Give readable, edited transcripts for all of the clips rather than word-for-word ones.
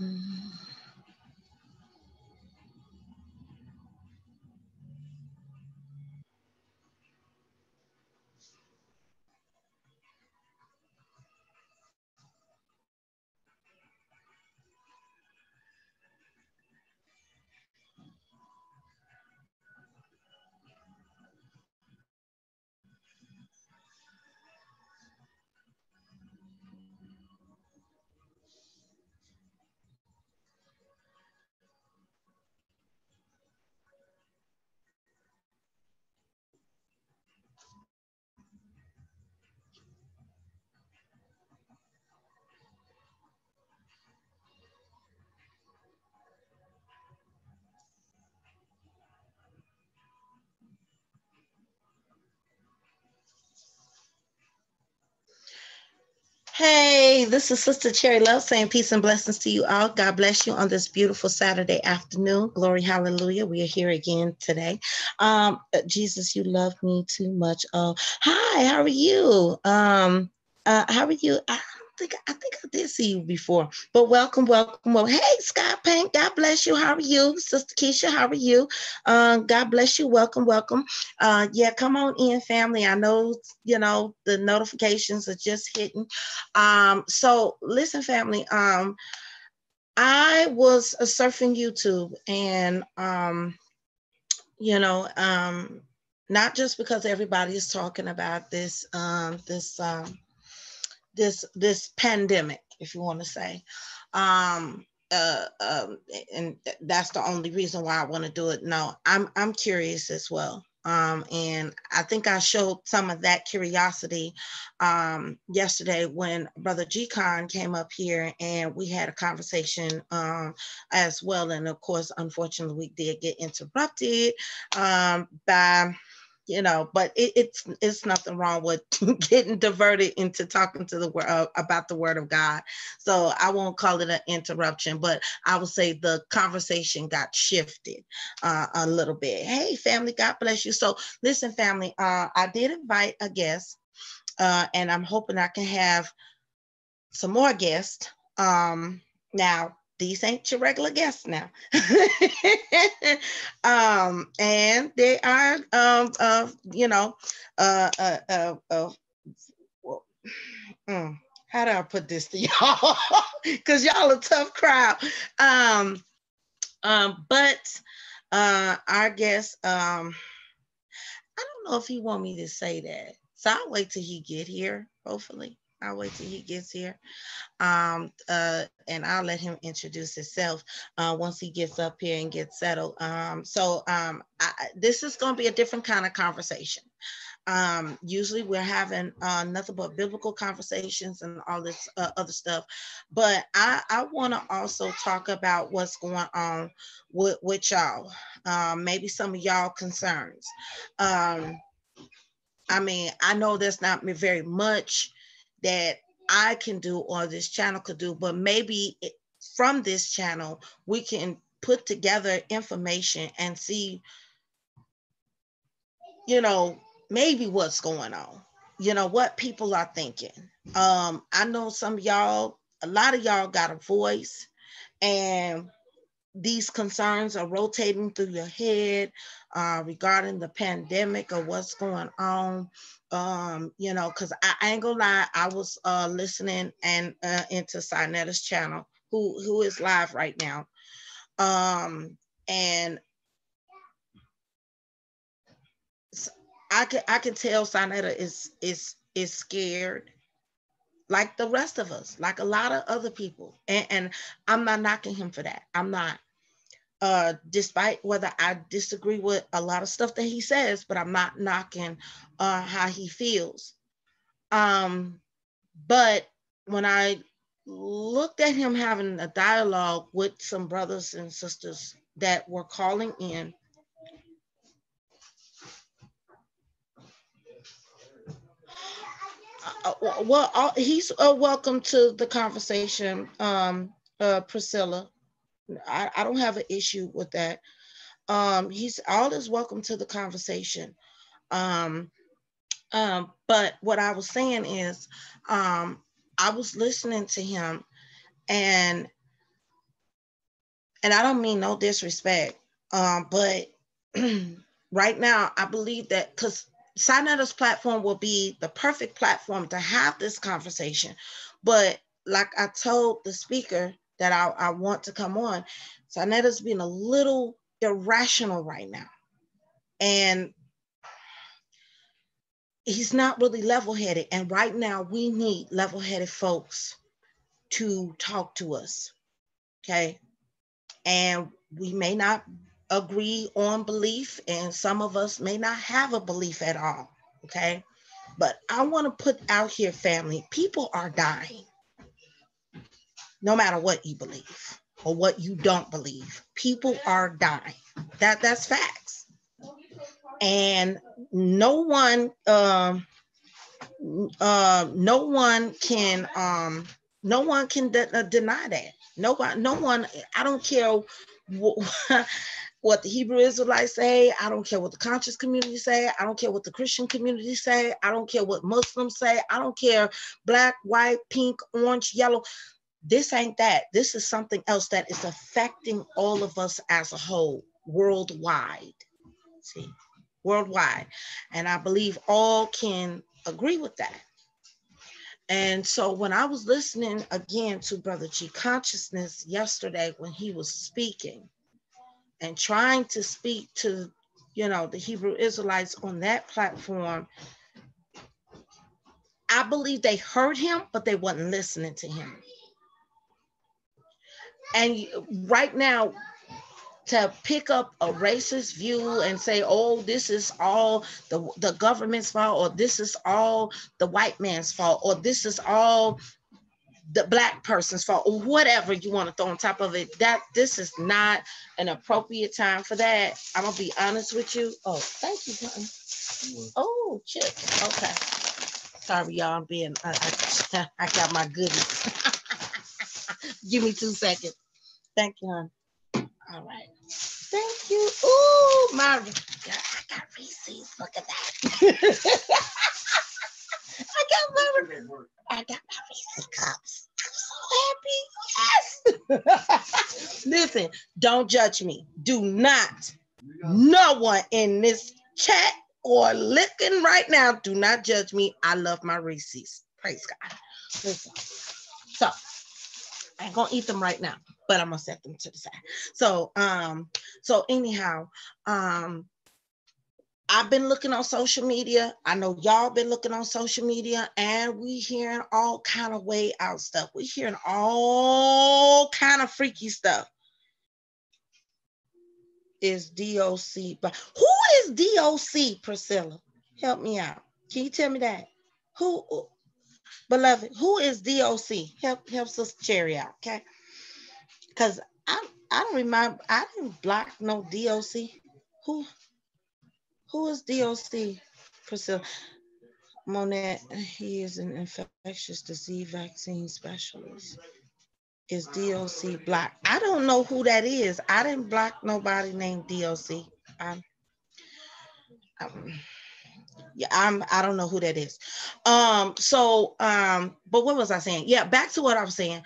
Mm. Hey, this is Sister Cherry Love saying peace and blessings to you all. God bless you on this beautiful Saturday afternoon. Glory, hallelujah. We are here again today. Jesus, you love me too much. Hi, how are you? How are you? I think I did see you before, but welcome, welcome. Well, hey, Sky Pink, God bless you. How are you, Sister Keisha? How are you? God bless you. Welcome, welcome. Yeah, come on in, family. I know the notifications are just hitting. So listen, family. I was surfing YouTube, and you know, not just because everybody is talking about this pandemic, if you want to say. Um, uh, um, and that's the only reason why I want to do it. No, I'm curious as well. And I think I showed some of that curiosity yesterday when Brother G Con came up here and we had a conversation as well. And of course, unfortunately, we did get interrupted by but it's nothing wrong with getting diverted into talking to the word about the word of God. So I won't call it an interruption, but I would say the conversation got shifted a little bit. Hey, family, God bless you. So listen, family, I did invite a guest, and I'm hoping I can have some more guests. Now, these ain't your regular guests now. And they are, well, how do I put this to y'all? Because y'all a tough crowd. Um, but our guest, I don't know if he want me to say that. So I'll wait till he get here, hopefully. I'll wait till he gets here. And I'll let him introduce himself once he gets up here and gets settled. This is going to be a different kind of conversation. Usually we're having nothing but biblical conversations and all this other stuff. But I want to also talk about what's going on with y'all, maybe some of y'all concerns. Um, I mean, I know there's not very much that I can do or this channel could do, but maybe from this channel, we can put together information and see, maybe what's going on, what people are thinking. I know a lot of y'all got a voice, and these concerns are rotating through your head regarding the pandemic or what's going on. Because I ain't gonna lie, I was listening and into Sinetta's channel, who is live right now. And I can tell Sinetta is scared, like the rest of us, like a lot of other people. And I'm not knocking him for that. I'm not. Despite whether I disagree with a lot of stuff that he says, but I'm not knocking how he feels. But when I looked at him having a dialogue with some brothers and sisters that were calling in, he's welcome to the conversation, Priscilla. I don't have an issue with that. He's always welcome to the conversation. Um, but what I was saying is, I was listening to him, and And I don't mean no disrespect, but right now I believe that because Sinetta's platform will be the perfect platform to have this conversation. But like I told the speaker that I want to come on, Sinetta's being a little irrational right now. And he's not really level-headed. And right now we need level-headed folks to talk to us. Okay. And we may not agree on belief, and some of us may not have a belief at all. Okay. But I want to put out here, family, people are dying. No matter what you believe or what you don't believe, people are dying. That's facts. And no one can deny that. No one, I don't care what the Hebrew Israelites say. I don't care what the conscious community say. I don't care what the Christian community say. I don't care what Muslims say. I don't care black, white, pink, orange, yellow. This ain't that. This is something else that is affecting all of us as a whole, worldwide. See, worldwide. And I believe all can agree with that. And so when I was listening again to Brother G Consciousness yesterday when he was speaking and trying to speak to, the Hebrew Israelites on that platform, I believe they heard him, but they wasn't listening to him. And right now, to pick up a racist view and say, oh, this is all the government's fault, or this is all the white man's fault, or this is all the black person's fault, or whatever you want to throw on top of it, that this is not an appropriate time for that. I'm gonna be honest with you. Oh, thank you, honey. Oh, chips. Okay. Sorry, y'all. I'm being. I got my goodies. Give me 2 seconds. Thank you, honey. All right. Thank you. Ooh, I got Reese's. Look at that. I got my Reese's cups. I'm so happy. Yes. Listen, don't judge me. Do not. No one in this chat or looking right now, do not judge me. I love my Reese's. Praise God. Listen. So I ain't gonna eat them right now, but I'm gonna set them to the side. So anyhow, I've been looking on social media. I know y'all been looking on social media, and we hearing all kind of way out stuff. We hearing all kind of freaky stuff. Is DOC, but who is DOC, Priscilla? Help me out. Can you tell me that? Who, beloved, who is DOC? Help Sister Cherry out, okay? Because I don't remember, I didn't block no DOC. Who is DOC, Priscilla? Monette, he is an infectious disease vaccine specialist. Is DOC blocked? I don't know who that is. I didn't block nobody named DOC. I don't know who that is. But what was I saying? Yeah, back to what I was saying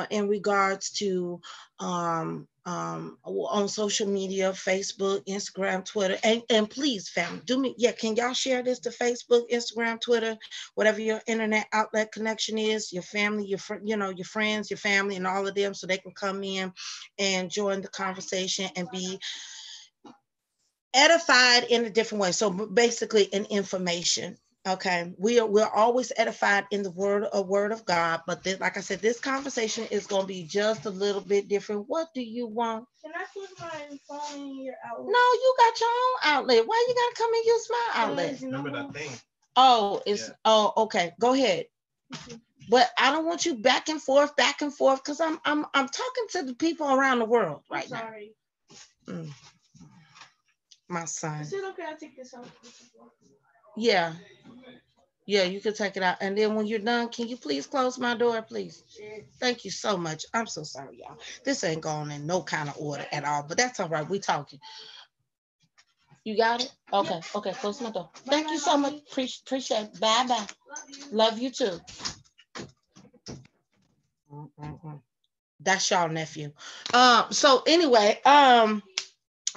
in regards to on social media, Facebook, Instagram, Twitter, and please, family, do me. Yeah, can y'all share this to Facebook, Instagram, Twitter, whatever your internet outlet connection is, your family, your friends, your family, and all of them, so they can come in and join the conversation and be edified in a different way. So basically in information. Okay, we're always edified in the word of God, but this, like I said, this conversation is going to be just a little bit different. What do you want? Can I put my phone in your outlet? No, you got your own outlet. Why you gotta come and use my outlet? Remember that thing? Oh, oh, okay. Go ahead. But I don't want you back and forth, because I'm talking to the people around the world right now. Sorry. My son. Is it okay? I'll take this out. Yeah. Yeah, you can take it out. And then when you're done, can you please close my door, please? Sure. Thank you so much. I'm so sorry, y'all. This ain't going in no kind of order at all, but that's all right. We talking. You got it? Okay. Yeah. Okay, close my door. Bye. Thank you so much. Appreciate it. Bye-bye. Love you too. That's y'all nephew. So anyway,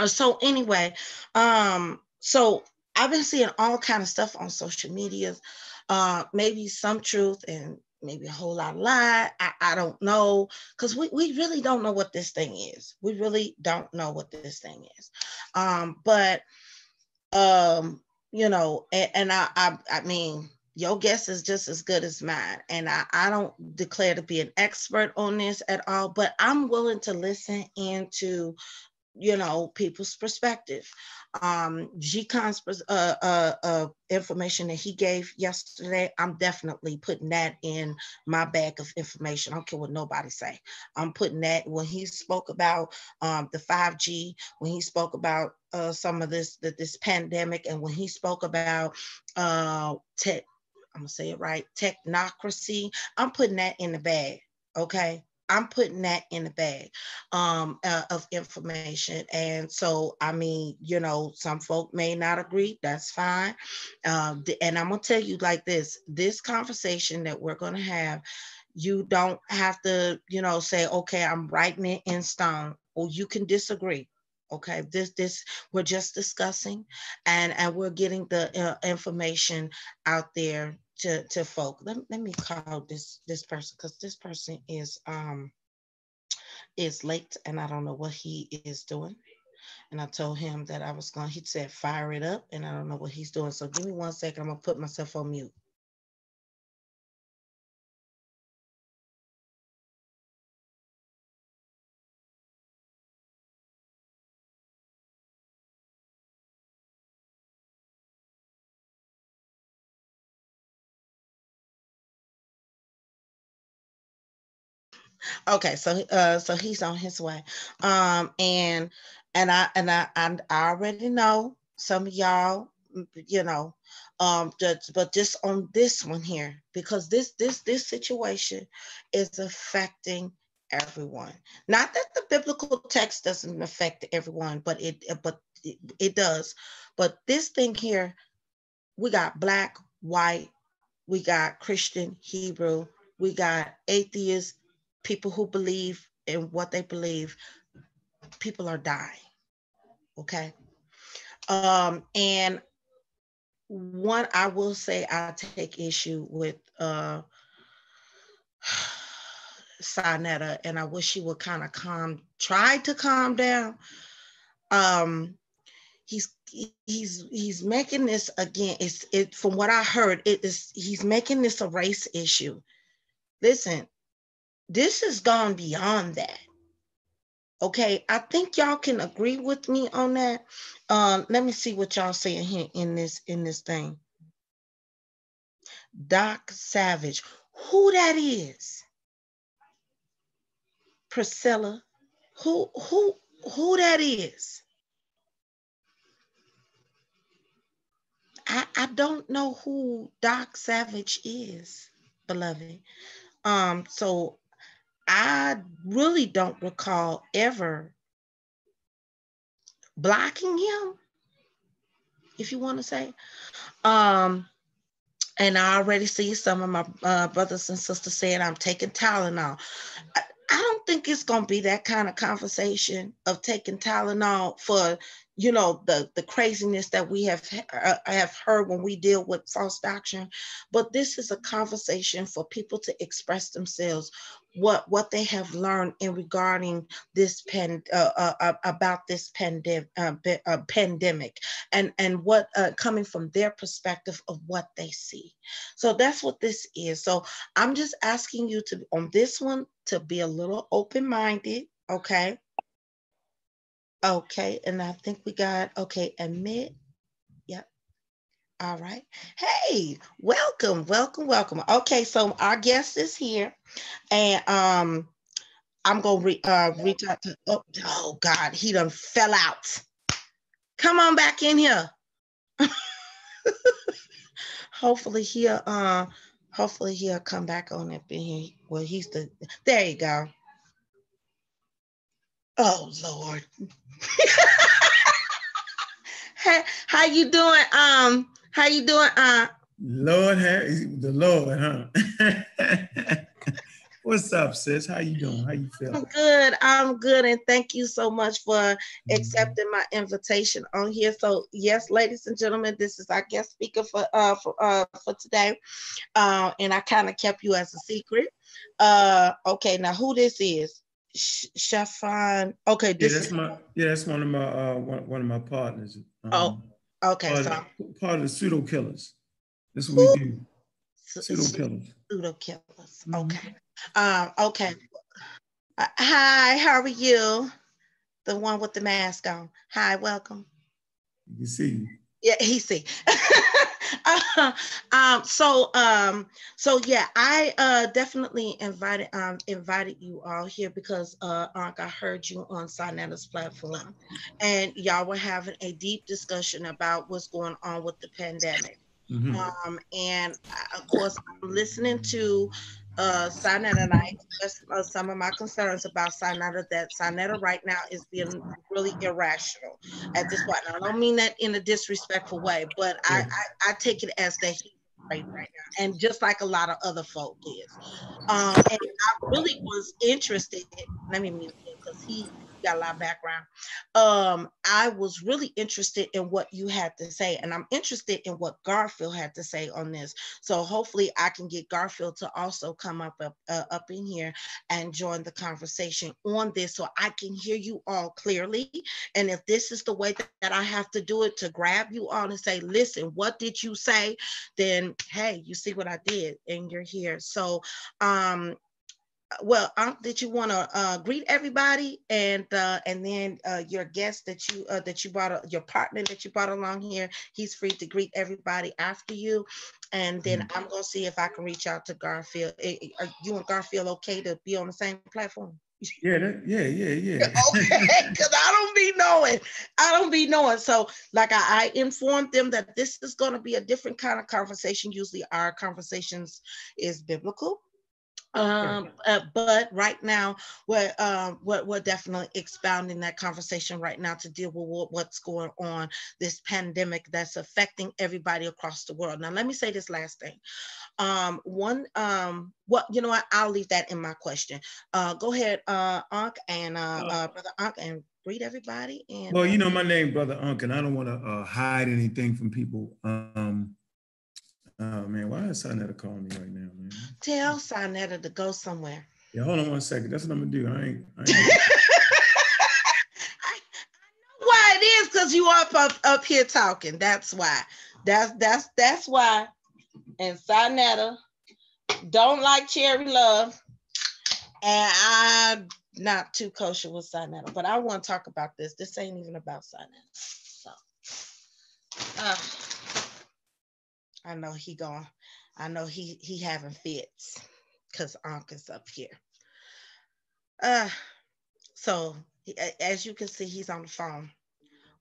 so anyway, so I've been seeing all kind of stuff on social media, maybe some truth and maybe a whole lot of lie. I don't know, because we really don't know what this thing is. We really don't know what this thing is. But you know, and I mean, your guess is just as good as mine. And I don't declare to be an expert on this at all, but I'm willing to listen into, you know, people's perspective. Gcon's information that he gave yesterday, I'm definitely putting that in my bag of information. I don't care what nobody say. I'm putting that when he spoke about the 5G, when he spoke about some of this pandemic, and when he spoke about tech, I'm gonna say it right, technocracy. I'm putting that in the bag. Okay. I'm putting that in the bag of information. And so, I mean, you know, some folk may not agree. That's fine. And I'm going to tell you like this conversation that we're going to have, you don't have to, you know, say, okay, I'm writing it in stone, or you can disagree. Okay, this we're just discussing, and we're getting the information out there to folk. Let me call this person, because this person is late and I don't know what he is doing. And I told him that I was going, he said, fire it up. And I don't know what he's doing. So give me 1 second. I'm going to put myself on mute. Okay, so he's on his way. And I already know some of y'all, you know, but just on this one here, because this situation is affecting everyone. Not that the biblical text doesn't affect everyone, but it does. But this thing here, we got black, white, we got Christian, Hebrew, we got atheists, people who believe in what they believe. People are dying. Okay. And one, I will say I take issue with Sinetta, and I wish she would kind of try to calm down. Um, he's making this again. It from what I heard, he's making this a race issue. Listen, this has gone beyond that. Okay, I think y'all can agree with me on that. Let me see what y'all saying here in this thing. Doc Savage, who that is? Priscilla, who that is? I don't know who Doc Savage is, beloved. So I really don't recall ever blocking him, if you want to say. And I already see some of my brothers and sisters saying I'm taking Tylenol. I don't think it's going to be that kind of conversation of taking Tylenol for, you know, the craziness that we have heard when we deal with false doctrine. But this is a conversation for people to express themselves, what they have learned in regarding this about this pandemic, and what coming from their perspective of what they see. So that's what this is. So I'm just asking you to, on this one, to be a little open-minded, okay? Okay, and I think we got, okay, admit, yep, all right. Hey, welcome. Okay, so our guest is here, and I'm gonna reach out to, oh God, he done fell out. Come on back in here. Hopefully he'll come back on up in here. Well, there you go. Oh Lord. Hey, how you doing? How you doing? Lord, the Lord, huh? What's up, sis? How you doing? How you feeling? I'm good, and thank you so much for accepting my invitation on here. So, yes, ladies and gentlemen, this is our guest speaker for today, and I kind of kept you as a secret. Okay, now who this is? Shafan. Okay, Yeah, this is that's one of my one of my partners. oh, okay, Part, so part of the pseudo killers. That's what we who? do. Pseudo killers. Pseudo killers. Mm-hmm. Okay. Okay. Hi, how are you? The one with the mask on. Hi, welcome. You can see. Yeah, he see. uh, so yeah, I definitely invited you all here because I heard you on Sinetta's platform, and y'all were having a deep discussion about what's going on with the pandemic. Mm-hmm. And of course, I'm listening to Sinetta, and I expressed some of my concerns about Sinetta, that Sinetta right now is being really irrational at this point. Now, I don't mean that in a disrespectful way, but Yeah. I take it as that he's afraid right now, and just like a lot of other folk is. And I really was interested. Let me mute him because he got a lot of background. I was really interested in what you had to say, and I'm interested in what Garfield had to say on this. So hopefully, I can get Garfield to also come up in here and join the conversation on this, so I can hear you all clearly. And if this is the way that I have to do it, to grab you all and say, "Listen, what did you say?" Then hey, you see what I did, and you're here. So well, did you want to greet everybody, and then your guest that you brought, your partner that you brought along here, he's free to greet everybody after you, and then I'm gonna see if I can reach out to Garfield. Are you and Garfield okay to be on the same platform? Yeah, yeah. Okay, because I don't be knowing. So, like I informed them that this is going to be a different kind of conversation. Usually, our conversations is biblical. But right now we're definitely expounding that conversation right now to deal with what's going on, this pandemic that's affecting everybody across the world. Now let me say this last thing. What you know what, I'll leave that in my question. Go ahead, Unc, and brother Unc, and greet everybody. And well, you know my name, Brother Unc, and I don't want to hide anything from people. Oh man, why is Sinetta calling me right now, man? Tell Sinetta to go somewhere. Yeah, hold on 1 second. That's what I'm gonna do. I ain't I know why it is, because you up here talking. That's why. That's why. And Sinetta don't like Cherry Love, and I'm not too kosher with Sinetta. But I want to talk about this. This ain't even about Sinetta. So I know he going. I know he having fits because Unc is up here. So as you can see, he's on the phone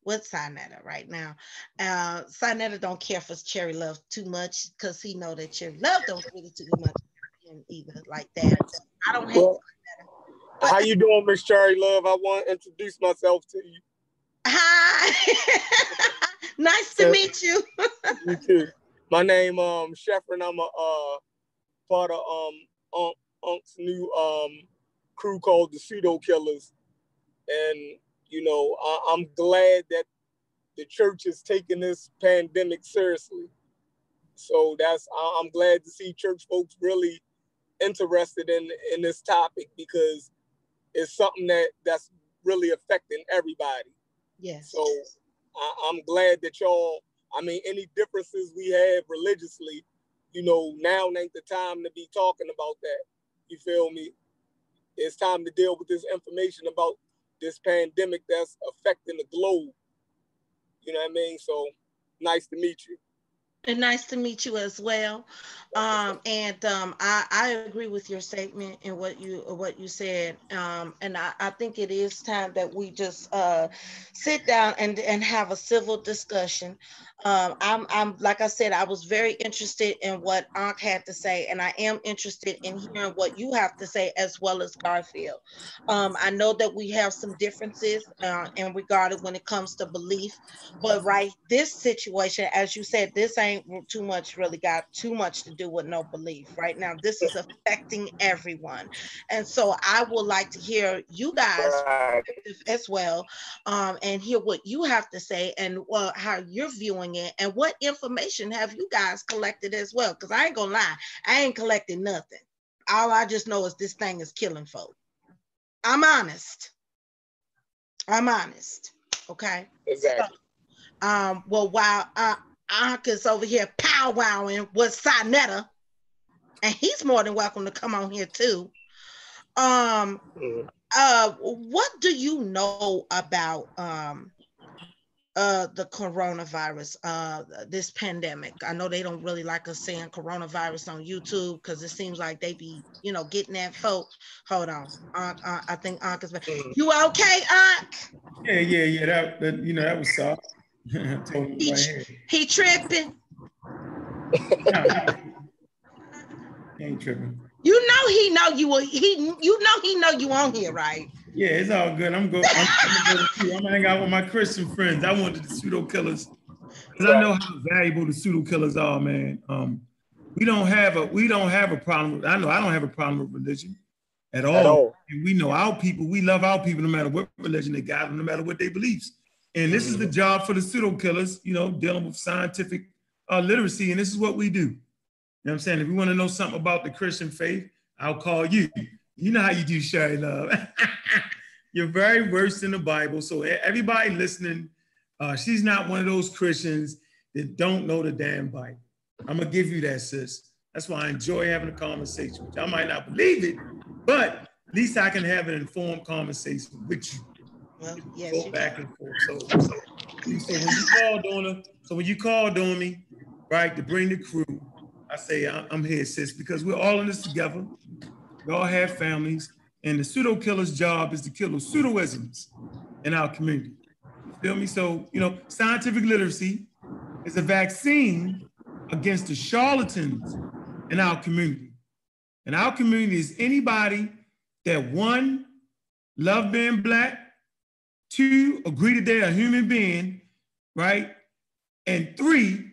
with Sinetta right now. Sinetta don't care for Cherry Love too much because he know that Cherry Love don't really too much either like that. I don't hate Sinetta. But how you doing, Miss Cherry Love? I want to introduce myself to you. Hi. Nice to meet you. You too. My name Sheffrin. I'm a part of Unc's new crew called the Pseudo Killers, and you know I'm glad that the church is taking this pandemic seriously. So I'm glad to see church folks really interested in this topic, because it's something that's really affecting everybody. Yes. So I'm glad that y'all, I mean, any differences we have religiously, you know, now ain't the time to be talking about that. You feel me? It's time to deal with this information about this pandemic that's affecting the globe. You know what I mean? So nice to meet you. And nice to meet you as well. I agree with your statement and what you said. And I think it is time that we just sit down and have a civil discussion. I'm like I said, I was very interested in what Ankh had to say, and I am interested in hearing what you have to say as well as Garfield. I know that we have some differences in regard when it comes to belief, but right, this situation, as you said, this ain't ain't too much really got too much to do with no belief right now. This is affecting everyone. And so I would like to hear you guys as well, and hear what you have to say and how you're viewing it and what information have you guys collected as well. Because I ain't gonna lie, I ain't collected nothing. All I just know is this thing is killing folk. I'm honest. Okay. Exactly. So, well, while Anka's over here powwowing with Sinetta, and he's more than welcome to come on here too. What do you know about the coronavirus, this pandemic? I know they don't really like us saying coronavirus on YouTube because it seems like they be, getting at folk. Hold on, I think Anka's back. You okay, Ank? Yeah. That was soft. He tripping. No, he ain't tripping. He know you on here, right? Yeah, it's all good. I'm gonna hang out with my Christian friends. I wanted the pseudo killers because I know how valuable the pseudo killers are, man. We don't have a problem. I know I don't have a problem with religion at all. And we know our people. We love our people no matter what religion they got, no matter what they beliefs. And this is the job for the pseudo killers, dealing with scientific literacy. And this is what we do. You know what I'm saying? If you want to know something about the Christian faith, I'll call you. You know how you do, Sherry Love. You're very versed in the Bible. So everybody listening, she's not one of those Christians that don't know the damn Bible. I'm going to give you that, sis. That's why I enjoy having a conversation with you. I might not believe it, but at least I can have an informed conversation with you. Well, yes, go back and forth. So when you called on me, right, to bring the crew, I say, I'm here, sis, because we're all in this together. We all have families, and the pseudo killer's job is to kill those pseudoisms in our community. You feel me? So, scientific literacy is a vaccine against the charlatans in our community. And our community is anybody that, one, love being Black, two, agree that they're a human being, right? And three,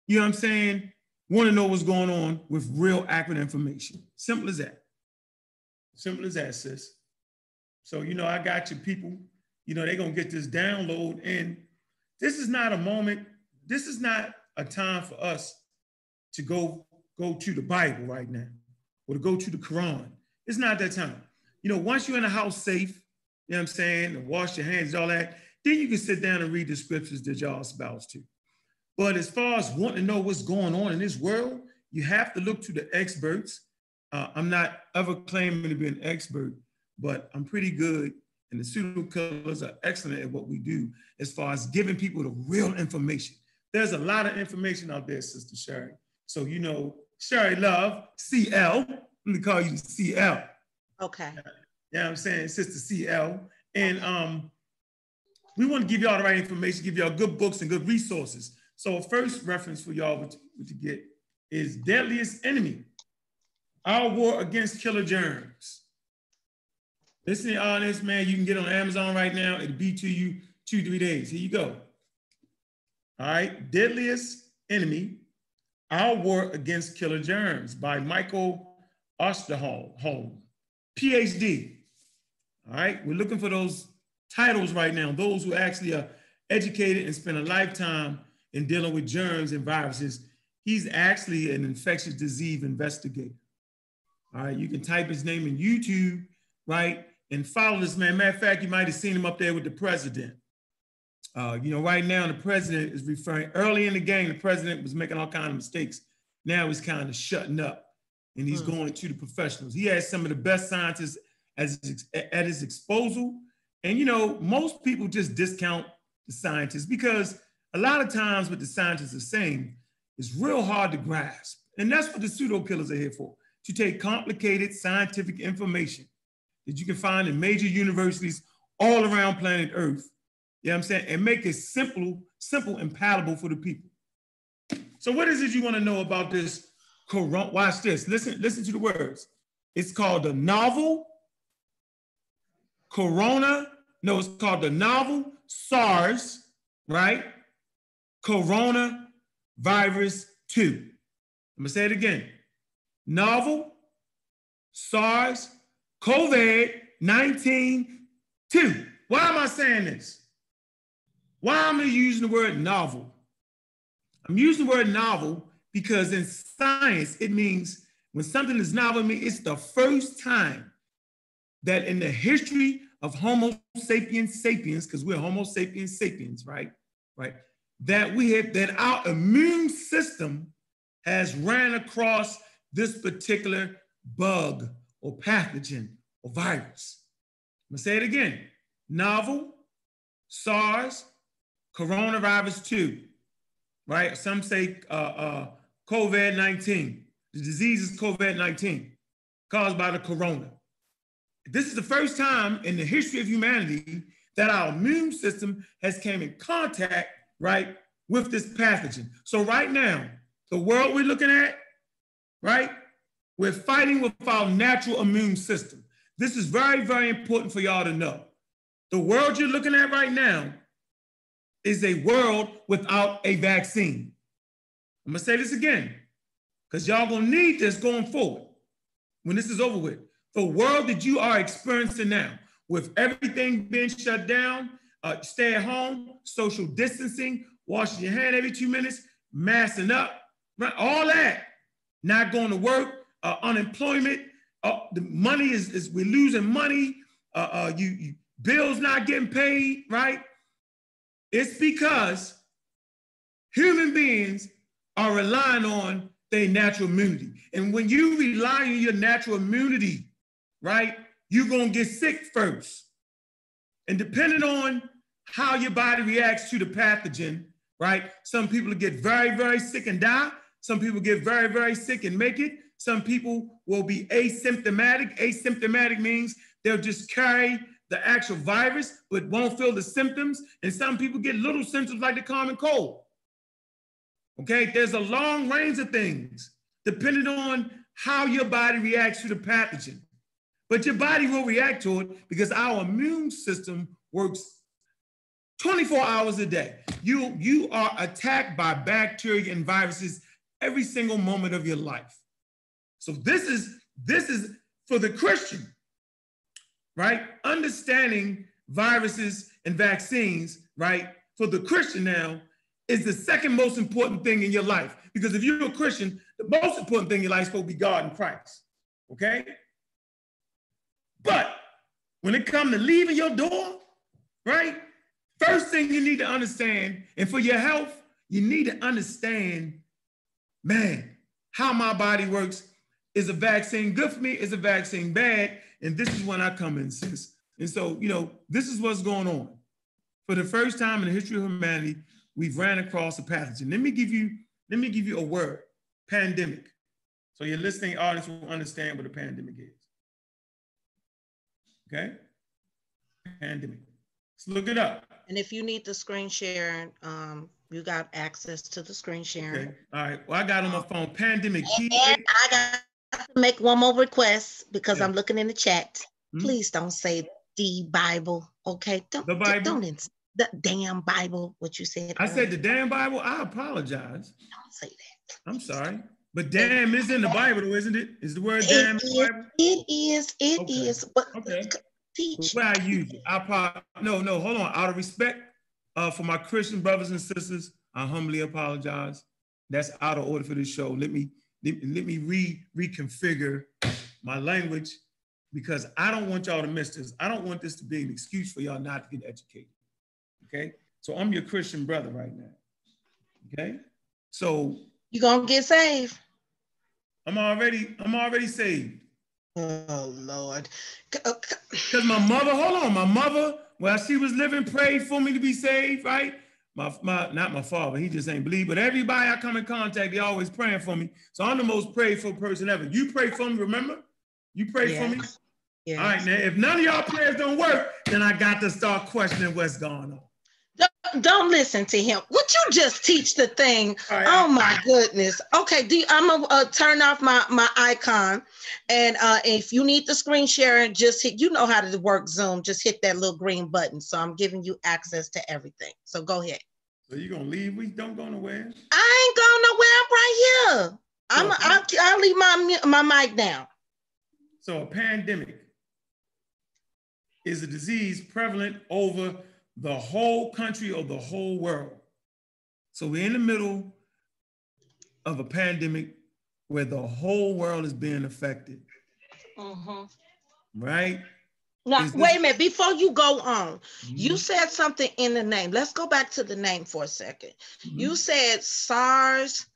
you know what I'm saying, want to know what's going on with real accurate information. Simple as that. Simple as that, sis. So, I got your people, they're going to get this download. And this is not a moment, this is not a time for us to go to the Bible right now or to go to the Quran. It's not that time. Once you're in a house safe, you know what I'm saying, and wash your hands and all that, then you can sit down and read the scriptures that y'all espouse to. But as far as wanting to know what's going on in this world, you have to look to the experts. I'm not ever claiming to be an expert, but I'm pretty good, and the pseudo killers are excellent at what we do as far as giving people the real information. There's a lot of information out there, Sister Sherry. So, Sherry Love, CL, let me call you CL. Okay. You know what I'm saying, Sister CL. And we want to give y'all the right information, give y'all good books and good resources. So a first reference for y'all, what you get, is Deadliest Enemy, Our War Against Killer Germs. Listen to all this, man. You can get on Amazon right now. It'll be to you 2-3 days. Here you go. All right, Deadliest Enemy, Our War Against Killer Germs by Michael Osterholm, PhD. All right, we're looking for those titles right now, those who actually are educated and spend a lifetime in dealing with germs and viruses. He's actually an infectious disease investigator. All right, you can type his name in YouTube, right, and follow this man. Matter of fact, you might have seen him up there with the president. Right now the president is referring, early in the game, the president was making all kinds of mistakes. Now he's kind of shutting up and he's going to the professionals. He has some of the best scientists at his disposal. And, most people just discount the scientists because a lot of times what the scientists are saying is real hard to grasp. And that's what the pseudo killers are here for, to take complicated scientific information that you can find in major universities all around planet Earth, you know what I'm saying, and make it simple and palatable for the people. So what is it you want to know about this corona? Watch this, listen to the words. It's called the novel it's called the novel SARS, right? Coronavirus. virus 2. I'm gonna say it again. Novel SARS-CoV-19 2. Why am I saying this? Why am I using the word novel? I'm using the word novel because in science, it means when something is novel, I mean, it's the first time that in the history of Homo sapiens sapiens, because we're Homo sapiens sapiens, right? That our immune system has ran across this particular bug or pathogen or virus. I'm gonna say it again. Novel SARS coronavirus 2, right? Some say COVID-19. The disease is COVID-19 caused by the corona. This is the first time in the history of humanity that our immune system has came in contact, right, with this pathogen. So right now, the world we're looking at, right, we're fighting with our natural immune system. This is very, very important for y'all to know. The world you're looking at right now is a world without a vaccine. I'm gonna say this again, because y'all gonna need this going forward when this is over with. The world that you are experiencing now, with everything being shut down, stay at home, social distancing, washing your hand every 2 minutes, masking up, right? All that, not going to work, unemployment, the money is we're losing money, bills not getting paid, right? It's because human beings are relying on their natural immunity. And when you rely on your natural immunity, right, you're gonna get sick first. And depending on how your body reacts to the pathogen, right, some people get very, very sick and die. Some people get very, very sick and make it. Some people will be asymptomatic. Asymptomatic means they'll just carry the actual virus, but won't feel the symptoms. And some people get little symptoms like the common cold. Okay, there's a long range of things depending on how your body reacts to the pathogen. But your body will react to it because our immune system works 24 hours a day. You are attacked by bacteria and viruses every single moment of your life. So this is for the Christian, right? Understanding viruses and vaccines, right? For the Christian now is the second most important thing in your life. Because if you're a Christian, the most important thing in your life is supposed to be God and Christ, okay? But when it comes to leaving your door, right? First thing you need to understand, and for your health, you need to understand, man, how my body works. Is a vaccine good for me? Is a vaccine bad? And this is when I come in, sis. And so, this is what's going on. For the first time in the history of humanity, we've ran across a pathogen. Let me give you a word, pandemic. So your listening audience will understand what a pandemic is. Okay? Pandemic. Let's look it up. And if you need the screen sharing, you got access to the screen sharing. Okay. All right. Well, I got on my phone, pandemic. And I got to make one more request because I'm looking in the chat. Please don't say the Bible, okay? The Bible? Don't the damn Bible, what you said. I said the damn Bible? I apologize. Don't say that. I'm sorry. But damn is in the Bible, isn't it? Is the word damn in the Bible? It is. But okay. Teach. Where I use it. No, hold on. Out of respect for my Christian brothers and sisters, I humbly apologize. That's out of order for this show. Let me reconfigure my language because I don't want y'all to miss this. I don't want this to be an excuse for y'all not to get educated. Okay? So I'm your Christian brother right now. Okay? So you gonna get saved? I'm already saved. Oh Lord. Because my mother, while she was living, prayed for me to be saved, right? Not my father, he just ain't believe, but everybody I come in contact, they always praying for me. So I'm the most prayed for person ever. You pray for me, remember? You pray for me? Yes. All right, now, if none of y'all prayers don't work, then I got to start questioning what's going on. Don't listen to him. Would you just teach the thing? Right, oh my goodness. Okay, I'm gonna turn off my icon, and if you need the screen sharing, just hit. You know how to work Zoom. Just hit that little green button. So I'm giving you access to everything. So go ahead. So you gonna leave? We don't go nowhere. I ain't going nowhere. I'm right here. I'll leave my mic down. So a pandemic is a disease prevalent over the whole country or the whole world. So we're in the middle of a pandemic where the whole world is being affected. Right? Now, wait a minute. Before you go on, you said something in the name. Let's go back to the name for a second. You said SARS,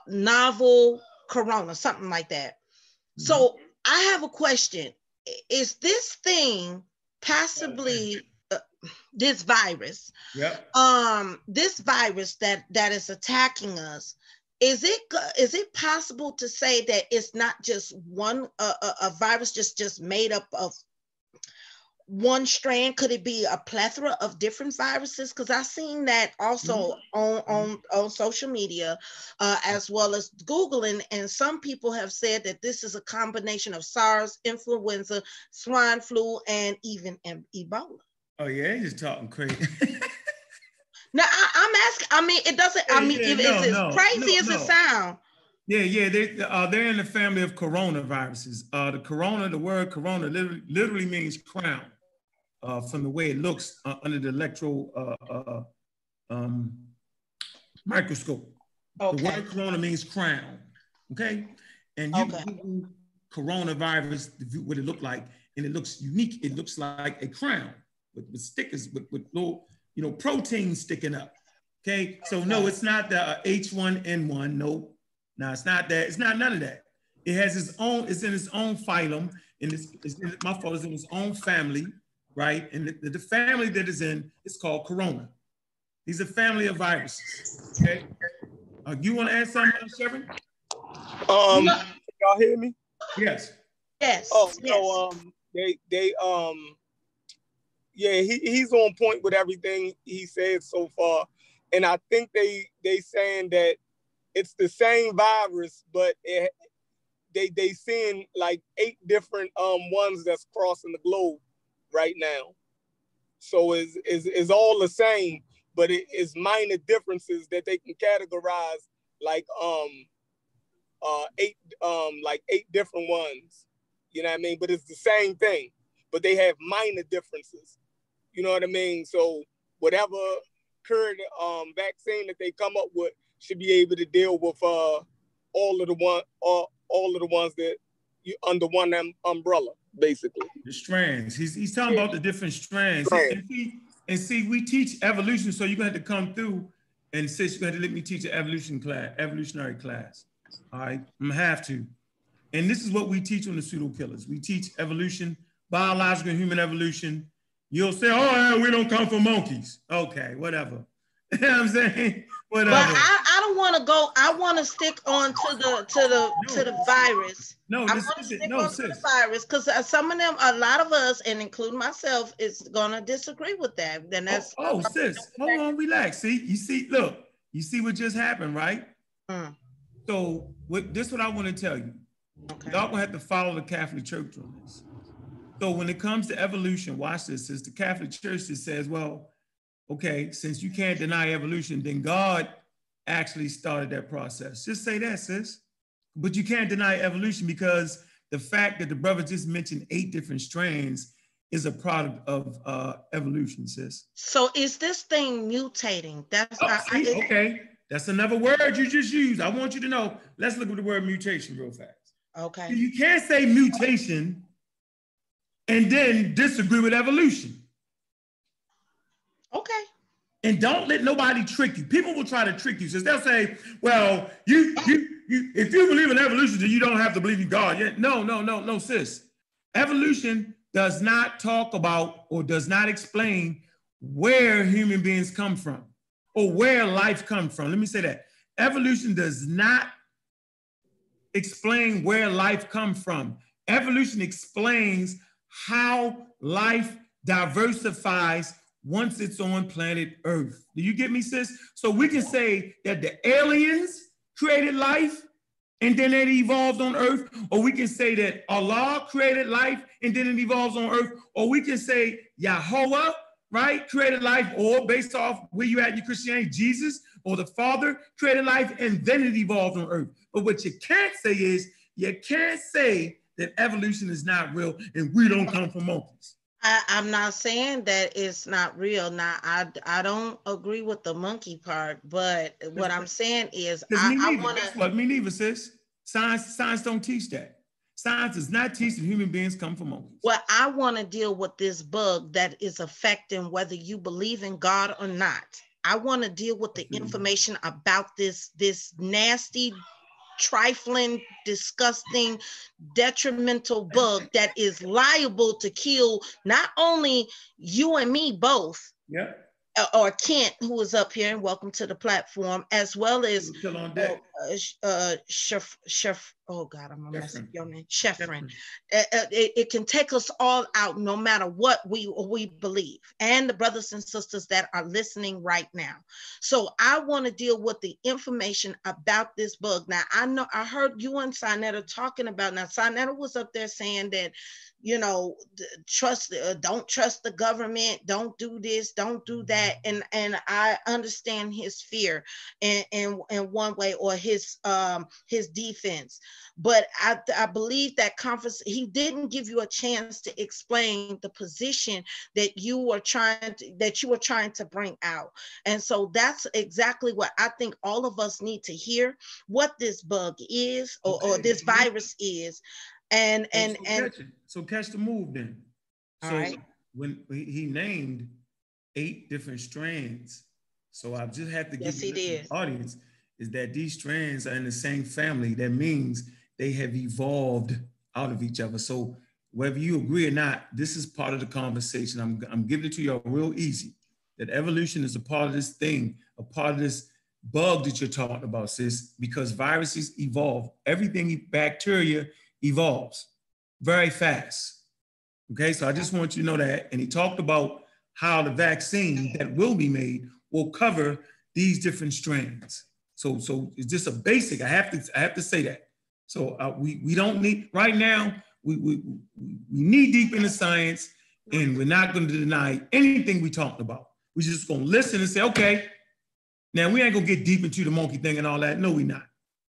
novel corona, something like that. So I have a question. Is this thing possibly this virus? This virus that is attacking us, is it possible to say that it's not just one a virus just made up of one strand? Could it be a plethora of different viruses? Because I've seen that also on social media, as well as Googling, and some people have said that this is a combination of SARS, influenza, swine flu, and even Ebola. Oh yeah, you're just talking crazy. Now I'm asking. I mean, it doesn't. I mean, is it crazy as it sound? Yeah, they're in the family of coronaviruses. The word corona literally means crown. From the way it looks under the electron microscope. Okay. The word corona means crown, okay? And you Google coronavirus, what it looked like, and it looks unique. It looks like a crown with stickers, with little, proteins sticking up, okay? So no, it's not the H1N1, no, it's not that. It's not none of that. It has its own, it's in its own phylum, and it's in its own family, right? And the family that is in is called corona. These are family of viruses, okay? You want to add something else, Sherman? Y'all hear me? Yes. Oh, so he's on point with everything he said so far, and I think they saying that it's the same virus, but they seeing like 8 different ones that's crossing the globe right now. So is all the same, but it is minor differences that they can categorize like 8 different ones. You know what I mean? But it's the same thing, but they have minor differences. You know what I mean? So whatever current vaccine that they come up with should be able to deal with all of the ones that you under one umbrella, basically. The strands. He's talking about the different strands. Right. And see, we teach evolution, so you're gonna have to come through and sis, you're gonna have to let me teach an evolutionary class. All right, I'm gonna have to. And this is what we teach on the Pseudo Killers. We teach evolution, biological human evolution. You'll say, oh, we don't come from monkeys. Okay, whatever. You know what I'm saying? Whatever. But I don't want to go. I want to stick on to the virus. No, I want to stick on to the virus because some of them, a lot of us, and including myself, is gonna disagree with that. Then that's sis, hold on, relax. See, you see what just happened, right? So this is what I want to tell you. Okay. Y'all gonna have to follow the Catholic Church on this. So when it comes to evolution, watch this. It's the Catholic Church that says, well, okay, since you can't deny evolution, then God actually started that process. Just say that, sis. But you can't deny evolution because the fact that the brother just mentioned 8 different strands is a product of evolution, sis. So is this thing mutating? That's okay. That's another word you just used. I want you to know. Let's look at the word mutation real fast. Okay. You can't say mutation and then disagree with evolution. Okay. And don't let nobody trick you. People will try to trick you. So they'll say, well, if you believe in evolution, then you don't have to believe in God. Yeah, no, sis. Evolution does not talk about or does not explain where human beings come from or where life comes from. Let me say that. Evolution does not explain where life comes from. Evolution explains how life diversifies once it's on planet Earth. Do you get me, sis? So we can say that the aliens created life and then it evolved on Earth, or we can say that Allah created life and then it evolves on Earth, or we can say Yahweh right, created life, or based off where you at in your Christianity, Jesus or the Father created life and then it evolved on earth. But what you can't say is, you can't say that evolution is not real and we don't come from monkeys. I'm not saying that it's not real. Now, I don't agree with the monkey part, but what I'm saying is, I want to. Guess what? Me neither, sis. Science don't teach that. Science does not teach that human beings come from monkeys. Well, I want to deal with this bug that is affecting whether you believe in God or not. I want to deal with the information about this nasty, trifling, disgusting, detrimental bug that is liable to kill not only you and me both, yeah, or Kent, who is up here, and welcome to the platform, as well as oh God, I'm gonna mess up your name, Sheffrin. It can take us all out, no matter what we believe, and the brothers and sisters that are listening right now. So I want to deal with the information about this bug. Now, I heard you and Sinetta talking about. Now, Sinetta was up there saying that, you know, don't trust the government, don't do this, don't do that, and I understand his fear in one way, or his defense. But I believe that conference, he didn't give you a chance to explain the position that you were trying to bring out. And so that's exactly what I think all of us need to hear, what this bug is, or this virus is. So catch the move then. So right. When he named 8 different strands, so I just have to give you the audience is that these strands are in the same family. That means they have evolved out of each other. So whether you agree or not, this is part of the conversation. I'm giving it to you real easy, that evolution is a part of this thing, a part of this bug that you're talking about, sis, because viruses evolve. Everything, bacteria evolves very fast. Okay, so I just want you to know that. And he talked about how the vaccine that will be made will cover these different strands. So it's just a basic. I have to say that. So we don't need right now. We knee deep in the science, and we're not going to deny anything we talked about. We're just going to listen and say, okay, now we ain't going to get deep into the monkey thing and all that. No, we're not.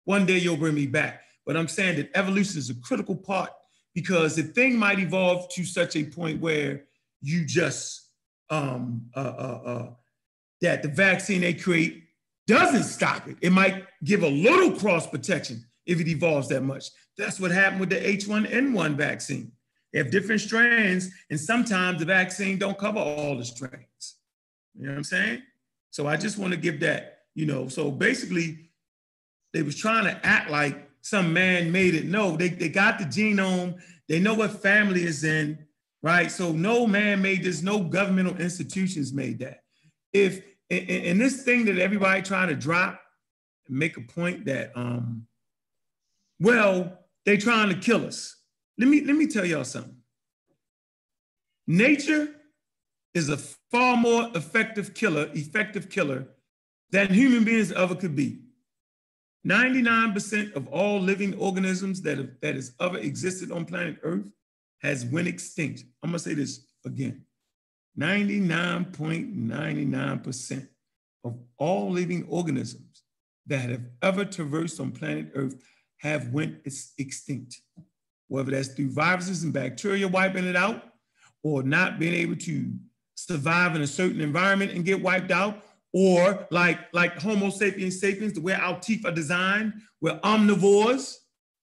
One day you'll bring me back. But I'm saying that evolution is a critical part, because the thing might evolve to such a point where you just that the vaccine they create doesn't stop it. It might give a little cross protection if it evolves that much. That's what happened with the H1N1 vaccine. They have different strands, and sometimes the vaccine don't cover all the strains. You know what I'm saying? So I just want to give that, you know, so basically they was trying to act like some man made it. No, they got the genome. They know what family is in, right? So no man made this, no governmental institutions made that. If, and this thing that everybody trying to drop and make a point that, well, they trying to kill us. Let me tell y'all something. Nature is a far more effective killer than human beings ever could be. 99% of all living organisms that has ever existed on planet Earth has went extinct. I'm gonna say this again. 99.99% of all living organisms that have ever traversed on planet Earth have went extinct. Whether that's through viruses and bacteria wiping it out, or not being able to survive in a certain environment and get wiped out, or like Homo sapiens sapiens, the way our teeth are designed, we're omnivores,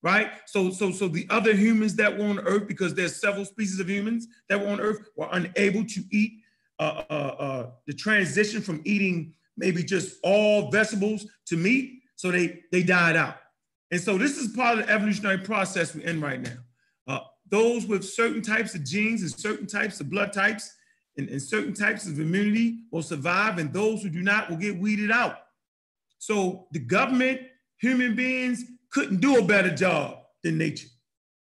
right? So the other humans that were on Earth, because there's several species of humans that were on Earth, were unable to eat the transition from eating maybe just all vegetables to meat, so they died out. And so this is part of the evolutionary process we're in right now. Those with certain types of genes and certain types of blood types and certain types of immunity will survive, and those who do not will get weeded out. So the government, human beings couldn't do a better job than nature.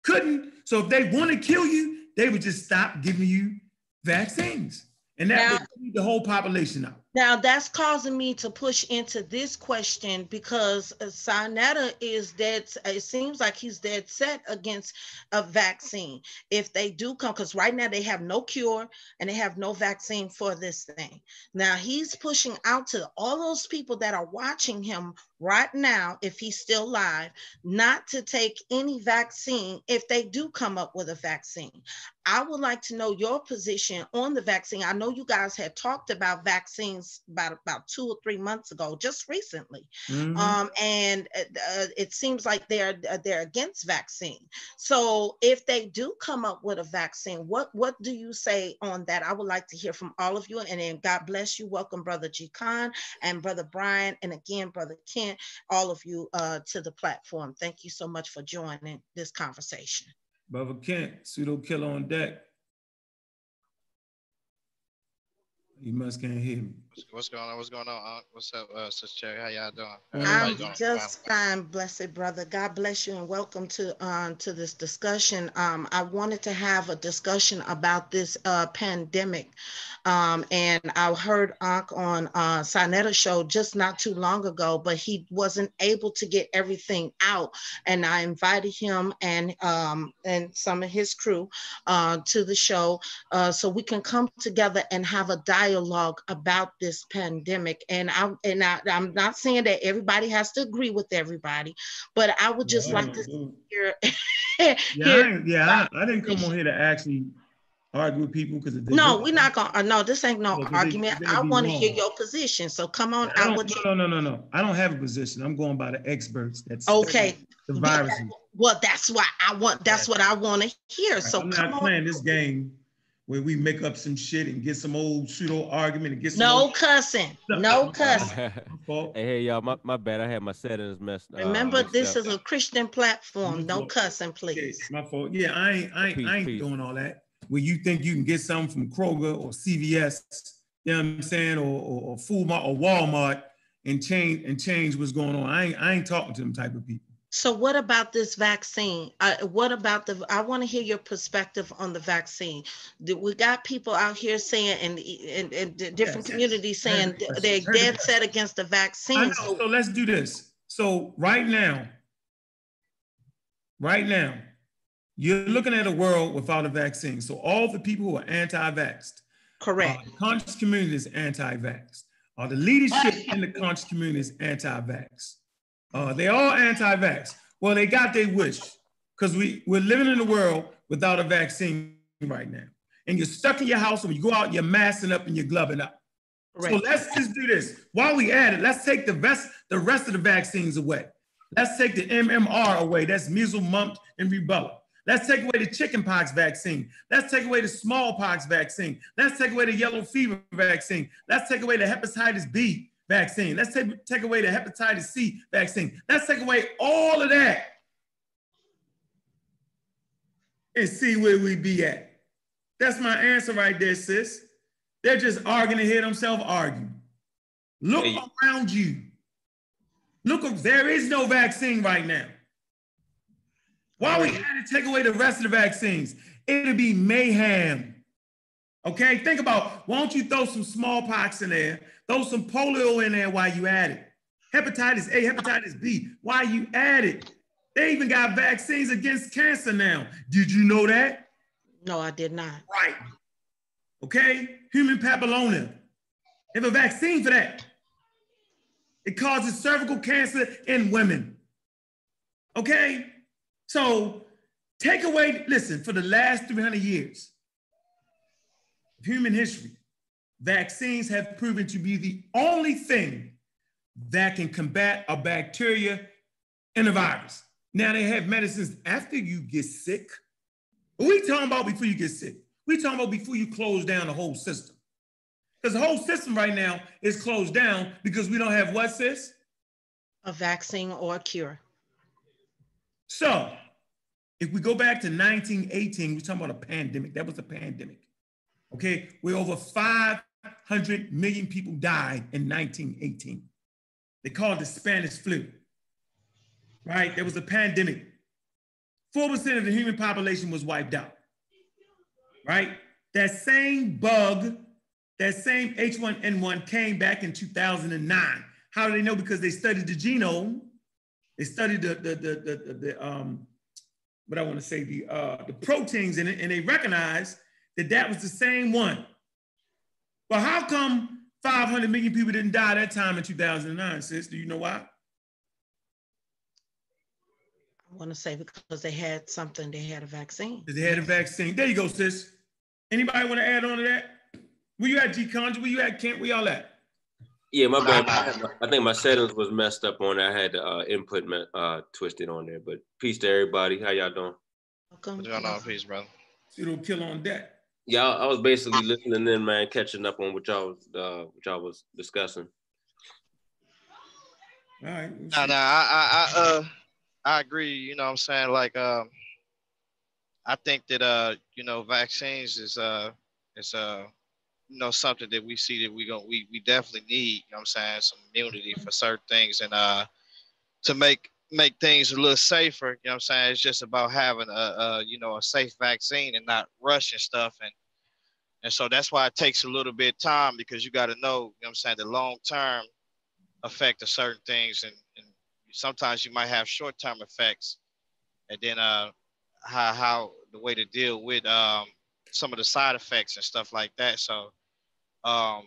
Couldn't. So if they want to kill you, they would just stop giving you vaccines. And that would keep the whole population out. Now that's causing me to push into this question because Sinetta is dead. It seems like he's dead set against a vaccine. If they do come, because right now they have no cure and they have no vaccine for this thing. Now he's pushing out to all those people that are watching him right now, if he's still alive, not to take any vaccine if they do come up with a vaccine. I would like to know your position on the vaccine. I know you guys had talked about vaccines about 2 or 3 months ago, just recently, and it seems like they're against vaccine. So if they do come up with a vaccine, what do you say on that? I would like to hear from all of you. And then God bless you. Welcome, Brother G. Khan and Brother Brian, and again, Brother Kent, all of you to the platform. Thank you so much for joining this conversation. Brother Kent, pseudo killer on deck. You must can't hear me. What's going on? What's going on? What's up, Sister Cherry? How y'all doing? I'm just fine, blessed brother. God bless you and welcome to this discussion. I wanted to have a discussion about this pandemic. And I heard Ankh on Sinetta's show just not too long ago, but he wasn't able to get everything out. And I invited him and some of his crew to the show so we can come together and have a dialogue about this pandemic. And I'm not saying that everybody has to agree with everybody, but I would just like to hear. I didn't come on here to actually argue with people because no, we're not gonna. No, this ain't no argument. I want to hear your position. So come on out. No. I don't have a position. I'm going by the experts. That's okay. The virus. Well, that's why I want. That's what I want to hear. So I'm not playing this game where we make up some shit and get some old pseudo argument and get some no cussing. No cussing. Hey, y'all, my bad. I had my settings messed up. Remember, this is a Christian platform. No cussing, please. My fault. Yeah, I ain't doing all that. Where you think you can get something from Kroger or CVS, you know what I'm saying, or Food Mart or Walmart and change what's going on. I ain't talking to them type of people. So what about this vaccine? What about I want to hear your perspective on the vaccine. We got people out here saying, and different communities saying they're dead set against the vaccine. So let's do this. So right now, you're looking at a world without a vaccine. So all the people who are anti-vaxxed. Correct. The conscious community is anti-vaxxed. The leadership in the conscious community is anti-vax. They're all anti-vax. Well, they got their wish because we're living in a world without a vaccine right now. And you're stuck in your house, and when you go out, you're masking up and you're gloving up. Correct. So let's just do this. While we at it, let's take the rest of the vaccines away. Let's take the MMR away. That's measles, mumps, and rubella. Let's take away the chickenpox vaccine. Let's take away the smallpox vaccine. Let's take away the yellow fever vaccine. Let's take away the hepatitis B vaccine. Let's take away the hepatitis C vaccine. Let's take away all of that and see where we be at. That's my answer right there, sis. They're just arguing to hear themselves argue. Look around you. Look, there is no vaccine right now. Why we had to take away the rest of the vaccines? It'll be mayhem. Okay, think about, why don't you throw some smallpox in there, throw some polio in there while you at it. Hepatitis A, hepatitis B, why you at it? They even got vaccines against cancer now. Did you know that? No, I did not. Right. Okay, human papilloma. They have a vaccine for that. It causes cervical cancer in women. Okay? So take away, listen, for the last 300 years of human history, vaccines have proven to be the only thing that can combat a bacteria and a virus. Now they have medicines after you get sick. What we talking about before you get sick? We talking about before you close down the whole system. Because the whole system right now is closed down because we don't have what, sis? A vaccine or a cure. So if we go back to 1918, we're talking about a pandemic. That was a pandemic, okay? Where over 500 million people died in 1918. They called it the Spanish flu, right? There was a pandemic. 4% of the human population was wiped out, right? That same bug that same H1N1 came back in 2009. How do they know? Because they studied the genome. They studied what I want to say, the proteins in it, and they recognized that that was the same one. Well, how come 500 million people didn't die that time in 2009, sis? Do you know why? I want to say because they had something, they had a vaccine. They had a vaccine. There you go, sis. Anybody want to add on to that? Where you at, G Conjure? Where you at, Kent? Where y'all at? Yeah, my bad. I think my settings was messed up on there. I had the input twisted on there. But peace to everybody. How y'all doing? Welcome. What's going on? Peace, brother. Pseudo kill on deck. Yeah, I was basically listening in, man, catching up on what y'all was discussing. All right. I agree. You know what I'm saying? Like, I think that you know, vaccines is you know, something that we see that we definitely need. You know what I'm saying? Some immunity for certain things, and to make things a little safer. You know what I'm saying? It's just about having a you know, a safe vaccine and not rushing stuff, and so that's why it takes a little bit of time, because you got to know, you know what I'm saying, the long term effect of certain things, and sometimes you might have short term effects, and then how the way to deal with some of the side effects and stuff like that. So I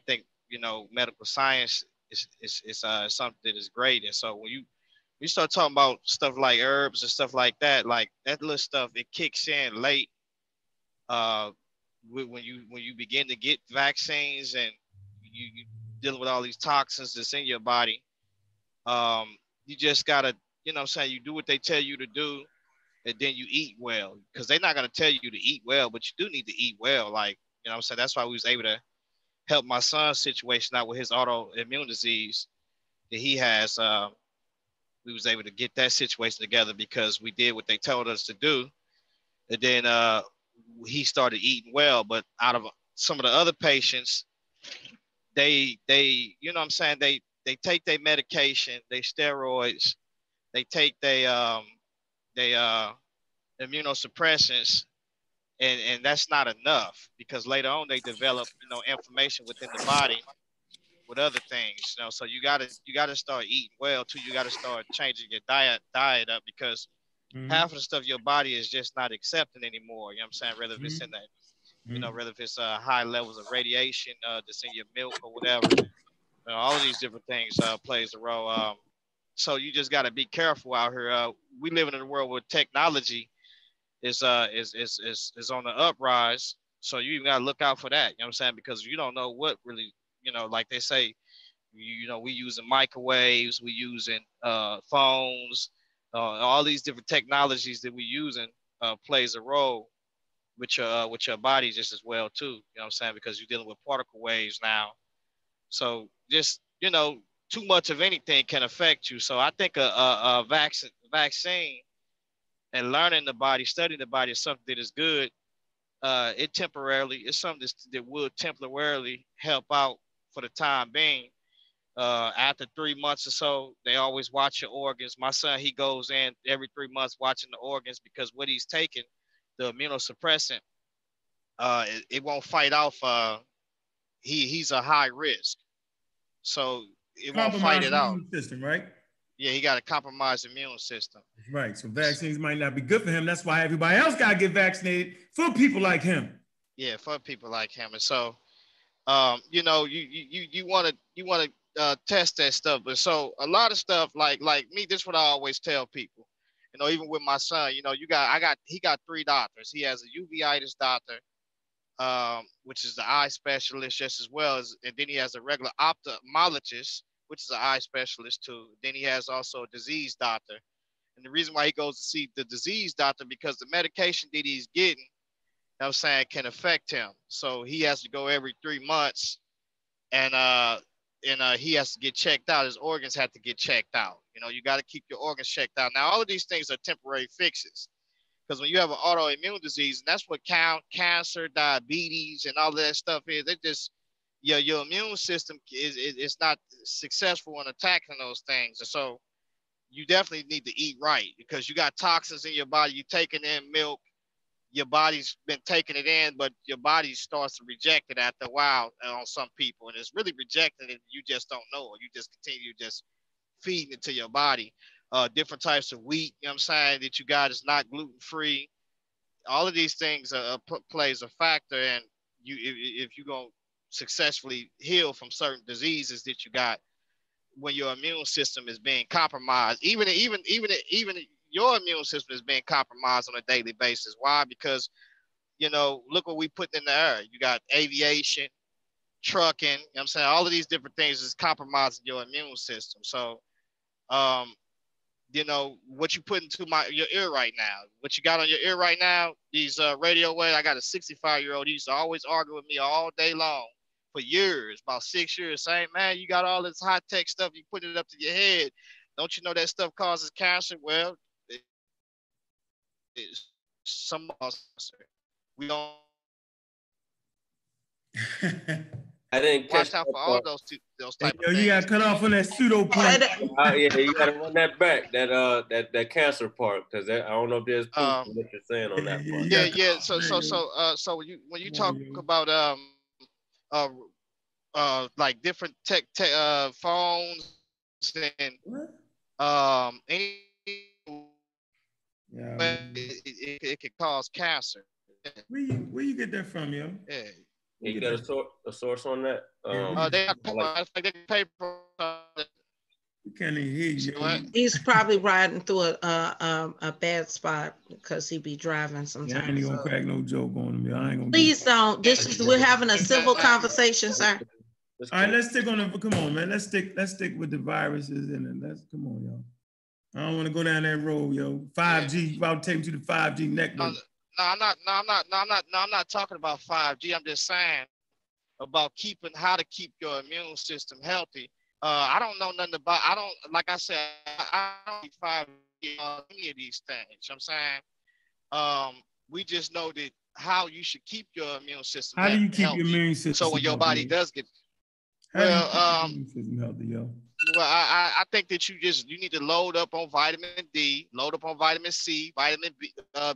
think, you know, medical science is something that is great, and so when you start talking about stuff like herbs and stuff like that little stuff, it kicks in late when you begin to get vaccines, and you dealing with all these toxins that's in your body. You just gotta, you know what I'm saying, you do what they tell you to do, and then you eat well, because they're not gonna tell you to eat well, but you do need to eat well. Like, you know what I'm saying, that's why we was able to help my son's situation out with his autoimmune disease that he has. We was able to get that situation together because we did what they told us to do, and then he started eating well. But out of some of the other patients, they you know what I'm saying, they take their medication, they steroids, they take they immunosuppressants, and that's not enough, because later on they develop, you know, inflammation within the body with other things, you know. So you gotta start eating well too. You gotta start changing your diet up, because half of the stuff your body is just not accepting anymore. You know what I'm saying? Whether if it's in that, you know, whether if it's high levels of radiation that's in your milk or whatever, you know, all of these different things plays a role. So you just got to be careful out here. We live in a world where technology is on the uprise. So you even got to look out for that. You know what I'm saying? Because you don't know what really, you know, like they say, you know, we using microwaves, we using phones, all these different technologies that we using plays a role with your body just as well too. You know what I'm saying? Because you're dealing with particle waves now. So just, you know, too much of anything can affect you. So I think a vaccine and learning the body, studying the body is something that is good. It's something that will temporarily help out for the time being. After 3 months or so, they always watch your organs. My son, he goes in every 3 months watching the organs, because what he's taking, the immunosuppressant, it won't fight off. He's a high risk, so it won't fight it out. Immune system, right? Yeah, he got a compromised immune system. Right. So vaccines might not be good for him. That's why everybody else got to get vaccinated, for people like him. Yeah, for people like him. And so, you know, you want to test that stuff. But so a lot of stuff like me, this is what I always tell people. You know, even with my son, you know, he got 3 doctors. He has a uveitis doctor, which is the eye specialist, just as well as, and then he has a regular ophthalmologist, which is an eye specialist too. Then he has also a disease doctor. And the reason why he goes to see the disease doctor, because the medication that he's getting, you know what I'm saying, can affect him. So he has to go every 3 months, and he has to get checked out. His organs have to get checked out. You know, you got to keep your organs checked out. Now, all of these things are temporary fixes, because when you have an autoimmune disease, and that's what cancer, diabetes, and all of that stuff is, it just, your immune system is not successful in attacking those things. And so you definitely need to eat right, because you got toxins in your body. You're taking in milk, your body's been taking it in, but your body starts to reject it after a while on some people. And it's really rejecting it. You just don't know, or you just continue just feeding it to your body. Different types of wheat, you know what I'm saying, that you got is not gluten-free. All of these things plays a factor in you if you're going to successfully heal from certain diseases that you got when your immune system is being compromised. Even your immune system is being compromised on a daily basis. Why? Because, you know, look what we put in the air. You got aviation, trucking, you know what I'm saying? All of these different things is compromising your immune system. So, you know, what you put into your ear right now, what you got on your ear right now, these radio waves. I got a 65-year-old. He used to always argue with me all day long for years, about 6 years, saying, man, you got all this high-tech stuff. You put it up to your head. Don't you know that stuff causes cancer? Well, some of us, we don't. I didn't watch out for all those type of things. You got cut off on that pseudo part. Yeah, you got to run that back, that cancer part, because I don't know if there's proof of what you're saying on that part. Yeah. So when you talk about like different tech phones and it can cause cancer. Where you get that from, yo? Yeah. You got a source on that? They got paper. We can't even hear you. He's probably riding through a bad spot because he be driving sometimes. Yeah, I ain't gonna crack no joke on him. I ain't gonna. Please don't. We're having a civil conversation, sir. All right, let's stick on the. Come on, man. Let's stick with the viruses and come on, y'all. I don't want to go down that road, yo. 5G, about to take me to the 5G network. No, I'm not talking about 5G. I'm just saying about how to keep your immune system healthy. I don't know nothing about. Like I said, I don't need 5G on any of these things. You know what I'm saying? We just know that how you should keep your immune system. How do you keep your immune system? So when your body does get, immune system healthy, yo. Well, I think that you need to load up on vitamin D, load up on vitamin C, vitamin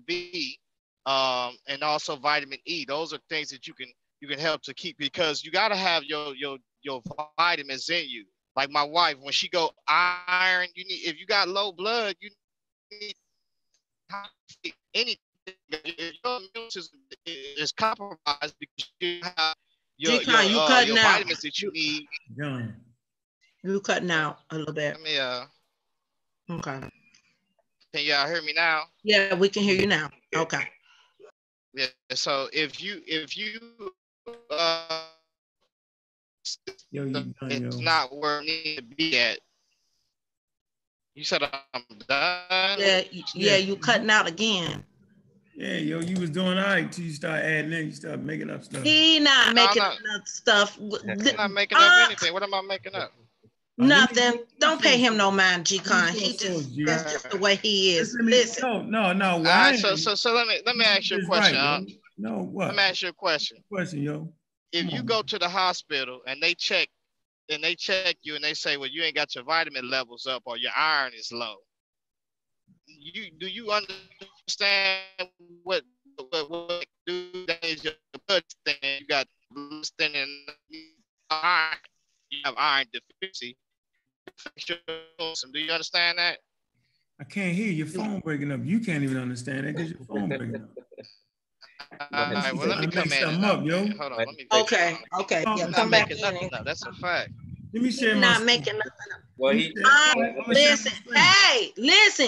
B, and also vitamin E. Those are things that you can help to keep, because you got to have your vitamins in you. Like my wife, when she go iron, if you got low blood, you need anything. If your immune system is compromised because you have your vitamins that you need. Yeah. You cutting out a little bit. Let me Okay. Can y'all hear me now? Yeah, we can hear you now. Okay. Yeah. So if you it's not where it needs to be at. You said I'm done. Yeah, you cutting out again. Yeah, yo, you was doing all right till you start adding in, you start making up stuff. He not making up stuff. I'm not making up anything. What am I making up? Nothing. Don't pay him no mind, G-Con. That's just the way he is. Listen. No. Why? So let me ask you a question. Right, no, what? Let me ask you a question. Question, yo. If you go to the hospital and they check you and they say, well, you ain't got your vitamin levels up or your iron is low. Do you understand what do that is your blood thing? You got iron. You have iron deficiency. Do you understand that? I can't hear your phone breaking up. You can't even understand that because your phone breaking up. All right, well, let me come in. Hold on. Okay. Yeah, come back in. That's a fact. Let me share not making nothing up. Well, listen.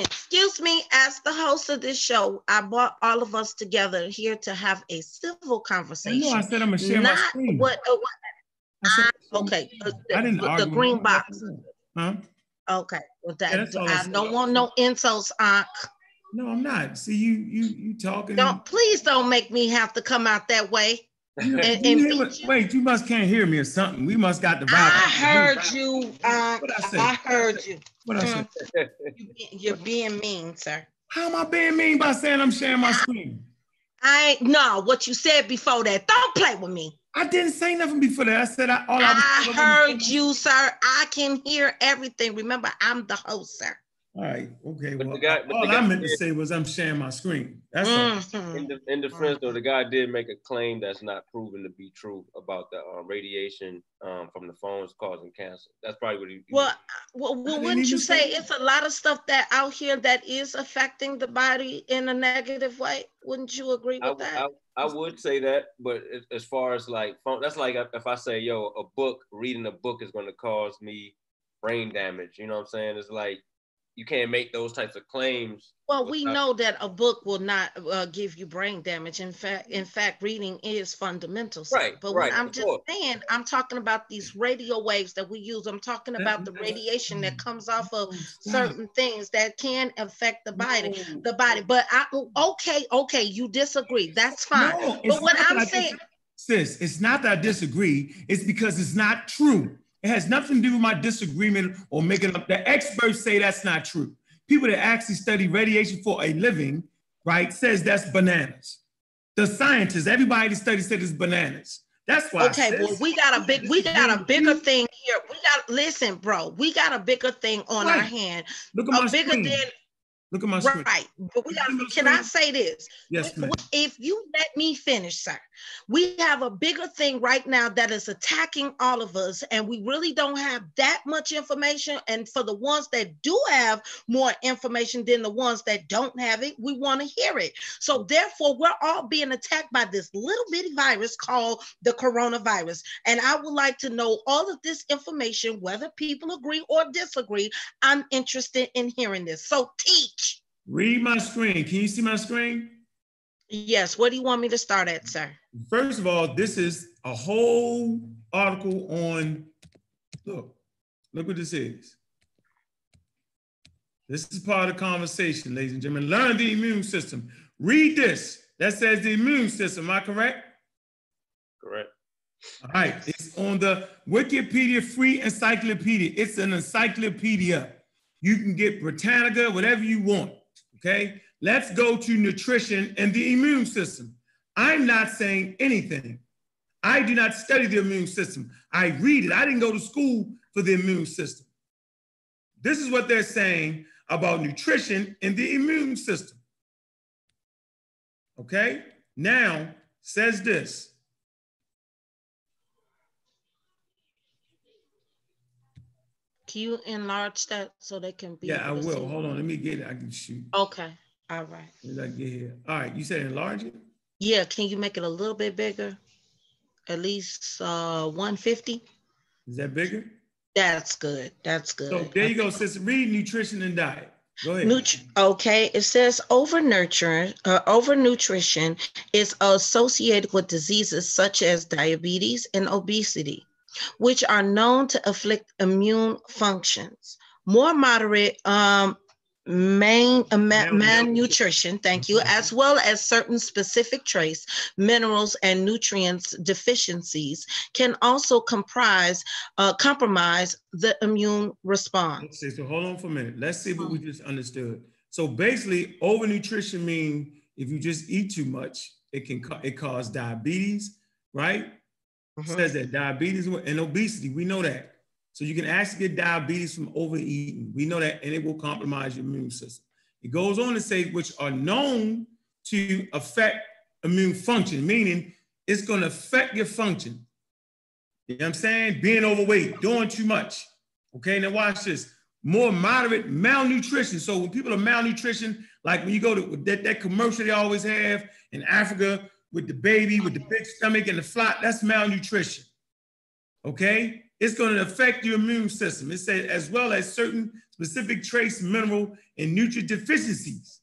Excuse me. As the host of this show, I brought all of us together here to have a civil conversation. I said I'm gonna share my screen. Okay. I didn't argue the green box. Huh? Okay. Well, I don't want no insults, Ankh. No, I'm not. See, you talking. Please don't make me have to come out that way. Wait, you must can't hear me or something. We must got the vibe. I heard you. What I said? I heard you. What I said? You're being mean, sir. How am I being mean by saying I'm sharing my screen? What you said before that. Don't play with me. I didn't say nothing before that. I said I heard you, sir. I can hear everything. Remember, I'm the host, sir. All right. Okay. But well, the guy, all I meant to say was I'm sharing my screen. That's all. In defense, though, the guy did make a claim that's not proven to be true about the radiation from the phones causing cancer. That's probably what he. Well, wouldn't you say it's a lot of stuff that out here that is affecting the body in a negative way? Wouldn't you agree with that? I would say that, but as far as like phone, that's like if I say, yo, reading a book is going to cause me brain damage. You know what I'm saying? It's like, you can't make those types of claims. Well, we know that a book will not give you brain damage. In fact, reading is fundamental. Right. But what I'm just saying, I'm talking about these radio waves that we use. I'm talking about the radiation that comes off of certain things that can affect the body. But okay, you disagree. That's fine. No, but what I'm saying, sis, it's not that I disagree. It's because it's not true. It has nothing to do with my disagreement or making up. The experts say that's not true. People that actually study radiation for a living, right, says that's bananas. The scientists, everybody that studies said it's bananas. That's why. Okay, well, we got a bigger thing here. Listen, bro, we got a bigger thing on our hand. Look at my screen. Look at my screen. Right, but can I say this? Yes, ma'am. If you let me finish, sir, we have a bigger thing right now that is attacking all of us, and we really don't have that much information. And for the ones that do have more information than the ones that don't have it, we want to hear it. So therefore, we're all being attacked by this little bitty virus called the coronavirus. And I would like to know all of this information, whether people agree or disagree. I'm interested in hearing this. So teach. Read my screen. Can you see my screen? Yes. What do you want me to start at, sir? First of all, this is a whole article on, look what this is. This is part of the conversation, ladies and gentlemen. Learn the immune system. Read this. That says the immune system. Am I correct? Correct. All right. It's on the Wikipedia free encyclopedia. It's an encyclopedia. You can get Britannica, whatever you want. Okay, let's go to nutrition and the immune system. I'm not saying anything. I do not study the immune system. I read it. I didn't go to school for the immune system. This is what they're saying about nutrition and the immune system. Okay, now says this. Can you enlarge that so they can be? Yeah, I will. Hold on. Let me get it. I can shoot. Okay. All right. As I get here. All right. You said enlarge it? Yeah. Can you make it a little bit bigger? At least 150. Is that bigger? That's good. That's good. So there you go, sister. Read nutrition and diet. Go ahead. Okay. It says overnutrition is associated with diseases such as diabetes and obesity, which are known to afflict immune functions. More moderate malnutrition, thank you, as well as certain specific trace minerals and nutrients deficiencies can also compromise the immune response. Okay, so hold on for a minute. Let's see what we just understood. So basically, overnutrition means if you just eat too much, it cause diabetes, right? Says that diabetes and obesity, we know that. So you can actually get diabetes from overeating. We know that, and it will compromise your immune system. It goes on to say, which are known to affect immune function, meaning it's going to affect your function. You know what I'm saying? Being overweight, doing too much. Okay, now watch this. More moderate malnutrition. So when people are malnutrition, like when you go to that commercial they always have in Africa, with the baby, with the big stomach and the flat, that's malnutrition, okay? It's gonna affect your immune system. It says as well as certain specific trace mineral and nutrient deficiencies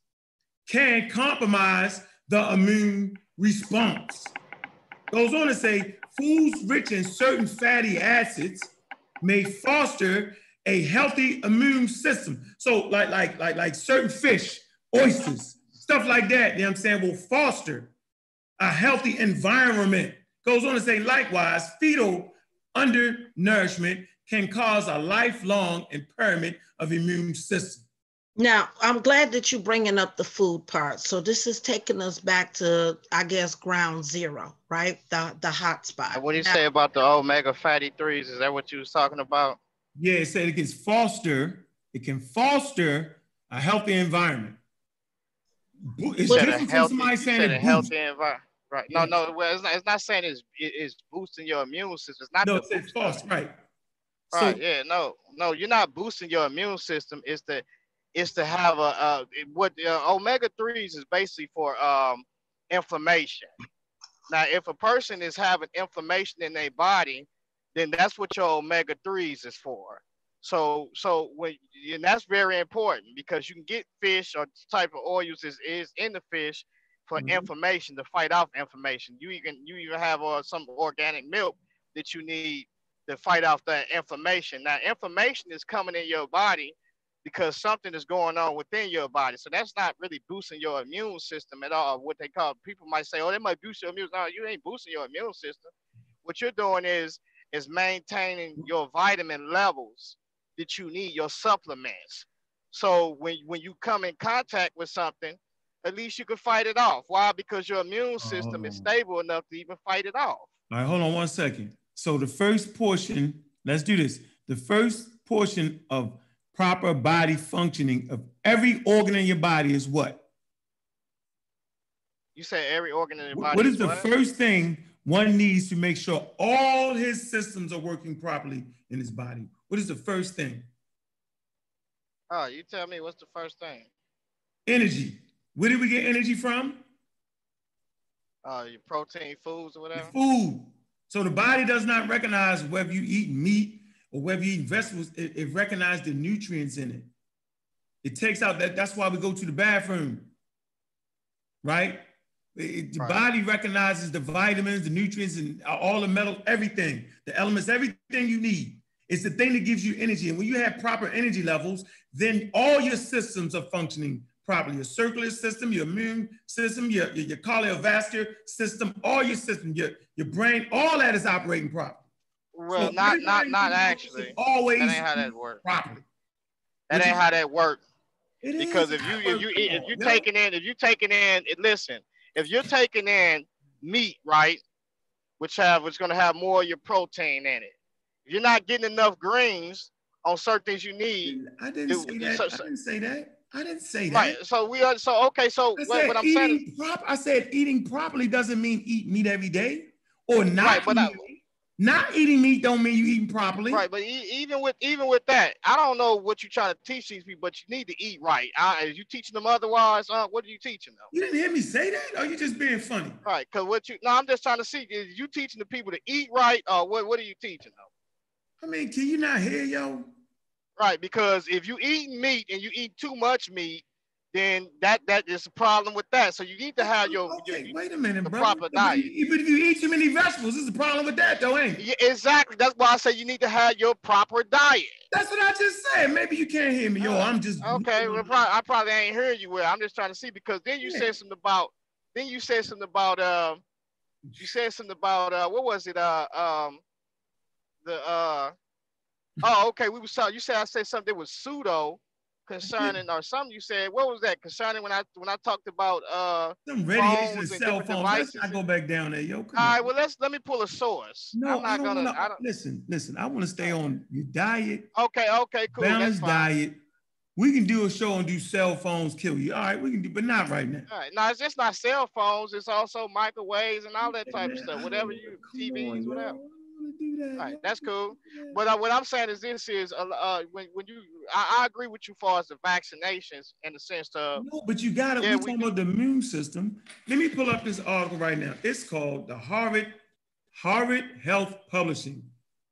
can compromise the immune response. Goes on to say, foods rich in certain fatty acids may foster a healthy immune system. So like certain fish, oysters, stuff like that, you know what I'm saying, will foster a healthy environment. Goes on to say, likewise, fetal undernourishment can cause a lifelong impairment of immune system. Now, I'm glad that you're bringing up the food part. So this is taking us back to, I guess, ground zero, right? The hot spot. What do you say about the omega fatty 3s? Is that what you was talking about? Yeah, it said it can foster a healthy environment. It's said a different from healthy, somebody you saying said it a boosts. healthy environment. Right. No, Yes. no, well, it's not saying it's boosting your immune system. It's not No, the it's boost. false, right? Right, So yeah, no, you're not boosting your immune system. It's to have what omega 3s is basically for inflammation. Now, if a person is having inflammation in their body, then that's what your omega 3s is for. So and that's very important because you can get fish or type of oils is in the fish for inflammation, to fight off inflammation. You even have some organic milk that you need to fight off that inflammation. Now, inflammation is coming in your body because something is going on within your body. So that's not really boosting your immune system at all. What they call, people might say, oh, they might boost your immune system. No, you ain't boosting your immune system. What you're doing is maintaining your vitamin levels that you need, your supplements. So when you come in contact with something, at least you can fight it off. Why? Because your immune system is stable enough to even fight it off. all right, hold on 1 second. So the first portion, let's do this. The first portion of proper body functioning of every organ in your body is what? You say every organ in your body. What is the first thing one needs to make sure all his systems are working properly in his body? What is the first thing? Oh, you tell me, what's the first thing? Energy. Where do we get energy from? Your protein foods or whatever? The food. So the body does not recognize whether you eat meat or whether you eat vegetables. It recognizes the nutrients in it. It takes out that's why we go to the bathroom, right? The body recognizes the vitamins, the nutrients, and all the metals, everything, the elements, everything you need. It's the thing that gives you energy. And when you have proper energy levels, then all your systems are functioning properly. Your circulatory system, your immune system, your cardiovascular system, all your system, your brain, all that is operating properly. Well, so not actually. Always that ain't how that works. Properly. That ain't how that works. Because if you're taking in, listen, if you're taking in meat, right, which going to have more of your protein in it, if you're not getting enough greens on certain things you need. I didn't say that. I didn't say that. Right. So okay. So what I'm saying is, I said eating properly doesn't mean eat meat every day or not. Right, not eating meat don't mean you eating properly. Right, but even with that, I don't know what you're trying to teach these people, but you need to eat right. Are you teaching them otherwise? What are you teaching them? You didn't hear me say that, or you just being funny? Right, because I'm just trying to see, is you teaching the people to eat right, or what are you teaching them? I mean, can you not hear, yo? Right, because if you eat meat and you eat too much meat, then that is a problem with that. So you need to have your wait a minute, bro. Proper diet. But if you eat too many vegetables, there's a problem with that, though, ain't it? Yeah, exactly. That's why I say you need to have your proper diet. That's what I just said. Maybe you can't hear me, yo. I'm just okay. Well, I probably ain't hearing you well. I'm just trying to see, because then you said something about. You said something about. What was it? Oh, okay. We was talking. You said I said something that was pseudo concerning or something. You said, what was that concerning when I talked about some radiation and cell phones? Let's not go back down there, yo. All right, well let me pull a source. No, I'm not gonna listen. I want to stay on your diet. Okay, cool. Balanced diet. We can do a show and do cell phones kill you. All right, we can do, but not right now. All right, no, it's just not cell phones. It's also microwaves and all that type of stuff. Whatever you TVs, whatever. Do that. All right, that's cool. But what I'm saying is this is when you I agree with you as far as the vaccinations in the sense of no, but you got it. We're talking about the immune system. Let me pull up this article right now. It's called the Harvard Health Publishing,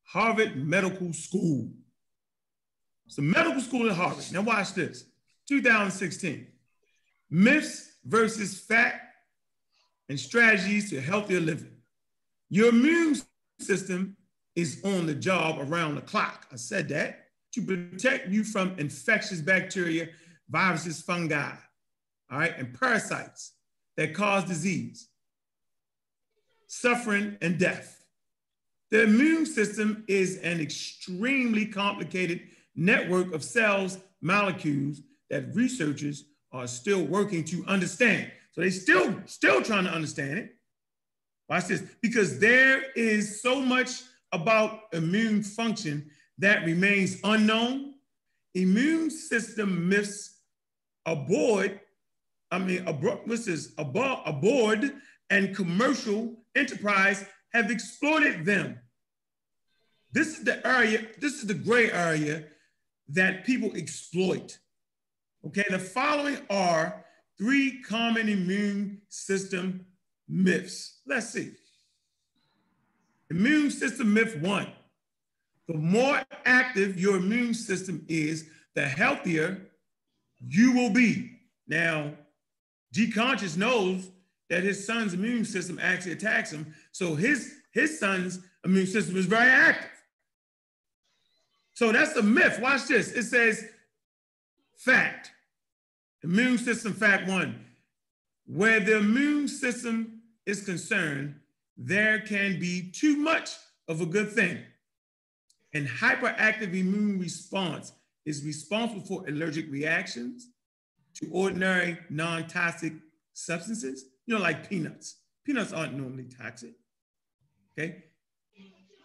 Harvard Medical School. It's a medical school at Harvard. Now watch this. 2016. Myths versus fact and strategies to healthier living. Your immune system is on the job around the clock. I said that to protect you from infectious bacteria, viruses, fungi, all right, and parasites that cause disease, suffering, and death. The immune system is an extremely complicated network of cells, molecules that researchers are still working to understand. So they're still trying to understand it. Watch this, because there is so much about immune function that remains unknown. Immune system myths board and commercial enterprise have exploited them. This is the area, this is the gray area that people exploit. Okay, the following are 3 common immune system myths. Let's see. Immune system myth 1. The more active your immune system is, the healthier you will be. Now, G Conscious knows that his son's immune system actually attacks him, so his son's immune system is very active. So that's the myth. Watch this. It says, fact. Immune system fact 1. Where the immune system is concerned, there can be too much of a good thing. An hyperactive immune response is responsible for allergic reactions to ordinary non-toxic substances, like peanuts. Peanuts aren't normally toxic, okay?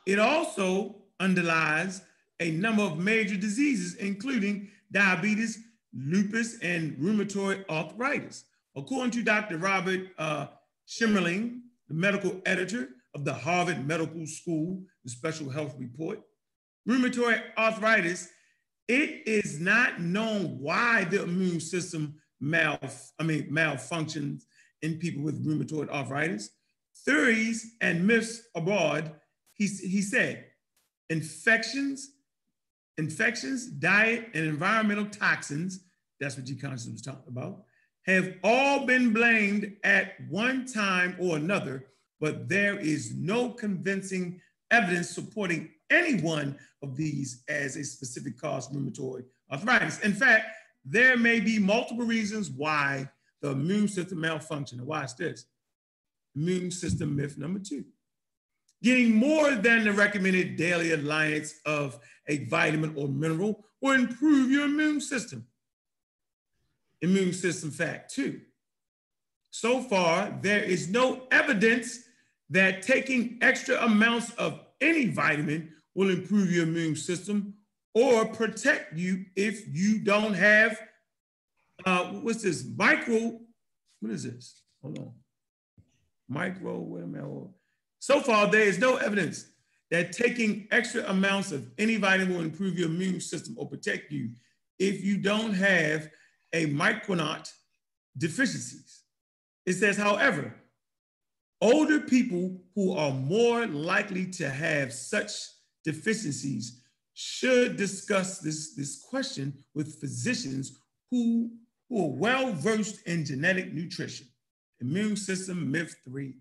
It also underlies a number of major diseases, including diabetes, lupus, and rheumatoid arthritis. According to Dr. Robert Schimmerling, the medical editor of the Harvard Medical School, the Special Health Report, rheumatoid arthritis, it is not known why the immune system malfunctions in people with rheumatoid arthritis. Theories and myths abroad, he said, infections, diet, and environmental toxins, that's what G Conscious was talking about, have all been blamed at one time or another, but there is no convincing evidence supporting any one of these as a specific cause of rheumatoid arthritis. In fact, there may be multiple reasons why the immune system malfunction. Watch this. Immune system myth number 2. Getting more than the recommended daily allowance of a vitamin or mineral will improve your immune system. Immune system fact 2. So far, there is no evidence that taking extra amounts of any vitamin will improve your immune system or protect you if you don't have, what's this? What is this? Hold on. So far, there is no evidence that taking extra amounts of any vitamin will improve your immune system or protect you if you don't have a micronutrient deficiencies. It says, however, older people who are more likely to have such deficiencies should discuss this question with physicians who are well-versed in genetic nutrition. Immune system myth 3.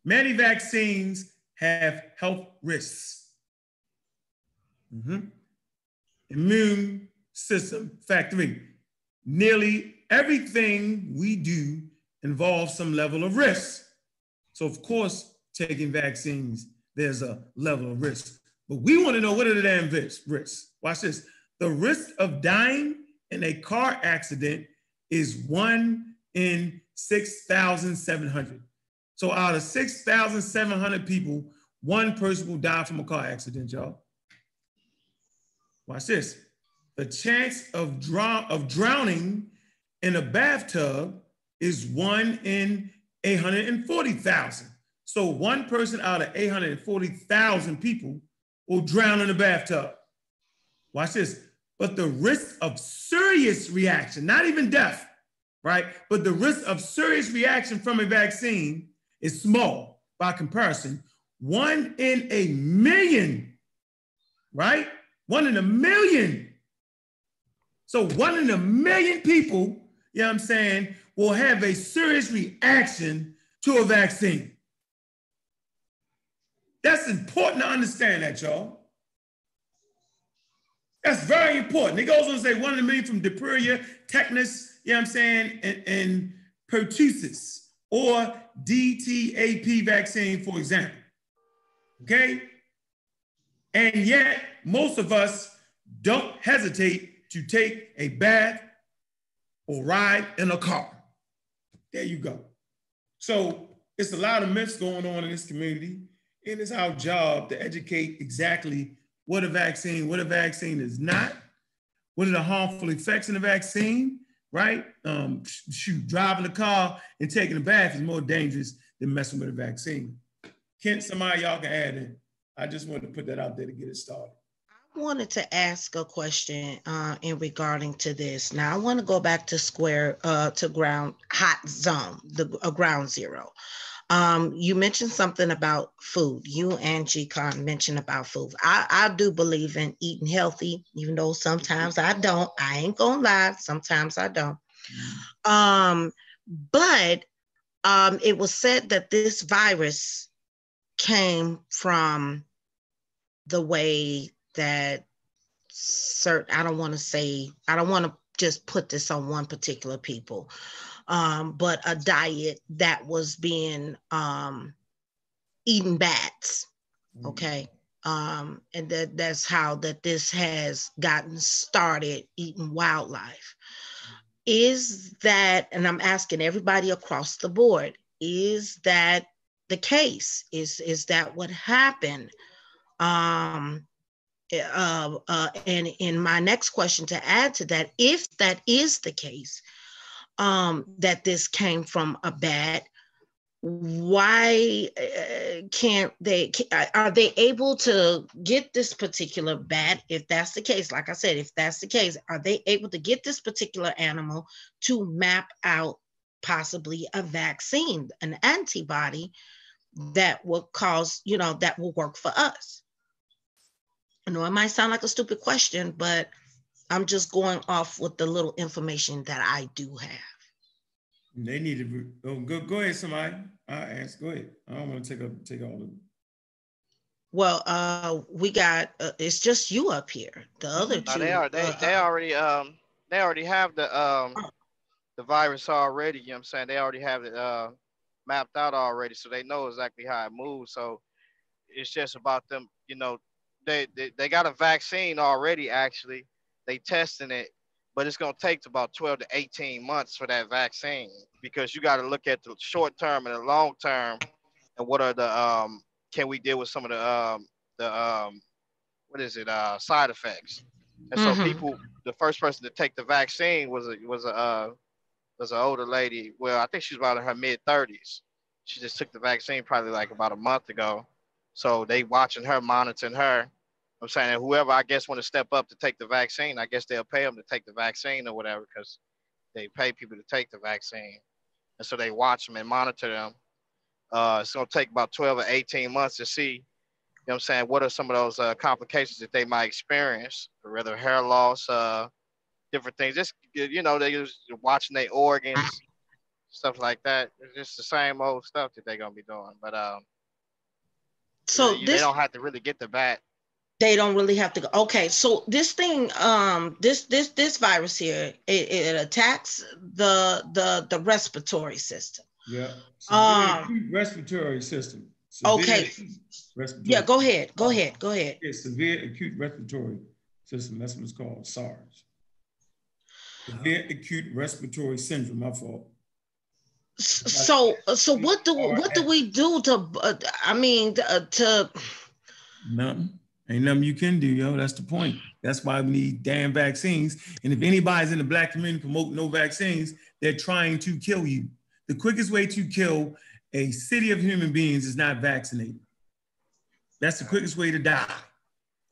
Many vaccines have health risks. Immune system fact 3. Nearly everything we do involves some level of risk. So of course, taking vaccines, there's a level of risk. But we want to know, what are the damn risks? Watch this. The risk of dying in a car accident is 1 in 6,700. So out of 6,700 people, 1 person will die from a car accident, y'all. Watch this. The chance of drowning in a bathtub is 1 in 840,000. So 1 person out of 840,000 people will drown in a bathtub. Watch this. But the risk of serious reaction, not even death, right? But the risk of serious reaction from a vaccine is small by comparison. 1 in a million, right? 1 in a million. So 1 in a million people, you know what I'm saying, will have a serious reaction to a vaccine. That's important to understand that, y'all. That's very important. It goes on to say 1 in a million from diphtheria, tetanus, you know what I'm saying, and pertussis, or DTaP vaccine, for example. Okay? And yet, most of us don't hesitate to take a bath or ride in a car. There you go. So it's a lot of myths going on in this community. And it's our job to educate exactly what a vaccine is not, what are the harmful effects of the vaccine, right? Driving the car and taking a bath is more dangerous than messing with a vaccine. Kent, somebody y'all can add in. I just wanted to put that out there to get it started. I wanted to ask a question in regarding to this. Now I want to go back to ground hot zone, ground zero. You mentioned something about food. You and G-Con mentioned about food. I do believe in eating healthy, even though sometimes I don't. I ain't gonna lie, sometimes I don't. But it was said that this virus came from the way that I don't want to just put this on one particular people, but a diet that was being eating bats, okay? And that's how that this has gotten started, eating wildlife. Is that, and I'm asking everybody across the board, is that the case? Is that what happened? And in my next question to add to that, if that is the case, that this came from a bat, why can't they, are they able to get this particular bat? If that's the case, like I said, if that's the case, are they able to get this particular animal to map out possibly a vaccine, an antibody that will cause, that will work for us? I know it might sound like a stupid question, but I'm just going off with the little information that I do have. They need to go ahead, somebody. I'll ask. Go ahead. I don't want to take all of it. Well, we got it's just you up here. The other two. They already have the virus already. You know what I'm saying? They already have it mapped out already, so they know exactly how it moves. So it's just about them. They got a vaccine already. Actually, they testing it. But it's going to take about 12 to 18 months for that vaccine, because you got to look at the short term and the long term, and what are the can we deal with some of the side effects? And so people, the first person to take the vaccine was an older lady. Well, I think she's about in her mid-30s. She just took the vaccine probably like about a month ago. So they watching her, monitoring her. I'm saying whoever, I guess, want to step up to take the vaccine, I guess they'll pay them to take the vaccine or whatever, because they pay people to take the vaccine. And so they watch them and monitor them. It's going to take about 12 or 18 months to see, what I'm saying, what are some of those complications that they might experience, or whether hair loss, different things. Just, they just watching their organs, stuff like that. It's just the same old stuff that they're going to be doing. But they don't have to really get the bat. They don't really have to go. Okay, so this thing, this virus here, it attacks the respiratory system. Yeah. Respiratory system. Okay. Yeah, go ahead. It's severe acute respiratory system. That's what it's called, SARS. Severe acute respiratory syndrome. My fault. So what do we do to? Nothing. Ain't nothing you can do, yo. That's the point. That's why we need damn vaccines. And if anybody's in the Black community promoting no vaccines, they're trying to kill you. The quickest way to kill a city of human beings is not vaccinated. That's the quickest way to die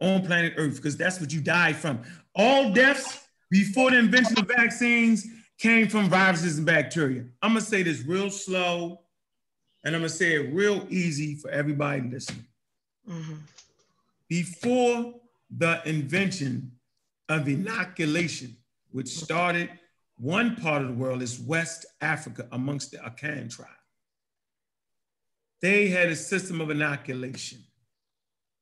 on planet Earth, because that's what you die from. All deaths before the invention of vaccines came from viruses and bacteria. I'm gonna say this real slow, and I'm gonna say it real easy for everybody listening. Before the invention of inoculation, which started one part of the world is West Africa amongst the Akan tribe. They had a system of inoculation,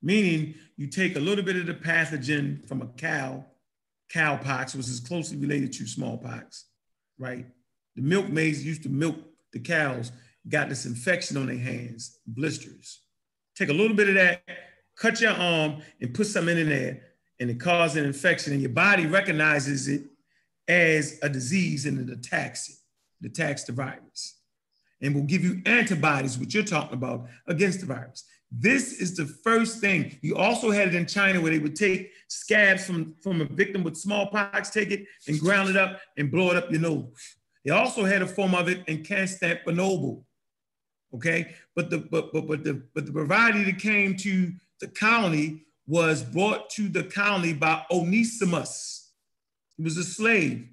meaning you take a little bit of the pathogen from a cowpox, which is closely related to smallpox, right? The milkmaids used to milk the cows, got this infection on their hands, blisters. Take a little bit of that, cut your arm and put something in there, and it causes an infection, and your body recognizes it as a disease, and it attacks it. It attacks the virus and will give you antibodies, which you're talking about, against the virus. This is the first thing. You also had it in China where they would take scabs from a victim with smallpox, take it and ground it up and blow it up your nose. They also had a form of it in Constantinople. Okay, but the variety that came to the colony was brought to the colony by Onesimus. He was a slave.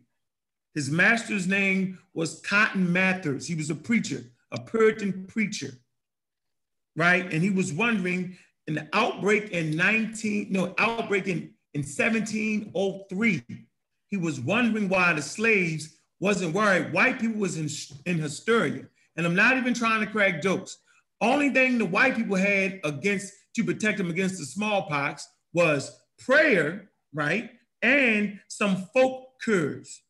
His master's name was Cotton Mather's. He was a preacher, a Puritan preacher, right? And he was wondering in the outbreak in 1703, he was wondering why the slaves wasn't worried. White people was in hysteria. And I'm not even trying to crack jokes. Only thing the white people had to protect them against the smallpox was prayer, right? And some folk cures,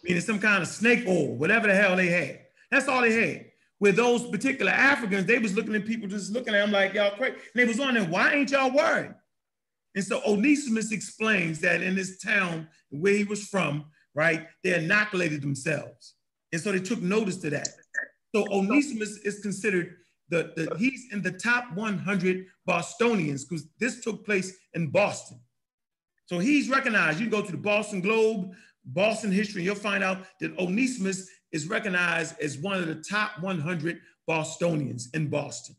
meaning some kind of snake oil, whatever the hell they had. That's all they had. With those particular Africans, they was looking at people, just looking at them like, y'all crazy. And they was wondering, why ain't y'all worried? And so Onesimus explains that in this town, where he was from, right, they inoculated themselves. And so they took notice to that. So Onesimus is considered he's in the top 100 Bostonians because this took place in Boston. So he's recognized. You can go to the Boston Globe, Boston history, and you'll find out that Onesimus is recognized as one of the top 100 Bostonians in Boston,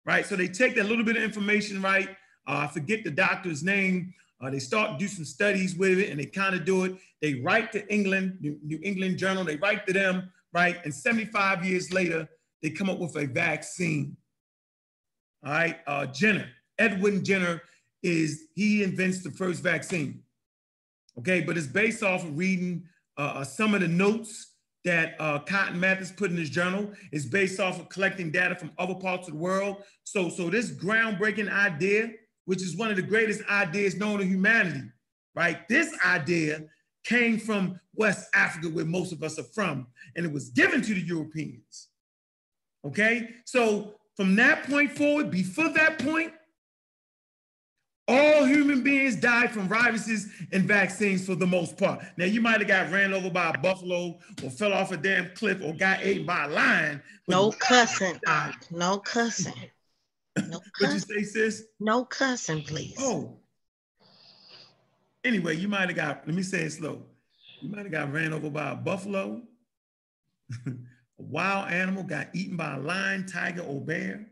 right? So they take that little bit of information, right? I forget the doctor's name. They start to do some studies with it and they kind of do it. They write to England, New England Journal, they write to them, right? And 75 years later, they come up with a vaccine. All right, Jenner, Edwin Jenner he invents the first vaccine. Okay, but it's based off of reading some of the notes that Cotton Mather's put in his journal. It's based off of collecting data from other parts of the world. So this groundbreaking idea, which is one of the greatest ideas known to humanity, right? This idea came from West Africa, where most of us are from, and it was given to the Europeans. Okay, so from that point forward, before that point, all human beings died from viruses and vaccines for the most part. Now, you might have got ran over by a buffalo or fell off a damn cliff or got ate by a lion. No cussing, no cussing. No cussing. What'd you say, sis? No cussing, please. Oh. Anyway, you might have got, let me say it slow. You might have got ran over by a buffalo, a wild animal, got eaten by a lion, tiger, or bear,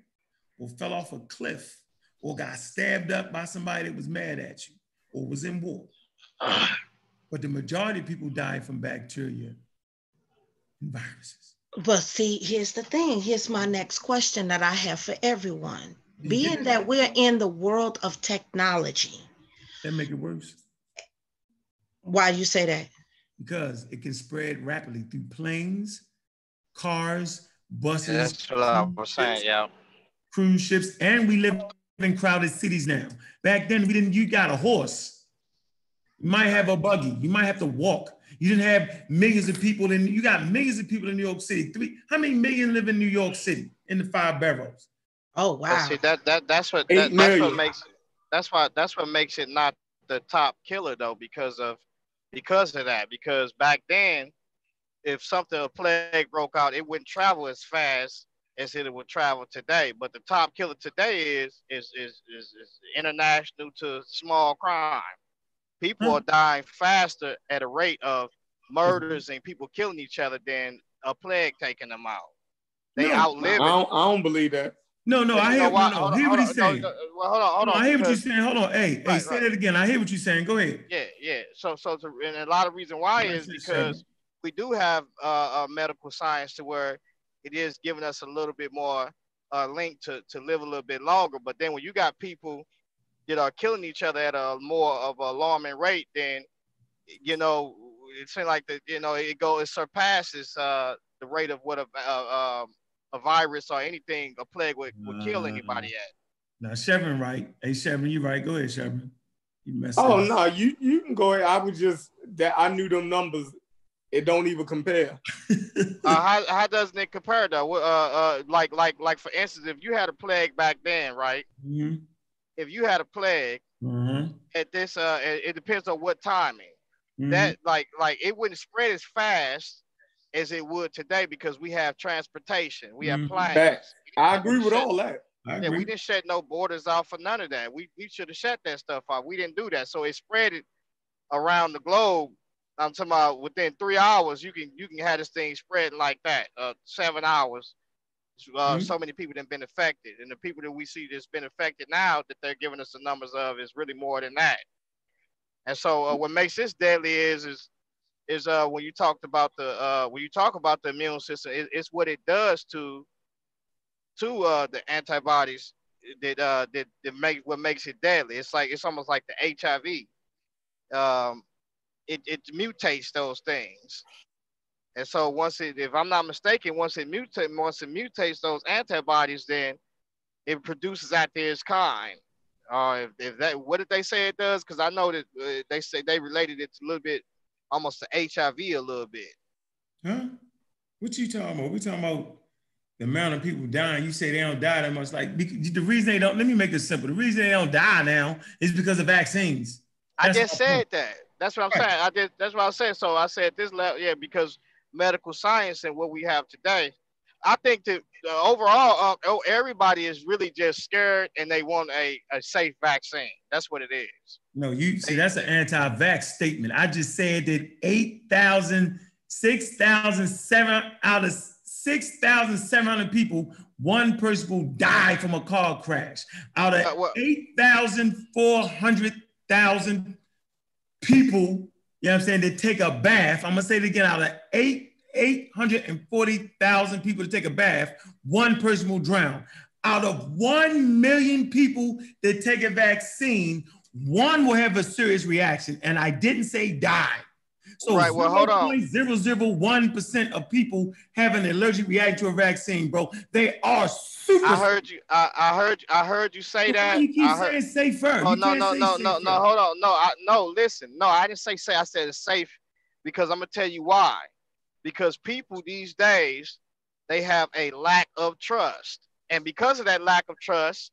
or fell off a cliff, or got stabbed up by somebody that was mad at you, or was in war. But the majority of people died from bacteria and viruses. But see, here's the thing. Here's my next question that I have for everyone. Being that we're in the world of technology. That make it worse. Why do you say that? Because it can spread rapidly through planes, cars, buses. That's what I was saying, yeah. Cruise ships, and we live in crowded cities now. Back then, you got a horse. You might have a buggy. You might have to walk. You didn't have millions of people you got millions of people in New York City. How many million live in New York City in the 5 boroughs? Oh, wow. See, that's what makes it not the top killer though, because of that. Because back then, if a plague broke out, it wouldn't travel as fast as it would travel today. But the top killer today is international to small crime. People are dying faster at a rate of murders and people killing each other than a plague taking them out. They outlive it. I don't believe that. No, I hear what he's saying. Hold on. I hear what you're saying. Hold on. Hey, say that again. I hear what you're saying. Go ahead. Yeah. So and a lot of reason why is because we do have medical science to where it is giving us a little bit more link to live a little bit longer. But then when you got people that are killing each other at a more of an alarming rate, then it seems like it surpasses the rate of what a virus or anything, a plague would kill anybody at. Now, Chevron, right? Hey, Chevron, you right. Go ahead, Chevron. You can go ahead. I knew them numbers. It don't even compare. How doesn't it compare though? Like for instance, if you had a plague back then, right? Mm-hmm. If you had a plague at this, it depends on what timing. Mm-hmm. That like it wouldn't spread as fast as it would today because we have transportation, we have planes. I agree with all that. I Yeah, we agree. didn't shut no borders off for none of that. We should have shut that stuff off. We didn't do that. So it spread it around the globe. I'm talking about within 3 hours, you can have this thing spreading like that. 7 hours. So many people have been affected, and the people that we see that's been affected now that they're giving us the numbers of is really more than that. And so what makes this deadly is when you talked about the when you talk about the immune system, it's what it does to the antibodies that make what makes it deadly. It's almost like the HIV. It mutates those things. And so if I'm not mistaken, once it mutates those antibodies, then it produces after its kind. If that, what did they say it does? Because I know that they say they related it to a little bit, almost to HIV a little bit. Huh? What you talking about? We talking about the amount of people dying. You say they don't die that much. Like the reason they don't. Let me make it simple. The reason they don't die now is because of vaccines. I just said that. That's what I'm right. saying. That's what I said. So I said this level, yeah, because medical science and what we have today. I think that overall, everybody is really just scared and they want a safe vaccine. That's what it is. No, you see, that's an anti-vax statement. I just said that 6,007 out of 6,700 people, one person will die from a car crash. Out of 8,400,000 people, you know what I'm saying, that take a bath. I'm gonna say it again, out of 840,000 people to take a bath, one person will drown. Out of 1 million people that take a vaccine, one will have a serious reaction. And I didn't say die. So right, well, hold on. 0.001% of people have an allergic reaction to a vaccine, bro. They are super. I heard you. I heard you say that. You keep saying safer. Oh, no. Hold on. No. Listen. No, I didn't say. I said it's safe because I'm gonna tell you why. Because people these days, they have a lack of trust, and because of that lack of trust,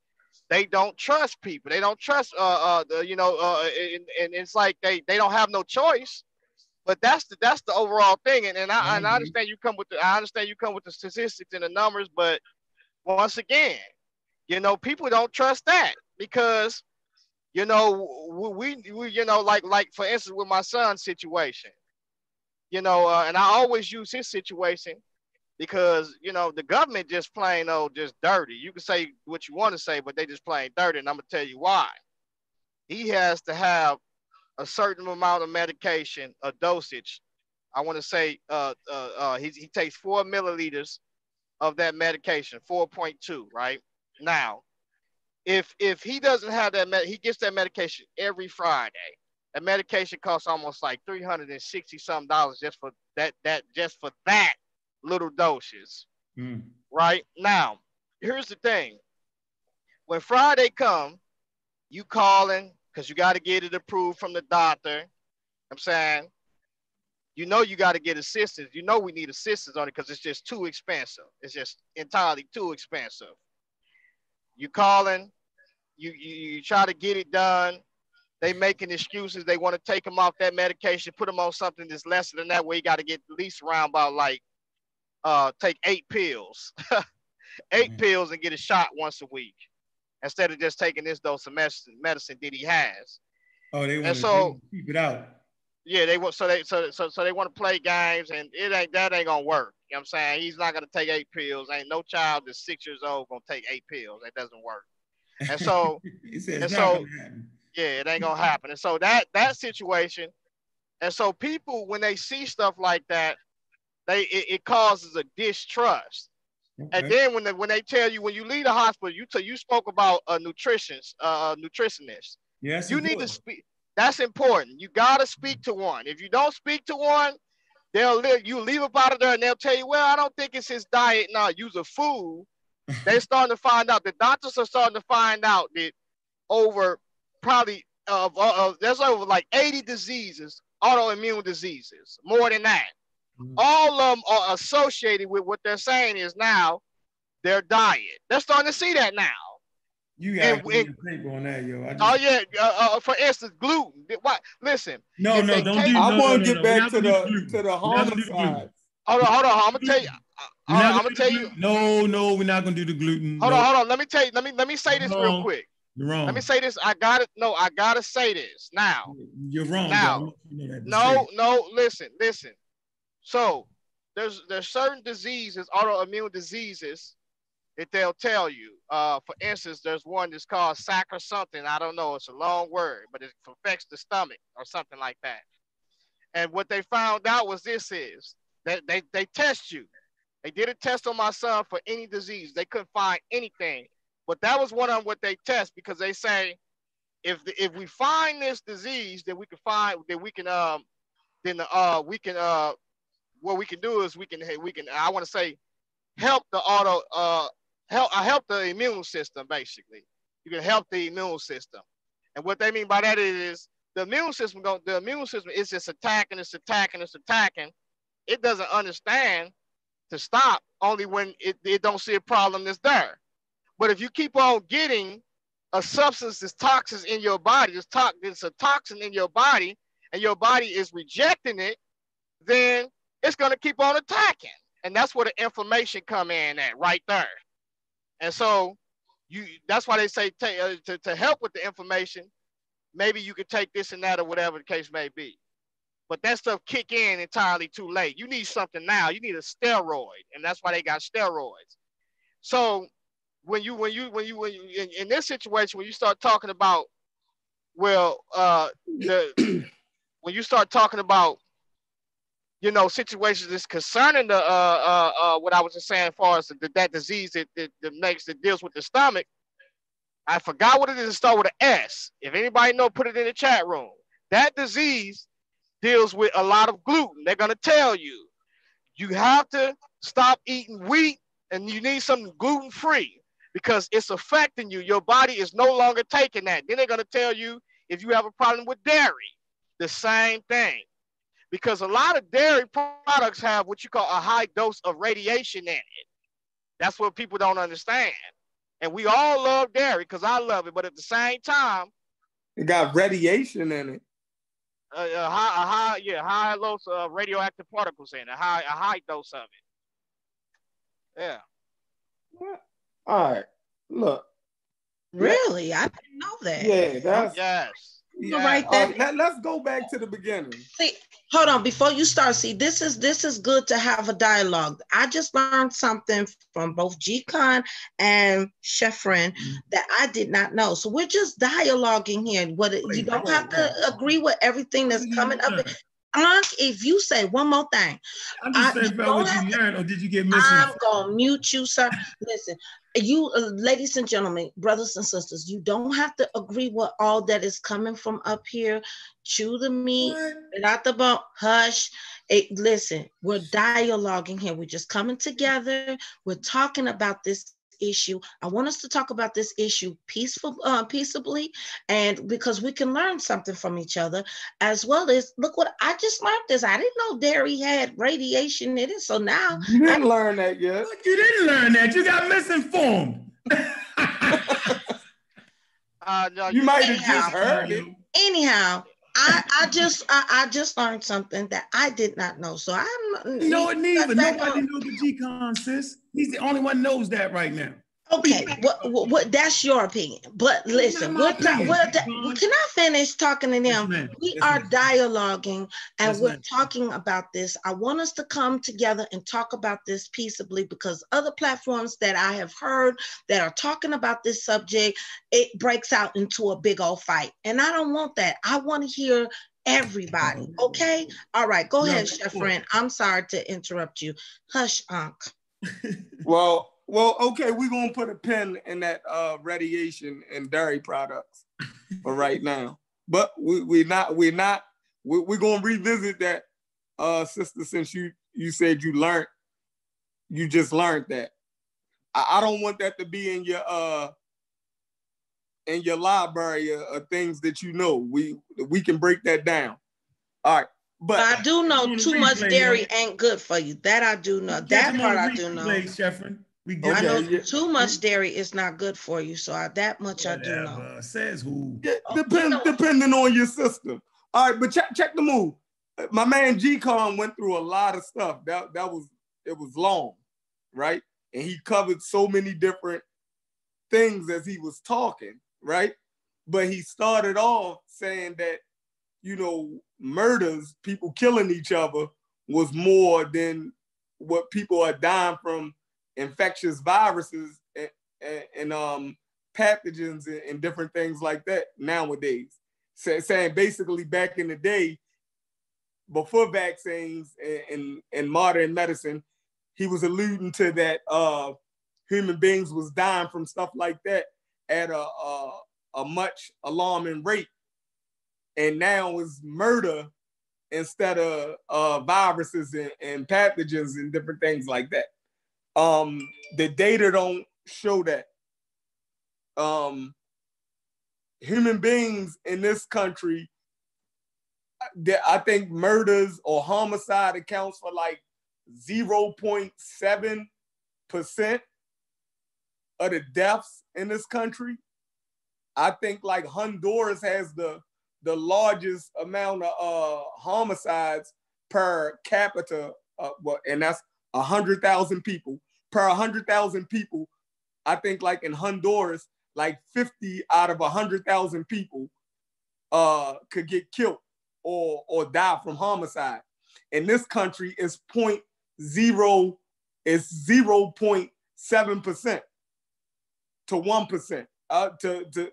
they don't trust people. They don't trust and it's like they don't have no choice. But that's the overall thing, and I understand you come with the statistics and the numbers, but once again, people don't trust that because we like for instance with my son's situation, and I always use his situation because the government just plain old just dirty. You can say what you want to say, but they just plain dirty, and I'm gonna tell you why. He has to have a certain amount of medication, a dosage. I want to say he takes 4 milliliters of that medication, 4.2, right? Now, if he doesn't have that, he gets that medication every Friday. That medication costs almost like $360 some just for that little doses, right? Now, here's the thing. When Friday come, you calling, because you got to get it approved from the doctor. I'm saying, you got to get assistance. We need assistance on it because it's just too expensive. It's just entirely too expensive. You calling, you try to get it done. They making excuses. They want to take him off that medication, put him on something that's lesser than that, where he got to get at least around about take 8 pills, 8 pills and get a shot once a week, instead of just taking this dose of medicine that he has. Oh, they want to keep it out. Yeah, they want so they want to play games, and that ain't gonna work. You know what I'm saying? He's not gonna take 8 pills. Ain't no child that's 6 years old gonna take 8 pills. That doesn't work. And so yeah, it ain't gonna happen. And so that situation, and so people when they see stuff like that, it causes a distrust. Okay. And then when they tell you when you leave the hospital, you spoke about a nutritionist. Yes, you need to speak. That's important. You gotta speak to one. If you don't speak to one, you leave up out of there and they'll tell you, well, I don't think it's his diet. No, use a food. They're starting to find out. The doctors are starting to find out that over probably there's over like 80 diseases, autoimmune diseases, more than that. All of them are associated with what they're saying is now their diet. They're starting to see that now. You got to get a paper on that, yo. For instance, gluten. What? Listen. No, don't do. I want to get back to the homicide. Hold on. I'm gonna tell you. I'm gonna tell you. No, we're not gonna do the gluten. Hold on. Let me tell you. Let me say this real quick. You're wrong. Let me say this. I gotta say this now. You're wrong. Now, no. Listen. So there's certain diseases, autoimmune diseases, that they'll tell you. For instance, there's one that's called SAC or something. I don't know. It's a long word, but it affects the stomach or something like that. And what they found out was that they test you. They did a test on my son for any disease. They couldn't find anything. But that was one of what they test, because they say if we find this disease, then we can find that we can what we can do is we can I want to say help the help the immune system. Basically, you can help the immune system. And what they mean by that is the immune system is just attacking. It doesn't understand to stop only when it don't see a problem that's there. But if you keep on getting a substance that's toxins in your body, it's a toxin in your body, and your body is rejecting it, then it's going to keep on attacking. And that's where the inflammation come in at, right there. And so that's why they say to help with the inflammation, maybe you could take this and that or whatever the case may be. But that stuff kick in entirely too late. You need something now. You need a steroid, and that's why they got steroids. So when you in this situation, when you start talking about, when you start talking about, situations that's concerning the what I was just saying as far as that disease that deals with the stomach, I forgot what it is. It starts with an S. If anybody know, put it in the chat room. That disease deals with a lot of gluten. They're gonna tell you have to stop eating wheat and you need something gluten-free because it's affecting you. Your body is no longer taking that. Then they're gonna tell you if you have a problem with dairy, the same thing. Because a lot of dairy products have what you call a high dose of radiation in it. That's what people don't understand. And we all love dairy because I love it, but at the same time, it got radiation in it. A high dose of radioactive particles in it, a high dose of it. Yeah. All right. Look. Really? I didn't know that. Yeah, that's yes. Yeah. Right there. Let's go back to the beginning. See, hold on, before you start, this is good to have a dialogue. I just learned something from both G-Con and Chefren that I did not know. So we're just dialoguing here. You don't have to agree with everything that's coming up. If you say one more thing, I'm just saying about what you learned, or did you get missing? I'm gonna mute you, sir. Listen, you, ladies and gentlemen, brothers and sisters, you don't have to agree with all that is coming from up here. Chew the meat, spit out the bone. Hush. Listen, we're dialoguing here. We're just coming together. We're talking about this issue. I want us to talk about this issue peaceably, and because we can learn something from each other, as well as look what I just learned. This I didn't know dairy had radiation in it. So now you didn't learn that yet. You didn't learn that. You got misinformed. No, you might have just heard it. Anyhow, I just learned something that I did not know. So I'm no neither. Nobody knows the G-Con, sis. He's the only one knows that right now. Okay, what that's your opinion. But listen, can I finish talking to them? Yes, we are dialoguing and we're talking about this. I want us to come together and talk about this peaceably, because other platforms that I have heard that are talking about this subject, it breaks out into a big old fight. And I don't want that. I want to hear everybody. Okay? All right, go ahead, Chefren. I'm sorry to interrupt you. Hush, Unc. Well, okay, we're gonna put a pin in that radiation and dairy products for right now. But we're gonna revisit that, sister, since you said you just learned that. I don't want that to be in your library of things that you know. We can break that down. All right. But I do know too much dairy ain't good for you. That I do know. That part I do know. I know too much dairy is not good for you, so that much I do know. Says who? Depending on your system. All right, but check the move. My man G-Con went through a lot of stuff. It was long. right? And he covered so many different things as he was talking, right? But he started off saying that, you know, murders, people killing each other, was more than what people are dying from infectious viruses and pathogens and different things like that nowadays. Saying basically back in the day, before vaccines and modern medicine, he was alluding to that human beings was dying from stuff like that at a much alarming rate. And now it's murder instead of viruses and pathogens and different things like that. The data don't show that. Human beings in this country, I think murders or homicide accounts for like 0.7% of the deaths in this country. I think like Honduras has the largest amount of homicides per capita, and that's 100,000 people. Per 100,000 people, I think like in Honduras, like 50 out of 100,000 people could get killed or die from homicide. In this country, it's 0.7% to 1%. To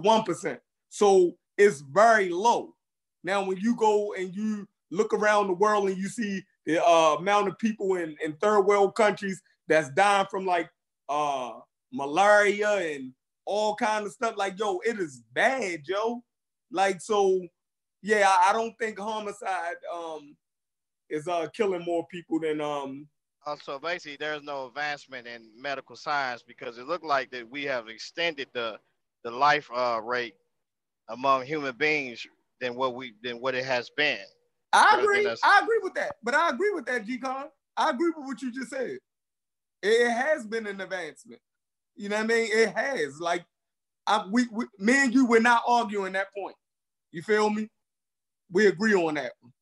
1%. So it's very low. Now, when you go and you look around the world and you see the amount of people in third world countries that's dying from like malaria and all kind of stuff, like, yo, it is bad, yo. Like, so, yeah, I don't think homicide is killing more people than So basically, there's no advancement in medical science because it looked like that we have extended the life rate among human beings than what it has been. I agree with that. But I agree with that, G-Con. I agree with what you just said. It has been an advancement. You know what I mean? It has. Like, me and you, we're not arguing that point. You feel me? We agree on that one.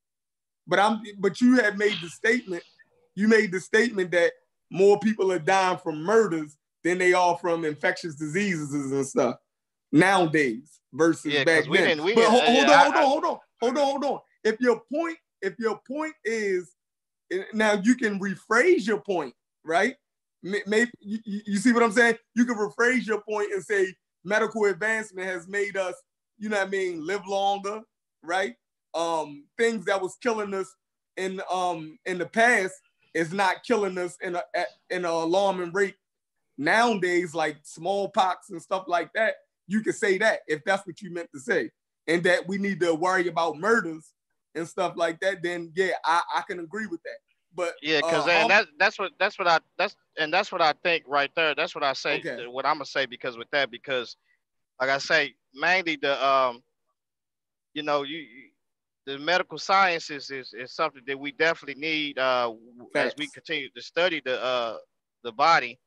But you had made the statement. You made the statement that more people are dying from murders than they are from infectious diseases and stuff nowadays versus back then. Hold on. If your point is, now you can rephrase your point, right? Maybe you see what I'm saying? You can rephrase your point and say medical advancement has made us, you know what I mean, live longer, right? Things that was killing us in the past is not killing us in an alarming rate nowadays, like smallpox and stuff like that. You can say that if that's what you meant to say, and that we need to worry about murders and stuff like that. Then yeah, I can agree with that. But yeah, because that's what I think right there. That's what I say. Okay. What I'm gonna say because like I say, mainly the the medical sciences is something that we definitely need as we continue to study the body.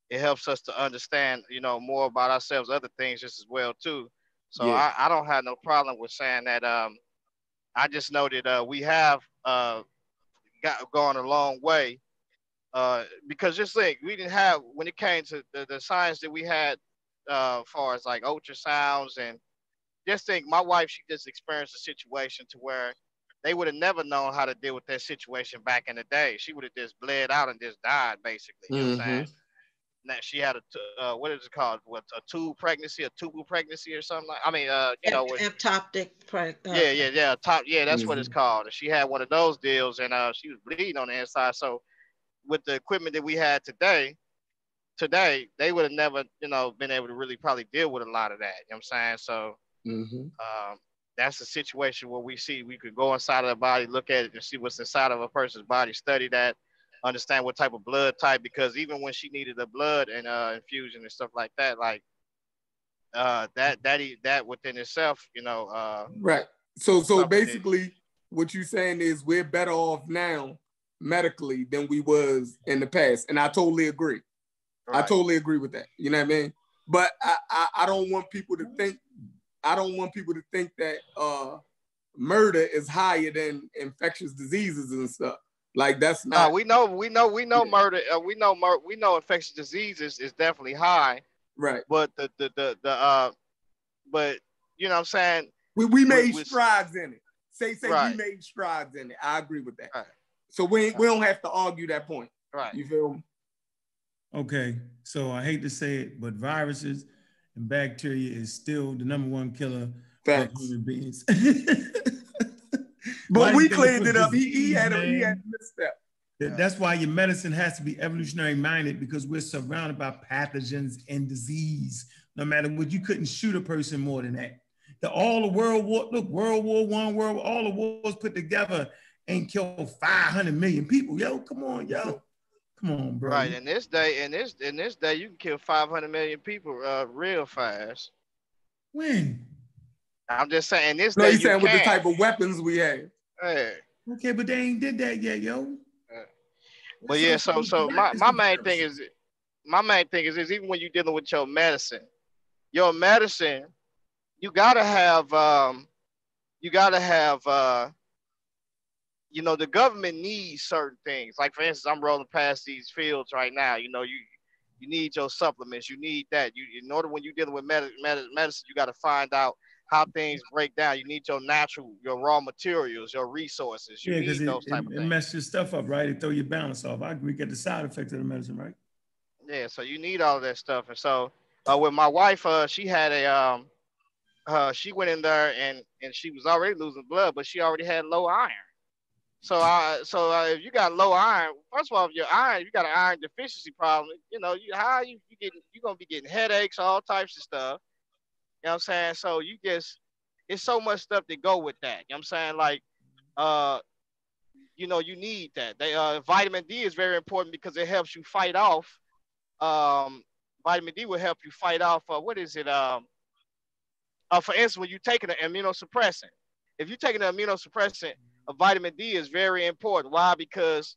It helps us to understand, more about ourselves, other things just as well too. So yeah. I don't have no problem with saying that. I just know that we have gone a long way because just like we didn't have, when it came to the science that we had as far as like ultrasounds, and just think my wife, she just experienced a situation to where they would have never known how to deal with that situation back in the day. She would have just bled out and just died basically. You know what I'm saying? Now she had what is it called? A tubal pregnancy or something like. I mean, ectopic pregnancy. Yeah, that's what it's called. She had one of those deals, and she was bleeding on the inside. So, with the equipment that we had today, they would have never, been able to really probably deal with a lot of that. You know what I'm saying? So, that's a situation where we could go inside of the body, look at it, and see what's inside of a person's body, study that. Understand what type of blood type, because even when she needed a blood and infusion and stuff like that, like that within itself, right. So basically, what you're saying is we're better off now medically than we was in the past, and I totally agree. Right. I totally agree with that. You know what I mean? But I don't want people to think. I don't want people to think that murder is higher than infectious diseases and stuff. Like that's not. We know murder. We know infectious diseases is definitely high. Right. But but you know what I'm saying? We made strides in it. Say right. We made strides in it. I agree with that. Right. So we don't have to argue that point. Right. You feel me? Okay. So I hate to say it, but viruses and bacteria is still the #1 killer of human beings. But we cleaned it up. He had a misstep. That's why your medicine has to be evolutionary minded, because we're surrounded by pathogens and disease. No matter what, you couldn't shoot a person more than that. All the World War I, all the wars put together ain't killed 500 million people. Yo, come on, bro. Right. In this day, you can kill 500 million people real fast. When? I'm just saying this. No, he's saying with the type of weapons we have. Hey. Okay, but they ain't did that yet, yo. But yeah, so my main thing is even when you're dealing with your medicine, you gotta have you know, the government needs certain things. Like for instance, I'm rolling past these fields right now. You know, you need your supplements. You need that. In order when you're dealing with medicine, you got to find out how things break down. You need your raw materials, your resources. You need those type of things. It messes your stuff up, right? It throw your balance off. I agree. Get the side effects of the medicine, right? Yeah. So you need all of that stuff. And so with my wife, she had she went in there and she was already losing blood, but she already had low iron. So if you got low iron, first of all, if your iron, you got an iron deficiency problem, you know, you're gonna be getting headaches, all types of stuff. You know what I'm saying? So it's so much stuff that go with that. You know what I'm saying? Like, you know, you need that. Vitamin D is very important because it helps you fight off. Vitamin D will help you fight off. What is it? For instance, when you're taking an immunosuppressant, if you're taking an immunosuppressant, vitamin D is very important. Why? Because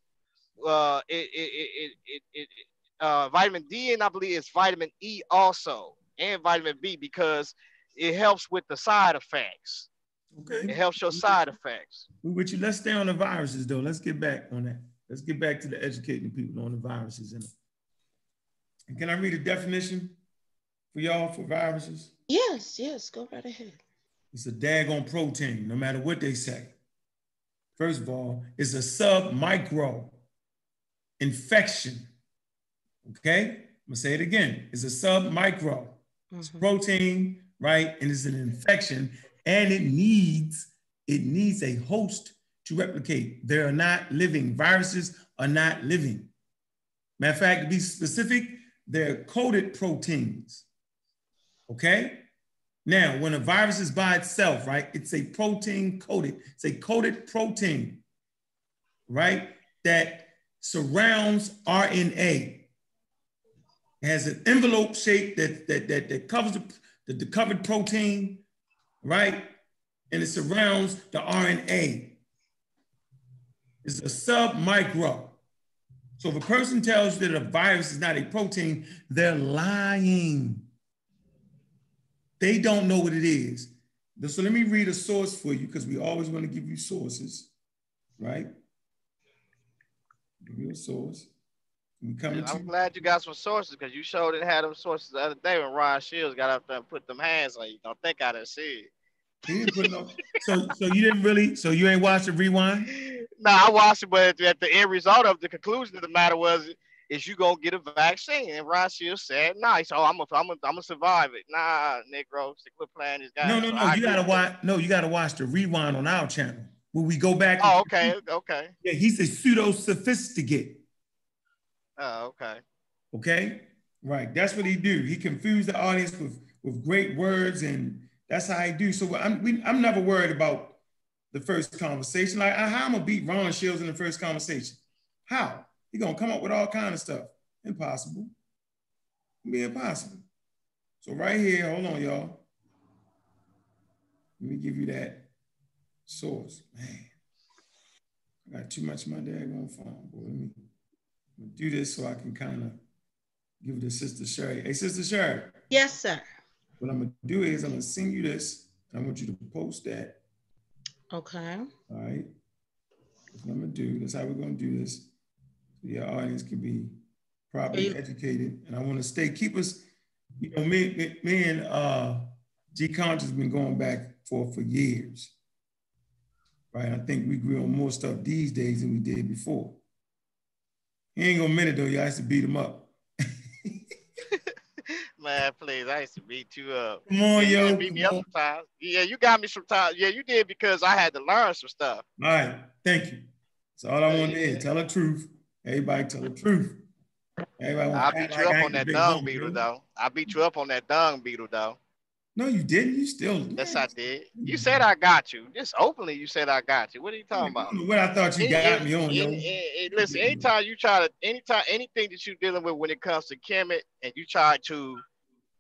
vitamin D, and I believe it's vitamin E also, and vitamin B, because it helps with the side effects. Okay. It helps your side effects. With you, let's stay on the viruses though. Let's get back on that. Let's get back to the educating people on the viruses in it. And can I read a definition for y'all for viruses? Yes, go right ahead. It's a daggone protein, no matter what they say. First of all, it's a sub-micro infection. Okay? I'm gonna say it again. It's a sub-micro. It's protein, right? And it's an infection, and it needs a host to replicate. They are not living. Viruses are not living. Matter of fact, to be specific, they're coded proteins. Okay? Now, when a virus is by itself, right, it's a protein coded. It's a coded protein, right, that surrounds RNA. It has an envelope shape that covers the covered protein, right, and it surrounds the RNA. It's a sub-micro. So if a person tells you that a virus is not a protein, they're lying. They don't know what it is. So let me read a source for you, because we always want to give you sources, right? Give you a source. I'm glad you got some sources, because you sure didn't have them sources the other day when Ron Shields got up there and put them hands on you. Don't think I didn't see it. He didn't put no. So you didn't really. So you ain't watched the rewind? No, I watched it, but at the end result of the conclusion of the matter is you gonna get a vaccine. And Ron Shields said, "Nice. Oh, I'm gonna survive it." Nah, Negro, quit playing this guy. No. You gotta watch. No, you gotta watch the rewind on our channel where we go back. Oh, okay. Yeah, he's a pseudo sophisticate. Oh, okay. Okay, right. That's what he do. He confused the audience with great words, and that's how he do. So I'm never worried about the first conversation. Like, how I'm gonna beat Ron Shields in the first conversation? How? He gonna come up with all kind of stuff. Impossible. It'll be impossible. So right here, hold on, y'all. Let me give you that source. Man, I got too much of my daggone phone. Boy, let me do this so I can kind of give it to Sister Sherry. Hey, Sister Sherry. Yes, sir. What I'm gonna do is I'm gonna send you this, and I want you to post that. Okay. All right. That's what I'm gonna do. That's how we're gonna do this. So your audience can be properly educated. And I want to keep us, you know, me and G Conscious has been going back for years. Right? I think we agree on more stuff these days than we did before. He ain't gonna admit it though, y'all used to beat him up. Man, please, I used to beat you up. Come on, you yo. beat me up sometimes. Yeah, you got me sometimes. Yeah, you did because I had to learn some stuff. All right, thank you. That's all I want to hear. Tell the truth. Everybody tell the truth. Everybody I beat you up on that dung beetle, though. I beat you up on that dung beetle, though. No, you didn't. You still did. Yes, I did. You said I got you. Just openly, you said I got you. What are you talking about? What I thought you got me on, yo. Listen, anytime you try to, anything that you're dealing with when it comes to Kemet, and you try to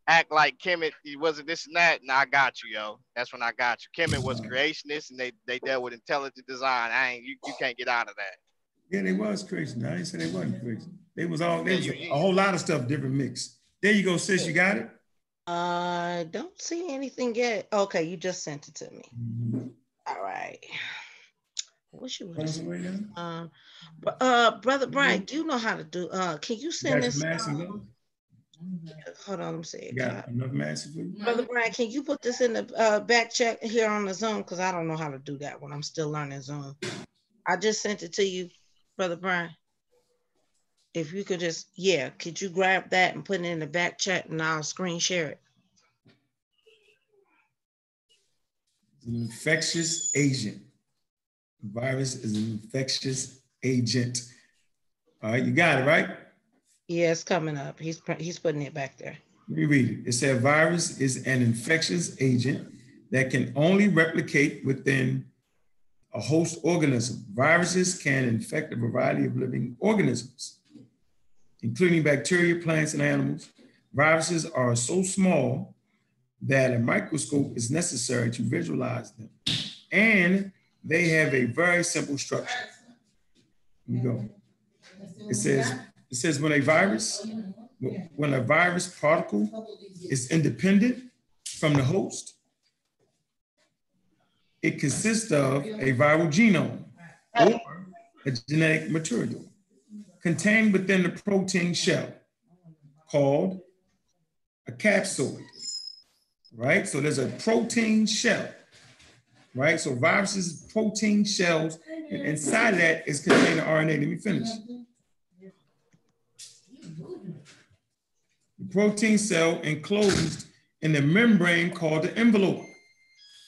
act like Kemet, he wasn't this and that, and I got you, yo. That's when I got you. Kemet was creationist, and they dealt with intelligent design. You can't get out of that. Yeah, they was creation. I didn't say they wasn't creation. They was all, a whole lot of stuff, different mix. There you go, sis, you got it? I don't see anything yet. Okay, you just sent it to me. Mm-hmm. All right. What you want to say? Brother Brian, do you know how to do? Can you send this? Hold on, let me see. You got enough masses for you? Brother Brian, can you put this in the back check here on the Zoom? Because I don't know how to do that when I'm still learning Zoom. I just sent it to you, Brother Brian. If you could just, could you grab that and put it in the back chat and I'll screen share it? It's an infectious agent. The virus is an infectious agent. All right, you got it, right? Yeah, it's coming up. He's putting it back there. Let me read it. It said virus is an infectious agent that can only replicate within a host organism. Viruses can infect a variety of living organisms, including bacteria, plants, and animals. Viruses are so small that a microscope is necessary to visualize them. And they have a very simple structure. Here we go. It says when a virus particle is independent from the host, it consists of a viral genome or a genetic material contained within the protein shell called a capsid, right? So there's a protein shell, right? So viruses, protein shells, and inside of that is contained RNA. Let me finish. The protein cell enclosed in the membrane called the envelope.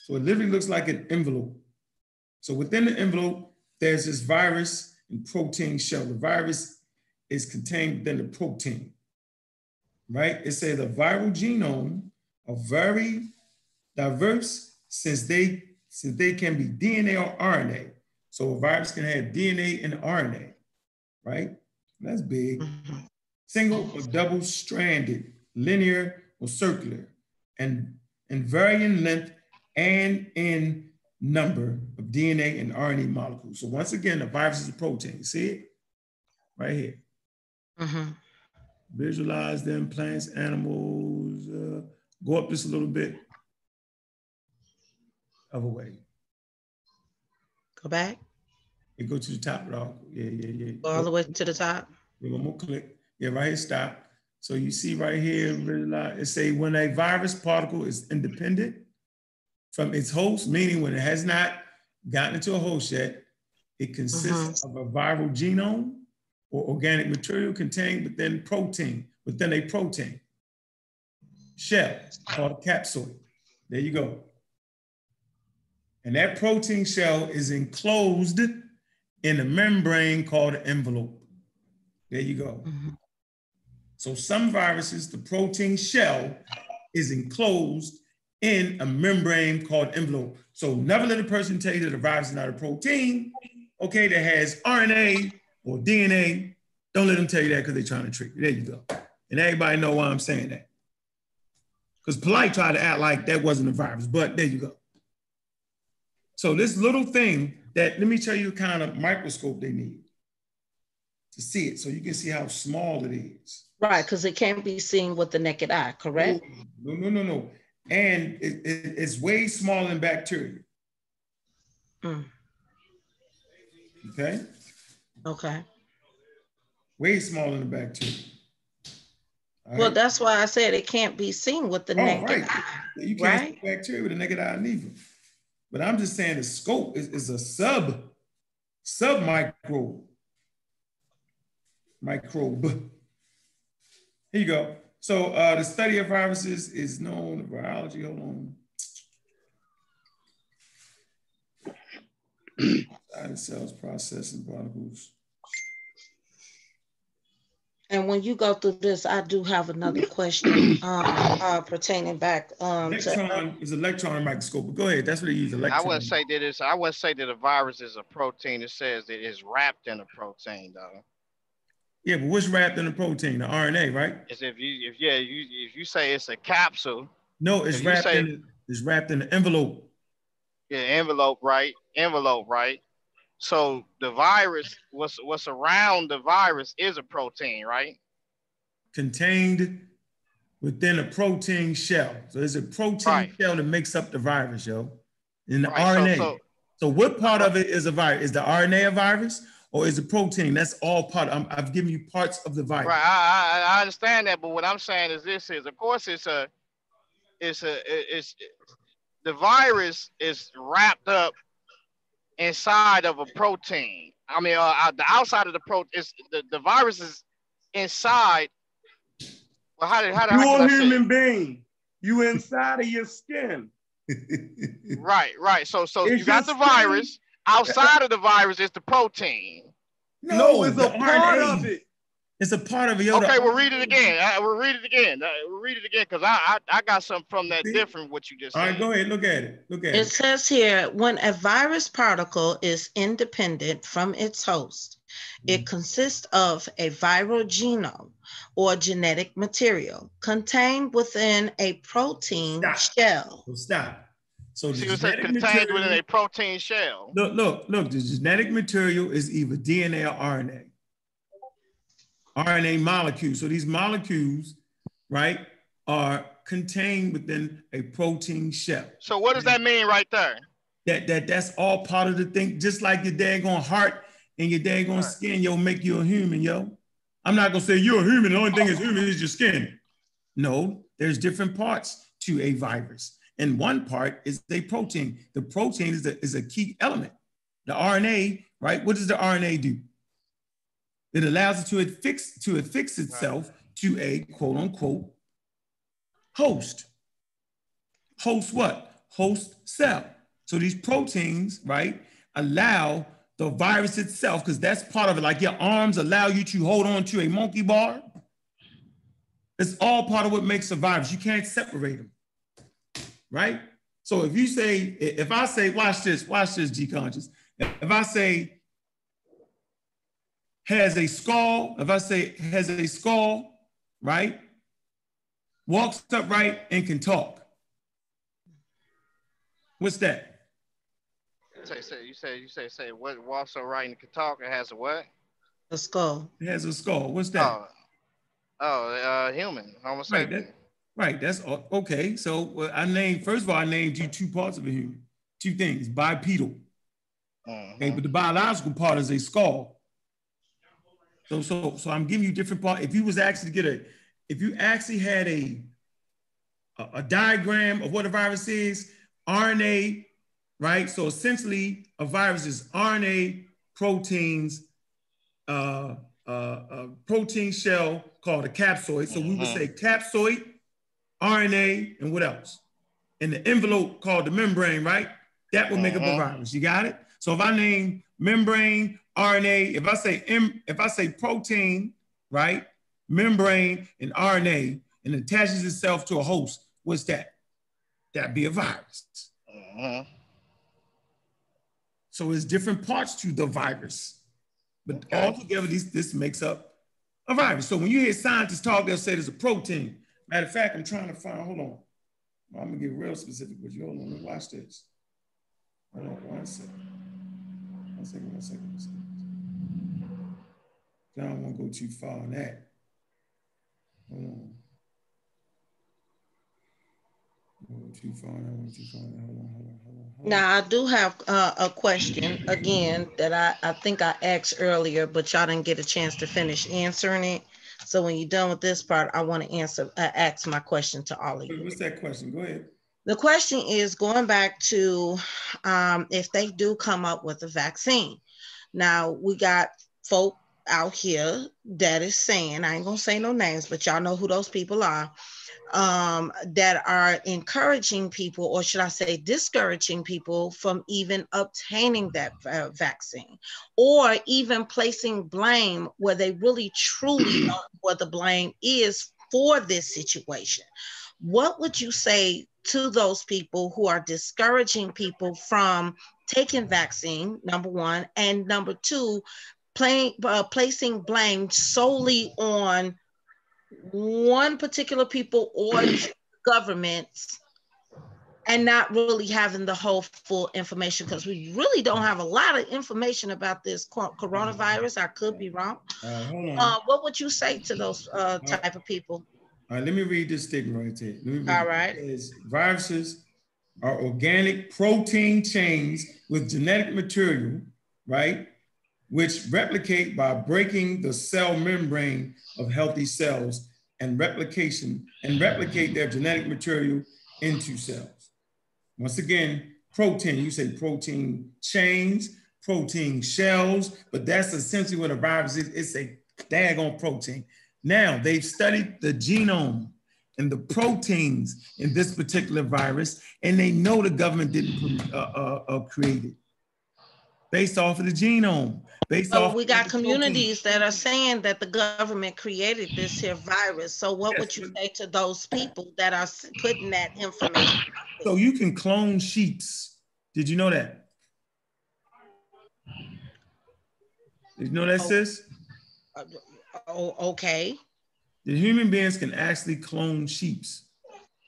So it literally looks like an envelope. So within the envelope, there's this virus and protein shell. The virus is contained within the protein, right? It says the viral genome are very diverse since they can be DNA or RNA. So a virus can have DNA and RNA, right? That's big. Single or double-stranded, linear or circular, and varying length and in number of DNA and RNA molecules. So once again, the virus is a protein. See it? Right here. Visualize them, plants, animals. Go up just a little bit. Other way. Go back. You go to the top, dog. Yeah. Go all the way to the top. One more click. Yeah, right here, stop. So you see right here, it say when a virus particle is independent from its host, meaning when it has not gotten into a host yet, it consists of a viral genome or organic material contained within a protein shell called a capsid. There you go. And that protein shell is enclosed in a membrane called an envelope. There you go. So some viruses, the protein shell is enclosed in a membrane called envelope. So never let a person tell you that a virus is not a protein, okay, that has RNA or DNA. Don't let them tell you that because they're trying to trick you. There you go. And everybody know why I'm saying that. Because Polite tried to act like that wasn't a virus, but there you go. So this little thing that, let me tell you the kind of microscope they need to see it so you can see how small it is. Right, because it can't be seen with the naked eye, correct? No. And it's way smaller than bacteria. Okay? Okay. Way smaller than the bacteria. All Well, right? that's why I said it can't be seen with the Oh, naked right. eye. You can't Right? see bacteria with a naked eye neither. But I'm just saying the scope is a sub microbe. Here you go. So the study of viruses is known in biology. Hold on. Inside the cells, processing particles. And when you go through this, I do have another question pertaining back Electron is electron microscope. But go ahead. That's what they use. Electron. I wouldn't say that a virus is a protein. It says that it's wrapped in a protein, though. Yeah, but what's wrapped in the protein? The RNA, right? It's if you say it's a capsule. No, it's wrapped in the envelope. Yeah, envelope, right? Envelope, right? So the virus, what's around the virus is a protein, right? Contained within a protein shell. So there's a protein shell that makes up the virus, yo. In the RNA. So what part of it is a virus? Is the RNA a virus or is the protein? That's all part. I've given you parts of the virus. Right, I understand that, but what I'm saying is of course the virus is wrapped up inside of a protein. I mean, the outside of the protein is the virus is inside. Well, how you're a human being. You inside of your skin. Right. So it's you got the virus. Outside of the virus is the protein. No, it's a part of it. It's a part of it. Okay, we'll read it again. We'll read it again because I got something from that different what you just said. All right, go ahead. Look at it. It says here, when a virus particle is independent from its host, it consists of a viral genome or genetic material contained within a protein shell. Stop. So the genetic contained within a protein shell. Look. The genetic material is either DNA or RNA. RNA molecules. So these molecules, right, are contained within a protein shell. So what does that mean right there? That's all part of the thing. Just like your daggone heart and your daggone skin, yo, make you a human, yo. I'm not gonna say you're a human. The only thing is human is your skin. No, there's different parts to a virus. And one part is a protein. The protein is a key element. The RNA, right? What does the RNA do? It allows it to affix itself to a quote unquote host. Host what? Host cell. So these proteins, right, allow the virus itself, because that's part of it. Like your arms allow you to hold on to a monkey bar. It's all part of what makes a virus. You can't separate them, right? So if I say, watch this, G Conscious. If I say, has a skull, right? Walks upright and can talk. What's that? You say what walks upright and can talk? It has a what? A skull. It has a skull. What's that? Human. Homo sapien. Right. That's okay. So I named you two parts of a human. Two things. Bipedal. Okay, but the biological part is a skull. So I'm giving you different parts. If you actually had a diagram of what a virus is, RNA, right? So essentially, a virus is RNA, proteins, protein shell called a capsoid. So we would say capsoid, RNA, and what else? And the envelope called the membrane, right? That would make up a virus. You got it? So if I name membrane, RNA, if I say protein, right? Membrane and RNA, and attaches itself to a host, what's that? That'd be a virus. So it's different parts to the virus, but all together, this makes up a virus. So when you hear scientists talk, they'll say there's a protein. Matter of fact, I'm trying to find, hold on. I'm gonna get real specific with you. Hold on, watch this. Hold on, one second. I don't want to go too far on that. Hold on. Now, I do have a question again that I think I asked earlier, but y'all didn't get a chance to finish answering it. So when you're done with this part, I want to ask my question to all of you. What's that question? Go ahead. The question is going back to if they do come up with a vaccine. Now, we got folk out here that is saying, I ain't gonna say no names, but y'all know who those people are, that are encouraging people, or should I say discouraging people from even obtaining that vaccine, or even placing blame where they really truly don't know what the blame is for this situation. What would you say to those people who are discouraging people from taking vaccine, number one, and number two, placing blame solely on one particular people or governments, and not really having the whole full information, because we really don't have a lot of information about this coronavirus. I could be wrong. Hold on. What would you say to those type of people? All right, let me read this statement right there. All right. It says, viruses are organic protein chains with genetic material, right, which replicate by breaking the cell membrane of healthy cells and replicate their genetic material into cells. Once again, protein, you say protein chains, protein shells, but that's essentially what a virus is. It's a daggone protein. Now, they've studied the genome and the proteins in this particular virus, and they know the government didn't create it based off of the genome. So we got communities that are saying that the government created this here virus. So what would you say to those people that are putting that information? So you can clone sheeps. Did you know that? Did you know that, sis? Okay. The human beings can actually clone sheeps.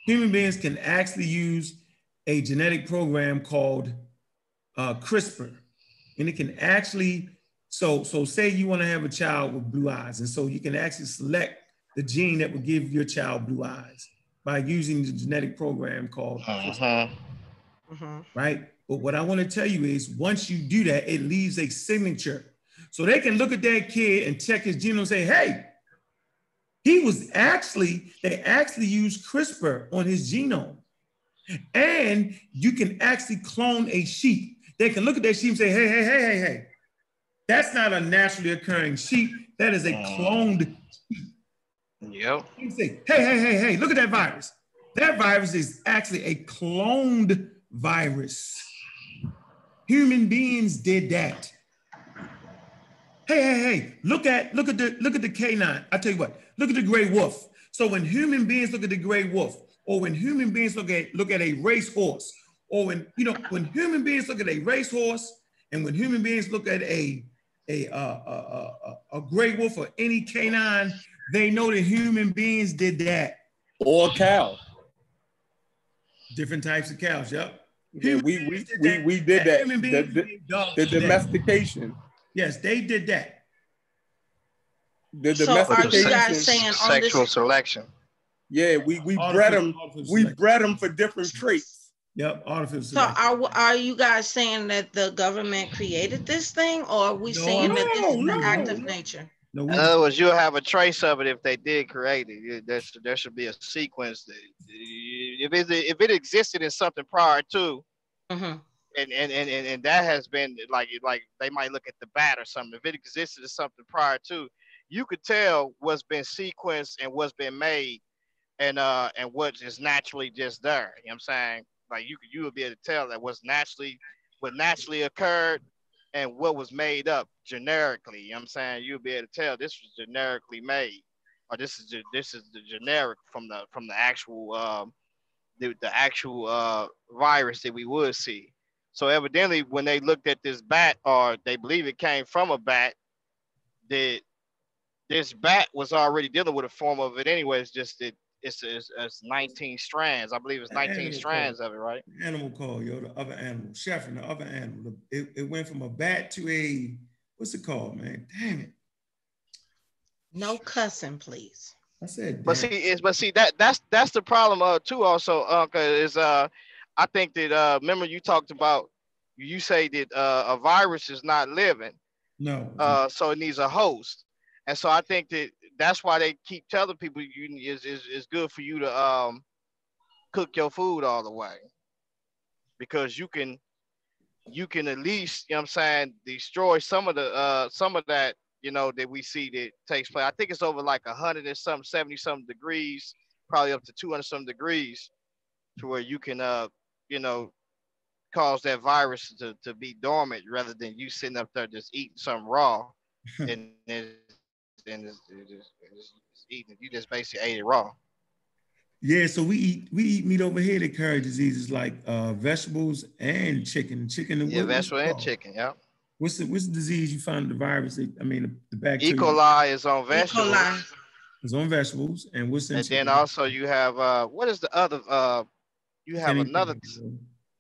Human beings can actually use a genetic program called CRISPR, and it can actually, so say you want to have a child with blue eyes, and so you can actually select the gene that will give your child blue eyes by using the genetic program called CRISPR, right? But what I want to tell you is once you do that, it leaves a signature. So they can look at that kid and check his genome and say, hey, they actually used CRISPR on his genome. And you can actually clone a sheep. They can look at that sheep and say, hey, that's not a naturally occurring sheep. That is a cloned sheep. Yep. You can say, hey, look at that virus. That virus is actually a cloned virus. Human beings did that. Hey, look at the canine. I tell you what, look at the gray wolf. So when human beings look at the gray wolf, or when human beings look at a racehorse, or when human beings look at a racehorse, and when human beings look at a gray wolf or any canine, they know that human beings did that. Or cow. Different types of cows, yep. Yeah, we did that. The domestication. Yes, they did that. The domestication. So are you guys saying sexual selection? Yeah, we bred them for different traits. Yep, artificial selection. So are you guys saying that the government created this thing, or are we saying that this is an act of nature? No, in other words, you'll have a trace of it if they did create it. There should be a sequence. If it existed in something prior to, and that has been like they might look at the bat or something. If it existed in something prior to, you could tell what's been sequenced and what's been made, and what is naturally just there. You know what I'm saying? Like you would be able to tell that what naturally occurred and what was made up generically. You know what I'm saying? You'll be able to tell this was generically made, or this is the generic from the actual the actual virus that we would see. So evidently, when they looked at this bat, or they believe it came from a bat, that this bat was already dealing with a form of it anyway. It's just that it's 19 strands. I believe it's 19 strands of it, right? Animal call, the other animal. Sheffrin, the other animal. It went from a bat to a, what's it called, man? Damn it. No cussing, please. I said, but see that's the problem too. Also, is I think that remember you talked about you say that a virus is not living. No. So it needs a host, and so I think that that's why they keep telling people is good for you to cook your food all the way, because you can at least, you know what I'm saying, destroy some of that, you know, that we see that takes place. I think it's over like 100 and some 70 some degrees, probably up to 200 some degrees, to where you can you know, cause that virus to be dormant, rather than you sitting up there just eating something raw and it's eating. You just basically ate it raw. Yeah, so we eat meat over here that carry diseases like vegetables and chicken. Chicken and Yeah, what's it vegetable and called? chicken. Yeah. What's the disease you find the virus? I mean the E. bacteria. coli is on E. vegetables. coli. It's on vegetables, and what's in And chicken? then also you have what is the other you have another it's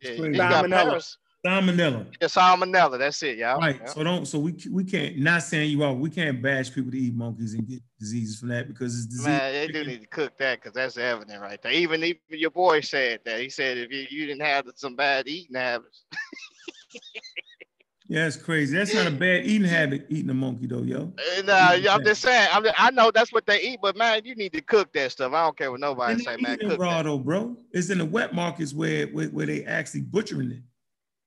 yeah, crazy. you got Salmonella. Salmonella. Yeah, salmonella. That's it, yeah. Right. Yeah. So we can't, not saying you are, we can't bash people to eat monkeys and get diseases from that, because it's disease. Man, they do need to cook that, because that's evident right there. Even your boy said that. He said if you didn't have some bad eating habits. Yeah, it's crazy. That's not a bad eating habit, eating a monkey though, yo. I'm just saying. I know that's what they eat, but man, you need to cook that stuff. I don't care what nobody say, man. Eating it Cook raw that. though, bro. It's in the wet markets where they actually butchering it.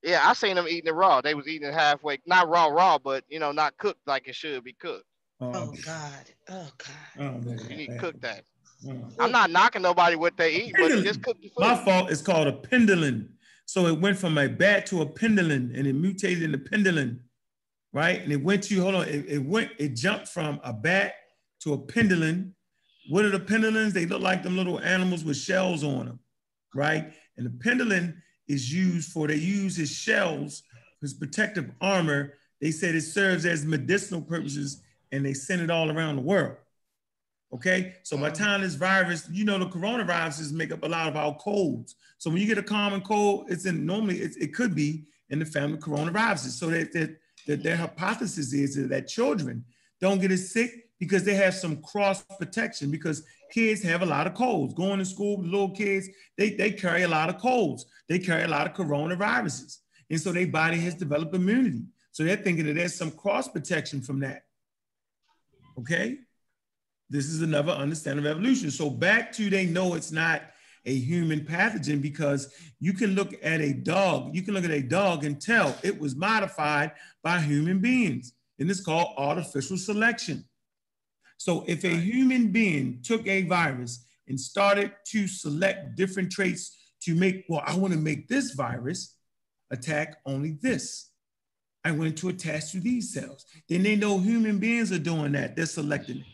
Yeah, I seen them eating it raw. They was eating it halfway, not raw, but you know, not cooked like it should be cooked. Oh God. Oh God. You need to cook that. Oh. I'm not knocking nobody what they eat, but just cook your food. My fault. It's called a pendulin. So it went from a bat to a pendulin, and it mutated into pendulin, right? And it went to, hold on, it jumped from a bat to a pendulin. What are the pendulins? They look like them little animals with shells on them, right? And the pendulin is they use his shells, his protective armor. They said it serves as medicinal purposes, and they send it all around the world. Okay, so by the time this virus, you know, the coronaviruses make up a lot of our colds. So when you get a common cold, it could be in the family of coronaviruses. So that their hypothesis is that children don't get as sick because they have some cross protection, because kids have a lot of colds. Going to school, little kids, they carry a lot of colds. They carry a lot of coronaviruses. And so their body has developed immunity. So they're thinking that there's some cross protection from that. Okay? This is another understanding of evolution. So back to, they know it's not a human pathogen, because you can look at a dog. You can look at a dog and tell it was modified by human beings. And it's called artificial selection. So if a human being took a virus and started to select different traits to make, well, I want to make this virus attack only this. I want to attach to these cells. Then they know human beings are doing that. They're selecting it.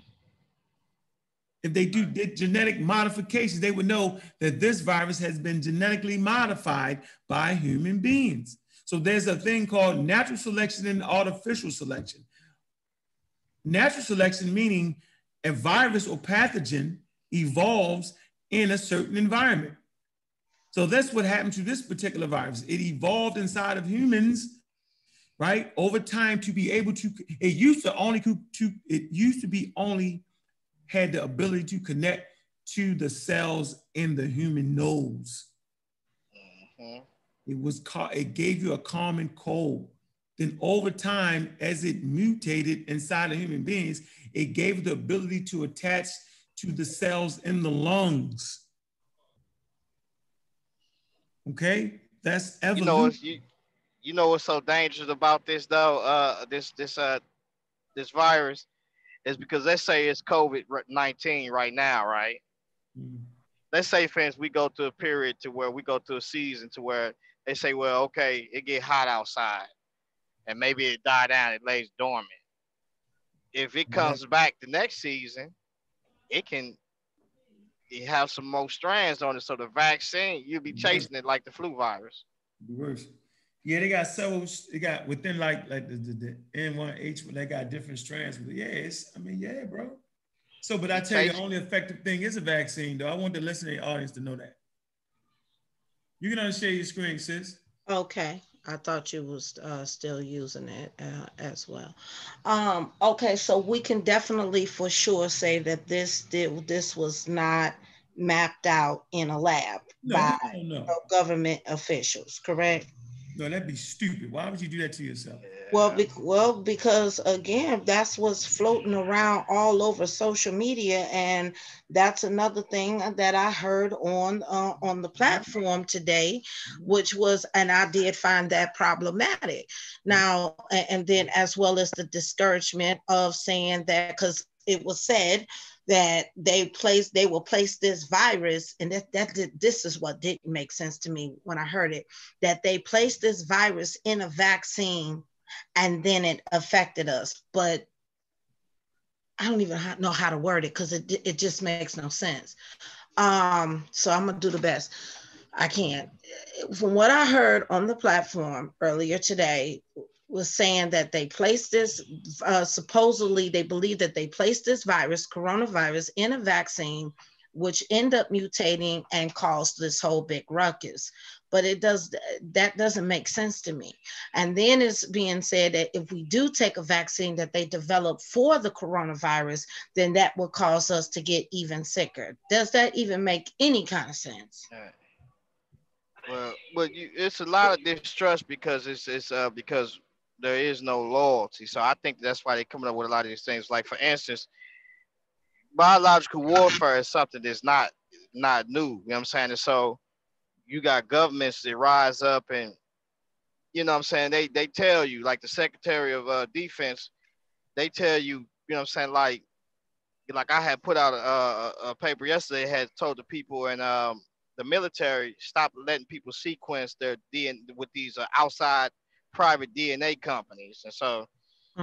If they did genetic modifications, they would know that this virus has been genetically modified by human beings. So there's a thing called natural selection and artificial selection. Natural selection meaning a virus or pathogen evolves in a certain environment. So that's what happened to this particular virus. It evolved inside of humans, right? Over time to be able to, it used to be only had the ability to connect to the cells in the human nose. It gave you a common cold. Then over time, as it mutated inside of human beings, it gave the ability to attach to the cells in the lungs. Okay, that's evolution. You know what's so dangerous about this though? This virus is because let's say it's COVID-19 right now, right? Let's say, for instance, we go through a period to where we go through a season to where they say, well, okay, it get hot outside, and maybe it die down, it lays dormant. If it comes back the next season, it have some more strands on it. So the vaccine, you'll be chasing it like the flu virus. Worse. Yeah, they got several. They got within like the N1H, they got different strands. Yeah, yeah, bro. So, but I tell you, the only effective thing is a vaccine, though. I want the listening audience to know that. You can unshare your screen, sis. Okay. I thought you was still using it as well. Okay, so we can definitely for sure say that this was not mapped out in a lab No, by hell no. government officials, correct? No, that'd be stupid. Why would you do that to yourself? Well, Yeah. because again, that's what's floating around all over social media, and that's another thing that I heard on the platform today, which was, and I did find that problematic. Now, and then as well as the discouragement of saying that because it was said that they will place this virus, and this is what didn't make sense to me when I heard it, that they placed this virus in a vaccine and then it affected us. But I don't even know how to word it because it just makes no sense. So I'm gonna do the best I can. From what I heard on the platform earlier today, was saying that they placed this, supposedly they believe that they placed this virus, coronavirus, in a vaccine, which end up mutating and caused this whole big ruckus. But that doesn't make sense to me. And then it's being said that if we do take a vaccine that they developed for the coronavirus, then that will cause us to get even sicker. Does that even make any kind of sense? Yeah. Well, it's a lot of distrust because it's because there is no loyalty. So I think that's why they're coming up with a lot of these things. Like for instance, biological warfare is something that's not new. You know what I'm saying? And so you got governments that rise up and you know what I'm saying, they tell you, like the Secretary of Defense, they tell you, you know what I'm saying, like I had put out a paper yesterday, had told the people in the military stop letting people sequence their DNA with these outside private DNA companies. And so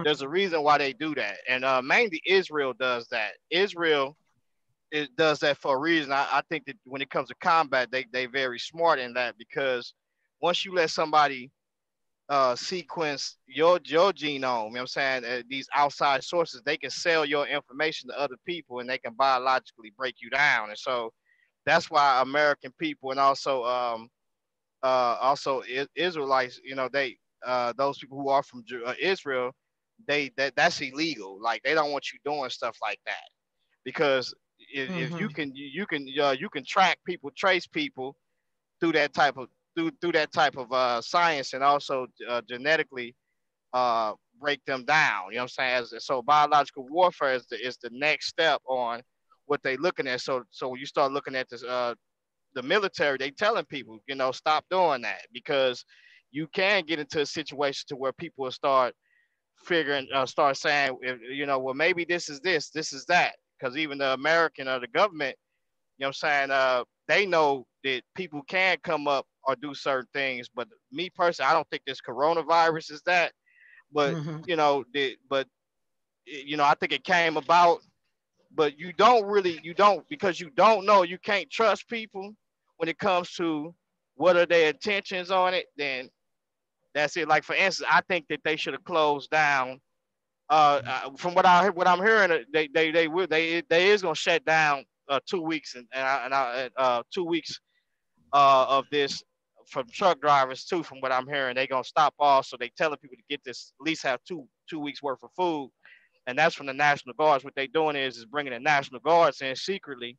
there's a reason why they do that. And mainly Israel does that. Israel does that for a reason. I think that when it comes to combat, they very smart in that because once you let somebody sequence your genome, you know what I'm saying, these outside sources, they can sell your information to other people and they can biologically break you down. And so that's why American people and also Israelites, you know, they those people who are from Israel, that's illegal. Like they don't want you doing stuff like that because if Mm-hmm. you can track people, trace people through that type of through that type of science and also genetically break them down. You know what I'm saying? So biological warfare is the next step on what they looking at. So when you start looking at this the military, they telling people, you know, stop doing that because you can get into a situation to where people will start figuring, start saying, you know, well maybe this is that, because even the American or the government, you know what I'm saying, they know that people can come up or do certain things. But me personally, I don't think this coronavirus is that. But Mm-hmm. you know, you know, I think it came about. But you don't because you don't know. You can't trust people when it comes to what are their intentions on it. Then that's it. Like for instance, I think that they should have closed down. From what I'm hearing, they is gonna shut down 2 weeks and 2 weeks of this from truck drivers too. From what I'm hearing, they gonna stop all. So they telling people to get this at least have 2 weeks worth of food, and that's from the National Guards. What they doing is bringing the National Guards in secretly.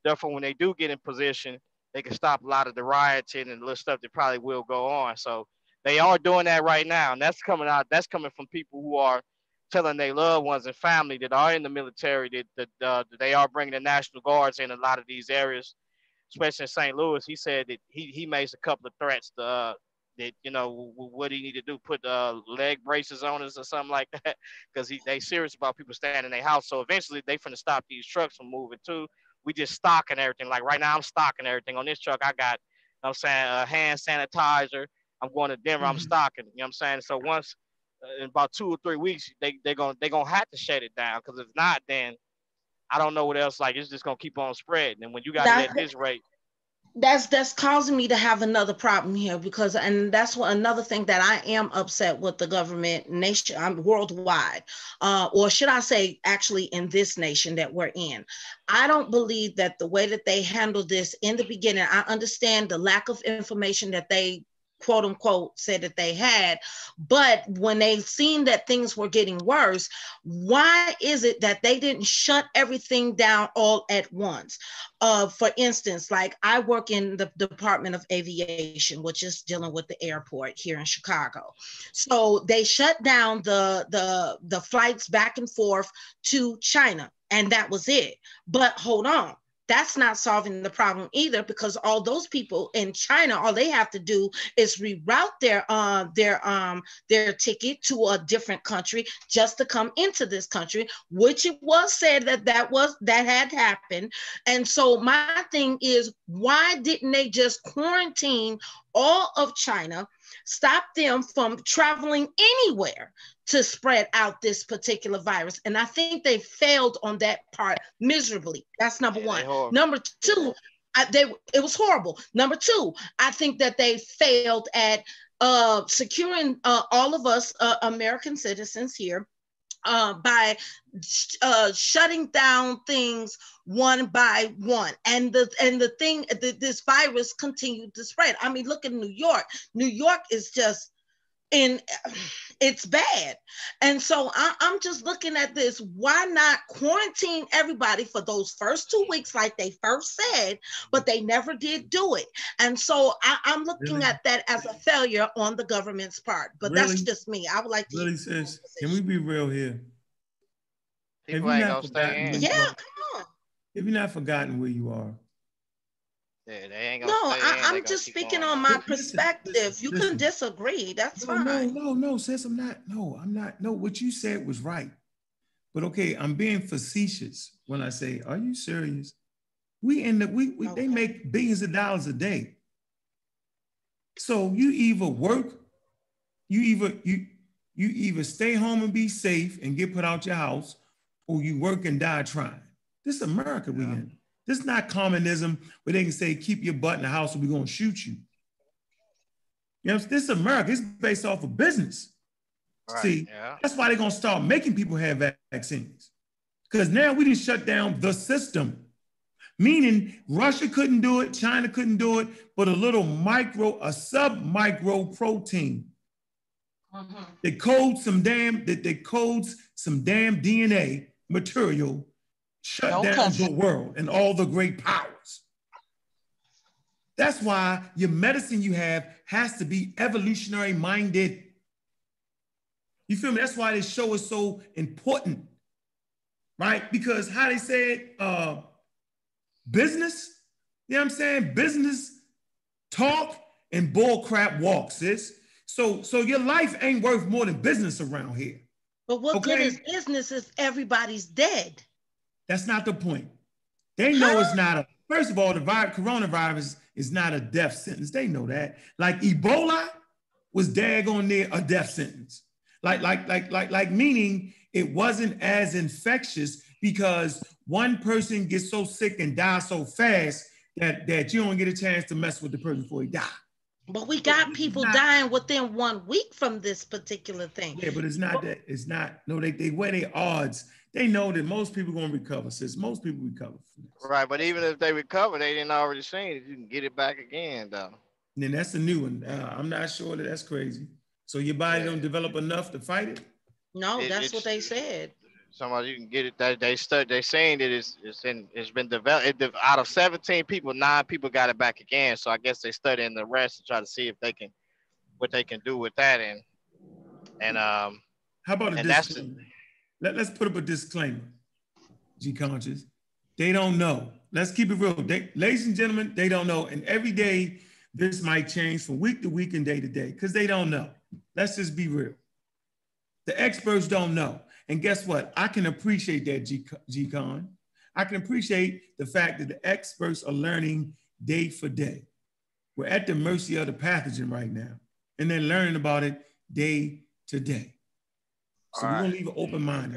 Therefore, when they do get in position, they can stop a lot of the rioting and little stuff that probably will go on. So they are doing that right now, and that's coming out. That's coming from people who are telling their loved ones and family that are in the military that they are bringing the National Guards in a lot of these areas, especially in St. Louis. He said that he makes a couple of threats to, that you know what he need to do, put leg braces on us or something like that, because they serious about people staying in their house. So eventually they finna stop these trucks from moving too. We just stocking everything. Like right now I'm stocking everything on this truck. I got, you know what I'm saying, hand sanitizer. I'm going to Denver. I'm Mm-hmm. stocking. You know what I'm saying. So once in about 2 or 3 weeks, they gonna have to shut it down, because if not, then I don't know what else. Like it's just gonna keep on spreading. And when you got it That at this rate, that's causing me to have another problem here because, and that's what another thing that I am upset with the government nation, worldwide, or should I say actually in this nation that we're in. I don't believe that the way that they handled this in the beginning, I understand the lack of information that they quote unquote said that they had. But when they seen that things were getting worse, why is it that they didn't shut everything down all at once? For instance, like I work in the Department of Aviation, which is dealing with the airport here in Chicago. So they shut down the flights back and forth to China, and that was it. But hold on, that's not solving the problem either, because all those people in China, all they have to do is reroute their ticket to a different country just to come into this country, which it was said that had happened. And so my thing is, why didn't they just quarantine all of China, stop them from traveling anywhere to spread out this particular virus? And I think they failed on that part miserably. That's number one. Number two, it was horrible. Number two, I think that they failed at securing all of us American citizens here by shutting down things one by one, and this virus continued to spread. I mean, look at New York. New York is just it's bad. And so I'm just looking at this. Why not quarantine everybody for those first 2 weeks like they first said, but they never did do it. And so I'm looking at that as a failure on the government's part. But that's just me. I would like to really, sis, can we be real here? People ain't gonna stay in. Yeah, come on. Have you not forgotten where you are? Yeah, they ain't gonna No, stay in. I'm just speaking on my perspective. Listen, you can disagree. That's fine. No, sis, I'm not. No, what you said was right. But okay, I'm being facetious when I say, are you serious? Okay. They make billions of dollars a day. So you either work, you either stay home and be safe and get put out your house, or you work and die trying. This is America we in. This is not communism where they can say, keep your butt in the house or we're going to shoot you. You know, this is America. It's based off of business. Right, see, that's why they're going to start making people have vaccines. Because now we didn't shut down the system. Meaning Russia couldn't do it, China couldn't do it, but a sub-micro protein that codes some damn DNA material shut down the world and all the great powers. That's why your medicine you have has to be evolutionary minded. You feel me? That's why this show is so important, right? Because how they said, business, you know what I'm saying? Business talk and bull crap walk, sis. So your life ain't worth more than business around here. But what good is business if everybody's dead? That's not the point. They know it's not first of all, the coronavirus is not a death sentence. They know that. Like Ebola was daggone near a death sentence. Like meaning it wasn't as infectious because one person gets so sick and dies so fast that you don't get a chance to mess with the person before he dies. But we got people dying within 1 week from this particular thing. Yeah, but it's not that. It's not. No, they weigh their odds. They know that most people are going to recover, sis. Most people recover from this. Right, but even if they recover, they didn't already say it. You can get it back again, though. And then that's a new one. I'm not sure that's crazy. So your body don't develop enough to fight it? No, that's what they said. Somebody you can get it. They saying that it's been developed. Out of 17 people, 9 people got it back again. So I guess they studying the rest to try to see if what they can do with that. And how about a disclaimer? Let's put up a disclaimer. G Conscious, they don't know. Let's keep it real. Ladies and gentlemen, they don't know. And every day this might change from week to week and day to day because they don't know. Let's just be real. The experts don't know. And guess what? I can appreciate that, G-Con. I can appreciate the fact that the experts are learning day for day. We're at the mercy of the pathogen right now, and they're learning about it day to day. So we're gonna leave an open mind.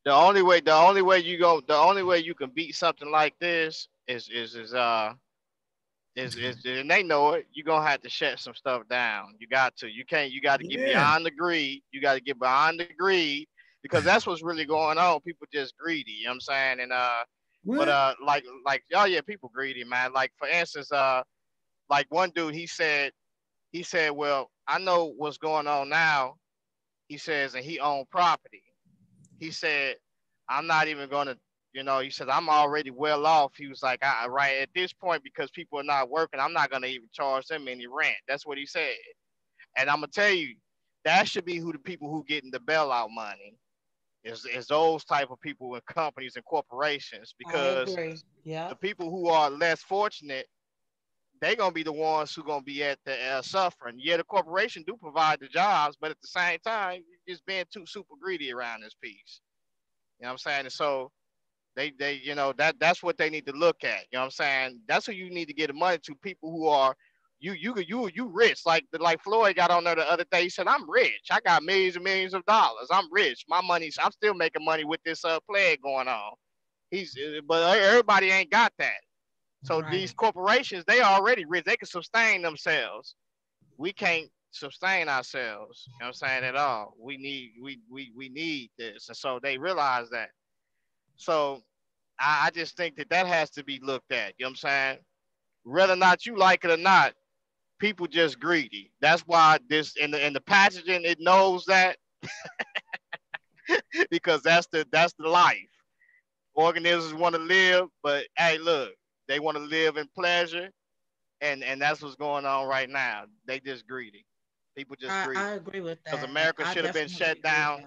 The only way you can beat something like this is and they know it, you're gonna have to shut some stuff down. You got to get beyond the greed. You got to get beyond the greed. Because that's what's really going on. People just greedy, you know what I'm saying? And people greedy, man. Like for instance, like one dude, he said he said, well, I know what's going on now. He says, and he owned property. He said, I'm not even going to, he said, I'm already well off. He was like, right at this point, because people are not working, I'm not going to even charge them any rent. That's what he said. And I'm going to tell you, that should be who the people who getting the bailout money is those type of people in companies and corporations, because the people who are less fortunate, they're going to be the ones who going to be at the suffering. Yeah, the corporation do provide the jobs, but at the same time, you're just being too super greedy around this piece. You know what I'm saying? And so they that's what they need to look at. You know what I'm saying? That's who you need to get the money to, people who are you rich. Like Floyd got on there the other day. He said, I'm rich. I got millions and millions of dollars. I'm rich. I'm still making money with this plague going on. But everybody ain't got that. So these corporations, they already rich. They can sustain themselves. We can't sustain ourselves. You know what I'm saying? At all. We need this. And so they realize that. So I just think that has to be looked at. You know what I'm saying? Whether or not you like it or not, people just greedy. That's why this in the packaging, it knows that because that's the life. Organisms want to live, but hey, look, they want to live in pleasure, and that's what's going on right now. They just greedy. People just greedy. I agree with that. Because America should have been shut down.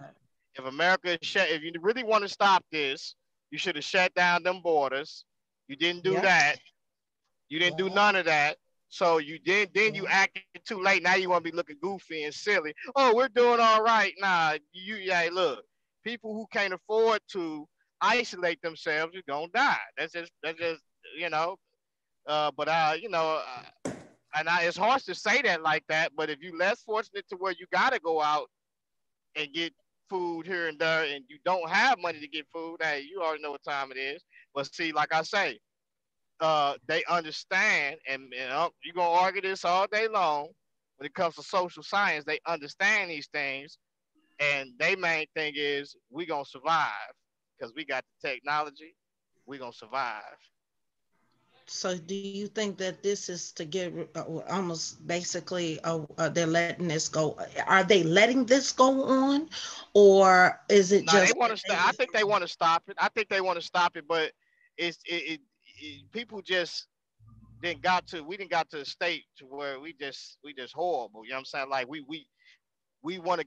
If you really want to stop this, you should have shut down them borders. You didn't do that. You didn't do none of that. So you you acted too late. Now you want to be looking goofy and silly. Oh, we're doing all right. Nah, look, people who can't afford to isolate themselves are gonna die. That's just it's hard to say that like that, but if you're less fortunate to where you gotta go out and get food here and there, and you don't have money to get food, hey, you already know what time it is. But see, like I say, they understand, and you're gonna argue this all day long. When it comes to social science, they understand these things, and their main thing is we gonna survive because we got the technology. We gonna survive. So do you think that this is to get almost basically they're letting this go? Are they letting this go on, or is it just? They want to stop. I think they want to stop it. But people just we didn't got to a state to where we just horrible. You know what I'm saying? Like we want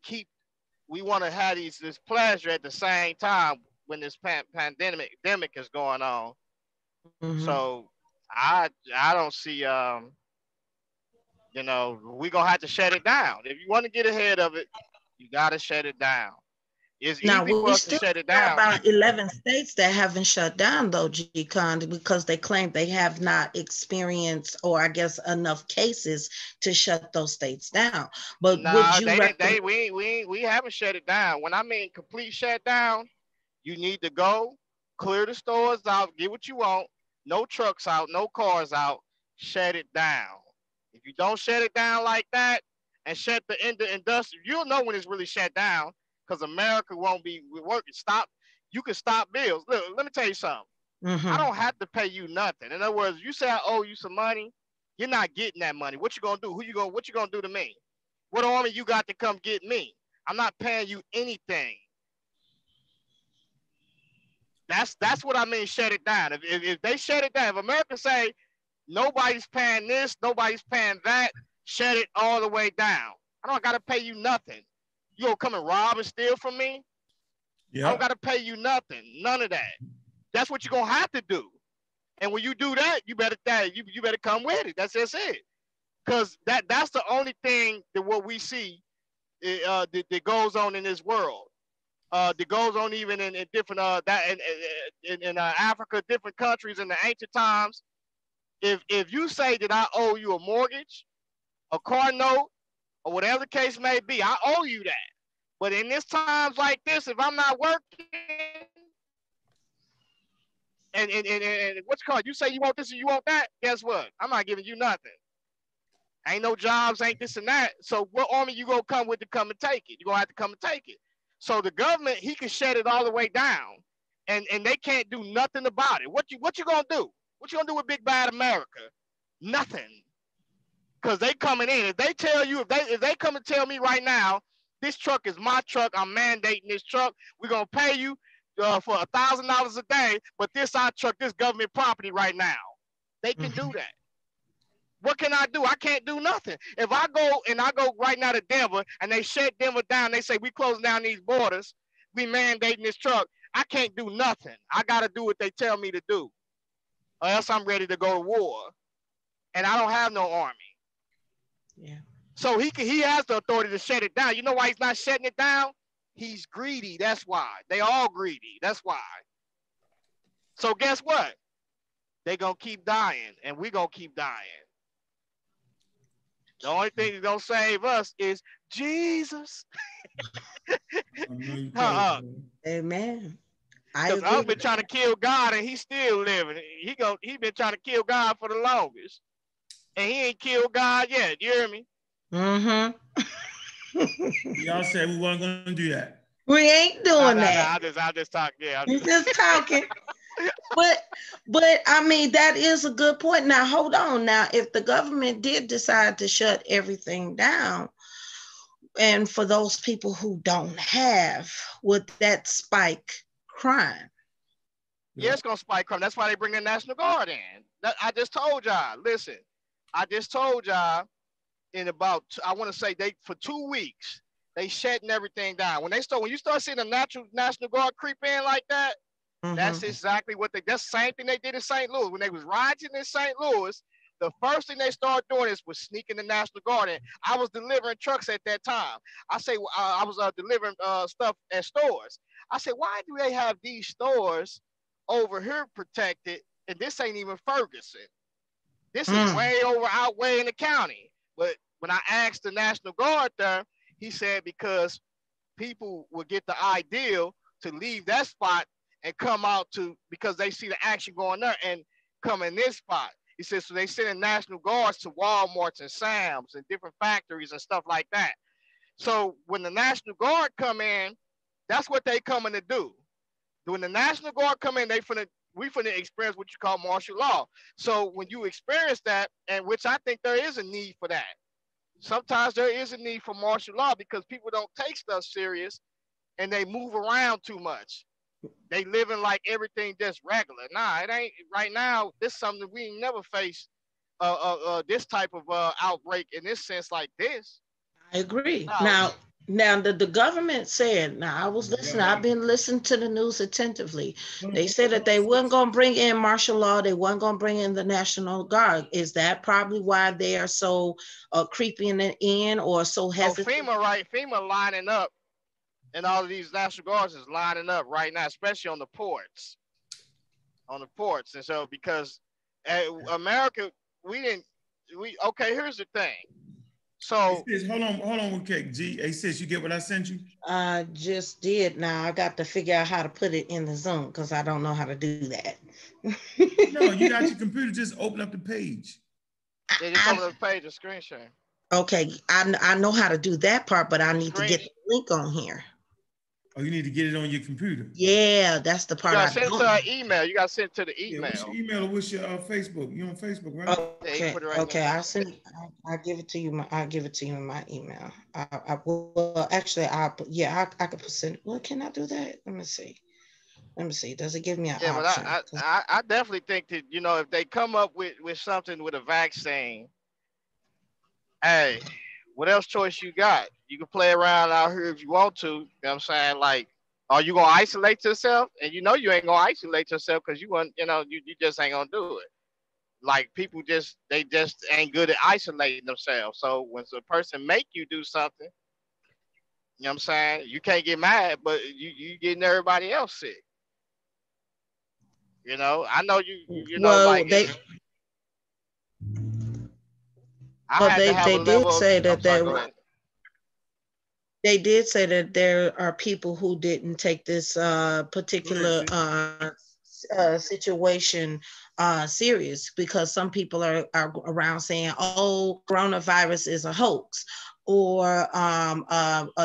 to have this pleasure at the same time when this pandemic is going on. Mm-hmm. So I don't see we're gonna have to shut it down. If you want to get ahead of it, you gotta shut it down. It's easy for us to shut it down. About 11 states that haven't shut down though, G-Con, because they claim they have not experienced, or I guess enough cases to shut those states down. But would you we haven't shut it down. When I mean complete shutdown, you need to go clear the stores out, get what you want, no trucks out, no cars out, shut it down. If you don't shut it down like that and shut the industry, you'll know when it's really shut down. Because America won't be working. You can stop bills. Look, let me tell you something. Mm-hmm. I don't have to pay you nothing. In other words, you say I owe you some money, you're not getting that money. What you gonna do? What you gonna do to me? What army you got to come get me? I'm not paying you anything. That's what I mean. Shut it down. If they shut it down, if America say nobody's paying this, nobody's paying that, shut it all the way down. I don't gotta pay you nothing. You gonna come and rob and steal from me? Yep. I don't gotta pay you nothing, none of that. That's what you're gonna have to do. And when you do that, you better come with it. That's just it. Because that's the only thing that what we see that goes on in this world. That goes on even in different in Africa, different countries in the ancient times. If you say that I owe you a mortgage, a car note, or whatever the case may be, I owe you that. But in this times like this, if I'm not working, and what's called, you say you want this and you want that, guess what? I'm not giving you nothing. Ain't no jobs, ain't this and that. So what army you gonna come with to come and take it? You're gonna have to come and take it. So the government, he can shut it all the way down, and they can't do nothing about it. What you gonna do? What you gonna do with big bad America? Nothing. Because they coming in. If they tell you, if they come and tell me right now, this truck is my truck, I'm mandating this truck, we're gonna pay you for $1,000 a day, but this our truck, this government property right now. They can do that. What can I do? I can't do nothing. If I go right now to Denver and they shut Denver down, they say we closing down these borders, we mandating this truck, I can't do nothing. I gotta do what they tell me to do, or else I'm ready to go to war. And I don't have no army. Yeah. So he has the authority to shut it down. You know why he's not shutting it down? He's greedy. That's why. They all greedy. That's why. So guess what? They gonna keep dying, and we gonna keep dying. The only thing that's gonna save us is Jesus. Amen. Because I've been trying to kill God, and he's still living. He been trying to kill God for the longest, and he ain't killed God yet. You hear me? Mm-hmm. Y'all said we weren't gonna do that. We ain't doing that. I just talk. Yeah, I'm just talking. But I mean, that is a good point. Now, hold on. Now, if the government did decide to shut everything down, and for those people who don't have, would that spike crime? Yeah, it's gonna spike crime. That's why they bring the National Guard in. I just told y'all. Listen, I just told y'all in about, I want to say for 2 weeks, they shutting everything down. When you start seeing the National Guard creep in like that, that's exactly what that's the same thing they did in St. Louis. When they was rioting in St. Louis, the first thing they started doing was sneaking the National Guard in. I was delivering trucks at that time. I was delivering stuff at stores. I said, why do they have these stores over here protected, and this ain't even Ferguson? This is out way in the county. But when I asked the National Guard there, he said because people would get the ideal to leave that spot and come out because they see the action going there and come in this spot. He said, so they sending National Guards to Walmarts and Sam's and different factories and stuff like that. So when the National Guard come in, that's what they coming to do. When the National Guard come in, we finna experience what you call martial law. So when you experience that, and which I think there is a need for that. Sometimes there is a need for martial law because people don't take stuff serious and they move around too much. They living like everything just regular. Nah, it ain't right now. This is something we ain't never faced this type of outbreak in this sense like this. I agree. Now the government said, now I was listening, I've been listening to the news attentively. They said that they weren't going to bring in martial law. They weren't going to bring in the National Guard. Is that probably why they are so creeping it in or so hesitant? FEMA lining up, and all of these National Guards is lining up right now, especially on the ports. And so because America, okay, here's the thing. So hold on, okay, G. Hey sis, you get what I sent you? I just did. Now I got to figure out how to put it in the Zoom because I don't know how to do that. No, you got your computer, just open up the page. Yeah, just open up the page and screen share. Okay, I know how to do that part, but I need to get the link on here. Oh, you need to get it on your computer. Yeah, that's the part. You gotta send it to our email. You gotta send it to the email. Yeah, what's your email or what's your Facebook? You on Facebook, right? Okay, okay. I'll send it. I'll give it to you. I'll give it to you in my email. I will actually. I could send. Well, can I do that? Let me see. Does it give me an option? But I definitely think that if they come up with something with a vaccine, hey, what else choice you got? You can play around out here if you want to. You know what I'm saying? Like, are you gonna isolate yourself? And you ain't gonna isolate yourself because you just ain't gonna do it. Like people they just ain't good at isolating themselves. So when a person make you do something, you know what I'm saying? You can't get mad, but you getting everybody else sick. I know you know, well, like they did say that they did say that there are people who didn't take this particular situation serious because some people are around saying, oh, coronavirus is a hoax, or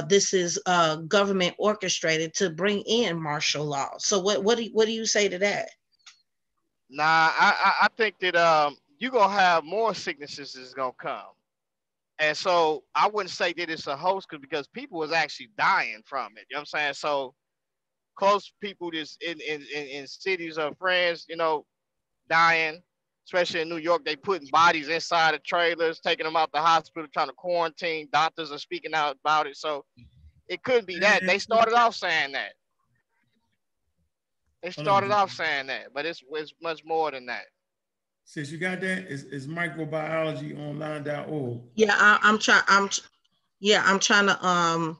this is government orchestrated to bring in martial law. So what do you say to that? Nah, I think that you're gonna have more sicknesses that's gonna come. And so I wouldn't say that it's a hoax because people was actually dying from it. You know what I'm saying? So close people just in cities of friends, you know, dying, especially in New York, they putting bodies inside of trailers, taking them out the hospital, trying to quarantine. Doctors are speaking out about it. So it couldn't be that. They started off saying that. They started off saying that, but it's much more than that. Since you got that, it's microbiologyonline.org. Yeah, I'm trying to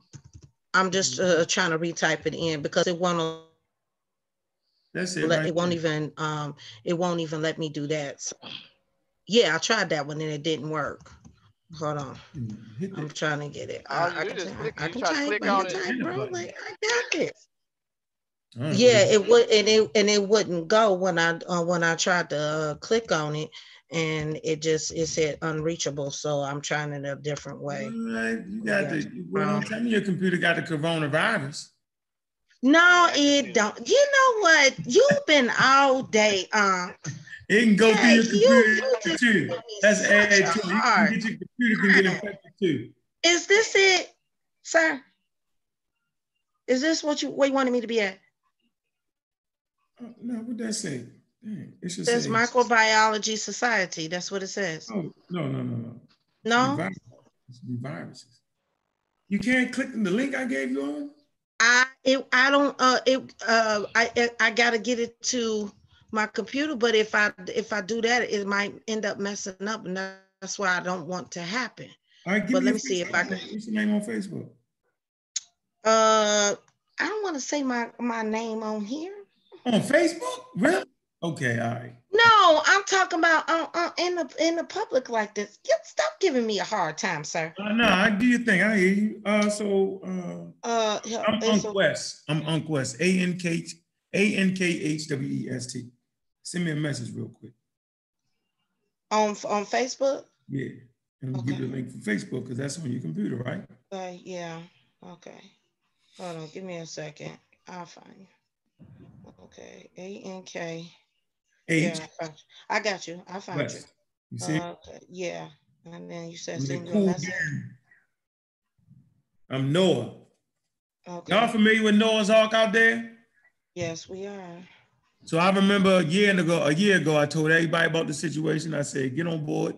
I'm just trying to retype it in because it won't. That's it. It won't even let me do that. So, yeah, I tried that one and it didn't work. Hold on. I'm trying to get it. I can type, bro. Like I got this. Yeah, it would, and it wouldn't go when I tried to click on it, and it said unreachable. So I'm trying it a different way. Right. You got don't tell me your computer got the coronavirus. No, it don't. You know what? You've been all day. It can go through your computer too. That's add to it. Your computer can get infected too. Is this it, sir? Is this what you wanted me to be at? No, what that say? Dang, it should says say Microbiology Society. That's what it says. Oh, no. No? It's viruses. You can't click the link I gave you on? I gotta get it to my computer, but if I do that, it might end up messing up, and that's why I don't want to happen. All right, but let me see if I can. What's your name on Facebook? I don't want to say my name on here. On Facebook? Really? Okay, all right. No, I'm talking about in the public like this. Stop giving me a hard time, sir. No, I do your thing. I hear you. I'm Unc West. I'm Unc West. ANKHWEST. Send me a message real quick. On Facebook? Yeah. And we'll give you a link for Facebook because that's on your computer, right? Yeah. Okay. Hold on. Give me a second. I'll find you. Okay. ANK. H. Yeah, I got you. I found you. You see? Okay. Yeah. And then you said send me a message. I'm Noah. Okay. Y'all familiar with Noah's Ark out there? Yes, we are. So I remember a year ago, I told everybody about the situation. I said, get on board,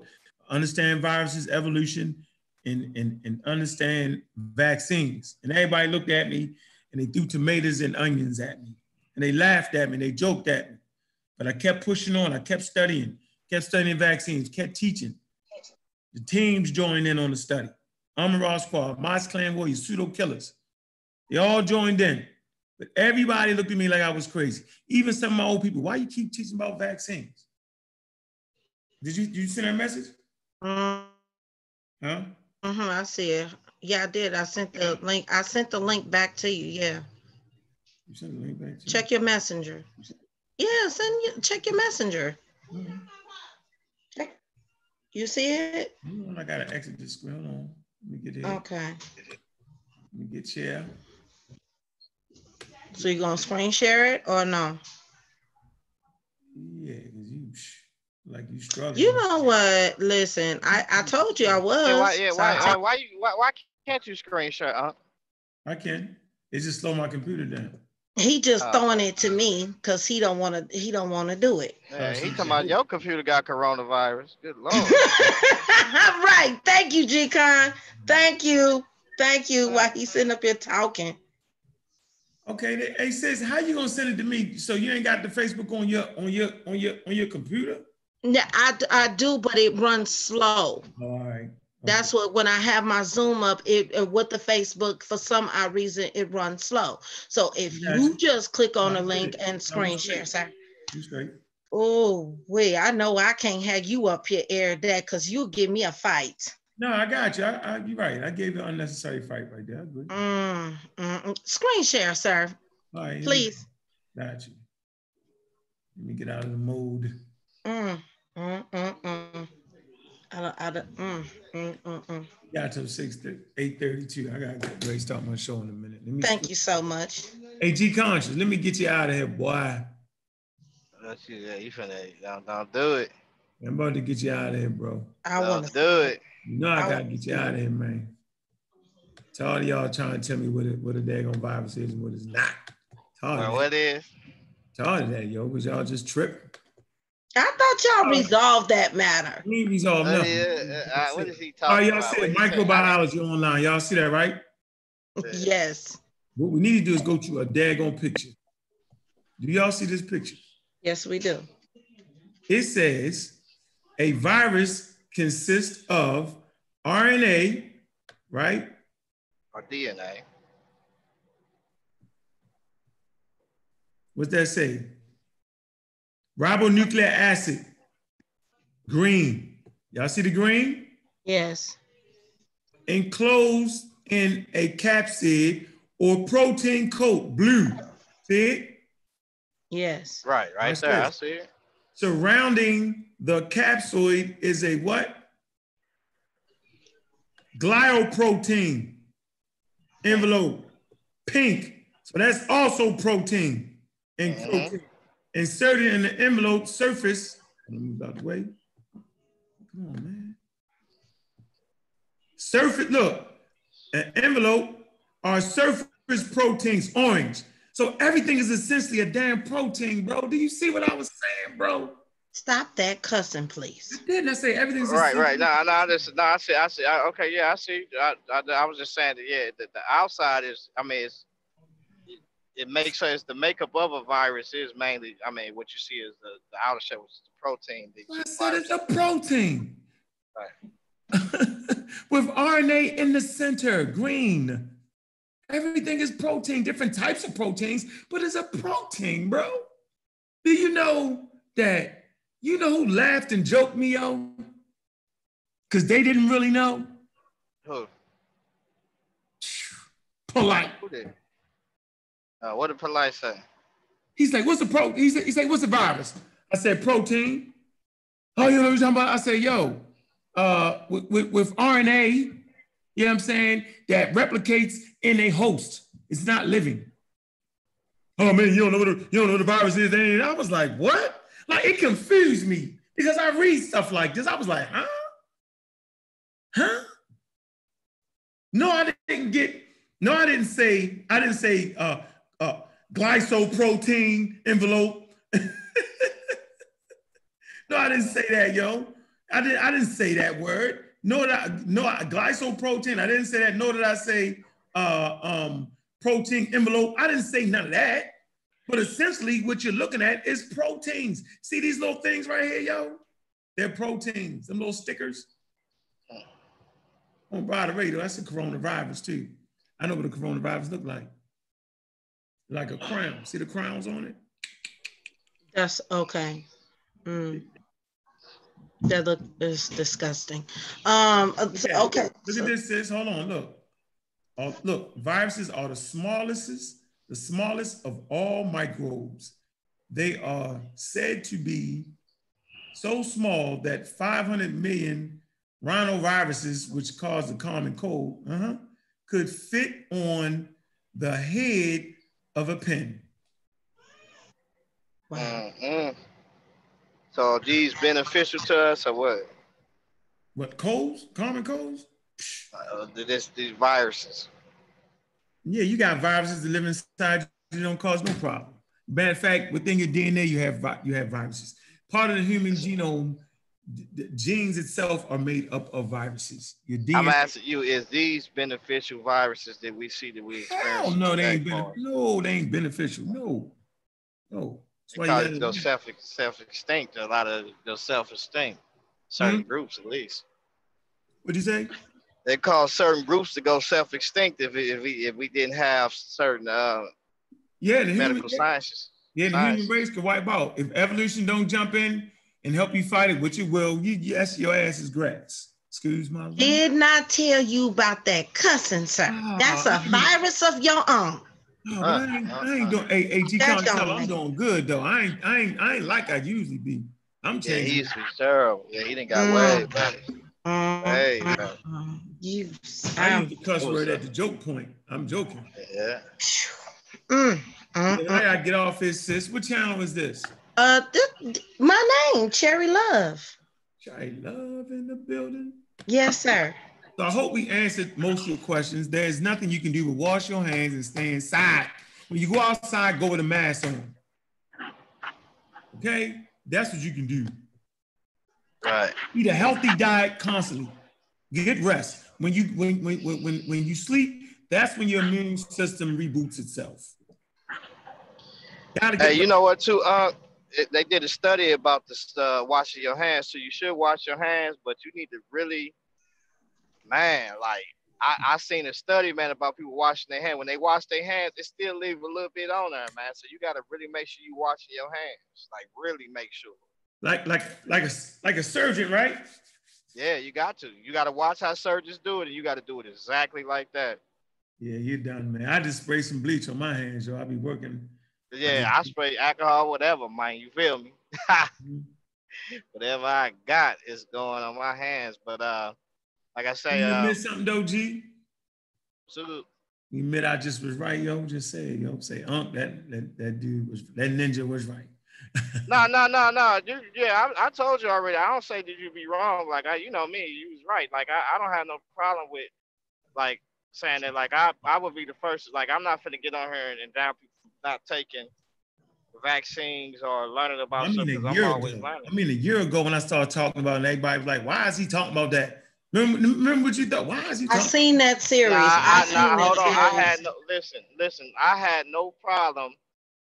understand viruses, evolution, and understand vaccines. And everybody looked at me and they threw tomatoes and onions at me. And they laughed at me, they joked at me. But I kept pushing on, I kept studying vaccines, kept teaching. The teams joined in on the study. Armor Squad, Moss Clan Warriors, Pseudo Killers. They all joined in. But everybody looked at me like I was crazy. Even some of my old people, why you keep teaching about vaccines? Did you send that message? Huh? I see it. Yeah, I did. I sent the link. I sent the link back to you. Yeah. You sent the link back to Check your messenger. Yeah, check your messenger. Mm-hmm. Check. You see it? I gotta exit this screen. Hold on. Let me get here. Okay. Let me get share. So you gonna screen share it or no? Yeah, because you struggling. You know what? Listen, I told you I was. Why can't you screen share? I can. It just slow my computer down. He just throwing it to me because he don't want to do it. Yeah, he talking about your computer got coronavirus. Good Lord. Right. Thank you, G-Con. Thank you. While he's sitting up here talking. Okay, hey sis, how you gonna send it to me? So you ain't got the Facebook on your computer? Yeah, I do, but it runs slow. All right. That's what, when I have my Zoom up, it with the Facebook, for some odd reason, it runs slow. So if you just click on the link and screen share, sir. You straight. Oh, wait, I know I can't have you up here air that because you'll give me a fight. No, I got you. You're right. I gave you an unnecessary fight right there. Good. Screen share, sir. All right. Please. Got you. Let me get out of the mode. Got till 8:32. I gotta get ready to start my show in a minute. Thank you so much. Hey, G Conscious, let me get you out of here, boy. You finna don't do it. I'm about to get you out of here, bro. I want to do it. You know I gotta get you out of here, man. To all of y'all trying to tell me what a daggone virus is and what it's not. What is? To all of that, yo, was y'all just tripping? I thought y'all resolved that matter. We ain't resolved nothing. What is he talking about? Y'all said microbiology online. Y'all see that, right? Yes. What we need to do is go to a daggone picture. Do y'all see this picture? Yes, we do. It says a virus consists of RNA, right? Or DNA. What's that say? Ribonucleic acid, green. Y'all see the green? Yes. Enclosed in a capsid or protein coat, blue. See it? Yes. Right there. I see it. Surrounding the capsid is a what? Glioprotein envelope, pink. So that's also protein. And inserted in the envelope surface. Let me move out the way. Come on, man. Surface, look, an envelope are surface proteins, orange. So everything is essentially a damn protein, bro. Do you see what I was saying, bro? Stop that cussing, please. Didn't I say everything's right? I see. Okay, yeah, I see. I was just saying that, yeah, the outside is, I mean, it makes sense. The makeup of a virus is mainly, I mean, what you see is the outer shell, which is the protein. I said it's a protein. Right. With RNA in the center, green. Everything is protein, different types of proteins, but it's a protein, bro. Do you know that, you know who laughed and joked me, yo? Because they didn't really know. Who? Polite. Who did? What did Polite say? He's like, what's the he's like, what's the virus? I said, protein. Oh, you know what I'm talking about? I said, yo, with RNA, you know what I'm saying, that replicates in a host. It's not living. Oh man, you don't know what the virus is. And I was like, what? Like, it confused me because I read stuff like this. I was like, huh? Huh? No, I didn't say glycoprotein envelope. No, I didn't say that, yo. I didn't say that word. No, glycoprotein. I didn't say that. Nor did I say protein envelope. I didn't say none of that. But essentially, what you're looking at is proteins. See these little things right here, yo? They're proteins. Them little stickers. Oh, by the way, though, that's a coronavirus too. I know what a coronavirus look like. Like a crown. See the crowns on it? That's okay. That is disgusting. Okay. Look at this, sis. Hold on, look. Look, viruses are the smallest of all microbes. They are said to be so small that 500 million rhinoviruses, which cause the common cold, could fit on the head of a pin. Wow. So are these beneficial to us or what? What, colds? Common colds? These viruses. Yeah, you got viruses that live inside you, don't cause no problem. Matter of fact, within your DNA, you have viruses. Part of the human genome, the genes itself are made up of viruses. Your DNA, I'm asking you, is these beneficial viruses that we see that we experience? Hell no, they ain't beneficial. No. Because those self-extinct, a lot of those self-extinct, certain groups at least. What'd you say? They cause certain groups to go self-extinct if we didn't have certain medical sciences. Yeah, the human race could wipe out. If evolution don't jump in and help you fight it, which it will, yes, your ass is grass. Excuse my language. Did not tell you about that cussing, sir. That's a virus of your own. No, but I ain't doing. Hey, G, I'm doing good though. I ain't like I usually be. I'm changing. Yeah, he's terrible. Yeah, he didn't got way better. Hey, I use the cuss word at the joke point. I'm joking. Yeah. I gotta get off this, sis. What channel is this? My name, Cherry Love. Cherry Love in the building. Yes, sir. So I hope we answered most of your questions. There's nothing you can do but wash your hands and stay inside. When you go outside, go with a mask on. Okay? That's what you can do. Right. Eat a healthy diet constantly. Get rest. When you sleep, that's when your immune system reboots itself. Hey, you know what too? They did a study about this washing your hands. So you should wash your hands, but you need to really, man, like I seen a study, man, about people washing their hands. When they wash their hands, it still leave a little bit on there, man. So you got to really make sure you washing your hands. Like really make sure. Like a surgeon, right? Yeah, you got to. You got to watch how surgeons do it, and you got to do it exactly like that. Yeah, you're done, man. I just spray some bleach on my hands, yo. I be working. Yeah, I spray alcohol, whatever, man. You feel me? Whatever I got is going on my hands. But like I say, you admit something though, G? So you admit I just was right, yo. Just say it, yo. Say, that dude was, that ninja was right. No. Yeah, I told you already. I don't say that you be wrong. Like you know me, you was right. Like I don't have no problem with like saying that. Like I would be the first. Like I'm not finna get on here and down people not taking vaccines or learning about something. I'm always learning. I mean, a year ago when I started talking about it, everybody was like, "Why is he talking about that?" Remember what you thought? Why is he talking? I seen that series. Hold on. I had no listen. I had no problem.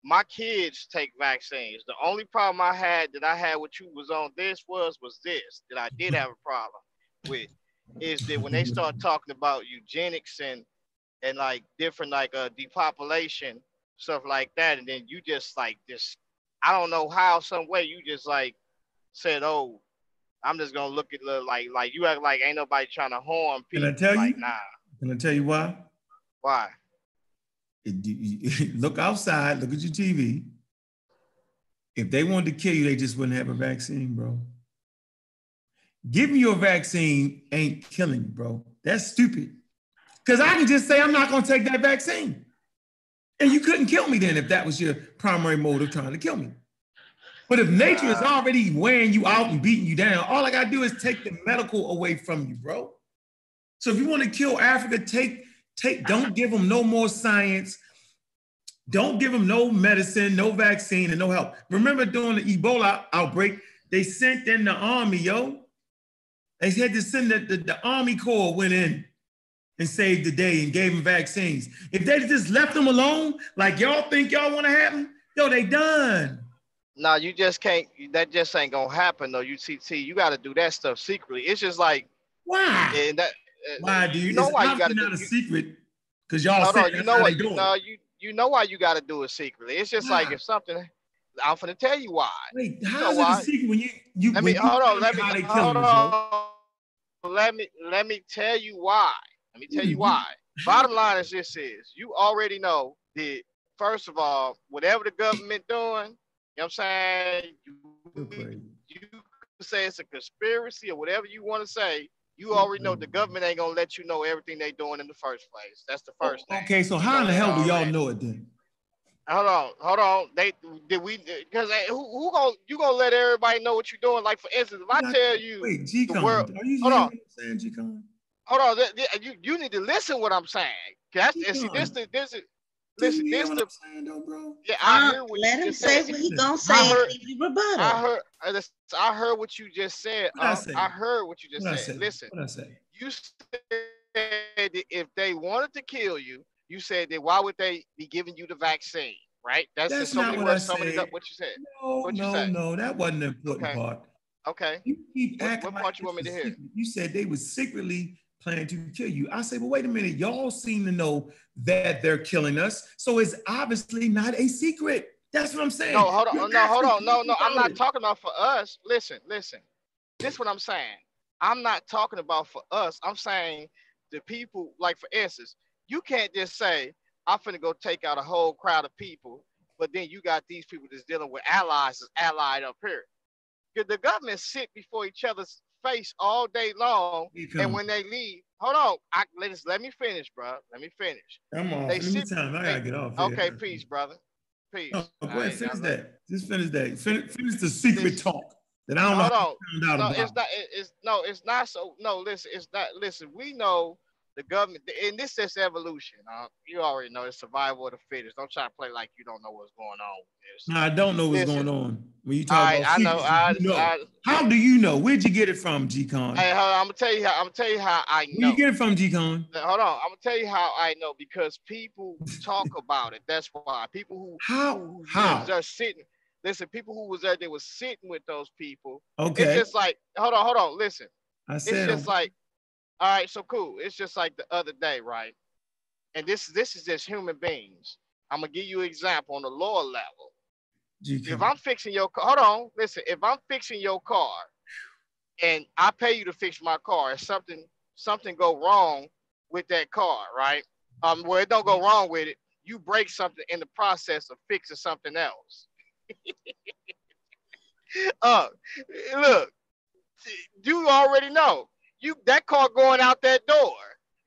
My kids take vaccines. The only problem I had with you was on this was this that I did have a problem with is that when they start talking about eugenics and like different like depopulation stuff like that, and then you just like this, I don't know how, some way you just like said, oh, I'm just gonna look at like you act like ain't nobody trying to harm people. Can I tell like, you? Nah. Can I tell you why? Why? Look outside, look at your TV. If they wanted to kill you, they just wouldn't have a vaccine, bro. Giving you a vaccine ain't killing you, bro. That's stupid. Because I can just say I'm not gonna take that vaccine. And you couldn't kill me then if that was your primary mode of trying to kill me. But if nature is already wearing you out and beating you down, all I gotta do is take the medical away from you, bro. So if you want to kill Africa, don't give them no more science. Don't give them no medicine, no vaccine, and no help. Remember during the Ebola outbreak, they sent in the army, yo. They had to send the Army Corps went in and saved the day and gave them vaccines. If they just left them alone, like y'all think y'all want to happen, yo, they done. No, you just can't. That just ain't gonna happen though. UTT, you got to do that stuff secretly. It's just like why? And that why do you know it's why you got to do not a secret? Because y'all no, you know what? You know why you got to do it secretly. It's just like if something. I'm finna tell you why. Wait, how is it a secret when you? Let me hold on. Let me tell you why. Let me tell you why. Bottom line is this: you already know that. First of all, whatever the government doing, you know what I'm saying? You say it's a conspiracy or whatever you want to say. You already know the government ain't gonna let you know everything they doing in the first place. That's the first thing. Okay, so how in the hell do y'all know it then? Hold on. Because you gonna let everybody know what you're doing? Like for instance, if I tell you, wait, G-Con, are you hold on. What I'm saying, G-Con? Hold on, you need to listen what I'm saying. This is. Listen, this the saying though, bro. Yeah, I hear what let you him just say said. what he gonna say. I heard what you just said. I heard what you just said. Listen, what I say? You said that if they wanted to kill you, you said that why would they be giving you the vaccine, right? That's not what I said. What you said. No, that wasn't the important part. Okay. You keep acting what part you want me to hear? You said they was secretly planning to kill you. I say, well, wait a minute. Y'all seem to know that they're killing us, so it's obviously not a secret. That's what I'm saying. No, hold on. No. I'm not talking about for us. Listen. This is what I'm saying. I'm not talking about for us. I'm saying the people, like for instance, you can't just say, I'm finna go take out a whole crowd of people, but then you got these people that's dealing with allies that's allied up here. Because the government sit before each other's face all day long, and when they leave, hold on, let me finish, bro. Let me finish. Come on, I gotta get off. Okay, peace, brother. Peace. No, go ahead, finish that. Just finish that. Finish the secret talk. that I don't know how you found out no, about. it's not. It's not so. No, listen, it's not. Listen, we know the government, and this is evolution. You already know it's survival of the fittest. Don't try to play like you don't know what's going on with this. No, I don't know what's going on. When you talk about I know. secrecy, you know. How do you know? Where'd you get it from, G-Con? Hey, hold on, I'm gonna tell you how I know. Where you get it from, G-Con? Hold on, I'm gonna tell you how I know, because people talk about it. That's why people who are sitting. Listen, people who was there, they were sitting with those people. Okay. It's just like, hold on, listen. I said, it's just like, all right, so cool. It's just like the other day, right? And this is just human beings. I'm gonna give you an example on the lower level. If I'm fixing your car, hold on, listen. If I'm fixing your car, and I pay you to fix my car, if something go wrong with that car, right? Well, it don't go wrong with it. You break something in the process of fixing something else. Look, you already know. That car going out that door.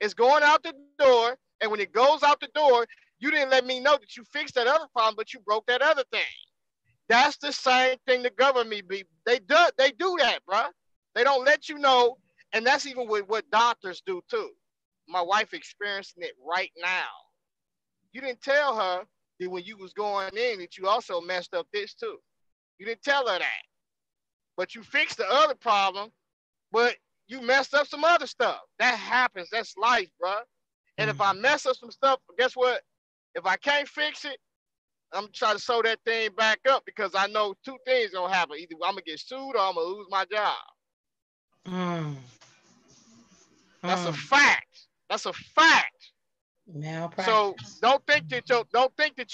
It's going out the door, and when it goes out the door, you didn't let me know that you fixed that other problem, but you broke that other thing. That's the same thing the government be. They do that, bro. They don't let you know, and that's even what doctors do too. My wife experiencing it right now. You didn't tell her that when you was going in that you also messed up this too. You didn't tell her that. But you fixed the other problem, but you messed up some other stuff. That happens. That's life, bro. And if I mess up some stuff, guess what? If I can't fix it, I'm trying to sew that thing back up, because I know two things gonna happen. Either I'm gonna get sued or I'm gonna lose my job. That's a fact. That's a fact. So don't think that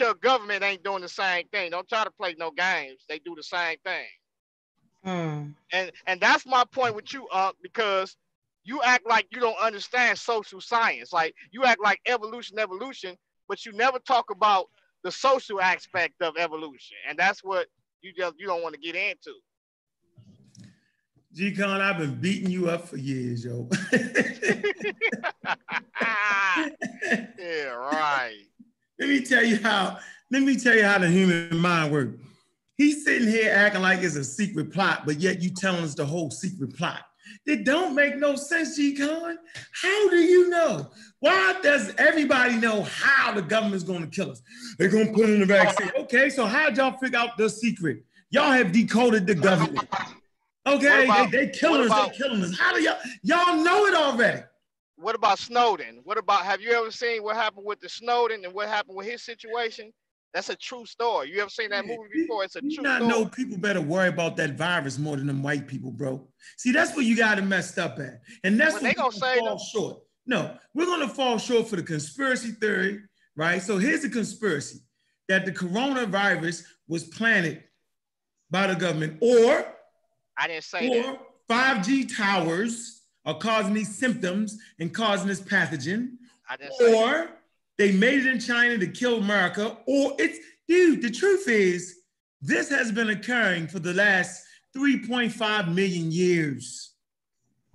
your government ain't doing the same thing. Don't try to play no games. They do the same thing. And that's my point with you, because you act like you don't understand social science. Like you act like evolution, but you never talk about the social aspect of evolution. And that's what you don't want to get into. G-Con, I've been beating you up for years, yo. Yeah, right. Let me tell you how the human mind works. He's sitting here acting like it's a secret plot, but yet you telling us the whole secret plot. It don't make no sense, G-Con. How do you know? Why does everybody know how the government's going to kill us? They're going to put in the vaccine. Okay, so how'd y'all figure out the secret? Y'all have decoded the government. Okay, they killing us. How do y'all know it already? What about Snowden? Have you ever seen what happened with the Snowden and what happened with his situation? That's a true story. You ever seen that movie before? It's a true story. Know people better worry about that virus more than them white people, bro. See, that's where you got it messed up at. And that's what they gonna say fall short. No, we're gonna fall short for the conspiracy theory, right? So here's the conspiracy: that the coronavirus was planted by the government, or I didn't say that. 5G towers are causing these symptoms and causing this pathogen. I didn't say that. They made it in China to kill America, or the truth is, this has been occurring for the last 3.5 million years.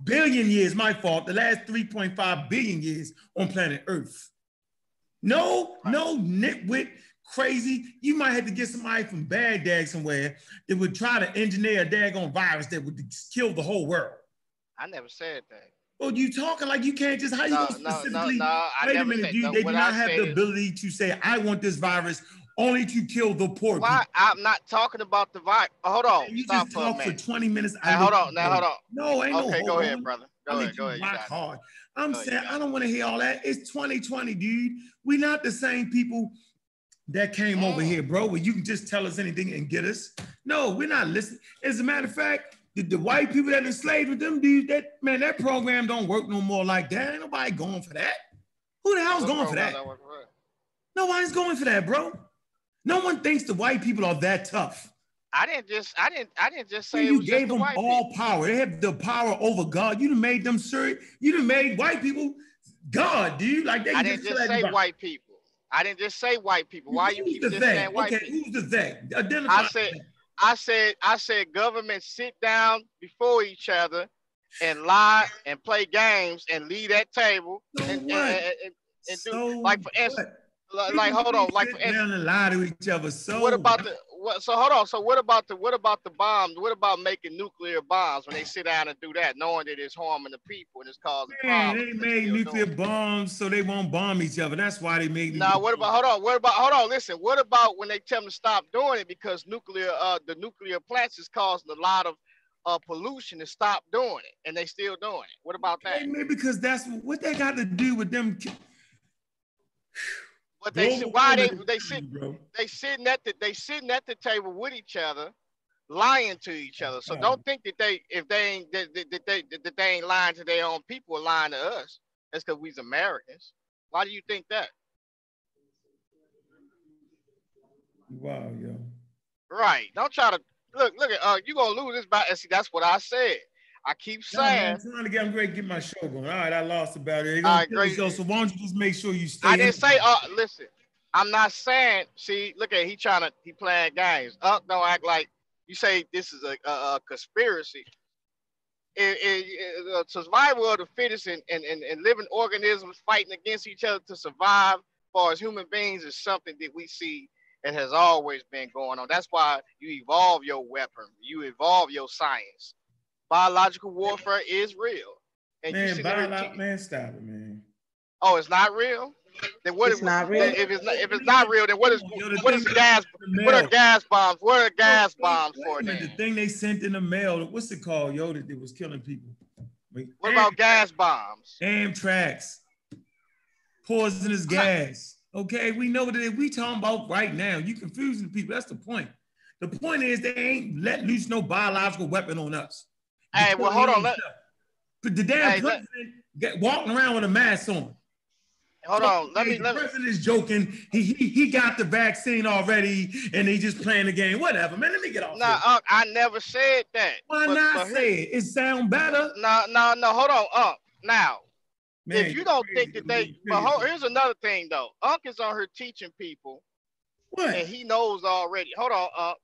Billion years, my fault, the last 3.5 billion years on planet Earth. No nitwit, crazy. You might have to get somebody from Baghdad somewhere that would try to engineer a daggone virus that would kill the whole world. I never said that. Oh, you talking like you can't just, how you going to specifically, wait a minute, dude, they do not have the ability to say, I want this virus only to kill the poor people. I'm not talking about the virus. Hold on. You just talk for 20 minutes. Hold on. No, ain't no. Okay, go ahead, brother. Go ahead. Rock hard. I'm saying, I don't want to hear all that. It's 2020, dude. We're not the same people that came over here, bro, where you can just tell us anything and get us. No, we're not listening. As a matter of fact, the white people that enslaved with them dudes, that program don't work no more like that. Ain't nobody going for that. Who the hell's going for that? Nobody's going for that, bro. No one thinks the white people are that tough. I didn't just say you gave them all power. They have the power over God. You done made them you done made white people God, dude. Like I didn't just say white people. I didn't just say white people. Why you keep just saying white people? Who's the they? Identify. I said government sit down before each other and lie and play games and leave that table and do, like for instance, like hold on, like for instance, and lie to each other. So what So hold on. So what about the bombs? What about making nuclear bombs when they sit down and do that, knowing that it's harming the people and it's causing problems? They made nuclear bombs so they won't bomb each other. That's why they made. Now, what about? Hold on. Listen. What about when they tell them to stop doing it because the nuclear plants is causing a lot of pollution to stop doing it, and they still doing it. What about that? Maybe because that's what they got to do with them. But they sitting at the table with each other, lying to each other. So don't think that they ain't lying to their own people, or lying to us. That's because we's Americans. Why do you think that? Wow, yo. Right. Don't try to look at you gonna lose this battle. See, that's what I said. I keep saying. I'm ready to get my show going. All right, I lost about it. All right, great. So why don't you just make sure you stay? I didn't say. Listen, I'm not saying. See, look at he playing games. Don't act like you say this is a conspiracy. Survival of the fittest and living organisms fighting against each other to survive, as far as human beings, is something that we see and has always been going on. That's why you evolve your weapon. You evolve your science. Biological warfare is real. And man, man, stop it, man. Oh, it's not real? Then what? It's not real. If it's not real, then what are gas bombs? What are gas bombs for then? The thing they sent in the mail, what's it called, yo, that was killing people? What about gas bombs? Amtrak, poisonous gas. Okay, we know that we talking about right now. You confusing people. That's the point. The point is they ain't let loose no biological weapon on us. Hey, well, hold on. But the damn president walking around with a mask on. Hold on. The president is joking. He got the vaccine already, and he just playing the game. Whatever, man. Let me get off. Nah, I never said that. Why not say it? It sound better. No. Hold on, now. Man, if you don't think that they, here's another thing though. Is on here teaching people. What? And he knows already. Hold on,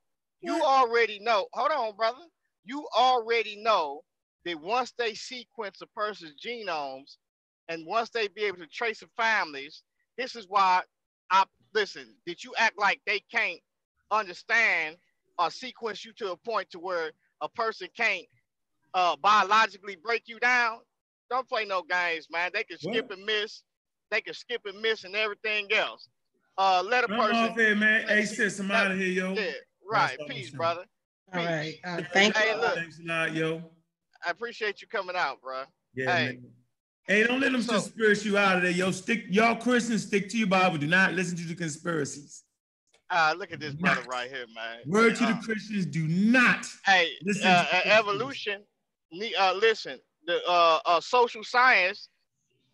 you already know. Hold on, brother. You already know that once they sequence a person's genomes, and once they be able to trace the families, this is why did you act like they can't understand or sequence you to a point to where a person can't biologically break you down? Don't play no games, man. They can skip and miss. They can skip and miss and everything else. Let a person. Off here, man. Hey, sis, I'm out of here, yo. Yeah, right. Peace, brother. All right. Thank you. Hey, look, thanks a lot, yo. I appreciate you coming out, bro. Yeah, man. Hey, don't let them conspiracy you out of there, yo. Y'all Christians, stick to your Bible. Do not listen to the conspiracies. Look at this brother right here, man. Word to the Christians, do not. Hey, evolution. Listen, the social science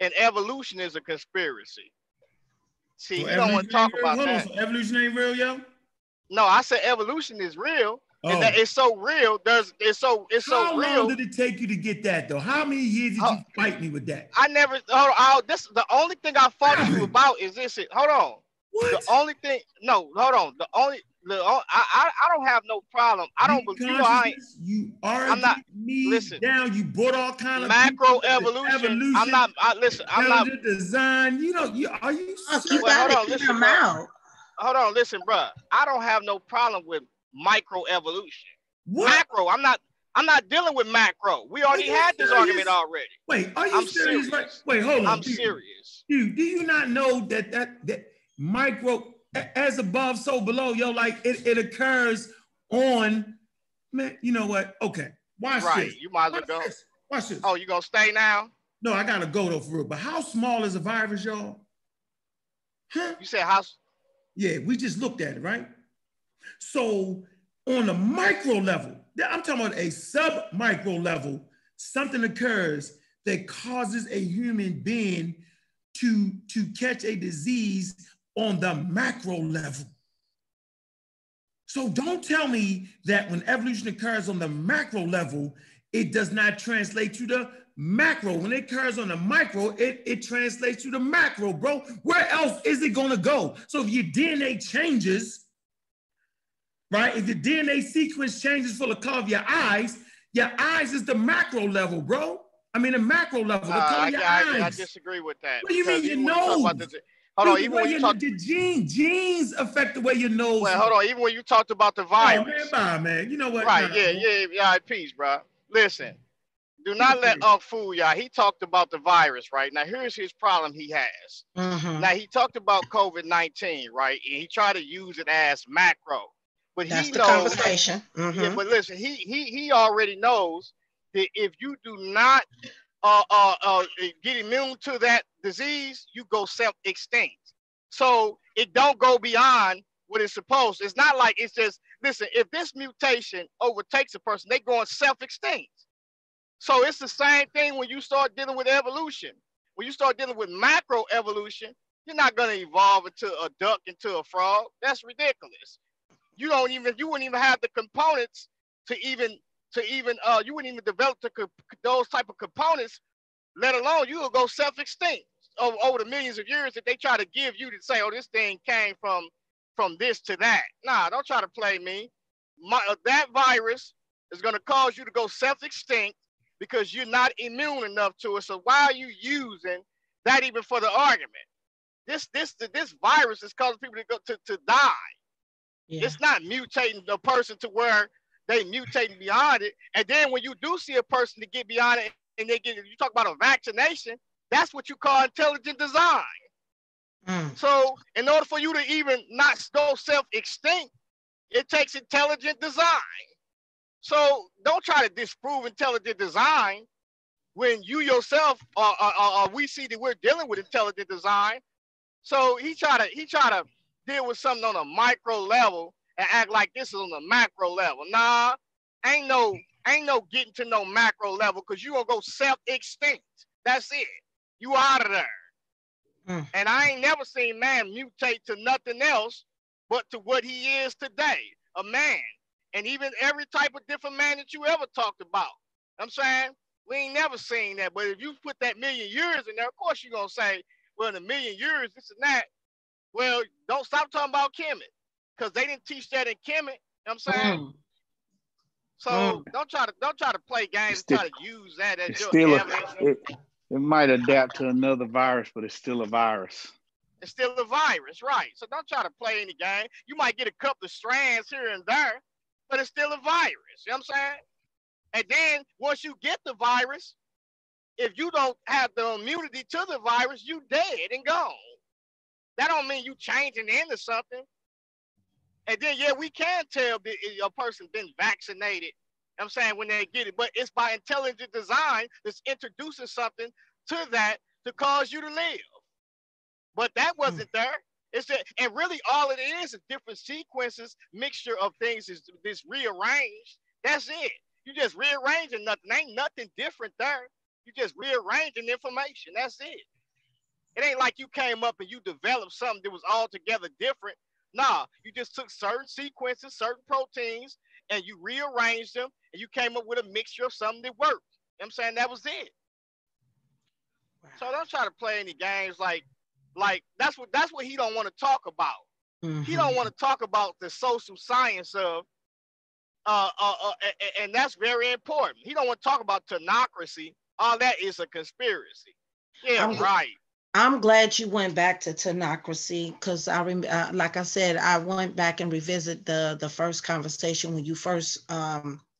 and evolution is a conspiracy. See, you don't want to talk about that. So evolution ain't real, yo? No, I said evolution is real. And that it's so real. It's so real. How long did it take you to get that though? How many years did you fight me with that? I never. This the only thing I fought you about is this. Hold on. What? The only thing. No, hold on. I don't have no problem. I don't believe I'm not. Listen. Down. You brought all kind of macro evolution. I'm not. I'm not design. You know. Are you? Hold on. Listen, bro. Hold on. Listen, bro. I don't have no problem with micro evolution. What? Macro. I'm not dealing with macro. We already had this argument already. Wait, are you serious? Right? Wait, hold on. I'm serious. Do you not know that micro, as above, so below, yo, like it occurs on, man, you know what? Okay, watch this. You might as well go. Watch this. Oh, you gonna stay now? No, I gotta go though for real. But how small is a virus, y'all? Huh? You said how? Yeah, we just looked at it, right? So on a micro level, I'm talking about a sub-micro level, something occurs that causes a human being to catch a disease on the macro level. So don't tell me that when evolution occurs on the macro level, it does not translate to the macro. When it occurs on the micro, it translates to the macro, bro. Where else is it gonna go? So if your DNA changes, right? If your DNA sequence changes for the color of your eyes is the macro level, bro. I mean, the macro level, the color of your eyes. I disagree with that. What do you mean you know? Hold on, even when you talk, the genes affect the way your nose. Well, hold on, even when you talked about the virus. Oh man, bye, man. You know what? Right? Yeah. Peace, bro. Listen, do not let Unc fool y'all. He talked about the virus, right? Now here's his problem he has. Now he talked about COVID-19, right? And he tried to use it as macro, but that's he the knows. Conversation. Yeah, but listen, he already knows that if you do not get immune to that disease, you go self-extinct. So it don't go beyond what it's supposed. It's not like it's just, listen, if this mutation overtakes a person, they go self-extinct. So it's the same thing when you start dealing with evolution. When you start dealing with macro evolution, you're not going to evolve into a duck, into a frog. That's ridiculous. You wouldn't even have the components to even you wouldn't even develop those type of components, let alone you will go self-extinct over the millions of years that they try to give you to say, oh, this thing came from this to that. Nah, don't try to play me. That virus is going to cause you to go self-extinct because you're not immune enough to it. So why are you using that even for the argument? This virus is causing people to die. Yeah. It's not mutating the person to where they mutating beyond it. And then when you do see a person to get beyond it and you talk about a vaccination, that's what you call intelligent design. So in order for you to even not go self-extinct, it takes intelligent design. So don't try to disprove intelligent design when you yourself we see that we're dealing with intelligent design. So he try to deal with something on a micro level and act like this is on the macro level. Nah, ain't no getting to no macro level because you gonna go self-extinct. That's it. You out of there. And I ain't never seen man mutate to nothing else but to what he is today, a man. And even every type of different man that you ever talked about. I'm saying, we ain't never seen that. But if you put that million years in there, of course you're gonna say, well, in a million years, this and that. Well, don't stop talking about Kemet, because they didn't teach that in Kemet. You know what I'm saying? So don't try to play games and try to use that as your evidence. It might adapt to another virus, but it's still a virus. It's still a virus, right? So don't try to play any game. You might get a couple of strands here and there, but it's still a virus. You know what I'm saying? And then once you get the virus, if you don't have the immunity to the virus, you dead and gone. That don't mean you changing into something. And then, yeah, we can tell a person been vaccinated, I'm saying, when they get it, but it's by intelligent design that's introducing something to that to cause you to live. But that wasn't there. It's that, and really all it is different sequences, mixture of things is rearranged. That's it. You just rearranging nothing. Ain't nothing different there. You just rearranging information. That's it. It ain't like you came up and you developed something that was altogether different. Nah, you just took certain sequences, certain proteins, and you rearranged them, and you came up with a mixture of something that worked. You know what I'm saying? That was it. Wow. So don't try to play any games like that's what he don't want to talk about. He don't want to talk about the social science of and that's very important. He don't want to talk about tenocracy. All that is a conspiracy. Yeah, right. I'm glad you went back to tenocracy, because like I said, I went back and revisit the first conversation when you first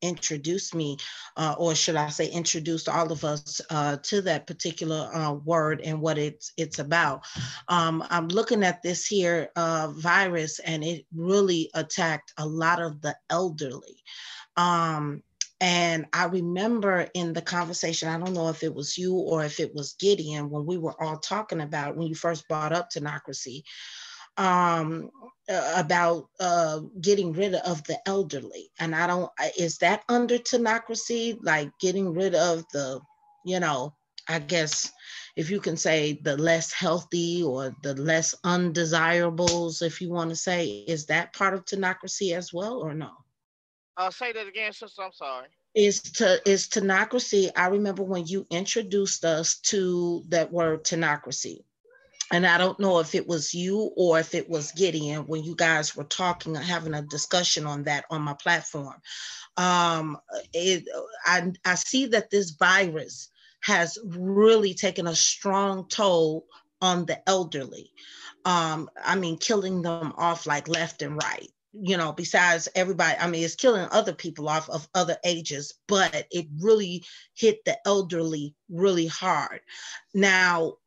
introduced me, or should I say introduced all of us to that particular word and what it's about. I'm looking at this here virus, and it really attacked a lot of the elderly. And I remember in the conversation, I don't know if it was you or if it was Gideon, when we were all talking about, when you first brought up tenocracy, about getting rid of the elderly. And is that under tenocracy, like getting rid of the, I guess, if you can say the less healthy or the less undesirables, if you want to say, is that part of tenocracy as well or no? Say that again, sister. I'm sorry. Is tenocracy. I remember when you introduced us to that word tenocracy, and I don't know if it was you or if it was Gideon when you guys were talking, having a discussion on that on my platform. I see that this virus has really taken a strong toll on the elderly. I mean, killing them off like left and right. You know, besides everybody, I mean, it's killing other people off of other ages, but it really hit the elderly really hard. Now,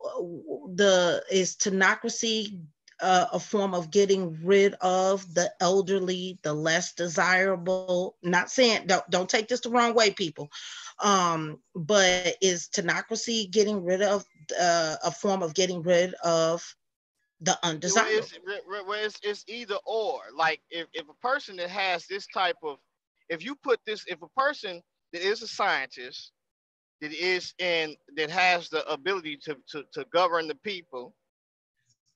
is tenocracy a form of getting rid of the elderly, the less desirable? Not saying, don't take this the wrong way, people. But is tenocracy getting rid of a form of getting rid of the undesirable? It's either or. Like if a person that has this type of, if a person that is a scientist, that has the ability to govern the people,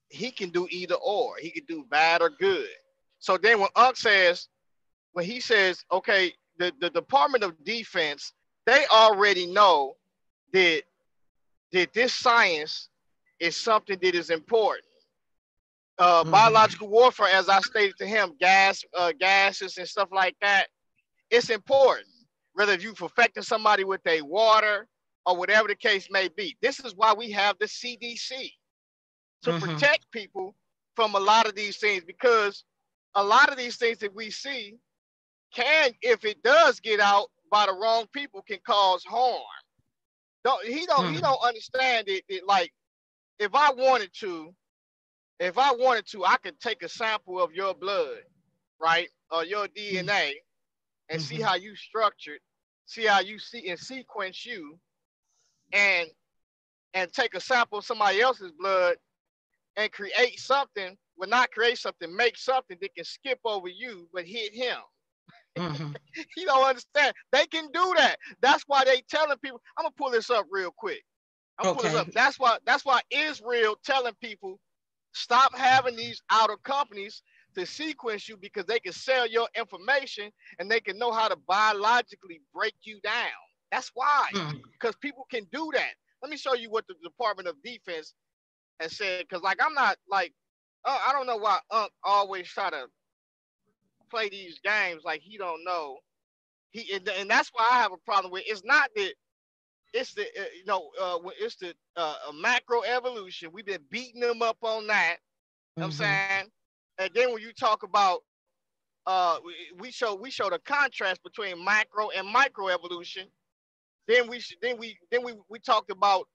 he can do either or. He can do bad or good. So then when he says, okay, the Department of Defense, they already know that this science is something that is important. Biological warfare, as I stated to him, gases and stuff like that, it's important. Whether you're affecting somebody with their water or whatever the case may be. This is why we have the CDC, to protect people from a lot of these things, because a lot of these things that we see can, if it does get out by the wrong people, can cause harm. He don't understand it. Like, if I wanted to, I could take a sample of your blood, right, or your DNA, and see how you structured, see how you see and sequence you, and take a sample of somebody else's blood and create something. Well, not create something, make something that can skip over you but hit him. You don't understand. They can do that. That's why they telling people. I'm gonna pull this up real quick. I'm pulling this up. That's why Israel telling people, stop having these outer companies to sequence you, because they can sell your information and they can know how to biologically break you down. That's why, because people can do that. Let me show you what the Department of Defense has said, because like I'm not like, I don't know why Unc always try to play these games like he don't know. And that's why I have a problem with it. It's not that it's the it's the macro evolution. We've been beating them up on that. You know what I'm saying? And then when you talk about we show the contrast between macro and micro evolution. Then we talked about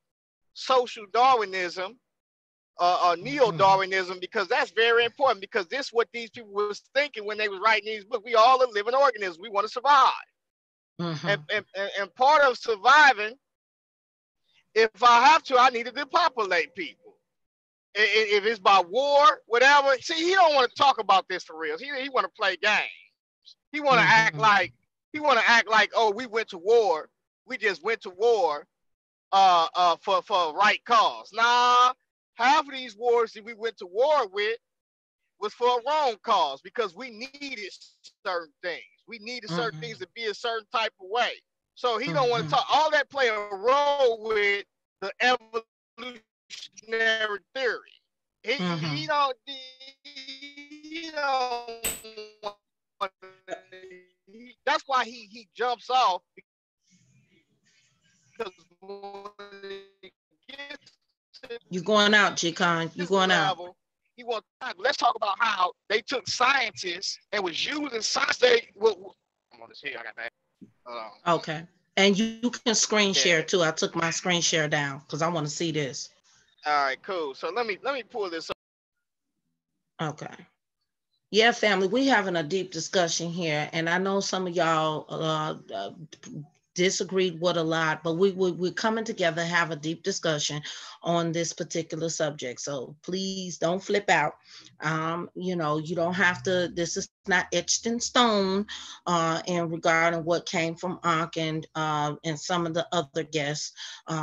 social Darwinism, neo-Darwinism, because that's very important, because this is what these people was thinking when they was writing these books. We all are living organisms. We want to survive. And part of surviving, if I have to, I need to depopulate people. If it's by war, whatever. See, he don't want to talk about this for real. He want to play games. He want to act like, oh, we went to war. We just went to war for a right cause. Nah, half of these wars that we went to war with was for a wrong cause, because we needed certain things. We needed certain things to be a certain type of way. So he don't want to talk. All that play a role with the evolutionary theory. He don't that's why he jumps off, because you're going out, G-Con. You're going out. He wants. Let's talk about how they took scientists and was using science. I'm on this here. I got that. Okay. And you can screen share too. I took my screen share down because I want to see this. All right, cool. So let me pull this up. Okay. Yeah, family, we having a deep discussion here, and I know some of y'all disagreed with a lot, but we're coming together to have a deep discussion on this particular subject. So please don't flip out. You don't have to, this is not etched in stone in regarding what came from Ankh and some of the other guests.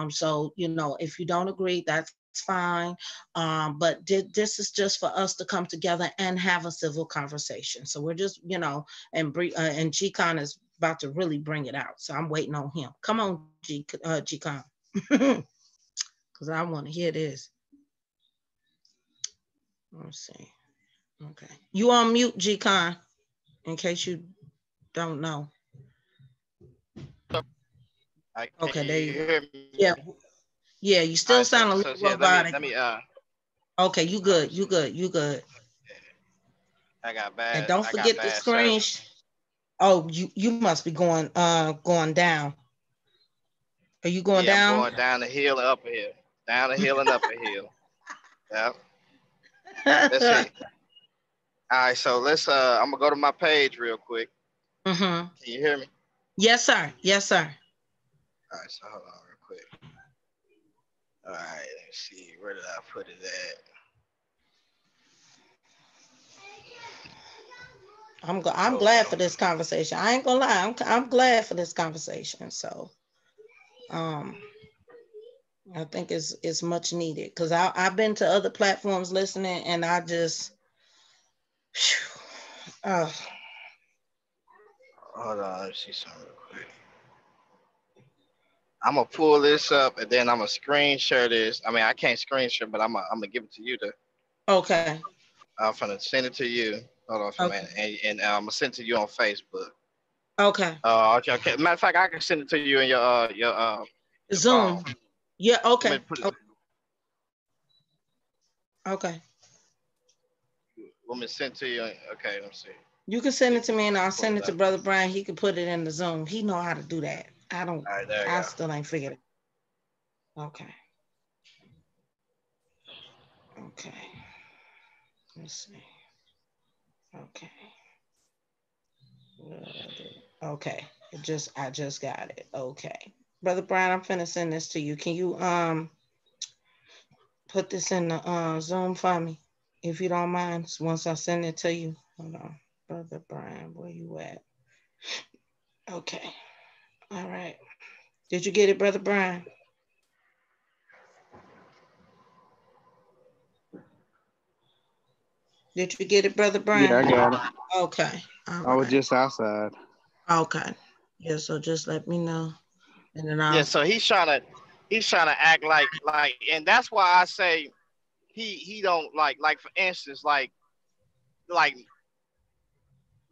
So, if you don't agree, that's fine. But this is just for us to come together and have a civil conversation. So we're just, and G-Con is about to really bring it out. So I'm waiting on him. Come on, G-Con. Because I want to hear this. Let's see. Okay. You on mute, G-Con, in case you don't know. Okay, there you go. Yeah, you still sound a little robotic. Let me Okay, you good. You good. You good. I got bad. And don't forget the screen. Oh, you must be going down. Are you going down? I'm going down the hill and up a hill. Down the hill and up a hill. Yeah. Let's see. All right, so let's I'm gonna go to my page real quick. Mm-hmm. Can you hear me? Yes, sir. Yes, sir. All right, so hold on real quick. All right, let's see. Where did I put it at? I'm glad for this conversation. I ain't gonna lie. I'm glad for this conversation. So I think it's much needed because I've been to other platforms listening and I just hold on, let's see something real quick. I'm gonna pull this up and then I'm gonna screen share this. I mean, I can't screen share, but I'm gonna give it to you to. Okay. I'm gonna send it to you. Hold on for a minute, and I'm gonna send it to you on Facebook. Okay. Okay. Matter of fact, I can send it to you in your Zoom. phone. Yeah. Okay. Okay. Let me send it to you. Okay. Let me see. You can send it to me, and I'll send it to Brother Brian. He can put it in the Zoom. He know how to do that. I don't. All right, I still ain't figured it. Okay. Okay. Let's see. Okay. Okay. I just got it. Okay. Brother Brian, I'm finna send this to you. Can you put this in the Zoom for me, if you don't mind? So once I send it to you. Hold on. Brother Brian, where you at? Okay. All right. Did you get it, Brother Brian? Did you get it, Brother Brian? Yeah, I got it. Okay. I was just outside. Okay. Yeah, so just let me know. And then Yeah, so he's trying to act like, and that's why I say he don't like for instance, like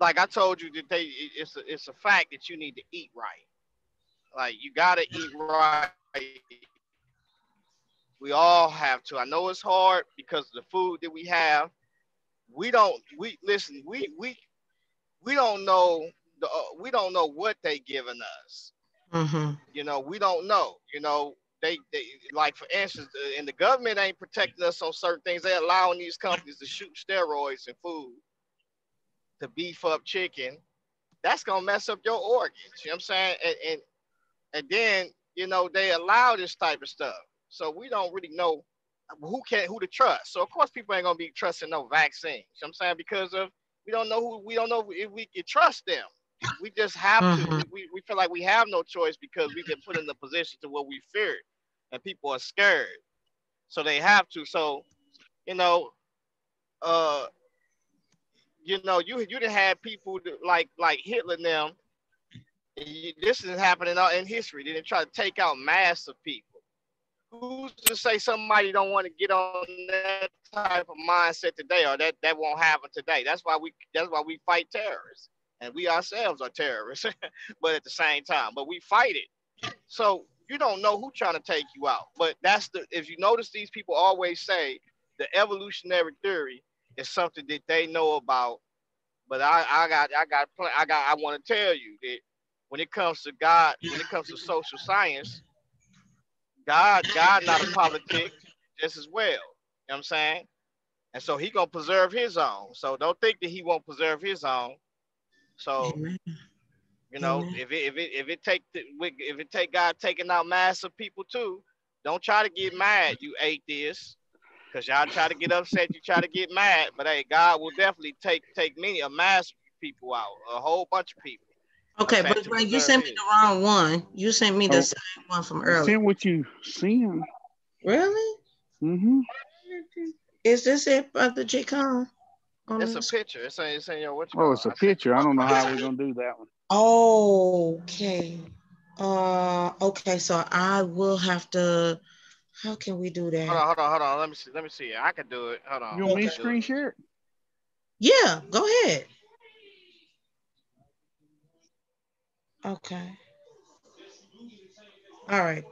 I told you that it's a fact that you need to eat right. Like you gotta eat right. We all have to. I know it's hard because of the food that we have. We don't know we don't know what they giving us. Mm-hmm. You know, we don't know. You know, they like for instance, and the government ain't protecting us on certain things. They're allowing these companies to shoot steroids in food to beef up chicken. That's gonna mess up your organs. You know what I'm saying? And then you know they allow this type of stuff. So we don't really know who to trust. So of course people ain't gonna be trusting no vaccine. You know what I'm saying? Because of we don't know if we can trust them. We just have to. We feel like we have no choice because we've been put in the position to where we fear it, and people are scared, so they have to. So, you know, you done had people like Hitler and them. This is happening in history. They didn't try to take out mass of people. Who's to say somebody don't want to get on that type of mindset today, or that won't happen today? That's why we fight terrorists. And we ourselves are terrorists, but at the same time, but we fight it. So you don't know who's trying to take you out. But if you notice, these people always say the evolutionary theory is something that they know about. But I want to tell you that when it comes to God, when it comes to social science, God not a politic just as well. You know what I'm saying? And so he gonna preserve his own. So don't think that he won't preserve his own. So, you know, if it take God taking out mass of people too, don't try to get mad, you atheists, because y'all try to get upset, you try to get mad, but hey, God will definitely take a mass of people out, a whole bunch of people. Okay, but you sent me the wrong one. You sent me the same one from earlier. Send what you seen. Really? Mm-hmm. Is this it, Brother J. Con? It's a picture. It's in your what you call it's a picture. I don't know how we're gonna do that one. Okay. Okay, so I will have to. How can we do that? Hold on. Let me see. I can do it. Hold on. You want me to screen share it? Yeah, go ahead. Okay. All right.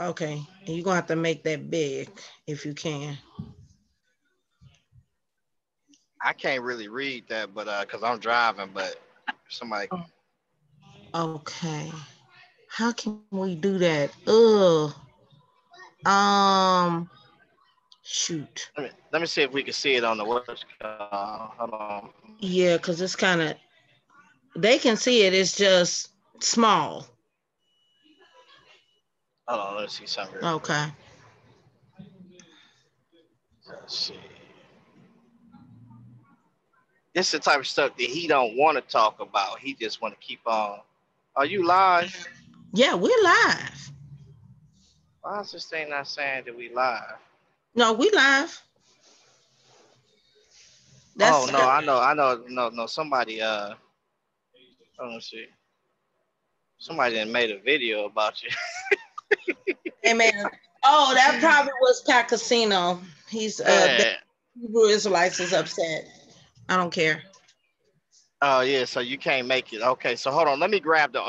Okay, and you're gonna have to make that big if you can. I can't really read that, but cause I'm driving, but somebody. Okay. How can we do that? Ugh. Shoot. Let me see if we can see it on the website. Hold on. Yeah, because it's kind of, they can see it, it's just small. Hold on, let's see something. Okay. Let's see. This is the type of stuff that he don't want to talk about. He just want to keep on. Are you live? Yeah, we're live. Why is this thing not saying that we live? No, we live. Oh no, I know. No. Somebody let me see. Somebody done made a video about you. Hey man. Oh, that probably was Pat Casino. He's the Hebrew Israelites is upset. I don't care. Oh yeah, so you can't make it. Okay, so hold on. Let me grab this.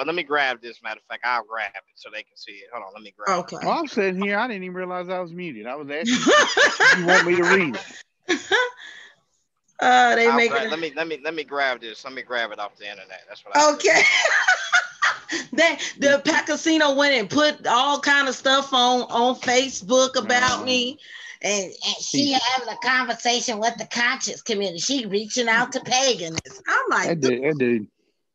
Matter of fact, I'll grab it so they can see it. Hold on, let me grab it. Well, I'm sitting here. I didn't even realize I was muted. I was asking if you want me to read it. Let me grab this. Let me grab it off the internet. That's what I okay. The Pat Casino went and put all kind of stuff on Facebook about me. And she having a conversation with the conscious community. She reaching out to pagans. I'm like, that dude,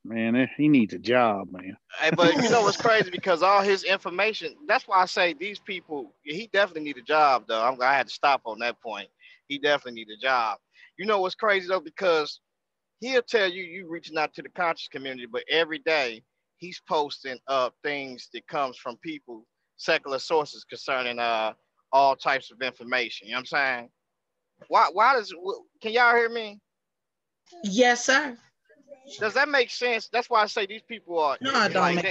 man, he needs a job, man. Hey, but you know what's crazy? Because all his information, that's why I say these people, he definitely need a job, though. I had to stop on that point. He definitely need a job. You know what's crazy, though? Because he'll tell you reaching out to the conscious community, but every day he's posting things that comes from people, secular sources concerning all types of information. You know what I'm saying? Why can y'all hear me? Yes, sir. Does that make sense? That's why I say these people are no, I don't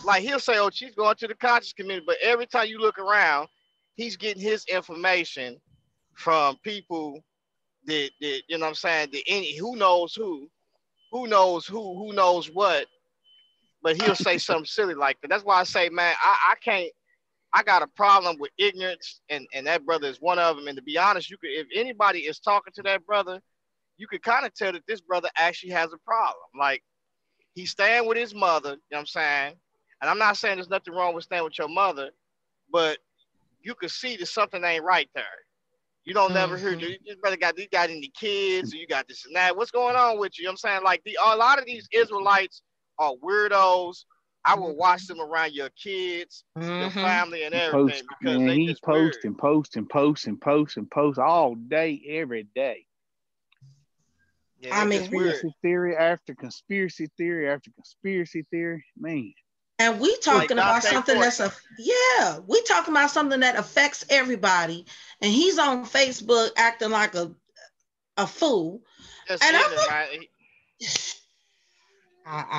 like he'll say, oh, she's going to the conscious community, but every time you look around, he's getting his information from people that you know what I'm saying, that who knows what, but he'll say something silly like that. That's why I say, man, I got a problem with ignorance, and that brother is one of them. And to be honest, if anybody is talking to that brother, you could kind of tell that this brother actually has a problem. Like, he's staying with his mother, you know what I'm saying? And I'm not saying there's nothing wrong with staying with your mother, but you could see that something ain't right there. You don't never hear, this brother got any kids, or you got this and that. What's going on with you? You know what I'm saying? Like, a lot of these Israelites are weirdos. I will watch them around your kids, your family, and everything. He posts and posts all day, every day. Yeah, I mean, conspiracy theory after conspiracy theory after conspiracy theory, man. And we talking about something we talking about something that affects everybody. And he's on Facebook acting like a fool. And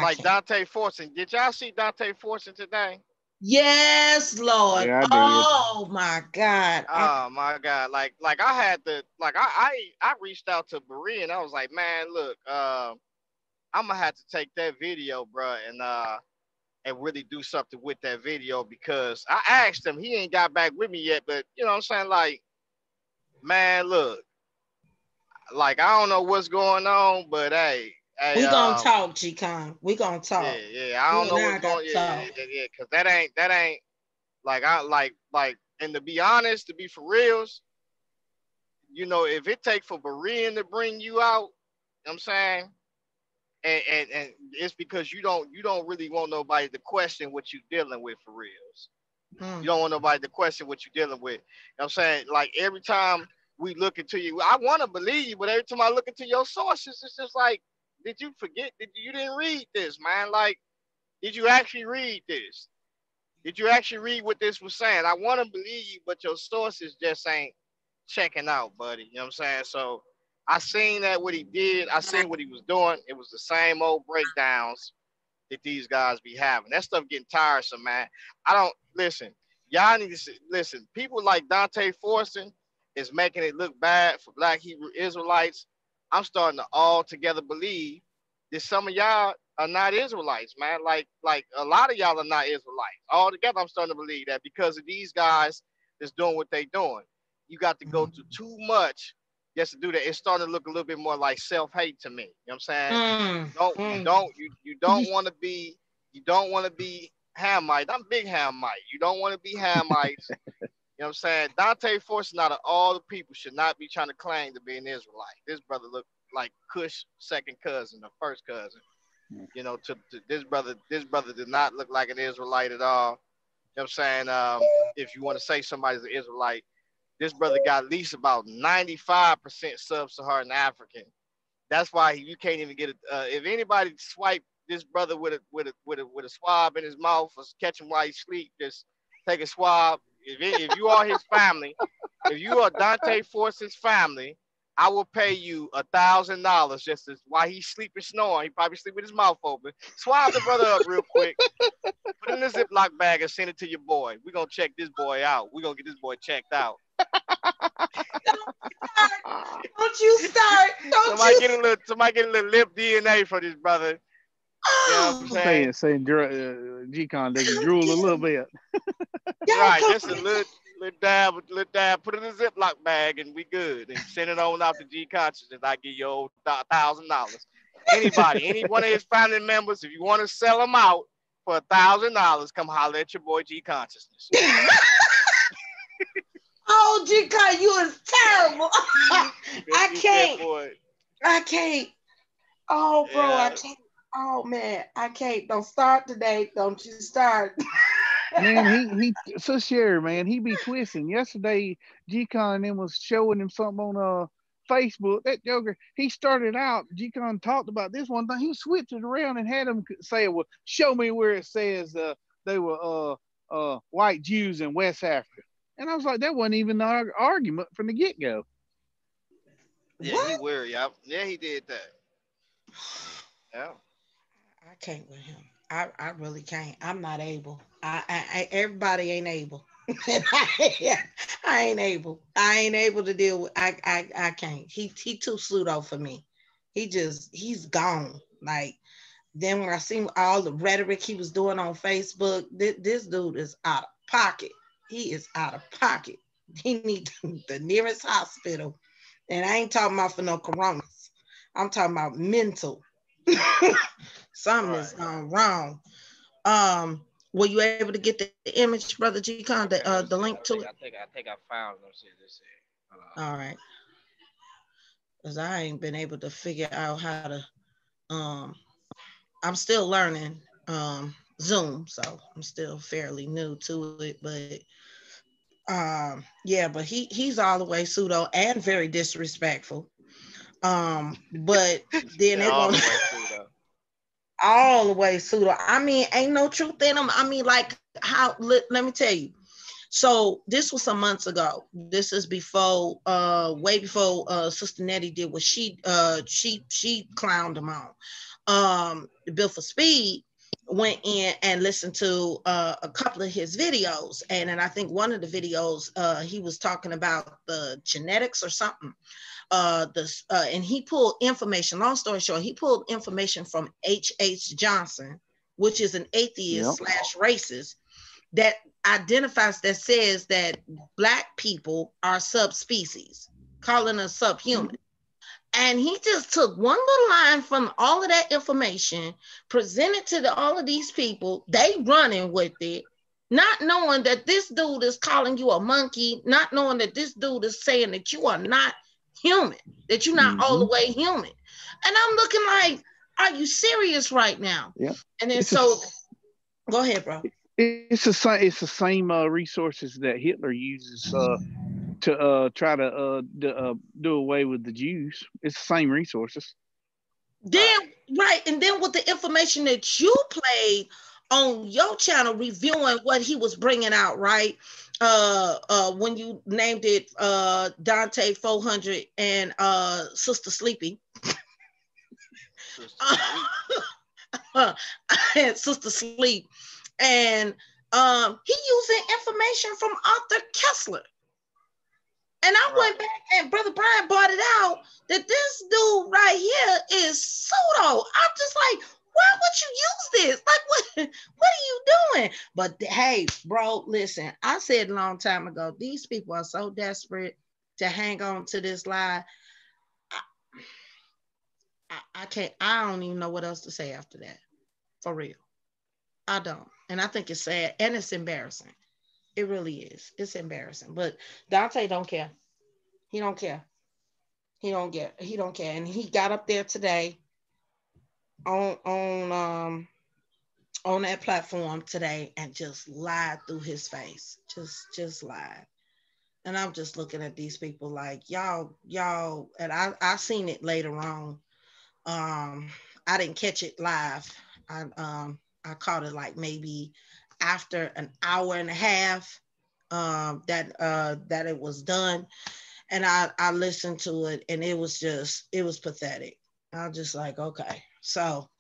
like Dante Fortson. Did y'all see Dante Fortson today? Yes, Lord. Yeah, oh my God. Oh my God. Like I had I reached out to Berea and I was like, man, look, I'm gonna have to take that video, bro, and really do something with that video, because I asked him, he ain't got back with me yet, but you know what I'm saying? Like, man, look, like, I don't know what's going on, but hey, we gonna talk, G-Con. We gonna talk. Yeah. I don't know what's going on. Yeah, because that ain't like, I like, and to be honest, to be for reals, you know, if it take for Berean to bring you out, you know what I'm saying? And it's because you don't really want nobody to question what you're dealing with, for reals. You don't want nobody to question what you're dealing with. You know what I'm saying? Like, every time we look into you, I want to believe you, but every time I look into your sources, it's just like, did you forget that you didn't read this, man? Like, did you actually read this? Did you actually read what this was saying? I want to believe you, but your sources just ain't checking out, buddy. You know what I'm saying? So I seen that what he did. I seen what he was doing. It was the same old breakdowns that these guys be having. That stuff getting tiresome, man. Listen. Y'all need to listen. People like Dante Fortson is making it look bad for Black Hebrew Israelites. I'm starting to altogether believe that some of y'all are not Israelites, man. Like a lot of y'all are not Israelites. Altogether, I'm starting to believe that because of these guys that's doing what they doing. You got to go through too much just to do that. It's starting to look a little bit more like self-hate to me. You know what I'm saying? You don't want to be Hamite. I'm big Hamite. You don't want to be Hamites. You know what I'm saying? Dante Fortson out of all the people should not be trying to claim to be an Israelite. This brother looked like Cush second cousin or first cousin. You know, to this brother did not look like an Israelite at all. You know what I'm saying? If you want to say somebody's an Israelite, this brother got at least about 95% sub-Saharan African. That's why you can't even get it. If anybody swipe this brother with a swab in his mouth or catch him while he sleep, just take a swab. If you are his family, if you are Dante Fortson's family, I will pay you $1,000 just as while he's sleeping, snoring. He probably sleep with his mouth open. Swab the brother up real quick. Put it in a Ziploc bag and send it to your boy. We're gonna check this boy out. We're gonna get this boy checked out. Don't you start. Somebody get a little lip DNA for this brother. You know what I'm saying G-Con, they can drool a little bit. Right, just a little dab, put it in a Ziploc bag and we good. And send it on out to G Consciousness. I give you $1,000. Anybody, any one of his family members, if you want to sell them out for $1,000, come holler at your boy G Consciousness. Oh, G-Con, you is terrible. I can't. Oh, bro, yeah. I can't. Oh man, I can't. Don't start today. Don't you start. Man, he so sure, man. He be twisting. Yesterday, G-Con and them was showing him something on Facebook. That joker, he started out, G-Con talked about this one thing. He switched it around and had him say, well, show me where it says they were white Jews in West Africa. And I was like, that wasn't even an argument from the get-go. Yeah, what? He weird, yeah, he did that. Yeah. I can't with him. I really can't. I'm not able. I everybody ain't able. I ain't able. I ain't able to deal with. I can't. He too pseudo for me. He's gone. Like then when I seen all the rhetoric he was doing on Facebook, this dude is out of pocket. He is out of pocket. He needs the nearest hospital, and I ain't talking about for no coronas. I'm talking about mental. Something is wrong. Were you able to get the image, Brother G-Con, the link to it? I think I found it. All right. Because I ain't been able to figure out how to I'm still learning Zoom, so I'm still fairly new to it, but yeah, but he's all the way pseudo and very disrespectful. But then it won't all the way pseudo. I mean, ain't no truth in them. I mean, like how? Let me tell you. So this was some months ago. This is before, way before Sister Nettie did what she clowned him on. Bill for Speed went in and listened to a couple of his videos, and then I think one of the videos he was talking about the genetics or something. And he pulled information, long story short, he pulled information from H.H. Johnson, which is an atheist / racist, that identifies, that says that Black people are subspecies, calling us subhuman. And he just took one little line from all of that information, presented to all of these people, they running with it, not knowing that this dude is calling you a monkey, not knowing that this dude is saying that you are not human, that you're not all the way human. And I'm looking like, are you serious right now? Yeah. And then go ahead, bro. It's the same resources that Hitler uses to try to do away with the Jews. It's the same resources. Then right, and then with the information that you played on your channel, reviewing what he was bringing out, right? When you named it Dante 400 and Sister Sleepy. Sister Sleep. And he using information from Arthur Kessler. And I went back and Brother Brian brought it out that this dude right here is pseudo. I'm just like, why would you use this? Like, what are you doing? But hey, bro, listen, I said a long time ago, these people are so desperate to hang on to this lie. I can't, I don't even know what else to say after that. For real. I don't. And I think it's sad and it's embarrassing. It really is. It's embarrassing. But Dante don't care. He don't care. He don't care. He don't care. And he got up there today on that platform today and just lied through his face. Just lied. And I'm just looking at these people like y'all, and I seen it later on. I didn't catch it live. I caught it like maybe after an hour and a half that it was done. And I listened to it and it was pathetic. I was just like, okay. So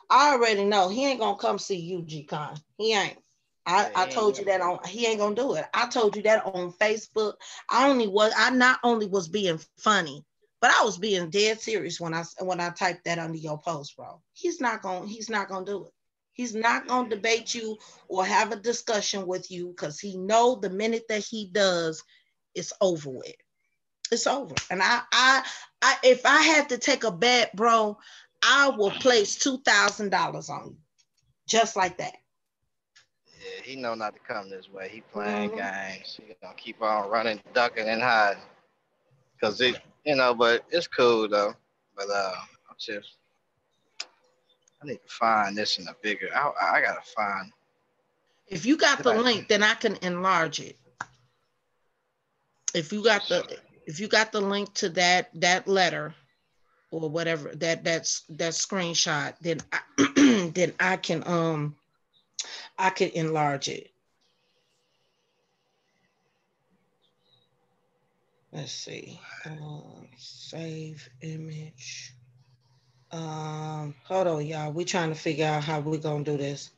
I already know he ain't gonna come see you, G-Con. He ain't. I told you that he ain't gonna do it. I told you that on Facebook. I not only was being funny, but I was being dead serious when I typed that under your post, bro. He's not gonna do it. He's not gonna debate you or have a discussion with you because he know the minute that he does, it's over with. It's over. And I if I had to take a bet, bro, I will place $2,000 on you, just like that. Yeah, he know not to come this way. He playing games. He gonna keep on running, ducking, and hiding. Cause but it's cool though. But I need to find this in a bigger. I gotta find. If you got the link, then I can enlarge it. If you got the link to that letter or whatever that screenshot, then then I can enlarge it. Let's see. Save image. Hold on, y'all. We're trying to figure out how we're gonna do this.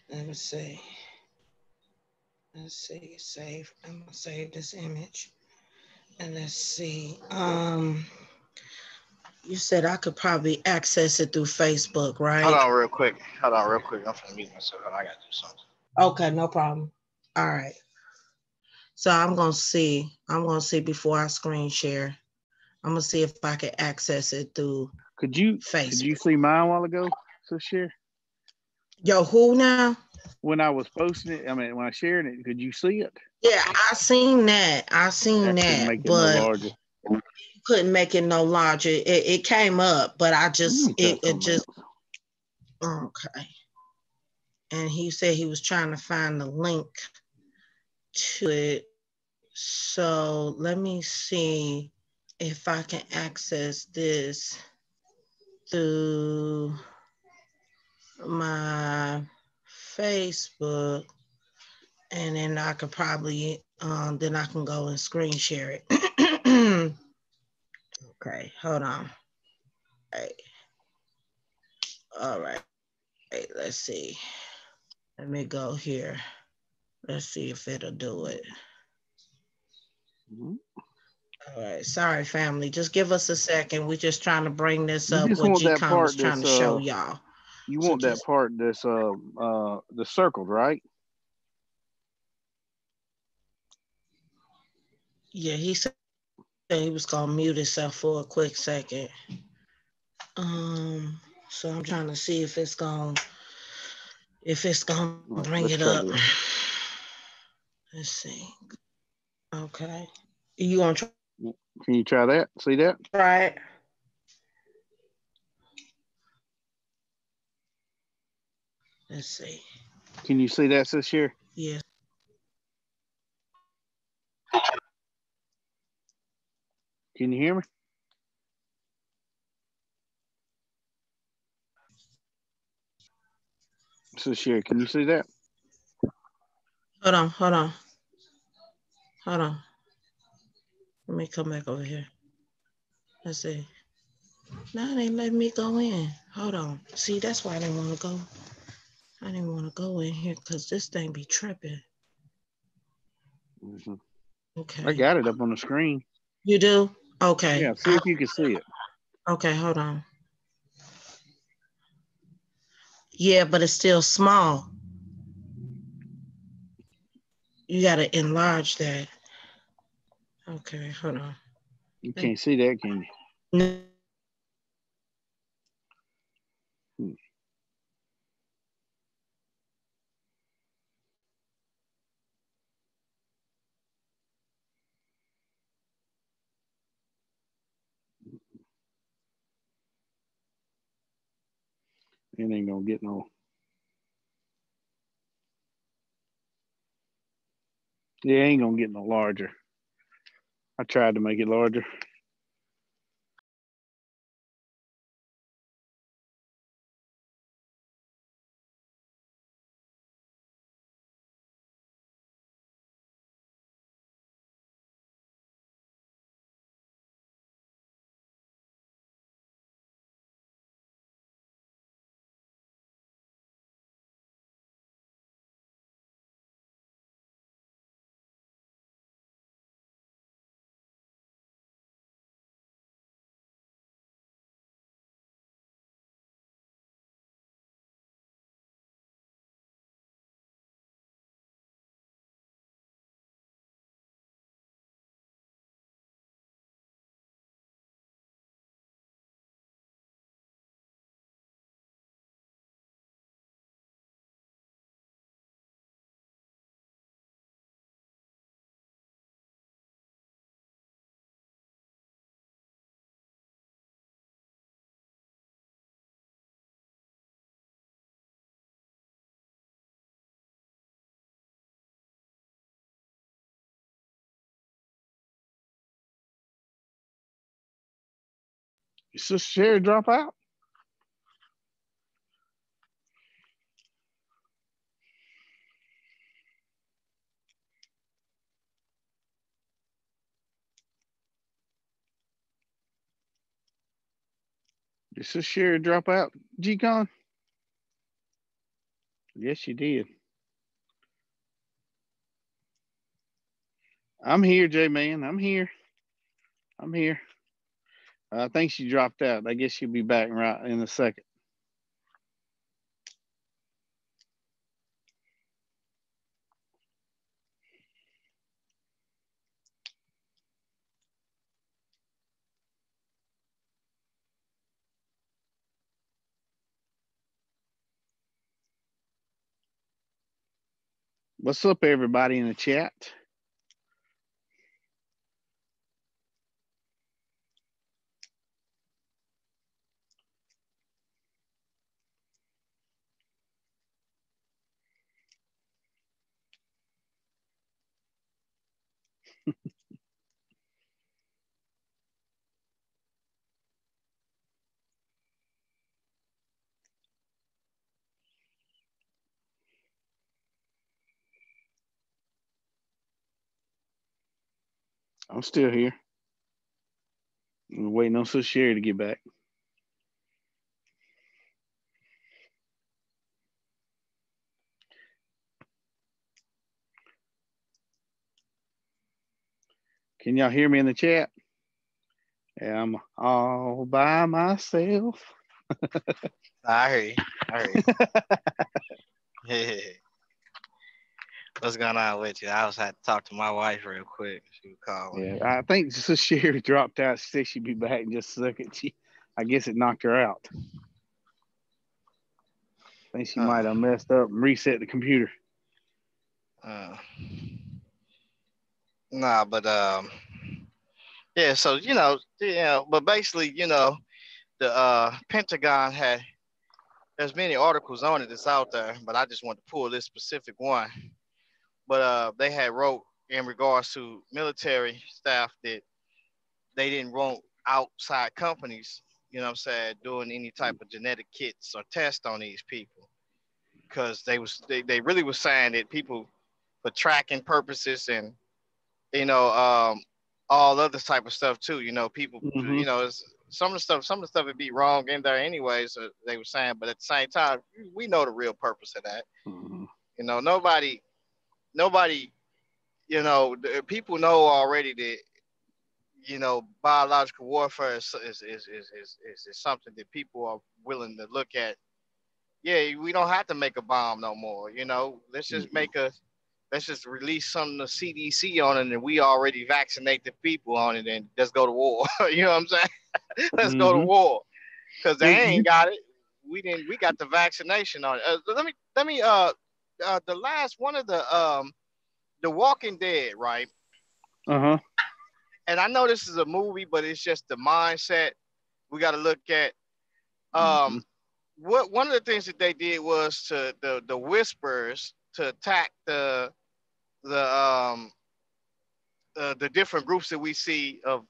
Let me see. Let's see. Save. I'm gonna save this image. And let's see. You said I could probably access it through Facebook, right? Hold on real quick. I'm finna mute myself. I gotta do something. Okay, no problem. All right. So I'm gonna see before I screen share. I'm gonna see if I can access it through Facebook. Could you see mine a while ago, so share? Yo, who now? When I was posting it, when I shared it, could you see it? Yeah, I seen that, but you couldn't make it no larger. It came up, but I just okay. And he said he was trying to find the link to it. So let me see if I can access this through my Facebook, and then I could probably then I can go and screen share it. Okay, hold on. All right. Hey, let's see. Let me go here. Let's see if it'll do it. All right. Sorry, family. Just give us a second. We're just trying to bring this up. What G-Con was trying to show y'all. You want that part that's the circled, right? Yeah, he said he was gonna mute himself for a quick second. So I'm trying to see if it's gonna bring it up. Let's see. Okay. You gonna try? Can you try that? See that? Try it. Let's see. Can you see that, sis here? Yes. Can you hear me? Sis here, can you see that? Hold on. Let me come back over here. Let's see. Now they let me go in. Hold on. See, that's why I didn't want to go. I didn't want to go in here because this thing be tripping. Okay. I got it up on the screen. You do? Okay. Yeah, see if you can see it. Okay, hold on. Yeah, but it's still small. You got to enlarge that. Okay, hold on. You can't see that, can you? No. It ain't gonna get no. Yeah, it ain't gonna get no larger. I tried to make it larger. Did Sister Sherry drop out? Did Sister Sherry drop out, G-Con? Yes, she did. I'm here, J-Man. I'm here. I'm here. I think she dropped out. I guess she'll be back right in a second. What's up, everybody in the chat? I'm still here. I'm waiting on Sister Sherry to get back. Can y'all hear me in the chat? Yeah, I'm all by myself. I hear you. I hear you. What's going on with you? I was had to talk to my wife real quick. She was calling. Yeah, I think Sister Sherry dropped out. She said she'd be back in just a second. I guess it knocked her out. I think she might have messed up and reset the computer. Nah, but yeah. So but basically, the Pentagon there's many articles on it that's out there, but I just want to pull this specific one. But they had wrote in regards to military staff that they didn't want outside companies, doing any type of genetic kits or test on these people, because they really was saying that people for tracking purposes and all other type of stuff too. People, some of the stuff would be wrong in there anyways. They were saying, but at the same time, we know the real purpose of that. Mm-hmm. Nobody you know, people know already that, you know, biological warfare is something that people are willing to look at. Yeah, we don't have to make a bomb no more. You know, let's just release something to CDC on it, and we already vaccinate the people on it, and let's go to war. You know what I'm saying? Let's go to war, because they ain't got it. We got the vaccination on it. Let me the last one of the Walking Dead, right? Uh-huh. And I know this is a movie, but it's just the mindset we got to look at. What one of the things that they did was to the Whisperers to attack the different groups that we see of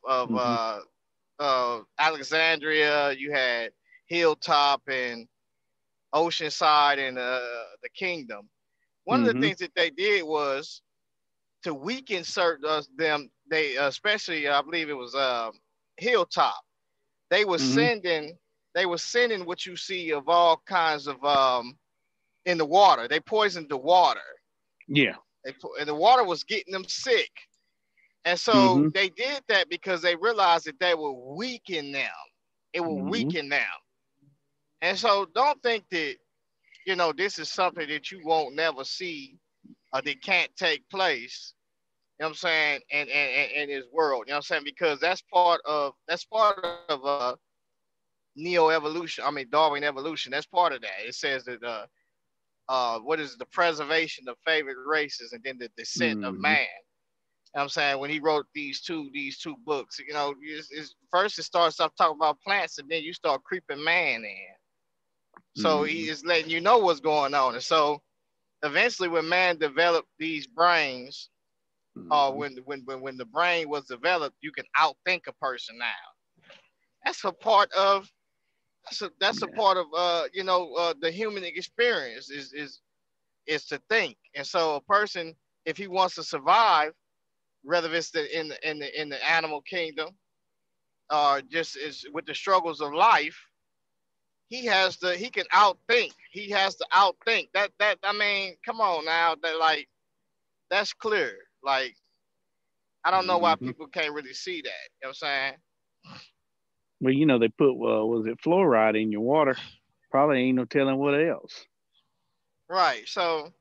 Alexandria. You had Hilltop and Oceanside and the Kingdom. One of the things that they did was to weaken certain them. They especially, I believe it was Hilltop. They were sending what you see of all kinds of in the water. They poisoned the water. Yeah. And the water was getting them sick. And so they did that because they realized that they would weaken them. It will weaken them. And so don't think that, you know, this is something that you won't never see or that can't take place. You know what I'm saying? And his world. You know what I'm saying? Because that's part of neo-evolution. I mean Darwin evolution. That's part of that. It says that what is the preservation of favored races and then the descent of man. You know what I'm saying? When he wrote these two books, you know, first it starts off talking about plants and then you start creeping man in. So he is letting you know what's going on. And so eventually when man developed these brains, when the brain was developed, you can outthink a person now. That's a part of you know, the human experience is to think. And so a person, if he wants to survive, whether it's in the animal kingdom or just is with the struggles of life, he can outthink. He has to outthink. That I mean, come on now, that's clear. Like, I don't know why people can't really see that. You know what I'm saying? Well, you know, they put, was it fluoride in your water? Probably ain't no telling what else. Right. So,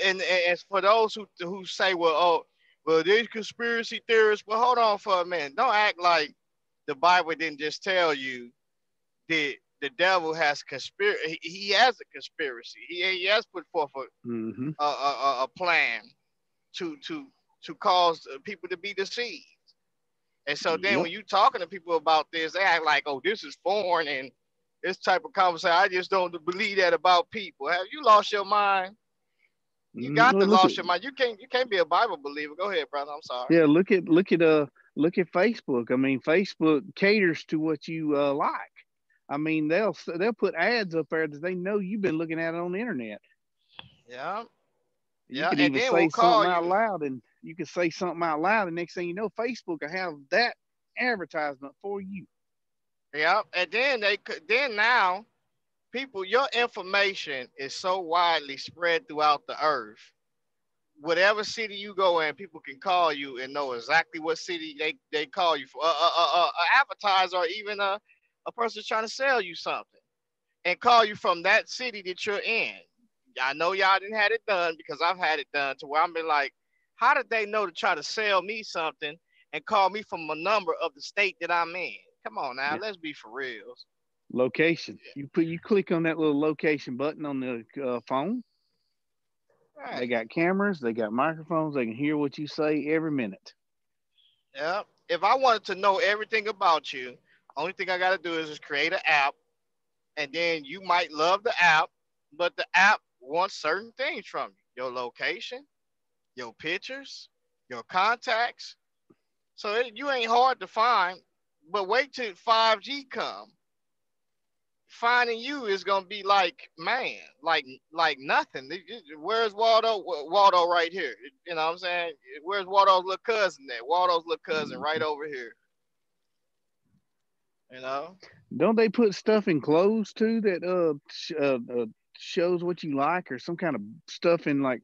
and for those who say, well, these conspiracy theorists, well, hold on for a minute. Don't act like the Bible didn't just tell you that the devil has conspiracy. He has a conspiracy. He has put forth a plan to cause people to be deceived. And so then when you talking to people about this, they act like, oh, this is foreign and this type of conversation. I just don't believe that about people. Have you lost your mind? You got to lose your mind. You can't be a Bible believer. Go ahead, brother. I'm sorry. Yeah, look at Facebook. I mean, Facebook caters to what you like. I mean, they'll put ads up there that they know you've been looking at it on the internet. Yeah. You could even say something out loud, and you can say something out loud, and next thing you know, Facebook will have that advertisement for you. Yeah, and then now, people, your information is so widely spread throughout the earth. Whatever city you go in, people can call you and know exactly what city they call you for. An advertiser or even a person trying to sell you something and call you from that city that you're in. I know y'all didn't have it done because I've had it done to where I've been like, how did they know to try to sell me something and call me from a number of the state that I'm in? Come on now, let's be for real. Location. You click on that little location button on the phone. Right. They got cameras, they got microphones, they can hear what you say every minute. Yeah. If I wanted to know everything about you, only thing I got to do is just create an app, and then you might love the app, but the app wants certain things from you: your location, your pictures, your contacts. So you ain't hard to find. But wait till 5G come. Finding you is gonna be like, man, like nothing. Where's Waldo? Waldo right here. You know what I'm saying? Where's Waldo's little cousin there? Waldo's little cousin right over here. You know? Don't they put stuff in clothes too that shows what you like, or some kind of stuff in like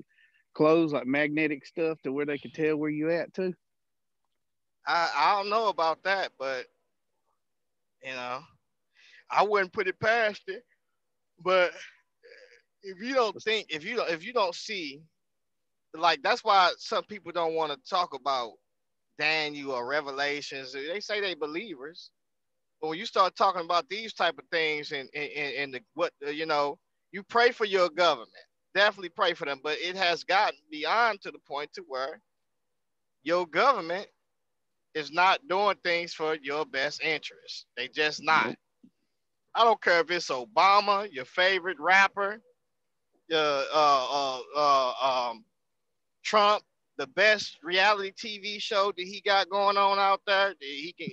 clothes, like magnetic stuff, to where they could tell where you at too? I don't know about that, but you know, I wouldn't put it past it. But if you don't think, if you don't see, like that's why some people don't want to talk about Daniel or Revelations. They say they believers, but when you start talking about these type of things and the what you know, you pray for your government, definitely pray for them. But it has gotten beyond to the point to where your government is not doing things for your best interest. They just not. I don't care if it's Obama, your favorite rapper, Trump, the best reality TV show that he got going on out there. He can,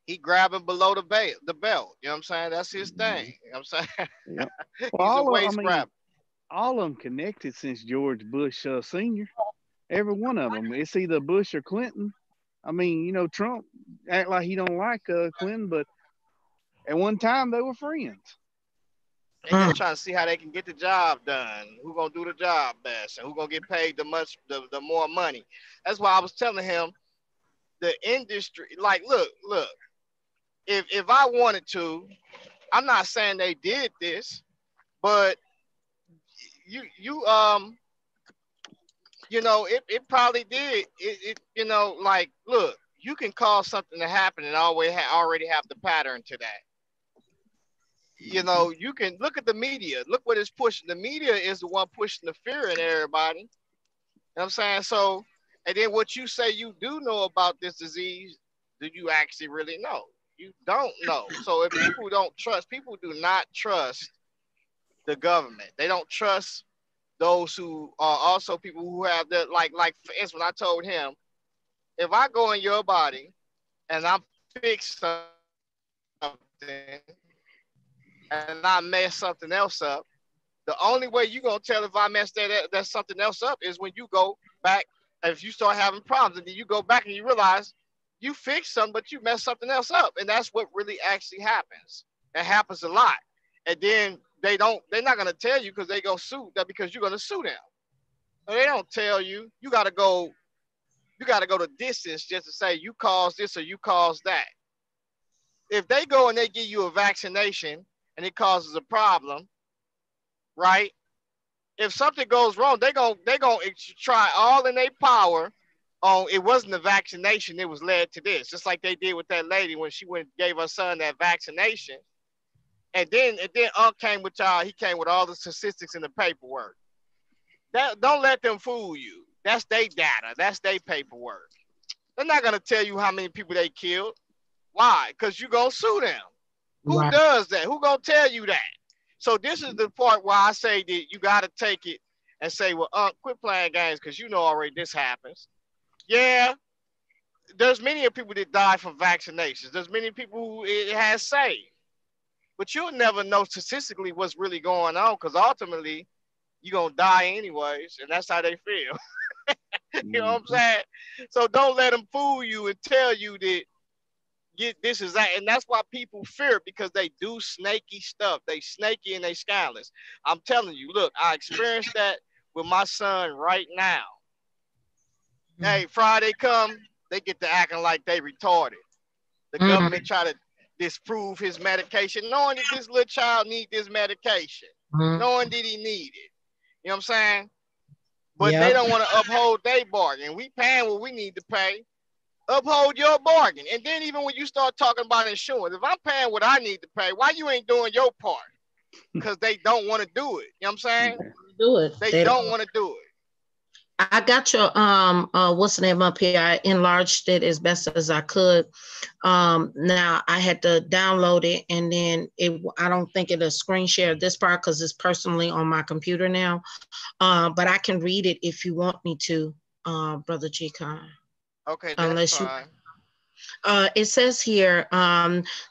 he grabbing below the belt. You know what I'm saying? That's his thing. You know what I'm saying? Yep. He's Well, a waist grabber. All of them connected since George Bush Sr. Every one of them. It's either Bush or Clinton. I mean, you know, Trump act like he don't like Clinton, but at one time they were friends. They just trying to see how they can get the job done. Who gonna do the job best, and who gonna get paid the more money. That's why I was telling him, the industry. Like, look. If I wanted to, I'm not saying they did this, but it probably did. Like, look, you can cause something to happen and already have the pattern to that. You know, you can look at the media. Look what it's pushing. The media is the one pushing the fear in everybody. You know what I'm saying? So, and then what you say you do know about this disease, do you actually really know? You don't know. So if people do not trust the government. They don't trust those who are also people who have the, like for instance, when I told him, if I go in your body and I fix something and I mess something else up, the only way you're going to tell if I messed that something else up is when you go back, if you start having problems, and then you go back and you realize you fixed something, but you messed something else up. And that's what really actually happens. That happens a lot. And then they're not going to tell you because they go sue that, because you're going to sue them. So they don't tell you. You got to go the distance just to say you caused this or you caused that. If they go and they give you a vaccination and it causes a problem, right? If something goes wrong, they're gonna try all in their power on, it wasn't the vaccination, it was led to this. Just like they did with that lady when she went and gave her son that vaccination. And then came with y'all, he came with all the statistics and the paperwork. Don't let them fool you. That's their data. That's their paperwork. They're not gonna tell you how many people they killed. Why? Because you're gonna sue them. Who does that? Who gonna tell you that? So this is the part where I say that you gotta take it and say, well, quit playing games, because you know already this happens. Yeah, there's many people that die from vaccinations. There's many people who it has saved. But you'll never know statistically what's really going on, because ultimately you're going to die anyways, and that's how they feel. You know what I'm saying? So don't let them fool you and tell you that this is that. And that's why people fear, because they do snaky stuff. They snaky and they scandalous. I'm telling you, look, I experienced that with my son right now. Hey, Friday come, they get to acting like they retarded. The government try to disprove his medication, knowing that this little child need this medication, knowing that he need it. You know what I'm saying? But they don't want to uphold their bargain. We paying what we need to pay. Uphold your bargain. And then even when you start talking about insurance, if I'm paying what I need to pay, why you ain't doing your part? Because they don't want to do it. You know what I'm saying? Do it. They don't want to do it. I got your what's the name up here? I enlarged it as best as I could. Now I had to download it, and then I don't think it'll screen share this part because it's personally on my computer now. But I can read it if you want me to, Brother G-Con. Okay, that's fine. It says here,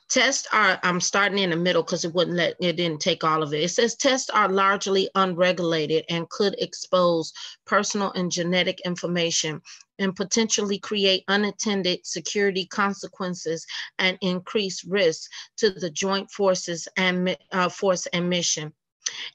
tests are, I'm starting in the middle because it didn't take all of it. It says tests are largely unregulated and could expose personal and genetic information and potentially create unintended security consequences and increase risk to the joint forces and force and mission.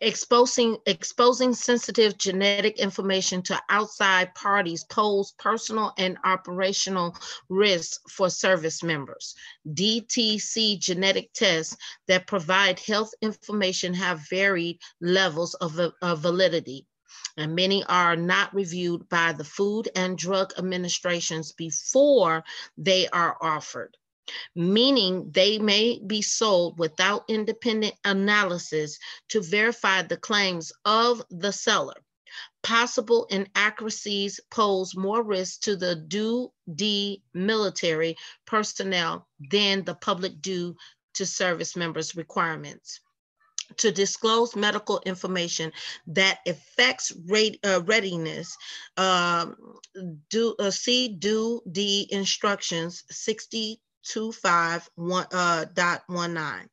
Exposing sensitive genetic information to outside parties pose personal and operational risks for service members. DTC genetic tests that provide health information have varied levels of validity, and many are not reviewed by the Food and Drug Administrations before they are offered, meaning they may be sold without independent analysis to verify the claims of the seller. Possible inaccuracies pose more risk to the DoD military personnel than the public due to service members' requirements. To disclose medical information that affects readiness, see DoD instructions 6025.19,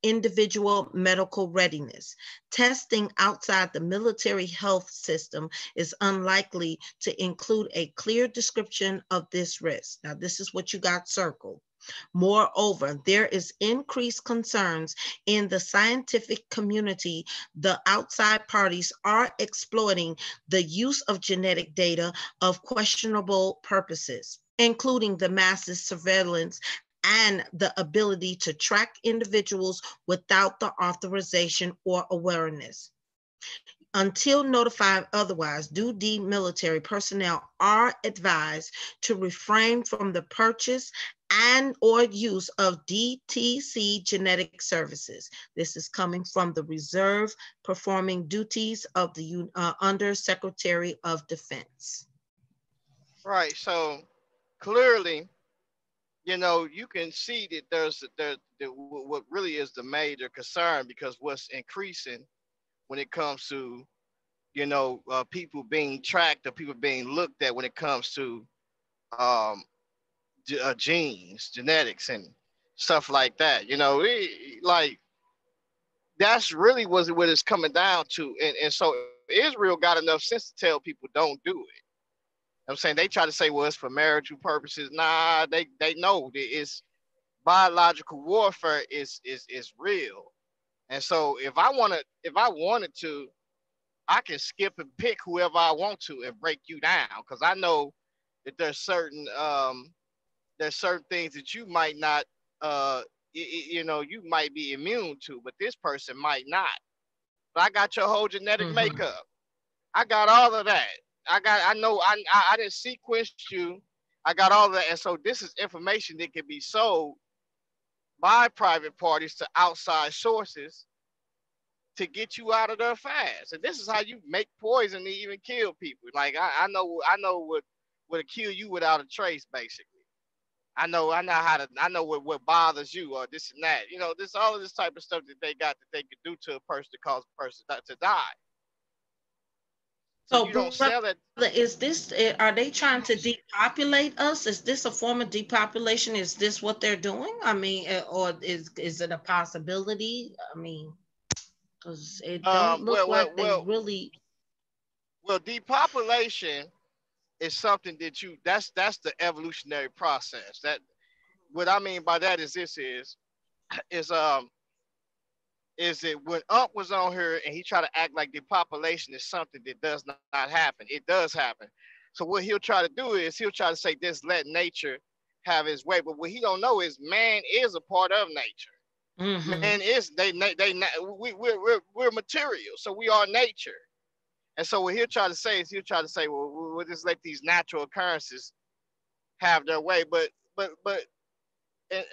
individual medical readiness. Testing outside the military health system is unlikely to include a clear description of this risk. Now, this is what you got circled. Moreover, there is increased concerns in the scientific community. The outside parties are exploiting the use of genetic data of questionable purposes, including the massive surveillance and the ability to track individuals without the authorization or awareness. Until notified otherwise, DoD military personnel are advised to refrain from the purchase and or use of DTC genetic services. This is coming from the reserve performing duties of the Under Secretary of Defense. Right, so clearly, you know, you can see that there's what really is the major concern, because what's increasing when it comes to, you know, people being tracked or people being looked at when it comes to genes, genetics, and stuff like that. You know, like that's really what it's coming down to. And so Israel got enough sense to tell people don't do it. I'm saying they try to say, well, it's for marital purposes. Nah, they know that it's biological warfare is real. And so if I wanted to, I can skip and pick whoever I want to and break you down, because I know that there's certain things that you might not you know, you might be immune to, but this person might not. But I got your whole genetic makeup. I got all of that. I know I didn't sequence you. I got all of that. And so this is information that can be sold by private parties to outside sources to get you out of there fast. And this is how you make poison to even kill people. Like I know what would kill you without a trace, basically. I know what bothers you, or this and that. You know, this all of this type of stuff that they got that they could do to a person to cause a person to die. So you don't sell it. Is this, are they trying to depopulate us? Is this a form of depopulation? Is this what they're doing? I mean, or is it a possibility? I mean, because it don't look like they really. Well, depopulation is something that that's the evolutionary process. That what I mean by that is it when Ump was on here and he tried to act like depopulation is something that does not happen. It does happen. So what he'll try to do is he'll try to say this, let nature have its way. But what he don't know is man is a part of nature. Man is we're material, so we are nature. And so what he'll try to say is well, we'll just let these natural occurrences have their way. But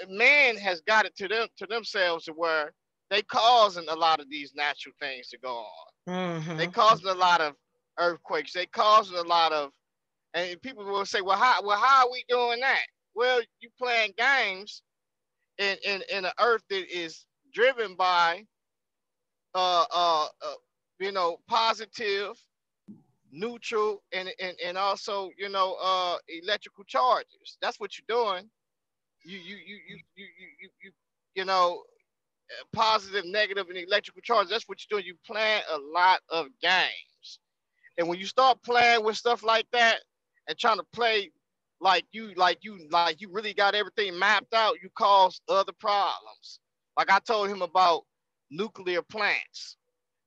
man has got it to themselves to where they causing a lot of these natural things to go on. They causing a lot of earthquakes. They causing a lot of, and people will say, well, how are we doing that? Well, you playing games in an earth that is driven by you know, positive, neutral, and also, you know, electrical charges. That's what you're doing. You know, positive, negative, and electrical charges. That's what you're doing. You playing a lot of games. And when you start playing with stuff like that and trying to play like you really got everything mapped out, you cause other problems. Like I told him about nuclear plants.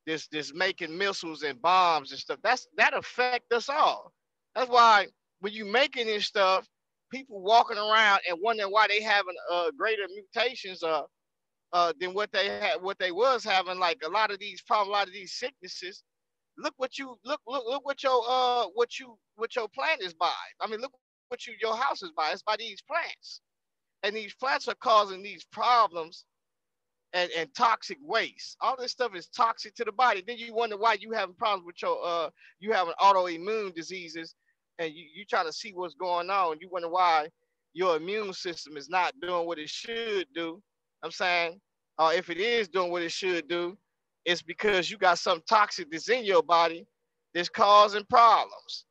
this making missiles and bombs and stuff. That affect us all. That's why when you making this stuff, people walking around and wondering why they having greater mutations than what they had, what they was having. Like a lot of these problems, a lot of these sicknesses. Look what you look what your plant is by. I mean, look what your house is by. It's by these plants, and these plants are causing these problems and toxic waste. All this stuff is toxic to the body. Then you wonder why you having problems with your you having autoimmune diseases, and you try to see what's going on. You wonder why your immune system is not doing what it should do. I'm saying, if it is doing what it should do, it's because you got some toxic that's in your body that's causing problems.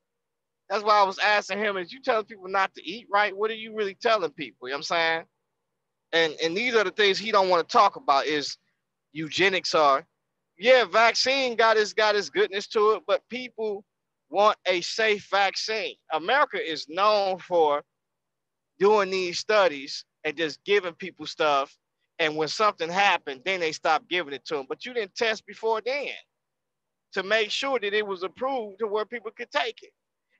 That's why I was asking him, is you telling people not to eat right? What are you really telling people? You know what I'm saying? And these are the things he don't want to talk about is eugenics are. Yeah, vaccine got its goodness to it, but people want a safe vaccine. America is known for doing these studies and just giving people stuff. And when something happened, then they stop giving it to them. But you didn't test before then to make sure that it was approved to where people could take it.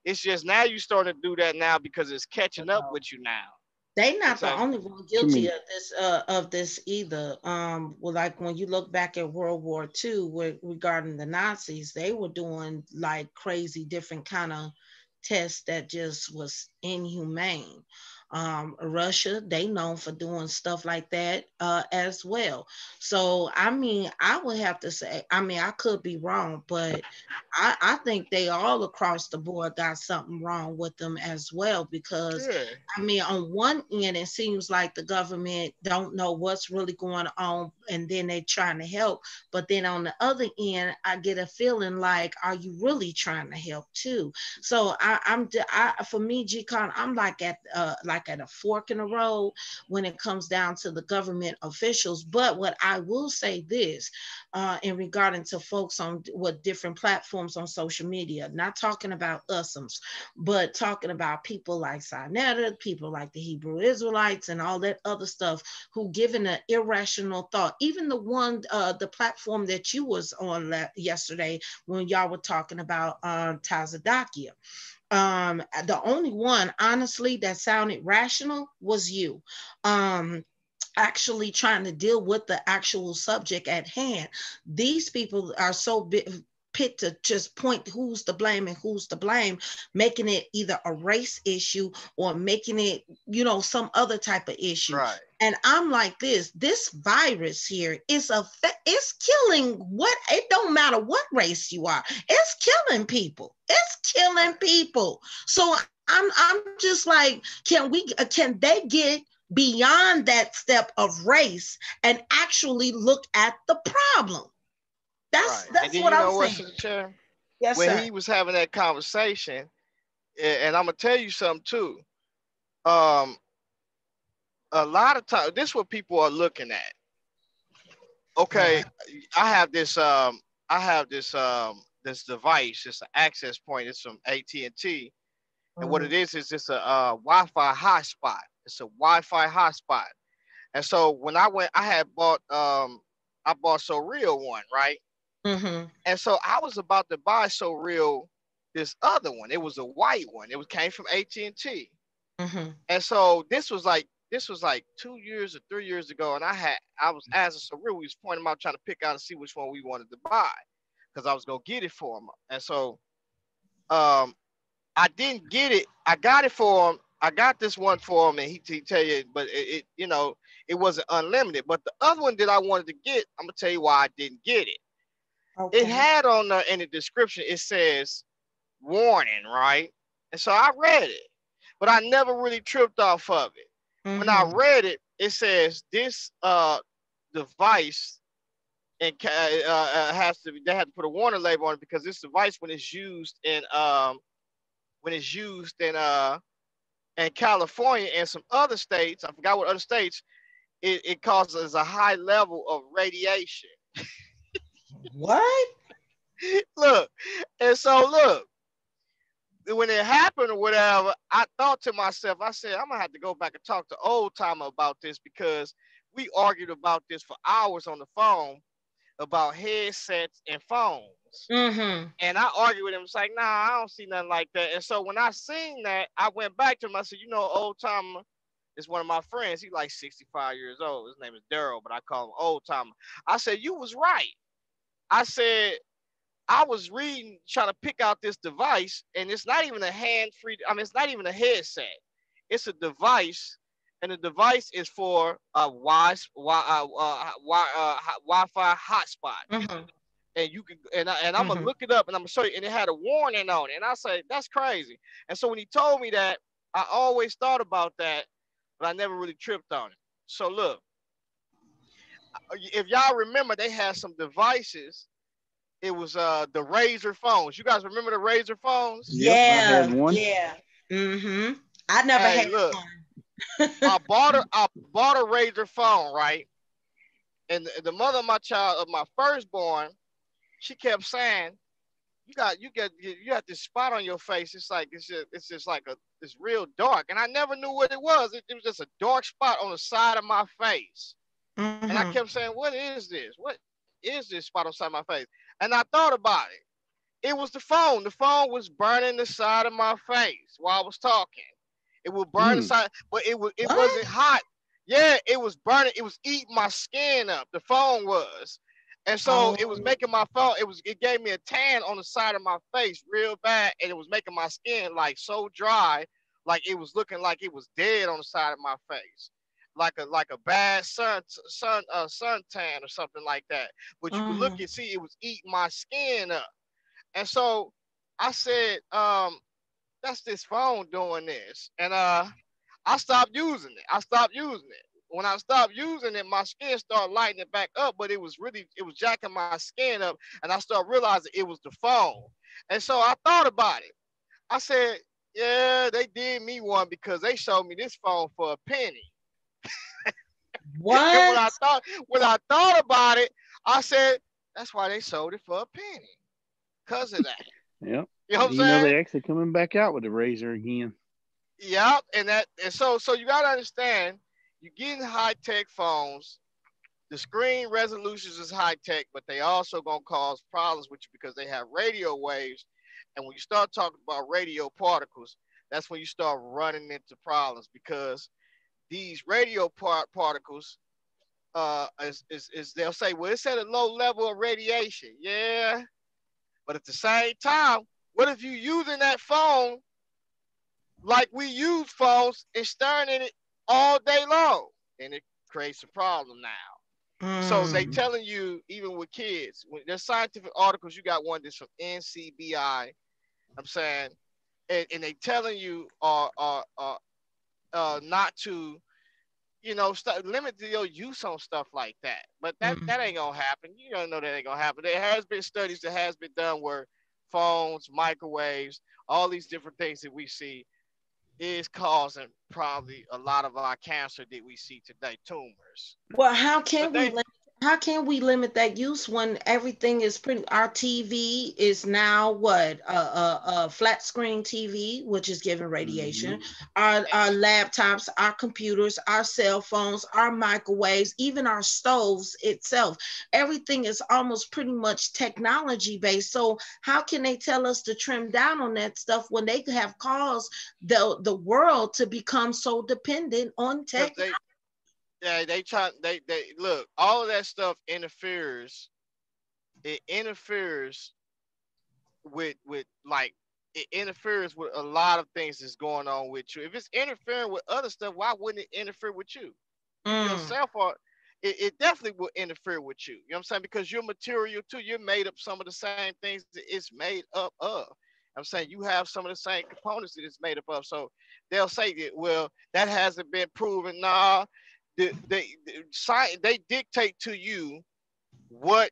It's just now you starting to do that now because it's catching up with you now. They not the only one guilty of this either. Well, like when you look back at World War II, regarding the Nazis, they were doing like crazy different kind of tests that just was inhumane. Russia, they known for doing stuff like that as well. So I mean, I would have to say, I mean, I could be wrong, but I think they all across the board got something wrong with them as well, because I mean, on one end, it seems like the government don't know what's really going on, and then they're trying to help. But then on the other end, I get a feeling like, are you really trying to help too? So for me, G-Con, I'm like at a fork in the road when it comes down to the government officials. But what I will say this, in regarding to folks on what different platforms on social media, not talking about usums, but talking about people like Sinetta, people like the Hebrew Israelites and all that other stuff, who given an irrational thought. Even the one, the platform that you was on yesterday when y'all were talking about Tazadakia. The only one, honestly, that sounded rational was you. Actually trying to deal with the actual subject at hand. These people are so pit to just point who's to blame and who's to blame, making it either a race issue or making it, some other type of issue. Right. And I'm like this virus here is it's killing it don't matter what race you are. It's killing people. It's killing people. So I'm just like, can they get beyond that step of race and actually look at the problem? That's what I'm saying. Yes, when sir. he was having that conversation, and I'm gonna tell you something too. A lot of times, this is what people are looking at. Okay, I have this this device. It's an access point. It's from AT&T, and what it is it's a Wi-Fi hotspot. It's a Wi-Fi hotspot. And so when I went, I bought SoReal one, right? Mm-hmm. And so I was about to buy SoReal this other one. It was a white one. It came from AT&T. Mm-hmm. And so this was like 2 years or 3 years ago, and I was asking SoReal. We was pointing them out, trying to pick out and see which one we wanted to buy, because I was gonna get it for him. And so, I didn't get it. I got it for him. I got this one for him, and he tell you, but it wasn't unlimited. But the other one that I wanted to get, I'm gonna tell you why I didn't get it. Okay. It had on in the description, it says warning, right? And so I read it, but I never really tripped off of it. Mm-hmm. When I read it, it says this device and they have to put a warning label on it, because this device, when it's used in California and some other states, I forgot what other states, it causes a high level of radiation. What? Look, and so look, when it happened or whatever, I thought to myself, I said, I'm gonna have to go back and talk to Old Timer about this, because we argued about this for hours on the phone about headsets and phones. Mm-hmm. And I argued with him. It's like, nah, I don't see nothing like that. And so when I seen that, I went back to him. I said, you know, Old Timer is one of my friends. He's like 65 years old. His name is Daryl, but I call him Old Timer. I said, you was right. I said, I was reading, trying to pick out this device, and it's not even a hand-free. I mean, it's not even a headset. It's a device, and the device is for a Wi-Fi hotspot. Mm-hmm. And you can, and I'm gonna look it up, and I'm gonna show you. And it had a warning on it, and I say that's crazy. And so when he told me that, I always thought about that, but I never really tripped on it. So look, if y'all remember, they had some devices. It was the Razr phones. You guys remember the Razr phones? Yep, I Yeah, had one. yeah. Mm-hmm. I never Hey, had look, one. I bought a Razr phone, right? And the mother of my child, of my firstborn, she kept saying, you got this spot on your face. It's like it's just like it's real dark. And I never knew what it was. It was just a dark spot on the side of my face. Mm-hmm. And I kept saying, what is this? What is this spot on the side of my face? And I thought about it. It was the phone. The phone was burning the side of my face while I was talking. It would burn the side, but it wasn't hot. Yeah, it was burning. It was eating my skin up. The phone was. And so it was making my phone, it gave me a tan on the side of my face real bad, and it was making my skin like so dry, like it was looking like it was dead on the side of my face, like a bad sun tan or something like that. But you could look and see it was eating my skin up. And so I said, that's this phone doing this. And I stopped using it. When I stopped using it, my skin started lighting it back up, but it was jacking my skin up, and I started realizing it was the phone. And so I thought about it. I said, yeah, they did me one because they showed me this phone for a penny. What? And when I thought about it, I said, that's why they sold it for a penny. Because of that. Yep. You know what I'm You know saying? they actually coming back out with the Razr again. Yep. And so you gotta understand, you're getting high-tech phones. The screen resolutions is high-tech, but they also gonna cause problems with you because they have radio waves. And when you start talking about radio particles, that's when you start running into problems, because these radio particles, is they'll say, well, it's at a low level of radiation. Yeah. But at the same time, what if you using that phone like we use phones and staring at it all day long? And it creates a problem now. So they telling you, even with kids, when there's scientific articles, you got one that's from NCBI, I'm saying, and they telling you not to, limit your use on stuff like that. But that ain't gonna happen. You don't know that ain't gonna happen. There has been studies that has been done where phones, microwaves, all these different things that we see is causing probably a lot of our cancer that we see today, tumors. Well, how can we limit that use when everything is pretty? Our TV is now what a flat screen TV, which is giving radiation. Our laptops, our computers, our cell phones, our microwaves, even our stoves itself. Everything is almost pretty much technology based. So how can they tell us to trim down on that stuff when they have caused the world to become so dependent on tech? They look, all of that stuff interferes. It interferes with it interferes with a lot of things that's going on with you. If it's interfering with other stuff, why wouldn't it interfere with you? Yourself, or it definitely will interfere with you. You know what I'm saying? Because you're material too. You're made up some of the same things that it's made up of. I'm saying you have some of the same components that it's made up of. So they'll say that, well, that hasn't been proven. Nah. They dictate to you what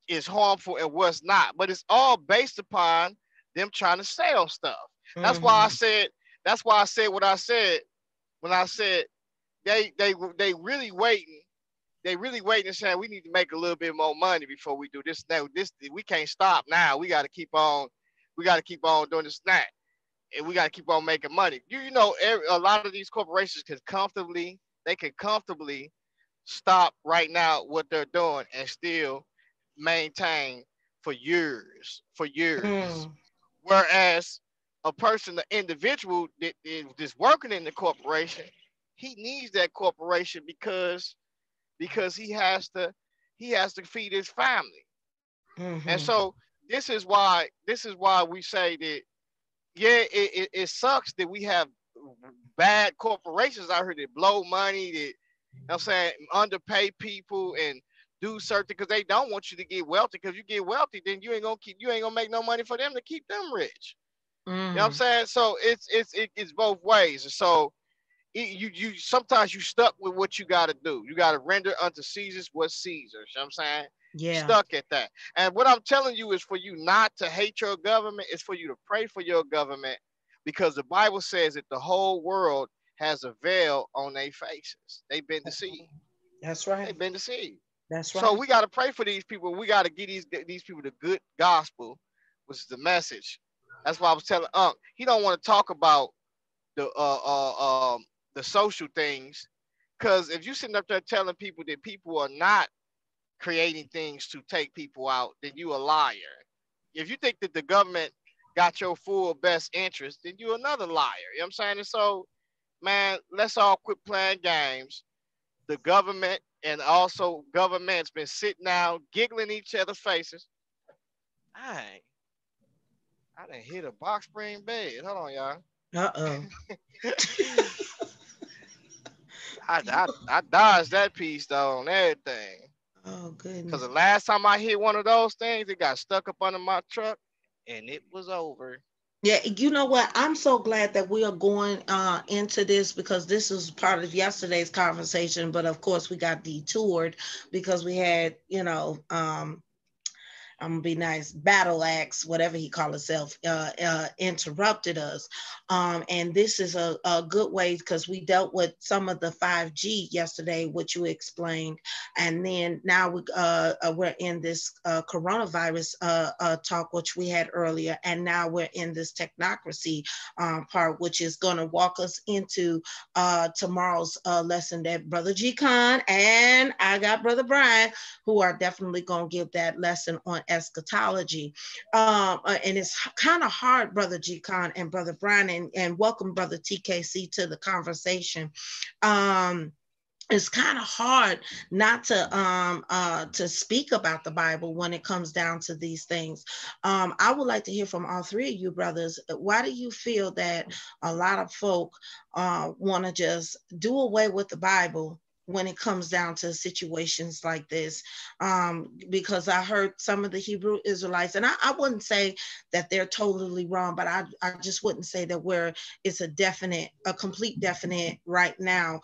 is harmful and what's not, but it's all based upon them trying to sell stuff. That's why I said what I said when I said they really waiting. They really waiting and saying we need to make a little bit more money before we do this. Now we can't stop now. We got to keep on doing this now, and we got to keep on making money. A lot of these corporations can comfortably stop right now what they're doing and still maintain for years. Mm. Whereas a person, the individual that is working in the corporation, he needs that corporation because he has to feed his family. And Mm-hmm. so this is why we say that, yeah, it sucks that we have bad corporations out here that blow money, that, you know what I'm saying, underpay people and do certain, because they don't want you to get wealthy. Because you get wealthy, then you ain't gonna make no money for them to keep them rich. You know what I'm Mm. saying? So it's both ways. And so you sometimes you stuck with what you got to do. You got to render unto Caesar's what Caesar's. You know what I'm saying? Yeah. Stuck at that. And what I'm telling you is for you not to hate your government. It's for you to pray for your government, because the Bible says that the whole world has a veil on their faces. They've been deceived. That's right. They've been deceived. That's So right. we got to pray for these people. We got to get these people the good gospel, which is the message. That's why I was telling Unc, he don't want to talk about the the social things, because if you sitting up there telling people that people are not creating things to take people out, then you a liar. If you think that the government got your full best interest, then you another liar. You know what I'm saying? And so, man, let's all quit playing games. The government and also government's been sitting down, giggling each other's faces. Dang, I done hit a box spring bed. Hold on, y'all. Uh-oh. I dodged that piece though on everything. Oh Cause the goodness. last time I hit one of those things, it got stuck up under my truck and it was over. Yeah, you know what? I'm so glad that we are going into this, because this was part of yesterday's conversation. But of course, we got detoured because we had, I'm gonna be nice, battle axe, whatever he called himself, interrupted us. And this is a good way, because we dealt with some of the 5G yesterday, which you explained, and then now we're in this coronavirus talk, which we had earlier, and now we're in this technocracy part, which is going to walk us into tomorrow's lesson that Brother G Khan and I got Brother Brian, who are definitely going to give that lesson on eschatology. And it's kind of hard, Brother G Khan and Brother Brian, and welcome Brother TKC to the conversation. It's kind of hard not to speak about the Bible when it comes down to these things. I would like to hear from all three of you brothers. Why do you feel that a lot of folk want to just do away with the Bible when it comes down to situations like this? Because I heard some of the Hebrew Israelites, and I wouldn't say that they're totally wrong, but I just wouldn't say that it's a complete definite right now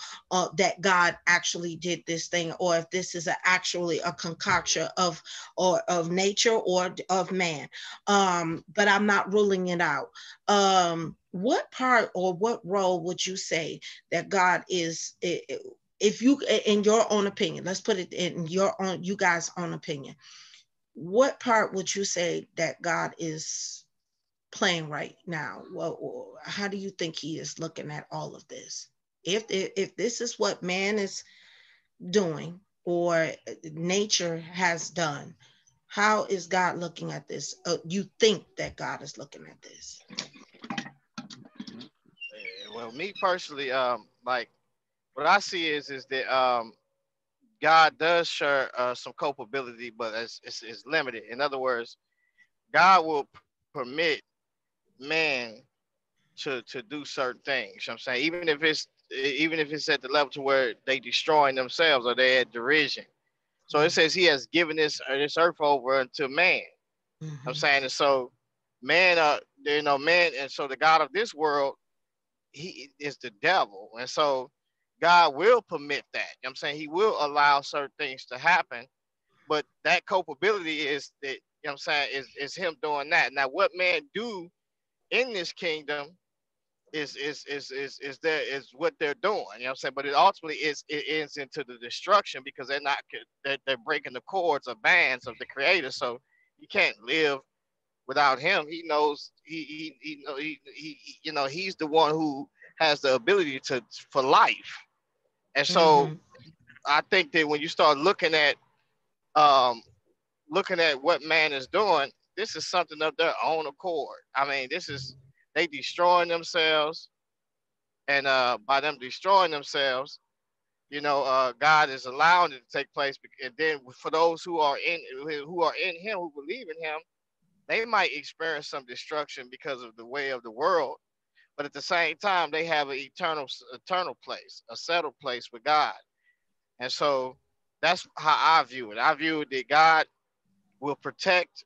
that God actually did this thing, or if this is actually a concoction of nature or of man. But I'm not ruling it out. What part or what role would you say that God is? If you, in your own opinion, let's put it in you guys' own opinion, what part would you say that God is playing right now? Well, how do you think he is looking at all of this? If this is what man is doing or nature has done, how is God looking at this? You think that God is looking at this? Well, me personally, like what I see is that God does share some culpability, but it's limited. In other words, God will permit man to do certain things. You know what I'm saying, even if it's at the level to where they destroying themselves or they at derision. So it says he has given this earth over unto man. You know what I'm saying, and so man, man, and so the God of this world, he is the devil, and so God will permit that. You know what I'm saying, he will allow certain things to happen, but that culpability is that, you know what I'm saying, is him doing that. Now, what man do in this kingdom is what they're doing. You know what I'm saying? But it ultimately it ends into the destruction, because they're breaking the cords or bands of the creator. So you can't live without him. He knows he's the one who has the ability for life. And so I think that when you start looking at looking at what man is doing, this is something of their own accord. I mean, they destroying themselves, and by them destroying themselves, God is allowing it to take place. And then for those who are in Him, who believe in Him, they might experience some destruction because of the way of the world. But at the same time, they have an eternal place, a settled place with God. And so that's how I view it. I view it that God will protect,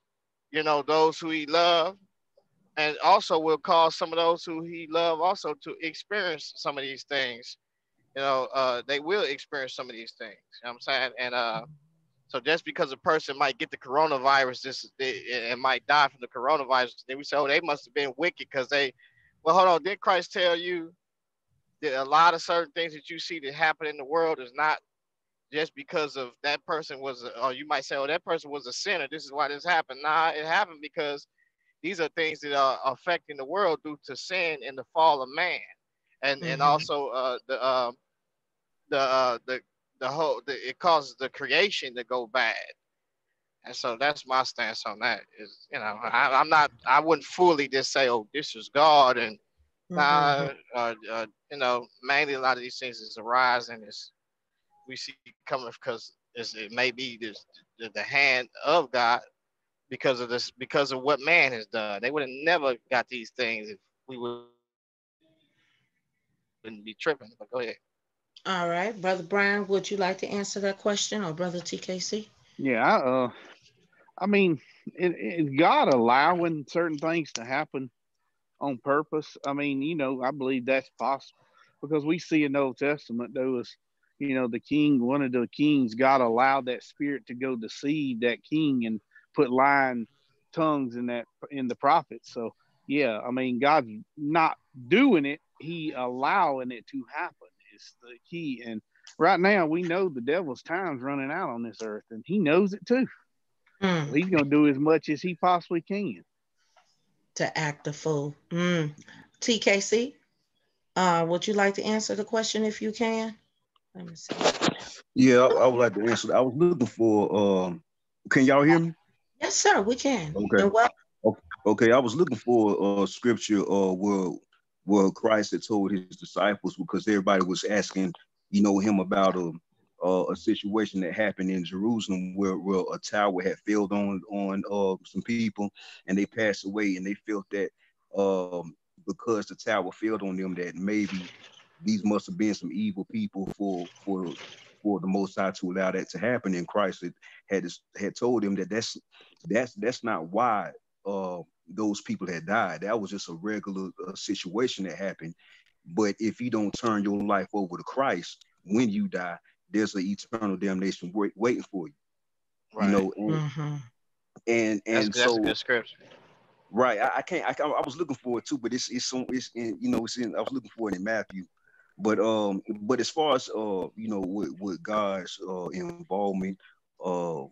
those who He loves, and also will cause some of those who He loves also to experience some of these things. They will experience some of these things. You know what I'm saying? And so just because a person might get the coronavirus, and might die from the coronavirus, then we say, oh, they must have been wicked because well, hold on. Did Christ tell you that a lot of certain things that you see that happen in the world is not just because of that person or you might say, oh, that person was a sinner. This is why this happened. Nah, it happened because these are things that are affecting the world due to sin and the fall of man, and also it causes the creation to go bad. And so that's my stance on that. Is I wouldn't fully just say, oh, this is God, and mainly a lot of these things is arising is we see coming because it may be the hand of God because of what man has done. They would have never got these things if we wouldn't be tripping. But go ahead. All right, Brother Brian, would you like to answer that question, or Brother TKC? Yeah, I mean, it God allowing certain things to happen on purpose. I mean, I believe that's possible because we see in the Old Testament there was, one of the kings, God allowed that spirit to go deceive that king and put lying tongues in the prophets. So yeah, I mean, God's not doing it; He allowing it to happen is the key. And right now, we know the devil's time's running out on this earth, and he knows it too. So he's going to do as much as he possibly can to act a fool. TKC, would you like to answer the question if you can? Let me see. Yeah, I would like to answer that. I was looking for, can y'all hear me? Yes, sir, we can. Okay. Okay, I was looking for scripture where Christ had told his disciples, because everybody was asking, him about a situation that happened in Jerusalem where a tower had failed on some people and they passed away, and they felt that because the tower failed on them, that maybe these must have been some evil people for the Most High to allow that to happen. And Christ had told them that that's not why those people had died. That was just a regular situation that happened. But if you don't turn your life over to Christ when you die, there's an eternal damnation waiting for you. Right. And that's so a good scripture. Right. I was looking for it too, but it's in I was looking for it in Matthew. But as far as with God's involvement or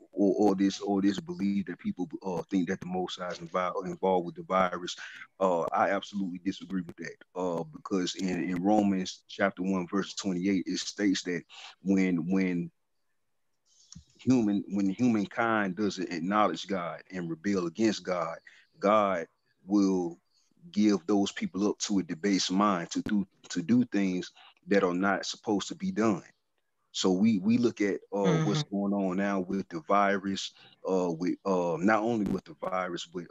this belief that people think that the Most High is involved with the virus, I absolutely disagree with that. Because in Romans chapter 1 verse 28, it states that when humankind doesn't acknowledge God and rebel against God, God will give those people up to a debased mind to do things that are not supposed to be done. So we look at what's going on now with the virus, with not only with the virus, but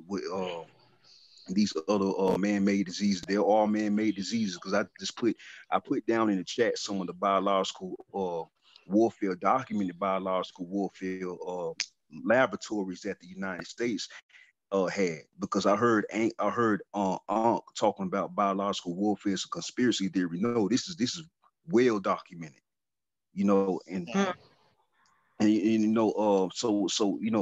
with these other man-made diseases. They're all man-made diseases, because I put down in the chat some of the biological warfare, documented biological warfare laboratories that the United States had, because I heard talking about biological warfare as a conspiracy theory. No, this is well documented,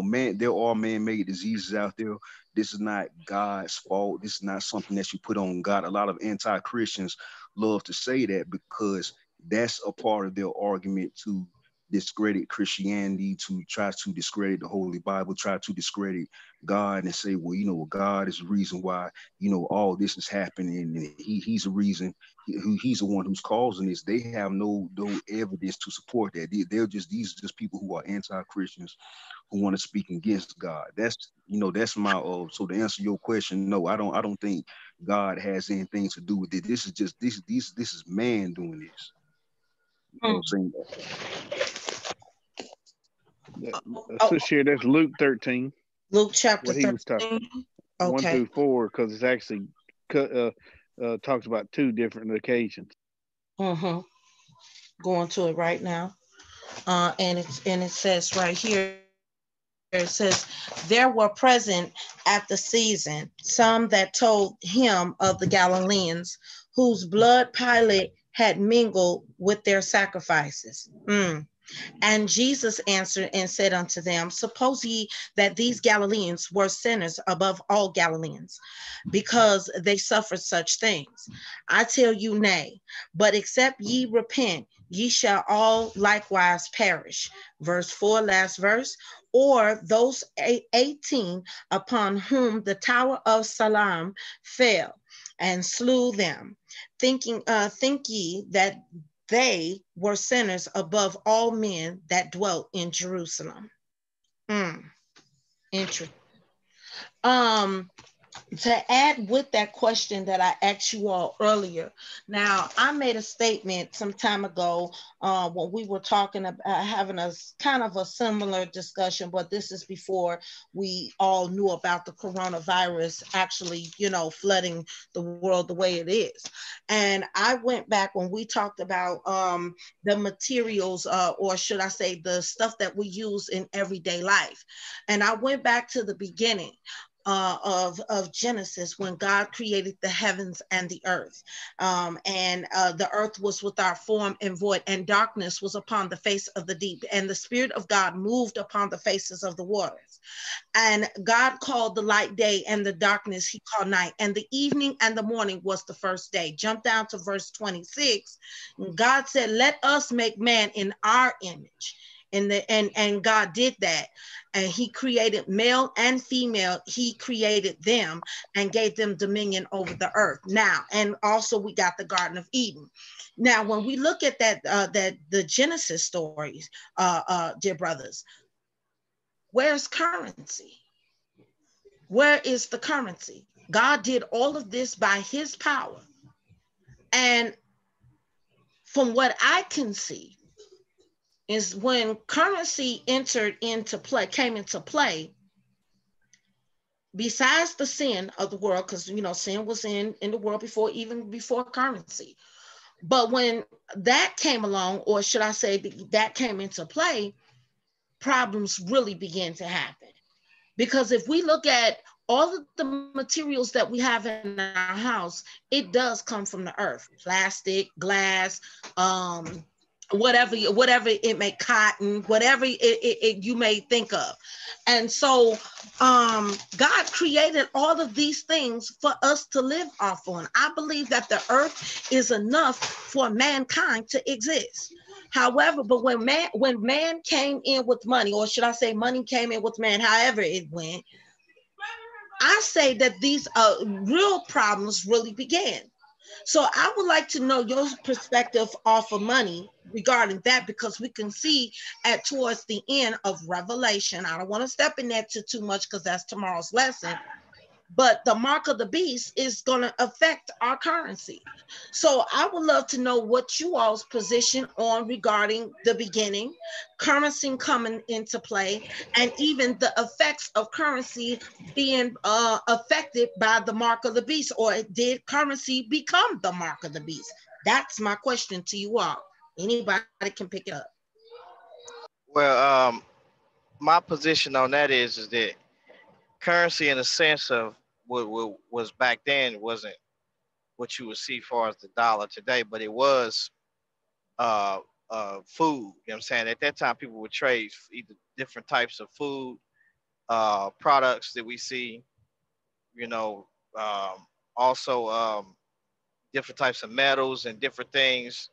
man, there are man-made diseases out there. This is not God's fault. This is not something that you put on God. A lot of anti-Christians love to say that, because that's a part of their argument to discredit Christianity, to try to discredit the Holy Bible, try to discredit God, and say, well, God is the reason why, all this is happening, and he's the reason, he's the one who's causing this. They have no evidence to support that. These are just people who are anti-Christians, who want to speak against God. That's that's my so to answer your question, no, I don't think God has anything to do with it. This is just this is man doing this. You know what I'm saying? So share that's Luke 13. Luke chapter What he was talking 13. 1 Okay. through 4, because it's actually talks about 2 different occasions. Mm-hmm. Going to it right now. And it says right here, it says, there were present at the season some that told him of the Galileans, whose blood Pilate had mingled with their sacrifices. And Jesus answered and said unto them, suppose ye that these Galileans were sinners above all Galileans, because they suffered such things? I tell you, nay, but except ye repent, ye shall all likewise perish. Verse 4, last verse. Or those 18 upon whom the tower of Siloam fell and slew them, think ye that they were sinners above all men that dwelt in Jerusalem? Interesting. To add with that question that I asked you all earlier, now I made a statement some time ago when we were talking about having a kind of a similar discussion, but this is before we all knew about the coronavirus actually, flooding the world the way it is. And I went back when we talked about the materials, or should I say the stuff that we use in everyday life. And I went back to the beginning. Of Genesis, when God created the heavens and the earth, and the earth was without form and void, and darkness was upon the face of the deep, and the Spirit of God moved upon the faces of the waters. And God called the light day, and the darkness he called night, and the evening and the morning was the first day. Jump down to verse 26. God said, let us make man in our image. And God did that, and he created male and female. He created them and gave them dominion over the earth. Now, and also we got the Garden of Eden. Now, when we look at that, the Genesis stories, dear brothers, where's currency? Where is the currency? God did all of this by his power, and from what I can see, is when currency came into play, besides the sin of the world, because sin was in the world even before currency. But when that came along, or should I say that came into play, problems really began to happen. Because if we look at all of the materials that we have in our house, it does come from the earth: plastic, glass, whatever it may, cotton, whatever it you may think of. And so God created all of these things for us to live off on. I believe that the earth is enough for mankind to exist. However, but when man came in with money, or should I say money came in with man, however it went, I say that these real problems really began. So I would like to know your perspective off of money regarding that, because we can see towards the end of Revelation, I don't want to step in that too much because that's tomorrow's lesson, but the mark of the beast is going to affect our currency. So I would love to know what you all's position on regarding the beginning, currency coming into play, and even the effects of currency being affected by the mark of the beast, or did currency become the mark of the beast? That's my question to you all. Anybody can pick it up. Well, my position on that is that currency, in a sense of what was back then, wasn't what you would see as far as the dollar today, but it was food. You know what I'm saying? At that time, people would trade either different types of food, products that we see, also different types of metals and different things,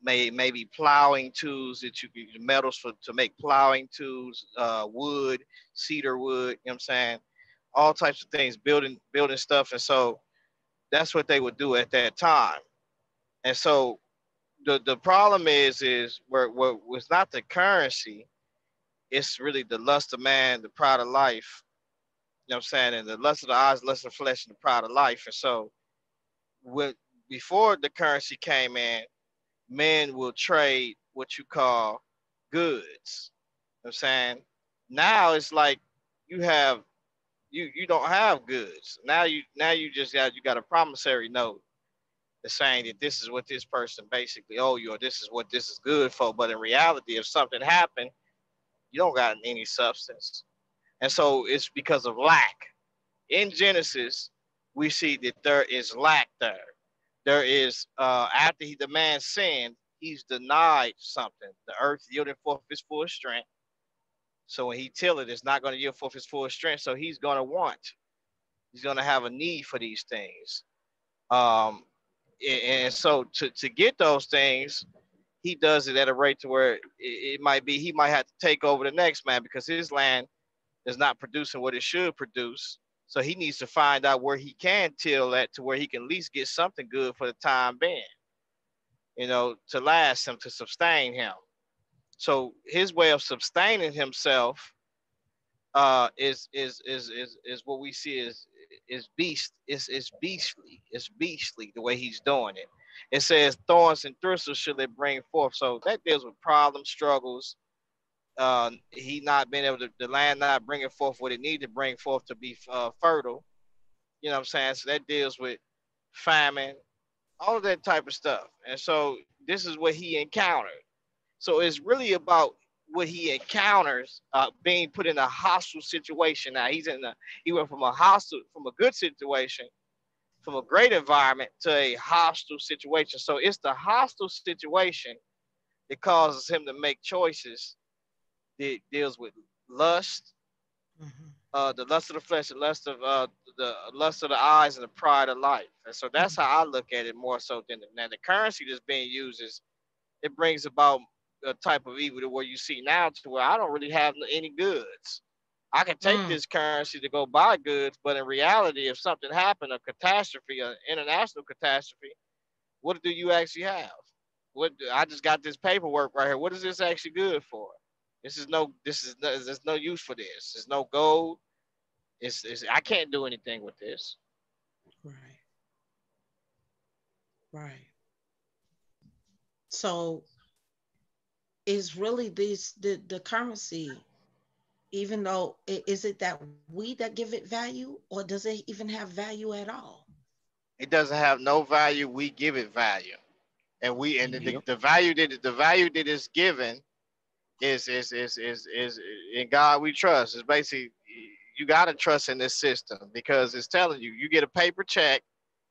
maybe plowing tools that metals to make plowing tools, wood, cedar wood, you know what I'm saying? All types of things, building stuff. And so that's what they would do at that time. And so the problem is where was not the currency, it's really the lust of man, the pride of life. You know what I'm saying? And the lust of the eyes, lust of the flesh, and the pride of life. And so, before the currency came in, men will trade what you call goods. You know what I'm saying? Now it's like you have you don't have goods. Now you just got a promissory note that's saying that this is what this person basically owe you, or this is what this is good for. But in reality, if something happened, you don't got any substance. And so it's because of lack. In Genesis, we see that there is lack there. There is, after the man sinned, he's denied something. The earth yielding forth its full strength. So when he till it, it's not going to yield forth its full strength. So he's going to want. He's going to have a need for these things. And so to get those things, he does it at a rate to where it might be he might have to take over the next man because his land is not producing what it should produce. So he needs to find out where he can till at to where he can at least get something good for the time being, you know, to last him, to sustain him. So his way of sustaining himself is what we see is beastly. It's beastly the way he's doing it. It says thorns and thistles should it bring forth. So that deals with problems, struggles. He not being able to, the land not bringing forth what it needs to bring forth to be fertile. You know what I'm saying? So that deals with famine, all of that type of stuff. And so this is what he encountered. So it's really about what he encounters being put in a hostile situation. Now he went from a good situation, from a great environment to a hostile situation. So it's the hostile situation that causes him to make choices that deals with lust, the lust of the flesh, the lust of the eyes, and the pride of life. And so that's how I look at it more so than the currency that's being used is it brings about a type of evil to where you see now to where I don't really have any goods. I can take this currency to go buy goods, but in reality, if something happened, a catastrophe, an international catastrophe, what do you actually have? I just got this paperwork right here. What is this actually good for? There's no use for this. There's no gold. I can't do anything with this. Right. So is really the currency, even though is it that we that give it value, or does it even have value at all? It doesn't have no value. We give it value, and the value that is given is in God we trust. It's basically you gotta trust in this system because it's telling you get a paper check.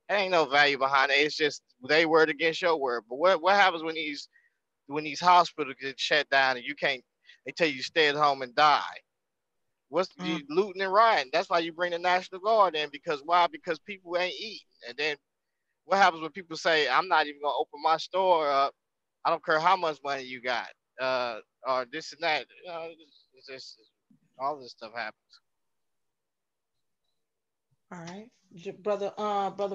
There ain't no value behind it. It's just they word against your word. But what happens when these hospitals get shut down and they tell you to stay at home and die? What's the looting and rioting? That's why you bring the National Guard in, because why? Because people ain't eating. And then what happens when people say, I'm not even gonna open my store up. I don't care how much money you got, or this and that. You know, it's just all this stuff happens. All right. Brother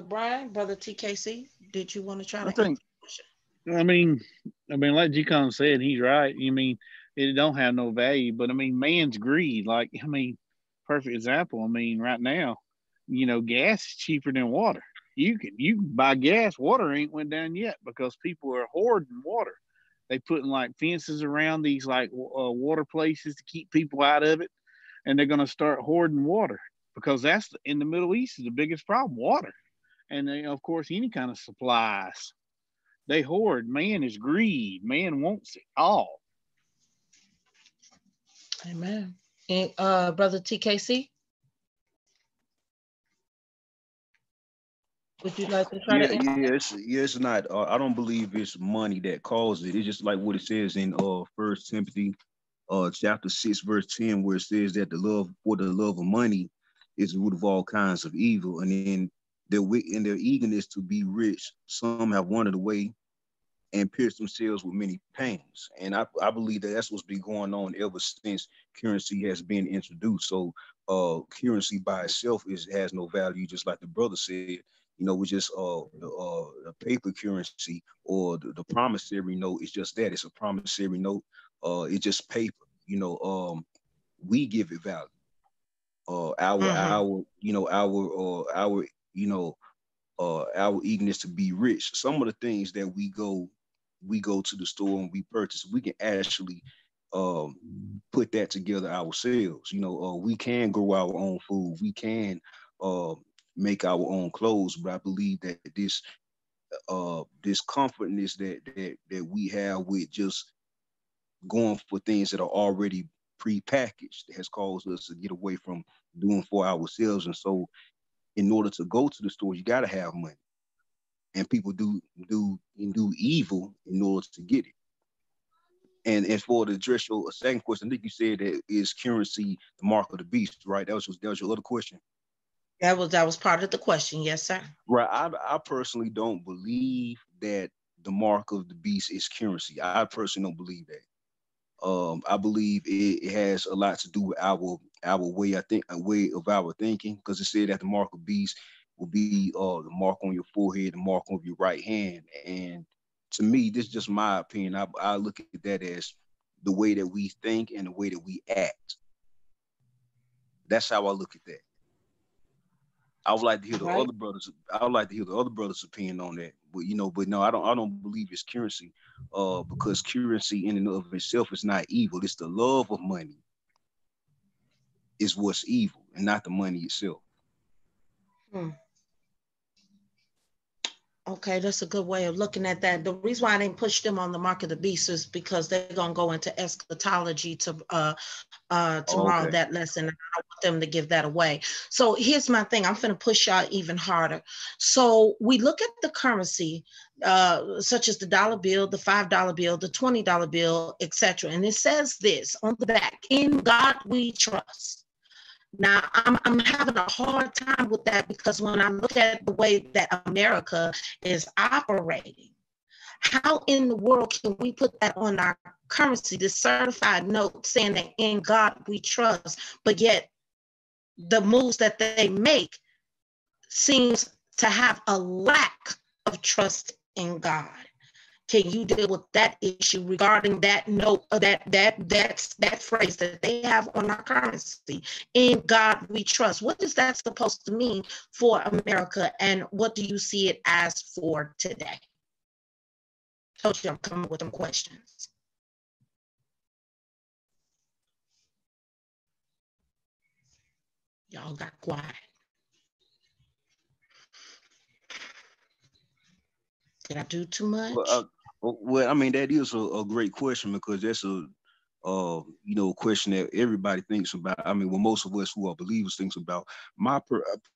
Brian, Brother TKC, did you want to try to think, I mean, like G-Con said, he's right. I mean, it don't have no value, but I mean, man's greed. Like, I mean, perfect example. I mean, right now, you know, gas is cheaper than water. You can buy gas. Water ain't went down yet because people are hoarding water. They putting like fences around these like water places to keep people out of it, and they're gonna start hoarding water because that's in the Middle East is the biggest problem, water, and then, of course, any kind of supplies. They hoard. Man is greed. Man wants it all. Amen. And Brother TKC, would you like to try to answer? It's not. I don't believe it's money that causes it. It's just like what it says in 1 Timothy chapter 6, verse 10, where it says that the love of money is the root of all kinds of evil. And then in their eagerness to be rich, some have wandered away and pierced themselves with many pains. And I believe that that's what's been going on ever since currency has been introduced. So currency by itself has no value, just like the brother said. You know, we just a paper currency or the promissory note is just that. It's a promissory note. It's just paper. you know, we give it value. Our eagerness to be rich. Some of the things that we go to the store and we purchase, we can actually put that together ourselves. You know, we can grow our own food. We can make our own clothes. But I believe that this comfortness that we have with just going for things that are already pre-packaged has caused us to get away from doing for ourselves. And so in order to go to the store, you got to have money, and people do evil in order to get it. And as for the address your second question, I think you said that is currency the mark of the beast, right? That was your other question. That was part of the question, yes, sir. Right. I personally don't believe that the mark of the beast is currency. I personally don't believe that. I believe it has a lot to do with our way. I think a way of our thinking, because it said that the mark of beast will be the mark on your forehead, the mark on your right hand. And to me, this is just my opinion. I look at that as the way that we think and the way that we act. That's how I look at that. I would like to hear the other brothers. I would like to hear the other brothers' opinion on that. But no, I don't believe it's currency, because currency in and of itself is not evil. It's the love of money is what's evil, and not the money itself. Okay, that's a good way of looking at that. The reason why I didn't push them on the mark of the beast is because they're gonna go into eschatology tomorrow, okay, that lesson. I don't want them to give that away. So here's my thing. I'm gonna push y'all even harder. So we look at the currency, such as the dollar bill, the $5 bill, the $20 bill, etc. And it says this on the back: "In God we trust." Now, I'm having a hard time with that, because when I look at the way that America is operating, how in the world can we put that on our currency, this certified note saying that in God we trust, but yet the moves that they make seems to have a lack of trust in God? Can you deal with that issue regarding that note, that phrase that they have on our currency, "In God we trust"? What is that supposed to mean for America, and what do you see it as for today? Told you I'm coming with some questions. Y'all got quiet. Did I do too much? Well, I mean, that is a great question, because that's a question that everybody thinks about. I mean, well, most of us who are believers thinks about.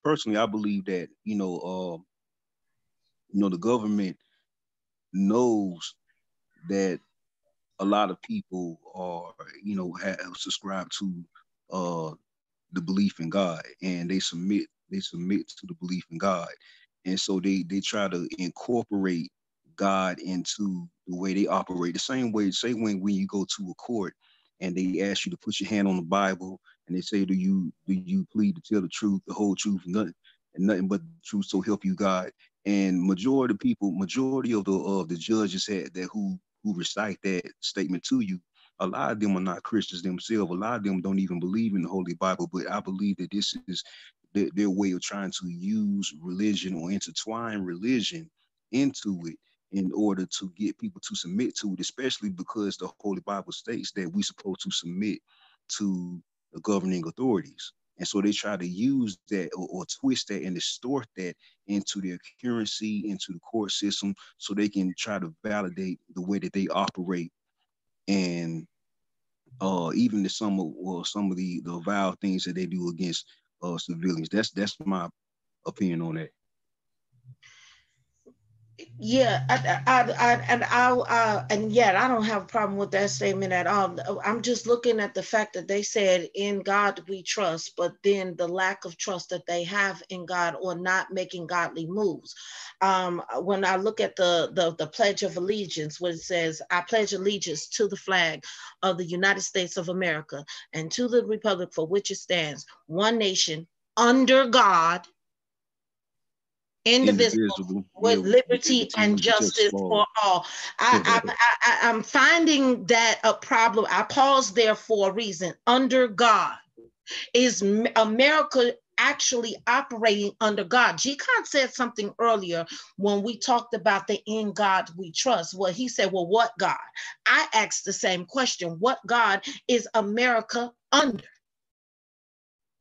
Personally, I believe that the government knows that a lot of people are have subscribed to the belief in God, and they submit to the belief in God, and so they try to incorporate God into the way they operate. The same way, say when you go to a court and they ask you to put your hand on the Bible, and they say, do you plead to tell the truth, the whole truth, and nothing but the truth, so help you God? And majority of the judges who recite that statement to you, a lot of them are not Christians themselves. A lot of them don't even believe in the Holy Bible. But I believe that this is their way of trying to use religion or intertwine religion into it in order to get people to submit to it, especially because the Holy Bible states that we're supposed to submit to the governing authorities. And so they try to use that or twist that and distort that into their currency, into the court system, so they can try to validate the way that they operate. And even some of the vile things that they do against civilians. That's my opinion on that. Yeah, and yet I don't have a problem with that statement at all. I'm just looking at the fact that they said, "In God we trust," but then the lack of trust that they have in God, or not making godly moves. When I look at the Pledge of Allegiance, where it says, "I pledge allegiance to the flag of the United States of America and to the republic for which it stands, one nation, under God, indivisible, with liberty and justice for all. I'm finding that a problem. I paused there for a reason. Under God. Is America actually operating under God? G-Con said something earlier when we talked about the "In God We Trust." Well, he said, well, what God? I asked the same question. What God is America under?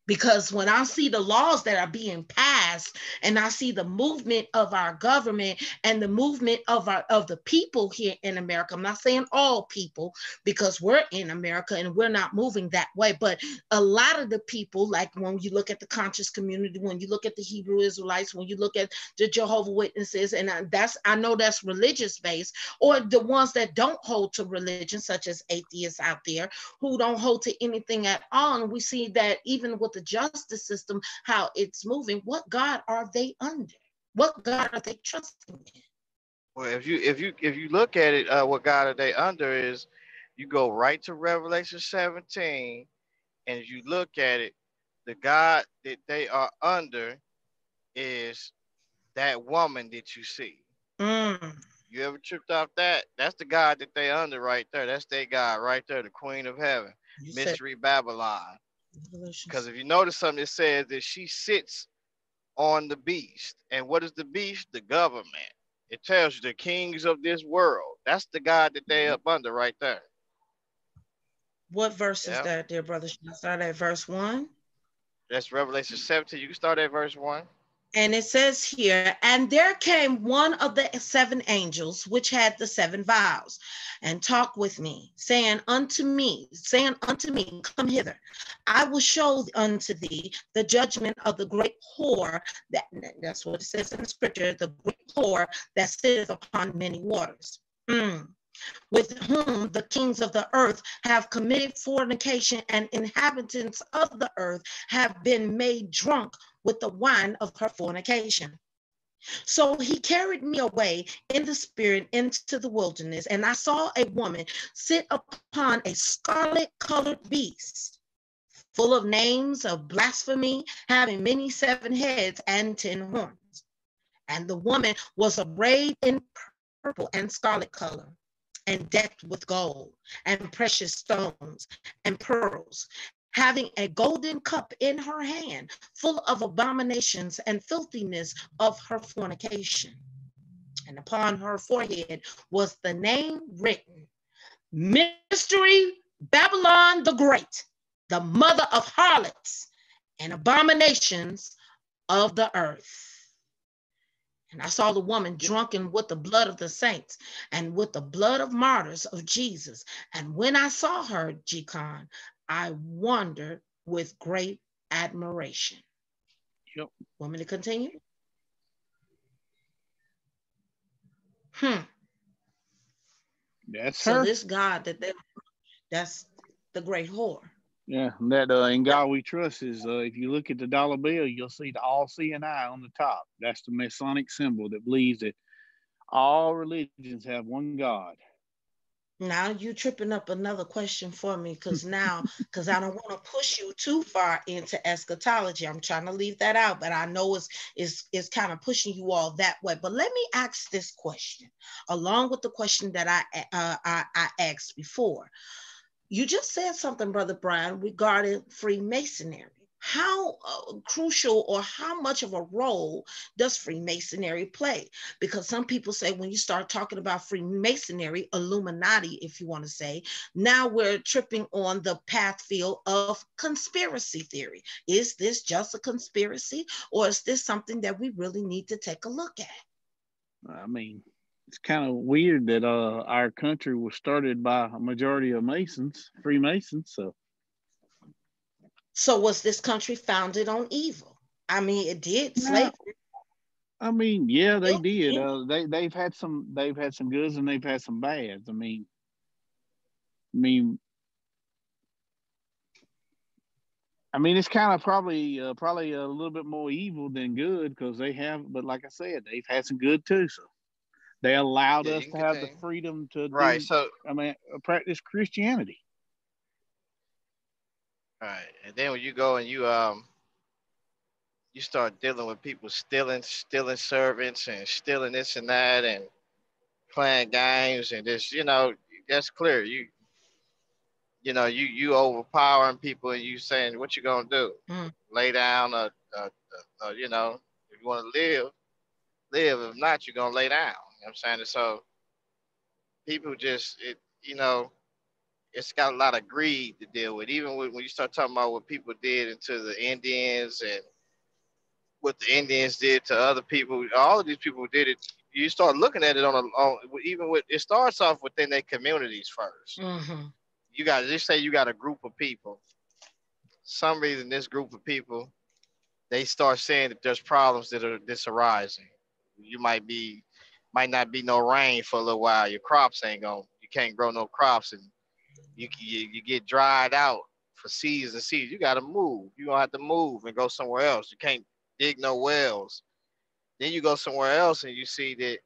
Because when I see the laws that are being passed and I see the movement of our government and the movement of the people here in America, I'm not saying all people because we're in America and we're not moving that way, but a lot of the people, like when you look at the conscious community, when you look at the Hebrew Israelites, when you look at the Jehovah's Witnesses, and I know that's religious based, or the ones that don't hold to religion, such as atheists out there who don't hold to anything at all. And we see that even with the justice system, how it's moving. What God are they under? What God are they trusting in? Well, if you look at it, what God are they under is, you go right to Revelation 17, and if you look at it, the God that they are under is that woman that you see. You ever tripped off that? That's the God that they under right there. That's their God right there, the Queen of Heaven, Mystery Babylon. Because if you notice something, it says that she sits on the beast. And what is the beast? The government. It tells you the kings of this world. That's the God that they up under right there. What verse is that, dear brother? Should I start at verse 1? That's Revelation 17. You can start at verse 1. And it says here, and there came one of the 7 angels, which had the 7 vials, and talked with me, saying unto me, come hither. I will show unto thee the judgment of the great whore, that's what it says in the scripture, the great whore that sitteth upon many waters. With whom the kings of the earth have committed fornication, and inhabitants of the earth have been made drunk with the wine of her fornication. So he carried me away in the spirit into the wilderness, and I saw a woman sit upon a scarlet-colored beast, full of names of blasphemy, having many 7 heads and 10 horns. And the woman was arrayed in purple and scarlet color, and decked with gold and precious stones and pearls, having a golden cup in her hand, full of abominations and filthiness of her fornication. And upon her forehead was the name written, Mystery Babylon the Great, the mother of harlots and abominations of the earth. And I saw the woman drunken with the blood of the saints and with the blood of martyrs of Jesus. And when I saw her, G-Con, I wondered with great admiration. Want me to continue? That's so her. This God that's the great whore. Yeah, that In God We Trust is, if you look at the dollar bill, you'll see the all-seeing eye on the top. That's the Masonic symbol that believes that all religions have one God. Now you tripping up another question for me, because I don't want to push you too far into eschatology. I'm trying to leave that out, but I know it's kind of pushing you all that way. But let me ask this question, along with the question that I asked before. You just said something, Brother Brian, regarding Freemasonry. How crucial or how much of a role does Freemasonry play? Because some people say when you start talking about Freemasonry, Illuminati, if you want to say, now we're tripping on the path field of conspiracy theory. Is this just a conspiracy, or is this something that we really need to take a look at? I mean, it's kind of weird that our country was started by a majority of Masons, Freemasons. So was this country founded on evil? I mean, it did slavery. I mean, yeah, they did. They've had some goods and they've had some bads. I mean, it's kind of probably a little bit more evil than good, because they have. But like I said, they've had some good too. So they allowed us to have the freedom to practice Christianity. All right, and then when you go and you you start dealing with people stealing servants and stealing this and that and playing games and this, that's clear. You overpowering people and you saying what you gonna do? Lay down if you want to live. If not, you're gonna lay down. You know what I'm saying? And so people it's got a lot of greed to deal with. Even when you start talking about what people did into the Indians and what the Indians did to other people, all of these people did it. You start looking at it it starts off within their communities first. Just say you got a group of people. Some reason this group of people, they start saying that there's problems that's arising. You might not be no rain for a little while. Your crops you can't grow no crops, and you get dried out for seasons and seasons. You got to move. You're gonna have to move and go somewhere else. You can't dig no wells. Then you go somewhere else and you see that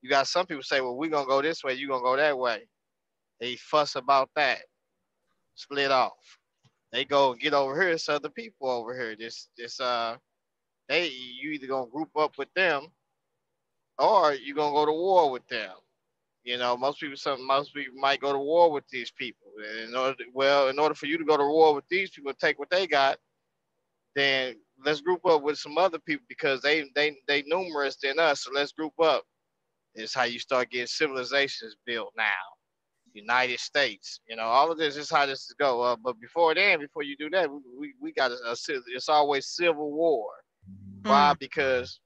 you got some people say, well, we're gonna go this way, you're gonna go that way. They fuss about that. Split off. They go get over here. It's other people over here. You either gonna group up with them or you gonna go to war with them. Most people might go to war with these people. In order for you to go to war with these people and take what they got, then let's group up with some other people because they numerous than us. So let's group up. It's how you start getting civilizations built now. United States, all of this is how this is go. But before you do that, we got it's always civil war. Why? Because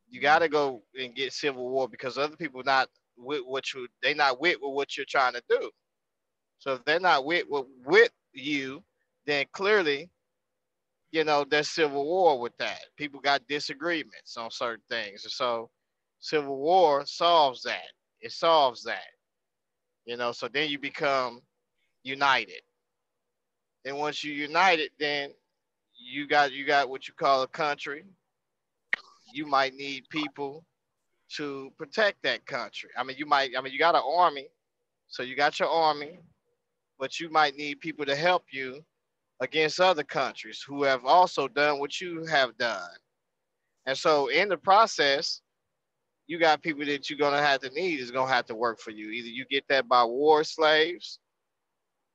you got to go and get civil war because other people not with they're not with what you're trying to do. So if they're not with you, then clearly, there's civil war with that. People got disagreements on certain things, and so civil war solves that. It solves that. So then you become united. And once you united, then you got what you call a country. You might need people to protect that country. You got an army, so you got your army, but you might need people to help you against other countries who have also done what you have done. And so in the process, you got people that you're gonna have to need is gonna have to work for you. Either you get that by war slaves,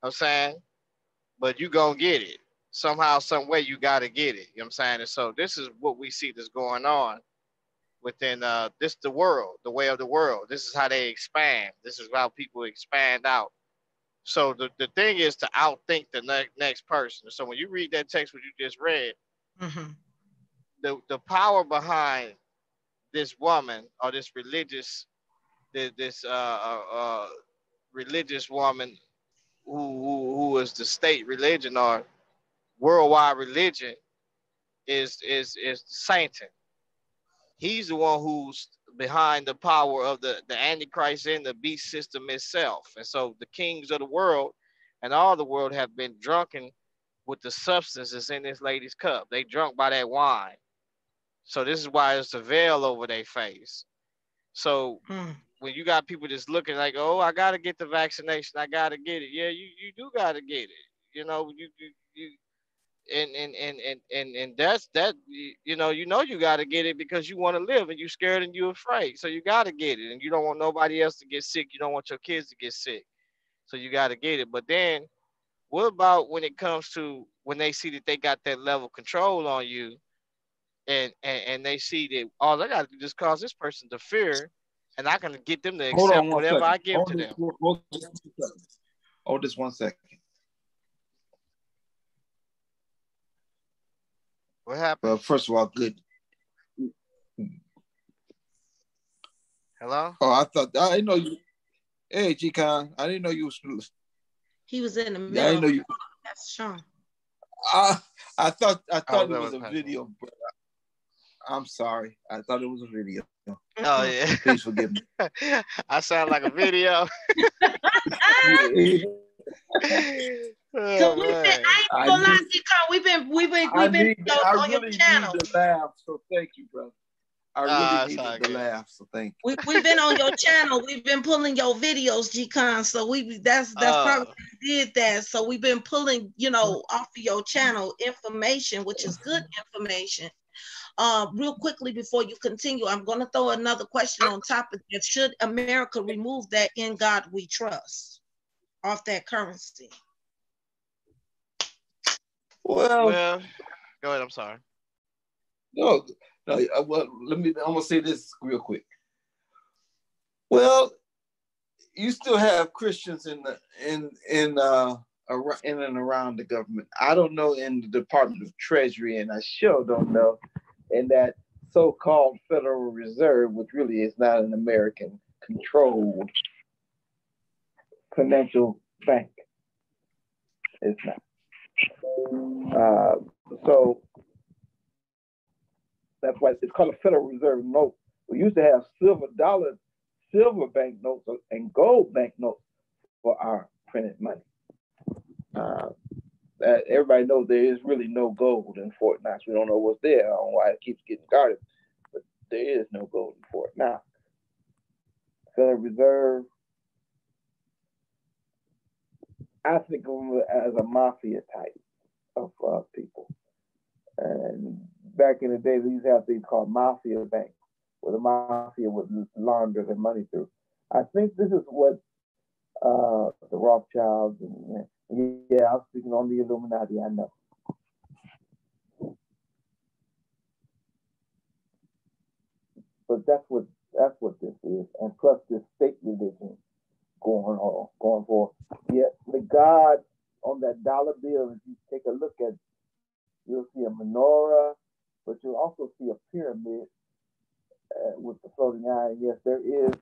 but you gonna get it. Somehow, some way you gotta get it. You know what I'm saying? And so this is what we see that's going on within the world, the way of the world. This is how they expand. This is how people expand out. So the thing is to outthink the next person. So when you read that text, what you just read, the power behind this woman or this religious woman who is the state religion or worldwide religion is Satan. He's the one who's behind the power of the Antichrist and the beast system itself. And so the kings of the world and all the world have been drunken with the substances in this lady's cup. They drunk by that wine. So this is why it's a veil over their face. So when you got people just looking like, oh, I got to get the vaccination, I got to get it. Yeah, you do got to get it. And that's that. You got to get it because you want to live and you're scared and you're afraid. So you got to get it, and you don't want nobody else to get sick. You don't want your kids to get sick. So you got to get it. But then, what about when it comes to when they see that they got that level of control on you? And they see that all I got to do is cause this person to fear, and I can get them to accept whatever I give to them. Hold this 1 second. What happened? Well, first of all, good. Hello? Oh, I didn't know you. Hey, G-Con, I didn't know you was. He was in the middle. Yeah, I didn't know you. That's Sean. I thought it was a video, but I'm sorry. I thought it was a video. Oh yeah. Please forgive me. I sound like a video. So we've been on your channel. Need to laugh, so thank you, brother. I really needed to laugh, so thank you. We've been on your channel. We've been pulling your videos, G-Con. So that's probably did that. So we've been pulling, off of your channel information, which is good information. Real quickly before you continue, I'm going to throw another question on top of that. Should America remove that "In God We Trust" off that currency? Well, go ahead. I'm sorry. No, well, I'm gonna say this real quick. Well, you still have Christians in and around the government. I don't know in the Department of Treasury, and I sure don't know in that so-called Federal Reserve, which really is not an American-controlled financial bank. It's not. So that's why it's called a Federal Reserve note. We used to have silver banknotes and gold banknotes for our printed money. Everybody knows there is really no gold in Fort Knox. We don't know what's there. I don't know why it keeps getting guarded, but there is no gold in Fort Knox. Federal Reserve, I think of them as a mafia type of people. And back in the day, they used to have things called mafia banks, where the mafia would launder their money through. I think this is what the Rothschilds and yeah, I was speaking on the Illuminati, I know. But that's what this is, and plus this state religion going for. Yeah, the God on that dollar bill, if you take a look at, you'll see a menorah, but you'll also see a pyramid with the floating eye. Yes, there is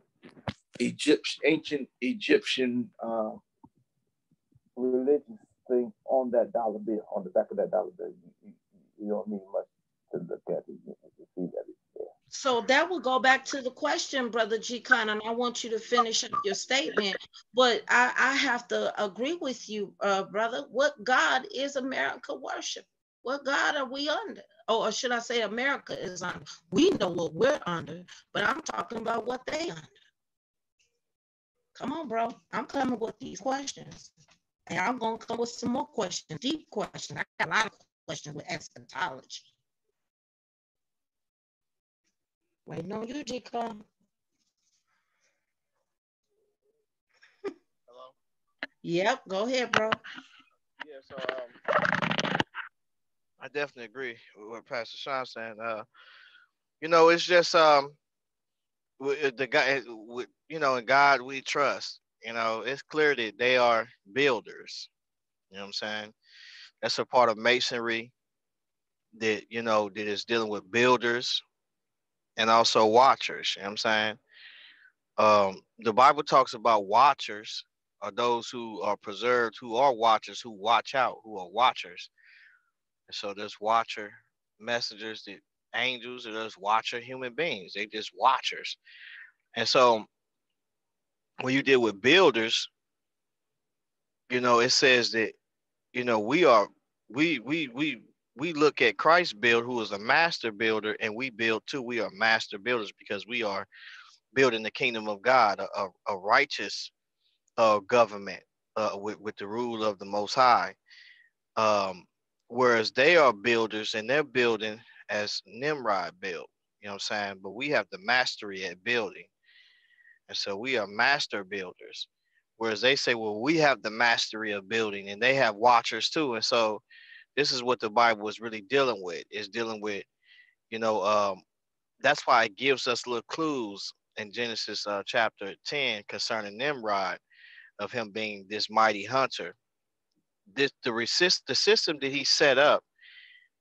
ancient Egyptian religious thing on that dollar bill, on the back of that dollar bill. You don't need much to look at it. You see that it's there. So that will go back to the question, Brother G-Con, and I want you to finish up your statement. But I have to agree with you, brother. What God is America worship? What God are we under? Or should I say America is under? We know what we're under, but I'm talking about what they under. Come on, bro. I'm coming with these questions. And I'm going to come with some more questions, deep questions. I got a lot of questions with eschatology. Waiting on you, G-Con. Hello? Yep, go ahead, bro. Yeah, so I definitely agree with what Pastor Sean's saying. It's just the guy, in God we trust. It's clear that they are builders. You know what I'm saying? That's a part of masonry that that is dealing with builders and also watchers. You know what I'm saying? The Bible talks about watchers are those who are preserved, who are watchers, who watch out, who are watchers. And so there's watcher messengers, the angels, and there's watcher human beings. They just watchers. And so when you deal with builders, it says that, we look at Christ build, who is a master builder, and we build too. We are master builders because we are building the kingdom of God, a righteous government with the rule of the Most High. Whereas they are builders and they're building as Nimrod built, you know what I'm saying? But we have the mastery at building. And so we are master builders. Whereas they say, well, we have the mastery of building, and they have watchers too. And so this is what the Bible is really dealing with. It's dealing with, that's why it gives us little clues in Genesis chapter 10 concerning Nimrod, of him being this mighty hunter. The system that he set up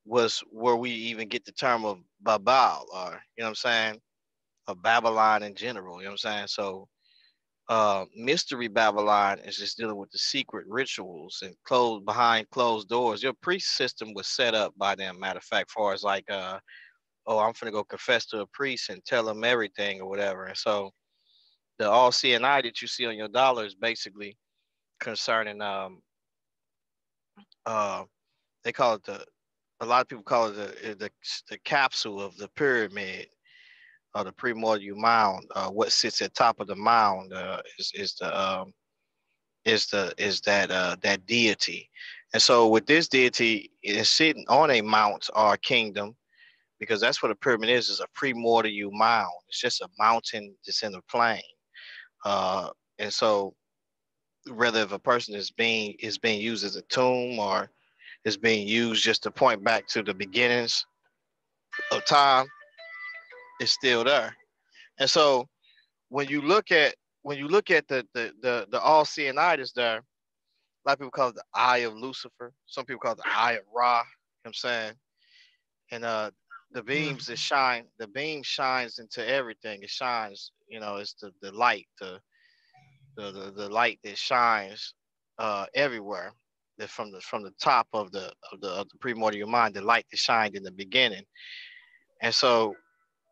was where we even get the term of Babel, or, you know what I'm saying, of Babylon in general, you know what I'm saying? So Mystery Babylon is just dealing with the secret rituals and behind closed doors. Your priest system was set up by them, matter of fact, far as like, I'm finna go confess to a priest and tell them everything or whatever. And so the all seeing eye that you see on your dollar is basically concerning, they call it a lot of people call it the capsule of the pyramid, or the primordial mound. What sits at top of the mound is that deity. And so with this deity, is sitting on a mount or a kingdom because that's what a pyramid is a primordial mound. It's just a mountain that's in a plain. And so whether if a person is being used as a tomb or is being used just to point back to the beginnings of time, it's still there. And so when you look at the all-seeing eye that's there, a lot of people call it the eye of Lucifer. Some people call it the eye of Ra. You know what I'm saying? And the beams that shine, the beam shines into everything. It shines, it's the light, the light that shines everywhere. That from the top of the primordial mind, the light that shined in the beginning. And so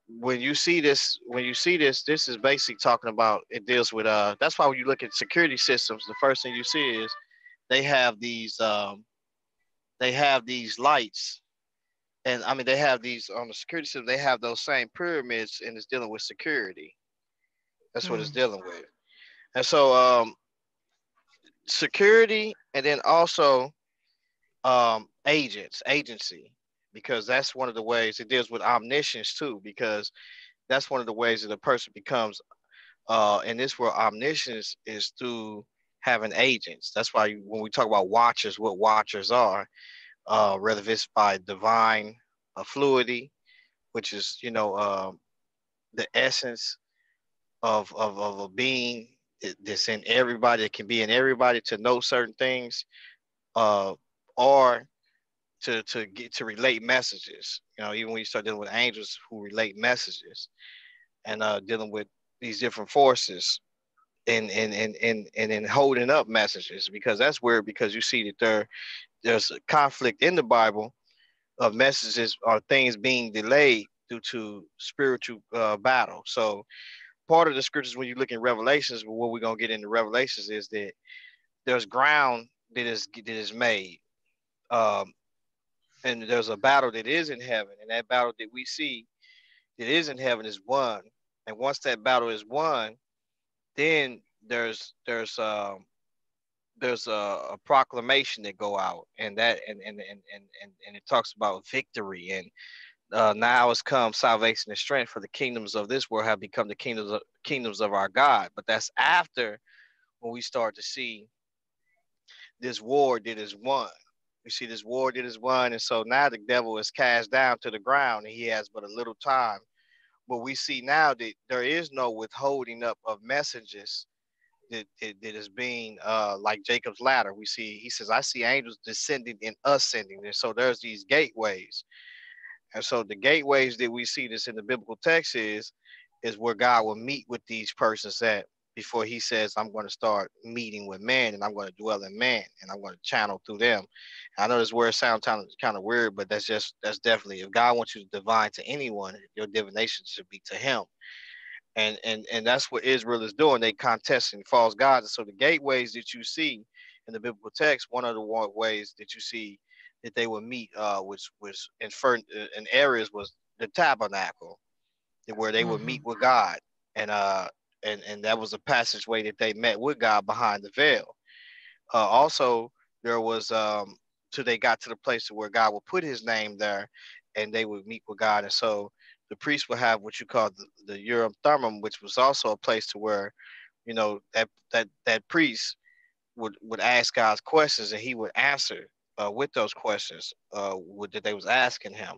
when you see this, this is basically talking about, it deals with that's why when you look at security systems, the first thing you see is they have these lights. And I mean, they have these on the security system, they have those same pyramids, and it's dealing with security. That's what it's dealing with. And so security, and then also agency, because that's one of the ways it deals with omniscience too, because that's one of the ways that a person becomes in this world, omniscience is through having agents. That's why when we talk about watchers, what watchers are, whether it's by divine fluidity, which is the essence of a being that's in everybody, that can be in everybody to know certain things, or to get to relate messages. Even when you start dealing with angels who relate messages, and dealing with these different forces, and holding up messages, because that's where, because you see that there's a conflict in the Bible of messages or things being delayed due to spiritual battle. So part of the scriptures, when you look in Revelations, what we're going to get into Revelations, is that there's ground that is made, and there's a battle that is in heaven, and that battle that we see that is in heaven is won. And once that battle is won, then there's a proclamation that go out, and it talks about victory, and now has come salvation and strength, for the kingdoms of this world have become the kingdoms of our God. But that's after, when we start to see this war that is won. We see this war that is won, and so now the devil is cast down to the ground, and he has but a little time. But we see now that there is no withholding up of messages that is being like Jacob's ladder. We see, he says, I see angels descending and ascending. And so there's these gateways. And so the gateways that we see this in the biblical text is where God will meet with these persons at, before he says, I'm going to start meeting with man, and I'm going to dwell in man, and I'm going to channel through them. I know this word sounds kind of weird, but that's definitely, if God wants you to divine to anyone, your divination should be to him. And that's what Israel is doing. They contesting false gods. And so the gateways that you see in the biblical text, one of the ways that you see that they would meet, which was in areas, was the tabernacle, where they would meet with God. And that was a passageway that they met with God behind the veil. Also, there was till they got to the place where God would put his name there, and they would meet with God. And so the priest would have what you call the Urim Thummim, which was also a place to where, that priest would ask God's questions, and he would answer with those questions that they was asking him.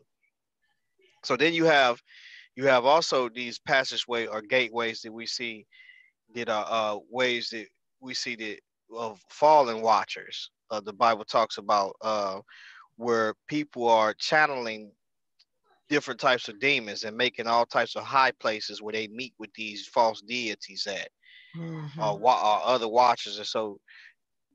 So then you have also these passageway or gateways that we see that are ways that we see that of fallen watchers. The Bible talks about where people are channeling different types of demons and making all types of high places where they meet with these false deities at, or other watchers. And so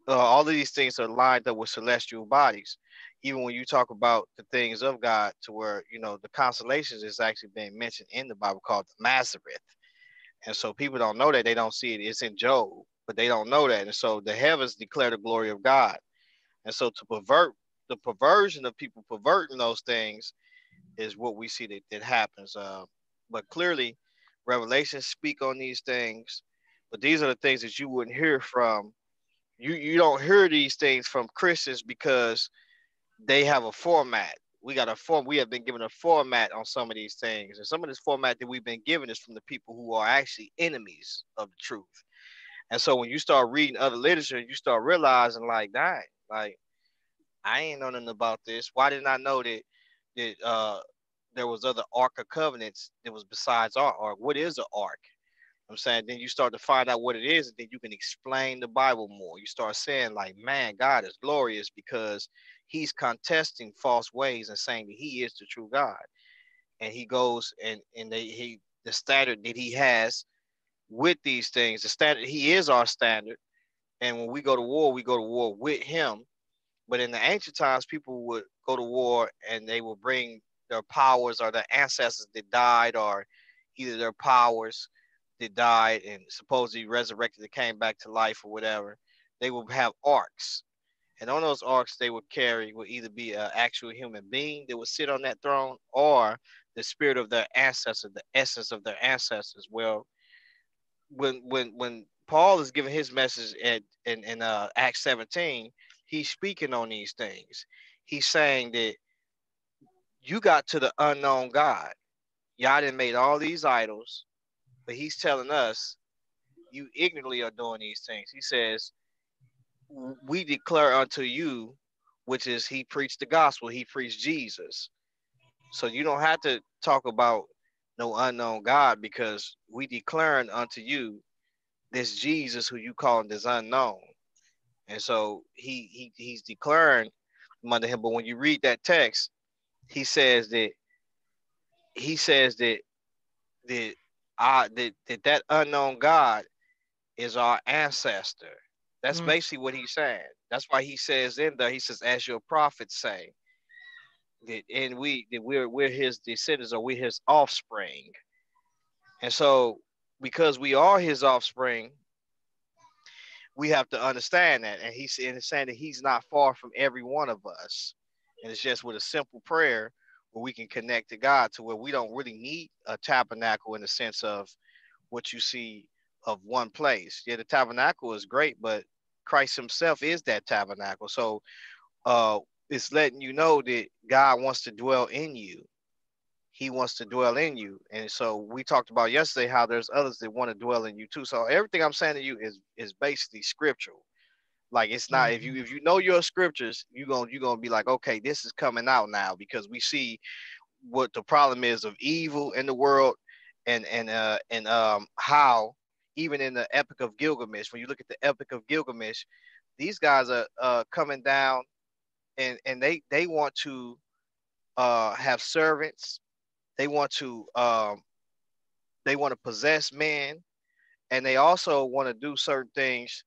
all of these things are lined up with celestial bodies. Even when you talk about the things of God, to where, the constellations is actually being mentioned in the Bible, called the Mazareth. And so people don't know that. They don't see it. It's in Job, but they don't know that. And so the heavens declare the glory of God. And so to pervert, the perversion of people perverting those things is what we see that happens. But clearly, Revelations speak on these things. But these are the things that you wouldn't hear from. You don't hear these things from Christians, because they have a format we got a form. We have been given a format on some of these things, and some of this format that we've been given is from the people who are actually enemies of the truth. And so when you start reading other literature, you start realizing, like, dang, like I ain't know nothing about this. Why didn't I know that there was other Ark of Covenants that was besides our Ark? What is an Ark? I'm saying, then you start to find out what it is, and then you can explain the Bible more. You start saying, like, man, God is glorious because he's contesting false ways and saying that he is the true God. And he goes and the standard that he has with these things, the standard, he is our standard. And when we go to war with him. But in the ancient times, people would go to war and they would bring their powers or their ancestors that died, or either their powers that died and supposedly resurrected and came back to life or whatever. They would have arks. And on those arks they would carry would either be an actual human being that would sit on that throne, or the spirit of their ancestor, the essence of their ancestors. Well, when Paul is giving his message in Acts 17, he's speaking on these things. He's saying that you got to the unknown God. Y'all done made all these idols, but he's telling us you ignorantly are doing these things. He says, we declare unto you, which is he preached the gospel, he preached Jesus. So you don't have to talk about no unknown God, because we declaring unto you this Jesus who you calling this unknown. And so he's declaring unto him. But when you read that text, he says that that unknown God is our ancestor. That's basically what he's saying. That's why he says in there, he says, as your prophets say, that we're his descendants, or we're his offspring. And so because we are his offspring, we have to understand that. And he's saying that he's not far from every one of us. And it's just with a simple prayer where we can connect to God, to where we don't really need a tabernacle in the sense of what you see of one place. Yeah, the tabernacle is great, but Christ himself is that tabernacle. So it's letting you know that God wants to dwell in you. He wants to dwell in you. And so we talked about yesterday how there's others that want to dwell in you too. So everything I'm saying to you is basically scriptural. Like, it's not, if you know your scriptures, you're gonna be like, okay, this is coming out now, because we see what the problem is of evil in the world, and how even in the Epic of Gilgamesh, when you look at the Epic of Gilgamesh, these guys are coming down, and they want to have servants. They want to possess men, and they also want to do certain things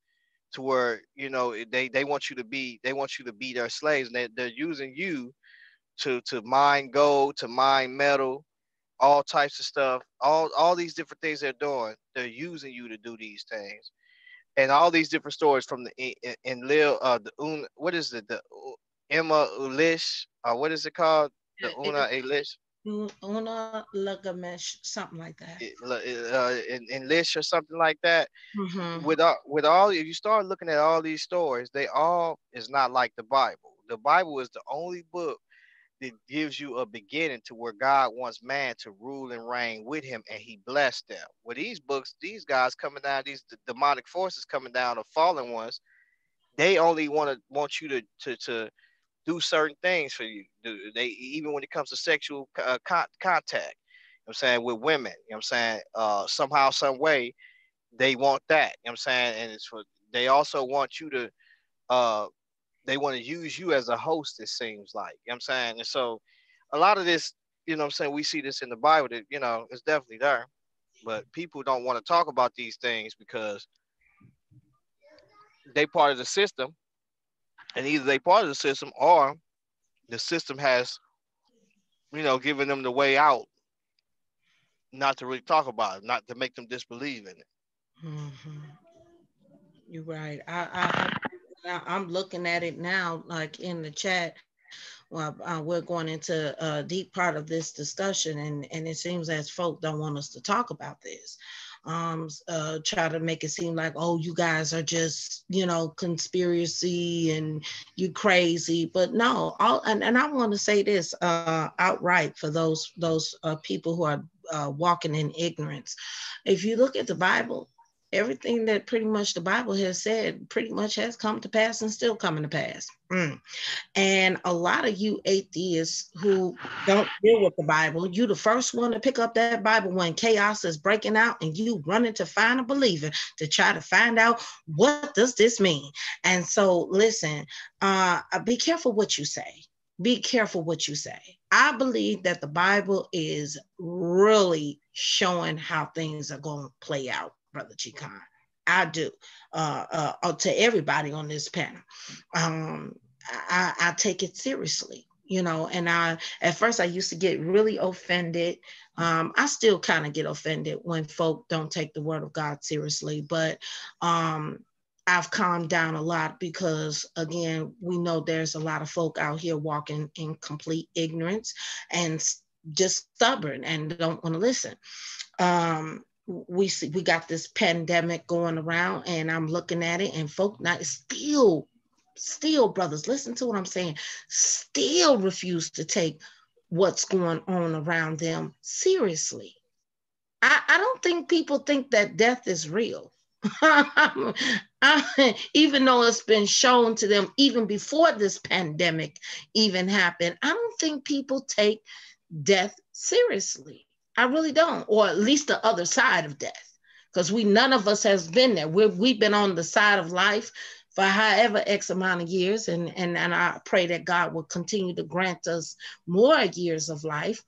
to where, you know, they want you to be their slaves, and they're using you to mine gold, to mine metal, all types of stuff, all these different things they're doing. They're using you to do these things, and all these different stories from what is it, the Emma Ulish, what is it called, the Una Elish. Una Lagamesh, something like that. In Lish or something like that. With all, if you start looking at all these stories, they all is not like the Bible. The Bible is the only book that gives you a beginning to where God wants man to rule and reign with him, and he blessed them. With these books, these guys coming down, these demonic forces coming down, the fallen ones, they only want you to do certain things for you. They, even when it comes to sexual contact, you know what I'm saying, with women, you know what I'm saying, somehow, some way, they want that, you know what I'm saying, and it's for, they also want you to, they want to use you as a host, it seems like, you know what I'm saying, and so a lot of this, you know what I'm saying, we see this in the Bible that, you know, it's definitely there, but people don't want to talk about these things because they part of the system. And either they part of the system, or the system has, you know, given them the way out, not to really talk about it, not to make them disbelieve in it. You're right. I'm looking at it now, like in the chat. Well, we're going into a deep part of this discussion, and it seems as folk don't want us to talk about this. try to make it seem like, oh, you guys are just, conspiracy and you crazy. But no, and I want to say this outright for those people who are walking in ignorance. If you look at the Bible, everything that pretty much the Bible has said pretty much has come to pass and still coming to pass. And a lot of you atheists who don't deal with the Bible, you the first one to pick up that Bible when chaos is breaking out and you running to find a believer to try to find out what does this mean. And so listen, be careful what you say. Be careful what you say. I believe that the Bible is really showing how things are going to play out, Brother G-Con. I do. To everybody on this panel. I take it seriously, and at first I used to get really offended. I still kind of get offended when folk don't take the word of God seriously, but I've calmed down a lot because, again, we know there's a lot of folk out here walking in complete ignorance and just stubborn and don't want to listen. We got this pandemic going around, and I'm looking at it, and folk not still, brothers, listen to what I'm saying, still refuse to take what's going on around them seriously. I don't think people think that death is real. Even though it's been shown to them even before this pandemic even happened, I don't think people take death seriously. I really don't, or at least the other side of death, because none of us has been there. We've been on the side of life for however X amount of years, and I pray that God will continue to grant us more years of life.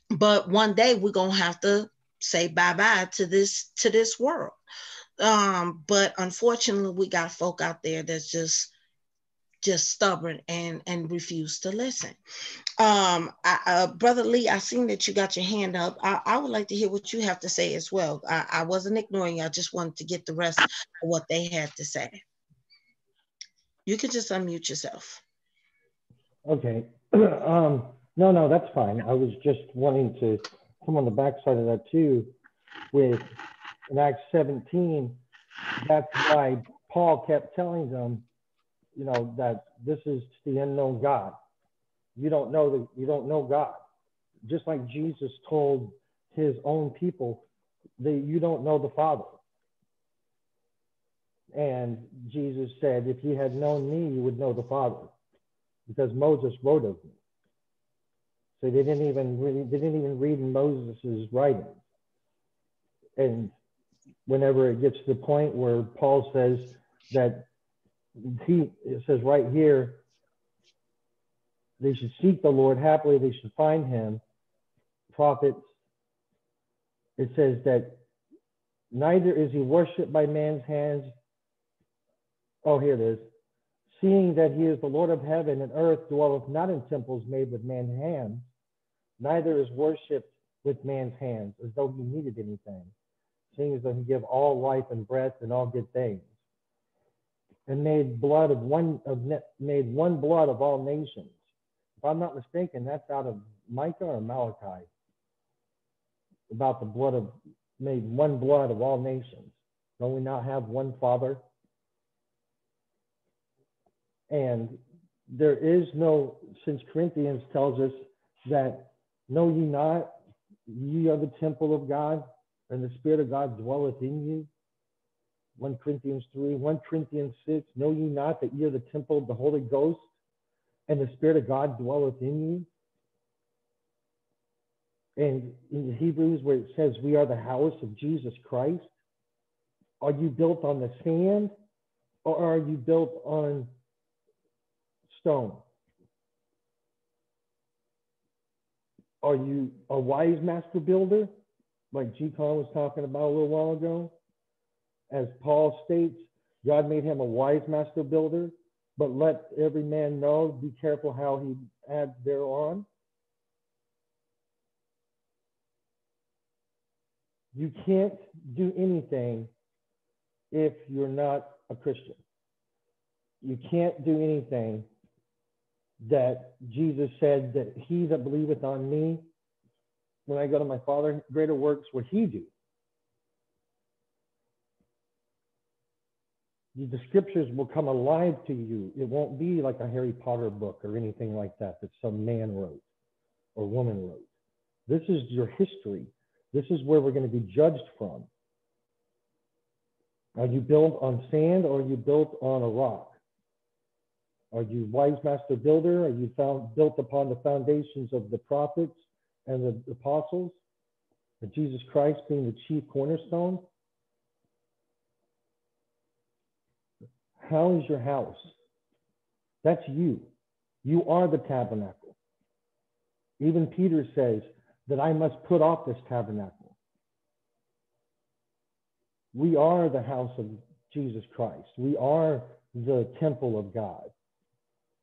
But one day we're gonna have to say bye-bye to this world. But unfortunately, we got folk out there that's just stubborn and refuse to listen. Brother Lee, I seen that you got your hand up. I would like to hear what you have to say as well. I wasn't ignoring you. I just wanted to get the rest of what they had to say. You can just unmute yourself. Okay. No, that's fine. I was just wanting to come on the backside of that too. With in Acts 17, that's why Paul kept telling them, that this is the unknown God. You don't know God. Just like Jesus told his own people that you don't know the Father. And Jesus said, if you had known me, you would know the Father, because Moses wrote of me. So they didn't even read Moses's writings. And whenever it gets to the point where Paul says that it says right here, they should seek the Lord, happily they should find him. Prophets, it says that neither is he worshipped by man's hands. Oh, here it is. Seeing that he is the Lord of heaven and earth, dwelleth not in temples made with man's hands, neither is worshipped with man's hands, as though he needed anything, seeing as though he give all life and breath and all good things, and made one blood of all nations. If I'm not mistaken, that's out of Micah or Malachi, about the made one blood of all nations. Don't we not have one Father? And there is no, since Corinthians tells us that, know ye not, ye are the temple of God, and the Spirit of God dwelleth in you. 1 Corinthians 3, 1 Corinthians 6, know ye not that ye are the temple of the Holy Ghost, and the Spirit of God dwelleth in you. And in Hebrews, where it says we are the house of Jesus Christ, are you built on the sand, or are you built on stone? Are you a wise master builder, like G-Con was talking about a little while ago? As Paul states, God made him a wise master builder, but let every man know, be careful how he adds thereon. You can't do anything if you're not a Christian. You can't do anything that Jesus said that he that believeth on me, when I go to my Father, greater works would he do. The scriptures will come alive to you. It won't be like a Harry Potter book or anything like that some man wrote or woman wrote. This is your history. This is where we're going to be judged from. Are you built on sand or are you built on a rock? Are you wise master builder? Are you built upon the foundations of the prophets and the apostles? And Jesus Christ being the chief cornerstone? How is your house? That's you. You are the tabernacle. Even Peter says that I must put off this tabernacle. We are the house of Jesus Christ. We are the temple of God.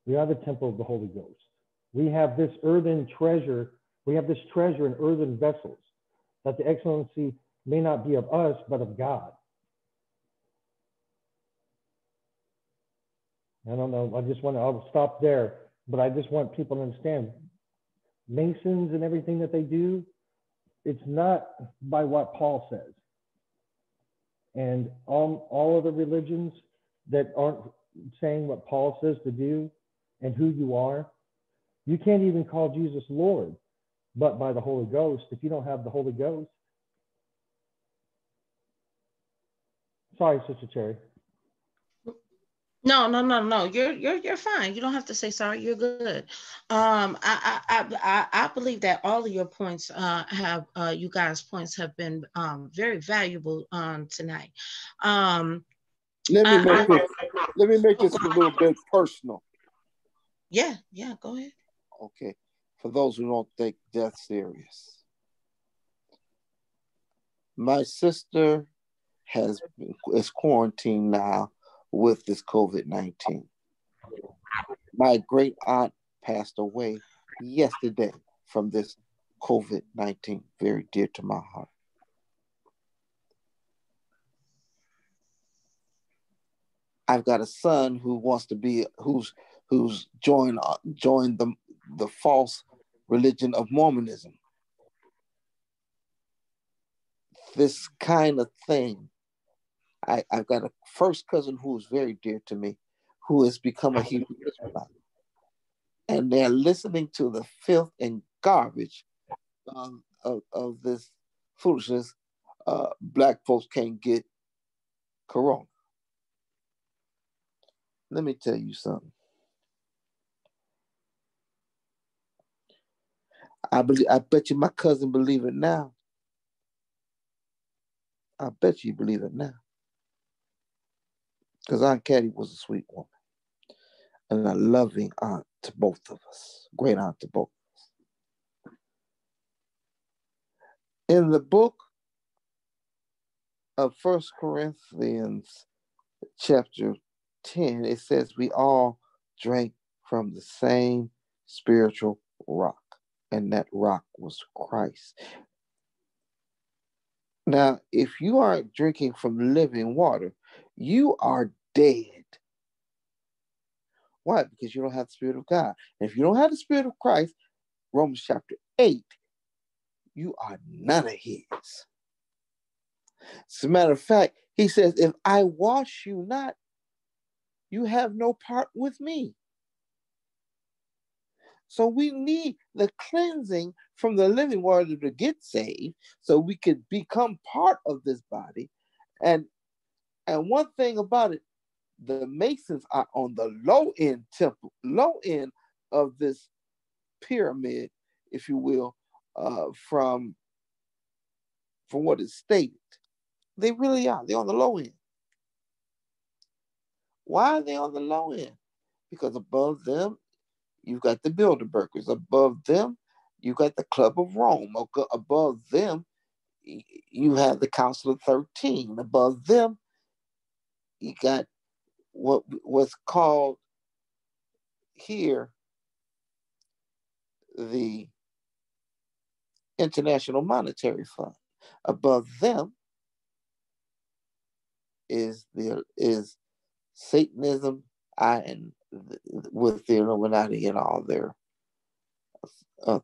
We are the temple of the Holy Ghost. We have this earthen treasure. We have this treasure in earthen vessels, that the excellency may not be of us, but of God. I don't know. I'll stop there, but I just want people to understand Masons and everything that they do, it's not by what Paul says. And all of the religions that aren't saying what Paul says to do and who you are, you can't even call Jesus Lord, but by the Holy Ghost. If you don't have the Holy Ghost. Sorry, Sister Cherry. No. You're fine. You don't have to say sorry. You're good. I believe that all of your points you guys' points have been very valuable tonight. Let me make this a little bit personal. Yeah, go ahead. Okay. For those who don't take death serious. My sister is quarantined now with this COVID-19. My great aunt passed away yesterday from this COVID-19, very dear to my heart. I've got a son who wants to be, who's joined the false religion of Mormonism. This kind of thing. I've got a first cousin who is very dear to me, who has become a Hebrew Israelite. And they're listening to the filth and garbage of this foolishness. Black folks can't get corona. Let me tell you something. I bet you my cousin believe it now. I bet you believe it now. Because Aunt Caddy was a sweet woman and a loving aunt to both of us, great aunt to both of us. In the book of 1 Corinthians chapter 10, it says we all drank from the same spiritual rock, and that rock was Christ. Now, if you aren't drinking from living water, you are dead. Why? Because you don't have the Spirit of God. And if you don't have the Spirit of Christ, Romans chapter 8, you are none of his. As a matter of fact, he says, if I wash you not, you have no part with me. So we need the cleansing from the living water to get saved so we could become part of this body. And one thing about it, the Masons are on the low end of this pyramid, if you will, from what is stated. They really are. They're on the low end. Why are they on the low end? Because above them, you've got the Bilderbergers. Above them, you got the Club of Rome. Above them, you have the Council of 13. Above them, you got what was called here the International Monetary Fund. Above them is Satanism and with the Illuminati and all their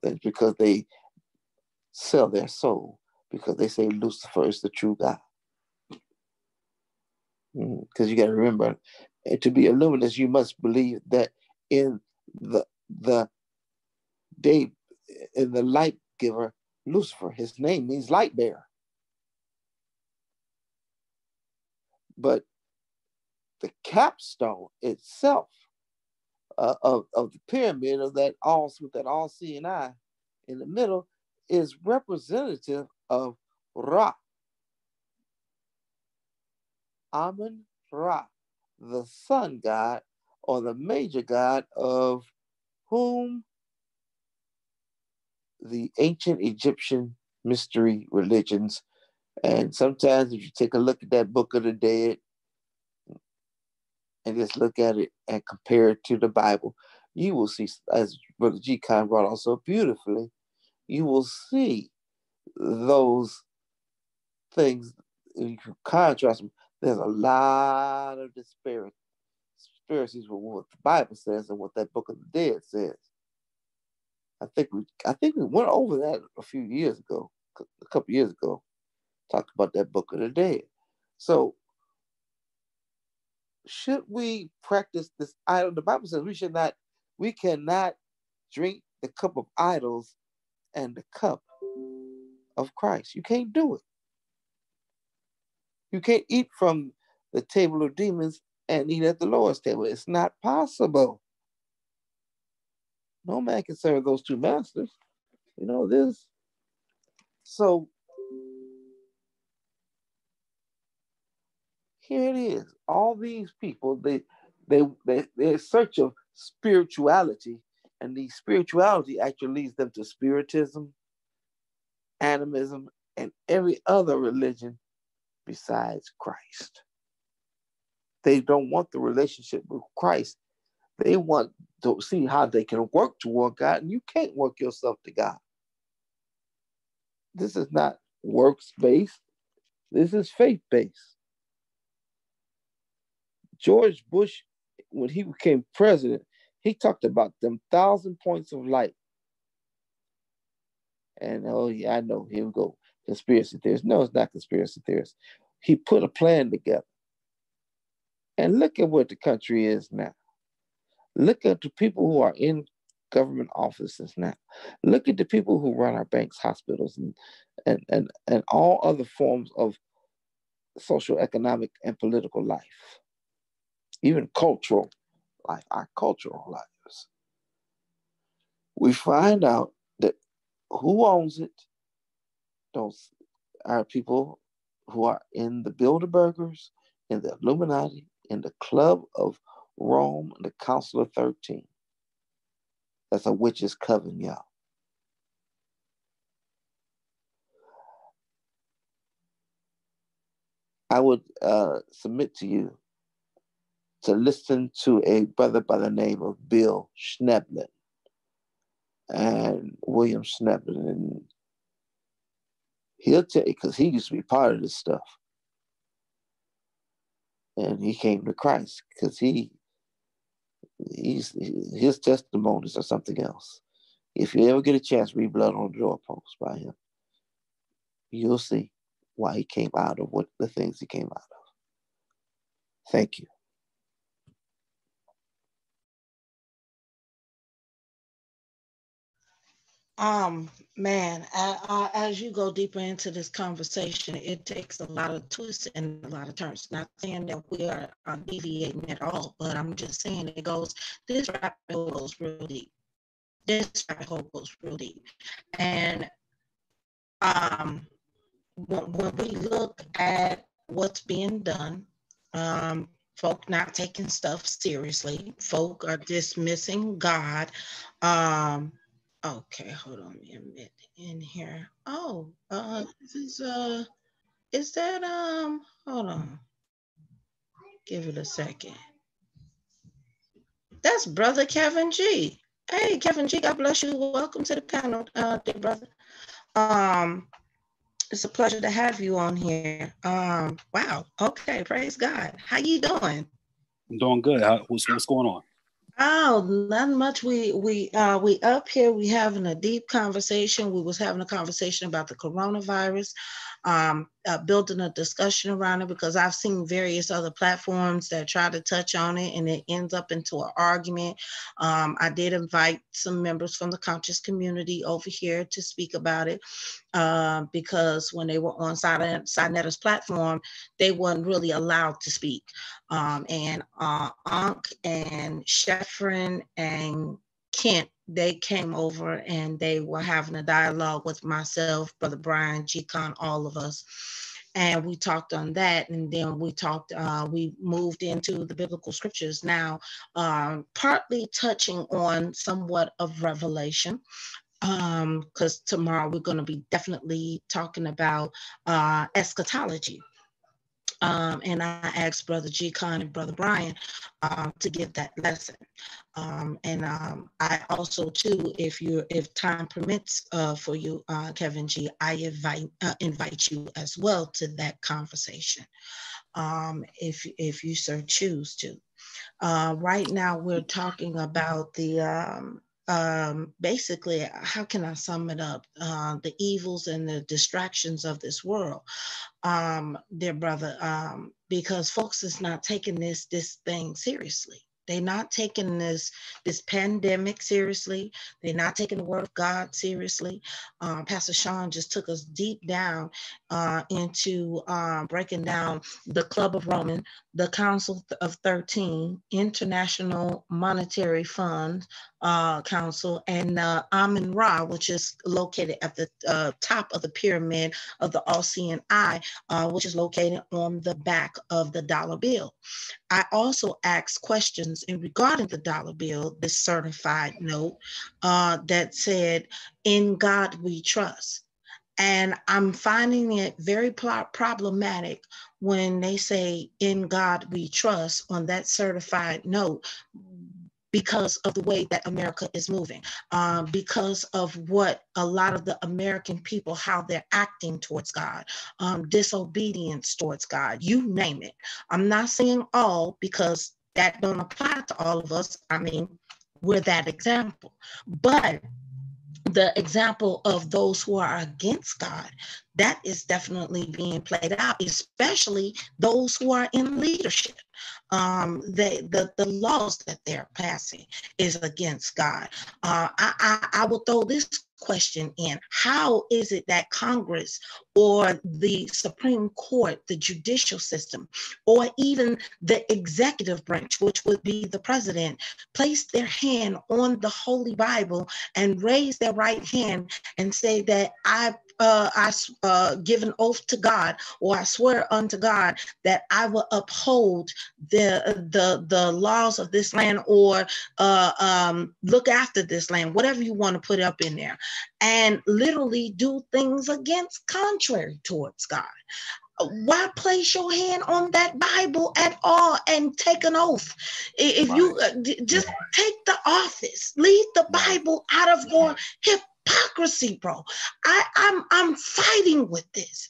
things, because they sell their soul, because they say Lucifer is the true God. Because you got to remember, to be a luminous, you must believe that in the day, in the light giver, Lucifer, his name means light bearer. But the capstone itself of the pyramid, of that all-seeing eye in the middle, is representative of Ra. Amun-Ra, the sun god, or the major god of whom the ancient Egyptian mystery religions, and sometimes if you take a look at that Book of the Dead and just look at it and compare it to the Bible, you will see, as Brother G. Khan brought out so beautifully, you will see those things. You can contrast them. There's a lot of disparities with what the Bible says and what that Book of the Dead says. I think we went over that a couple years ago, talked about that Book of the Dead. So should we practice this idol? The Bible says we cannot drink the cup of idols and the cup of Christ. You can't do it. You can't eat from the table of demons and eat at the Lord's table. It's not possible. No man can serve those two masters. You know this. So here it is. All these people, they're in search of spirituality, and the spirituality actually leads them to spiritism, animism, and every other religion besides Christ. They don't want the relationship with Christ. They want to see how they can work toward God, and you can't work yourself to God. This is not works-based. This is faith-based. George Bush, when he became president, he talked about them 1,000 points of light. And oh yeah, I know, here we go. Conspiracy theorists. No, it's not conspiracy theorists. He put a plan together. And look at what the country is now. Look at the people who are in government offices now. Look at the people who run our banks, hospitals, and all other forms of social, economic, and political life. Even cultural life, our cultural lives. We find out that who owns it? Those are people who are in the Bilderbergers, in the Illuminati, in the Club of Rome, and the Council of 13. That's a witch's coven, y'all. I would submit to you to listen to a brother by the name of Bill Schneblin and William Schneblin. And he'll tell you, because he used to be part of this stuff. And he came to Christ because his testimonies are something else. If you ever get a chance, read Blood on the Doorpost by him. You'll see why he came out of what the things he came out of. Thank you. Man, as you go deeper into this conversation, it takes a lot of twists and a lot of turns. Not saying that we are deviating at all, but I'm just saying this rabbit hole goes real deep. This rabbit hole goes real deep. And when we look at what's being done, folk not taking stuff seriously, folk are dismissing God. Okay, hold on a minute in here. Oh, this is that, hold on. Give it a second. That's Brother Kevin G. Hey, Kevin G, God bless you. Welcome to the panel, dear brother. It's a pleasure to have you on here. Wow, okay, praise God. How you doing? I'm doing good. What's going on? Oh, not much. We up here. We having a deep conversation. We was having a conversation about the coronavirus. building a discussion around it, because I've seen various other platforms that try to touch on it and it ends up into an argument. I did invite some members from the conscious community over here to speak about it, because when they were on Sinetta's platform, they weren't really allowed to speak. And Ankh and Sheffrin and Kent, they came over and they were having a dialogue with myself, Brother Brian, G-Con, all of us. And we talked on that. And then we talked, we moved into the biblical scriptures now, partly touching on somewhat of Revelation. Because tomorrow we're going to be definitely talking about eschatology. And I asked Brother G-Con and Brother Brian to give that lesson. And I also, too, if time permits for you, Kevin G, I invite you as well to that conversation, if you so choose to. Right now, we're talking about the basically, how can I sum it up? The evils and the distractions of this world, dear brother, because folks is not taking this thing seriously. They're not taking this pandemic seriously. They're not taking the word of God seriously. Pastor Sean just took us deep down into breaking down the Club of Rome, the Council of 13, International Monetary Fund Council, and Amun-Ra, which is located at the top of the pyramid of the all-seeing eye, which is located on the back of the dollar bill. I also asked questions in regarding the dollar bill, this certified note that said, "In God we trust." And I'm finding it very problematic when they say, "In God we trust" on that certified note, because of the way that America is moving, because of what a lot of the American people, how they're acting towards God, disobedience towards God, you name it. I'm not saying all, because that don't apply to all of us. I mean, we're that example. But the example of those who are against God, that is definitely being played out, especially those who are in leadership. The laws that they're passing is against God. I will throw this question in. How is it that Congress or the Supreme Court, the judicial system, or even the executive branch, which would be the president, place their hand on the Holy Bible and raise their right hand and say that I give an oath to God, or I swear unto God that I will uphold the laws of this land, or look after this land, whatever you want to put up in there, and literally do things contrary towards God? Why place your hand on that Bible at all and take an oath? If you just take the office, leave the Bible out of your hypocrisy, bro. I'm fighting with this.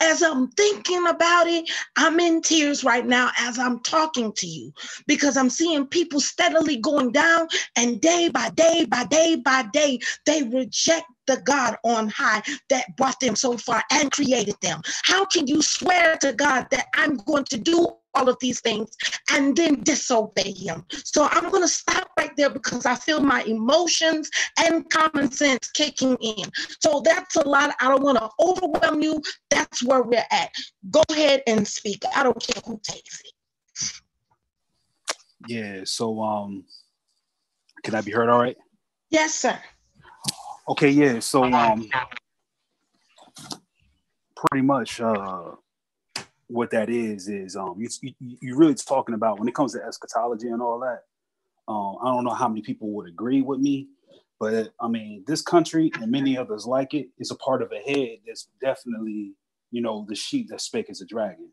As I'm thinking about it, I'm in tears right now as I'm talking to you, because I'm seeing people steadily going down, and day by day by day by day, they reject the God on high that brought them so far and created them. How can you swear to God that I'm going to do all of these things and then disobey him? So I'm going to stop right there, because I feel my emotions and common sense kicking in. So that's a lot. I don't want to overwhelm you. That's where we're at. Go ahead and speak. I don't care who takes it. Yeah, so can I be heard all right? Yes, sir. Okay, yeah, so pretty much what that is you're really talking about, when it comes to eschatology and all that. I don't know how many people would agree with me, but I mean, this country and many others like it is a part of a head that's definitely, the sheep that spake as a dragon.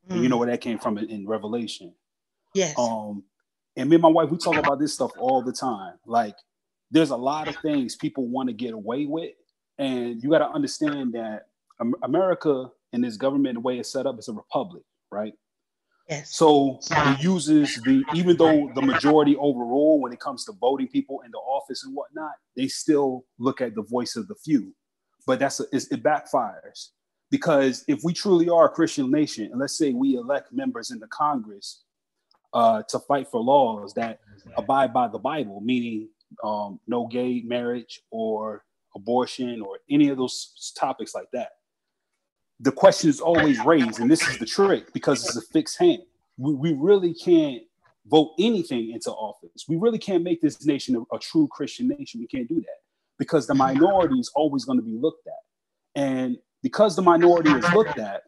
And you know where that came from in Revelation. Yes. And me and my wife, we talk about this stuff all the time. Like, there's a lot of things people want to get away with. And you got to understand that America and this government, the way it's set up, is a republic, right? Yes. So it uses even though the majority overrule when it comes to voting people into office and whatnot, they still look at the voice of the few. But it backfires, Because if we truly are a Christian nation, and let's say we elect members in the Congress to fight for laws that abide by the Bible, meaning no gay marriage or abortion or any of those topics like that, the question is always raised, and this is the trick, because it's a fixed hand. We really can't vote anything into office. We really can't make this nation a true Christian nation. We can't do that because the minority is always going to be looked at. And because the minority is looked at,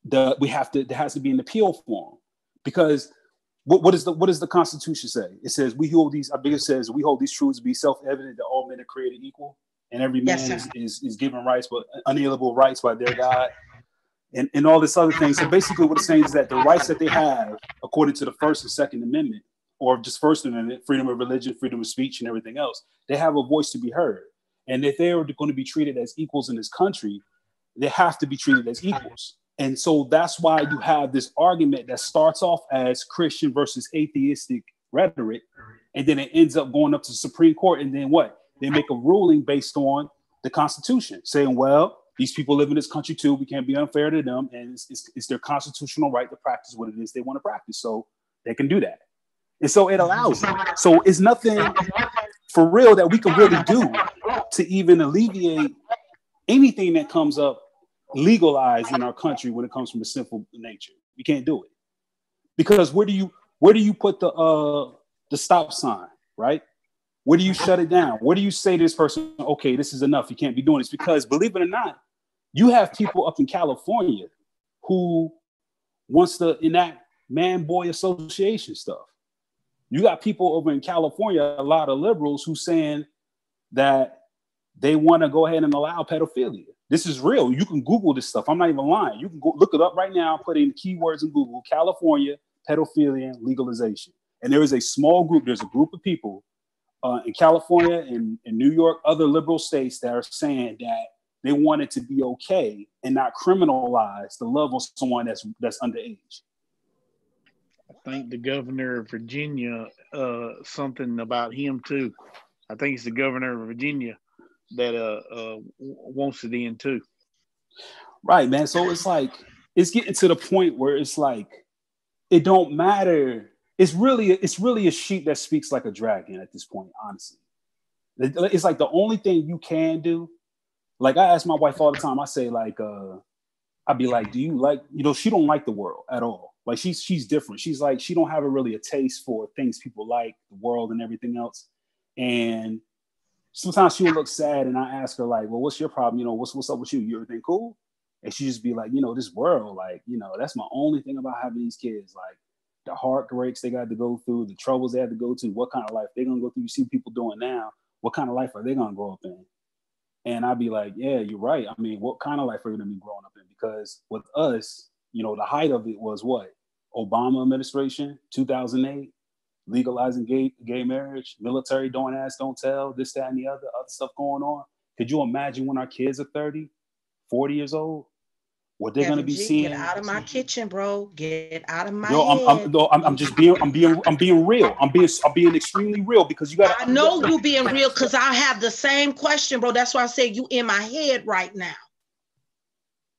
there has to be an appeal form. Because what does the Constitution say? It says we hold these truths to be self-evident that all men are created equal, and every man is given rights, but unalienable rights by their God, and all this other thing. So basically, what it's saying is that the rights that they have, according to the First and Second Amendment, or just First Amendment, freedom of religion, freedom of speech, and everything else, they have a voice to be heard. And if they are going to be treated as equals in this country, they have to be treated as equals. And so that's why you have this argument that starts off as Christian versus atheistic rhetoric, and then it ends up going up to the Supreme Court. And then what? They make a ruling based on the Constitution, saying, well, these people live in this country too. We can't be unfair to them. And it's their constitutional right to practice what it is they want to practice. So they can do that. And so it allows it. So it's nothing for real that we can really do to even alleviate anything that comes up legalized in our country when it comes from a sinful nature. You can't do it. Because where do you put the stop sign, right? Where do you shut it down? Where do you say to this person, okay, this is enough, you can't be doing this? Because believe it or not, you have people up in California who wants to enact man-boy association stuff. You got people over in California, a lot of liberals, who saying that they want to go ahead and allow pedophilia. This is real. You can Google this stuff. I'm not even lying. You can go look it up right now, put in keywords in Google, California, pedophilia legalization. And there is a small group, there's a group of people in California and in New York, other liberal states that are saying that they want it to be okay and not criminalize the love of someone that's underage. I think the governor of Virginia, something about him too. I think it's the governor of Virginia that wants it in too. Right, man. So it's like, it's getting to the point where it's like, it don't matter. It's really a sheep that speaks like a dragon at this point, honestly. It's like the only thing you can do. Like I ask my wife all the time, I say like, I'd be like, do you like, she don't like the world at all. Like she's different. She's like, she don't have really a taste for things people like, the world and everything else. And sometimes she would look sad and I ask her like, well, what's your problem? What's up with you? You everything cool? And she just be like, this world, like, that's my only thing about having these kids. Like the heartbreaks they got to go through, the troubles they had to go to, what kind of life they're going to go through. You see people doing now, what kind of life are they going to grow up in? And I'd be like, yeah, you're right. I mean, what kind of life are you going to be growing up in? Because with us, the height of it was what? Obama administration, 2008, legalizing gay marriage, military don't ask, don't tell, this, that, and the other stuff going on. Could you imagine when our kids are 30, 40 years old? What they're going to be seeing? Get out of my kitchen, bro. Get out of my head. I'm being real. I'm being extremely real because you got. I know you being real because I have the same question, bro. That's why I say you in my head right now.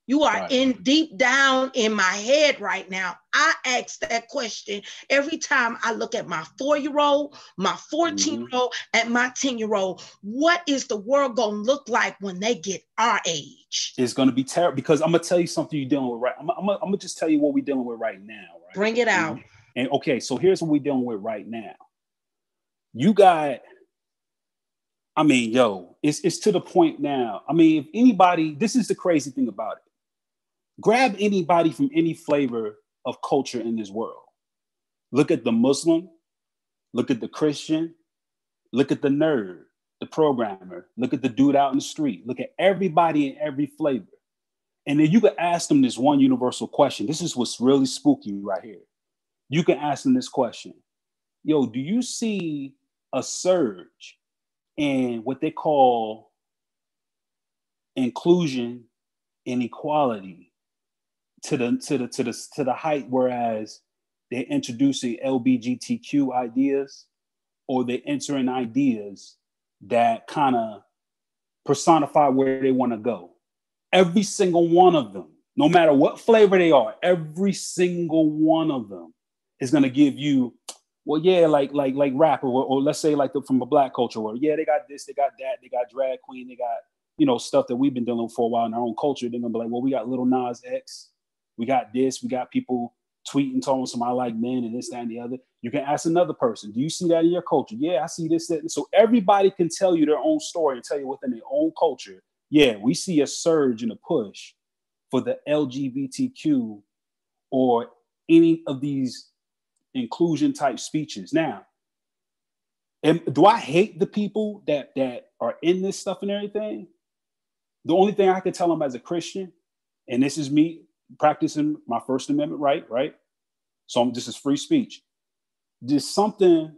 You are in deep down in my head right now. I ask that question every time I look at my 4-year-old, my 14-year-old, and my 10-year-old. What is the world going to look like when they get our age? It's going to be terrible because I'm going to tell you something you're dealing with right. I'm going to just tell you what we're dealing with right now. Right? Bring it out. And okay, so here's what we're dealing with right now. You got, it's to the point now. I mean, if anybody, this is the crazy thing about it. Grab anybody from any flavor of culture in this world. Look at the Muslim, look at the Christian, look at the nerd, the programmer, look at the dude out in the street, look at everybody in every flavor. And then you could ask them this one universal question. This is what's really spooky right here. You can ask them this question. Yo, do you see a surge in what they call inclusion and equality to the height, whereas they're introducing LGBTQ ideas, or they're entering ideas that kind of personify where they want to go? Every single one of them, no matter what flavor they are, every single one of them is going to give you, well, yeah, like rap, or let's say like from a black culture, where yeah, they got this, they got that, they got drag queen, they got, you know, stuff that we've been dealing with for a while in our own culture. They're gonna be like, well, we got Lil Nas X, we got this, we got people tweeting, talking some I like men and this, that, and the other. You can ask another person, do you see that in your culture? Yeah, I see this, that. So everybody can tell you their own story and tell you within their own culture. Yeah, we see a surge and a push for the LGBTQ or any of these inclusion type speeches. Now, do I hate the people that are in this stuff and everything? The only thing I can tell them as a Christian, and this is me practicing my First Amendment right? So this is free speech. There's something,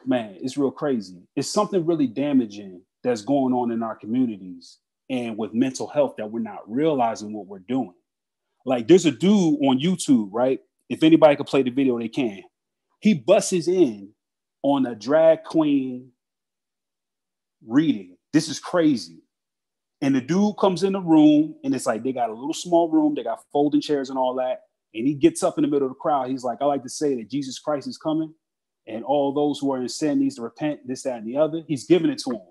man, it's real crazy. It's something really damaging that's going on in our communities and with mental health that we're not realizing what we're doing. Like there's a dude on YouTube, right? If anybody could play the video, they can. He busts in on a drag queen reading. This is crazy. And the dude comes in the room and it's like, they got a little small room. They got folding chairs and all that. And he gets up in the middle of the crowd. He's like, I like to say that Jesus Christ is coming and all those who are in sin needs to repent, this, that, and the other. He's giving it to him.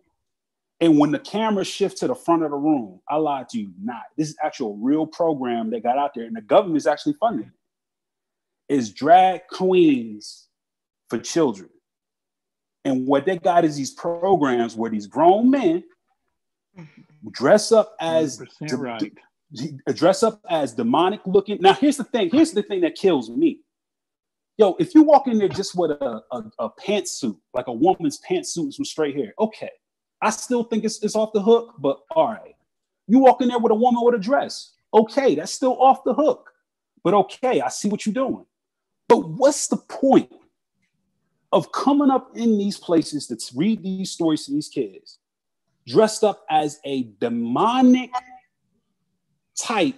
And when the camera shifts to the front of the room, I lied to you not. This is actual real program that got out there and the government is actually funding it. Is drag queens for children. And what they got is these programs where these grown men dress up as dress up as demonic looking. Now here's the thing that kills me. Yo, if you walk in there just with a pantsuit, like a woman's pantsuit with some straight hair, okay. I still think it's off the hook, but all right. You walk in there with a woman with a dress, okay, that's still off the hook. But okay, I see what you're doing. But what's the point of coming up in these places to read these stories to these kids, dressed up as a demonic type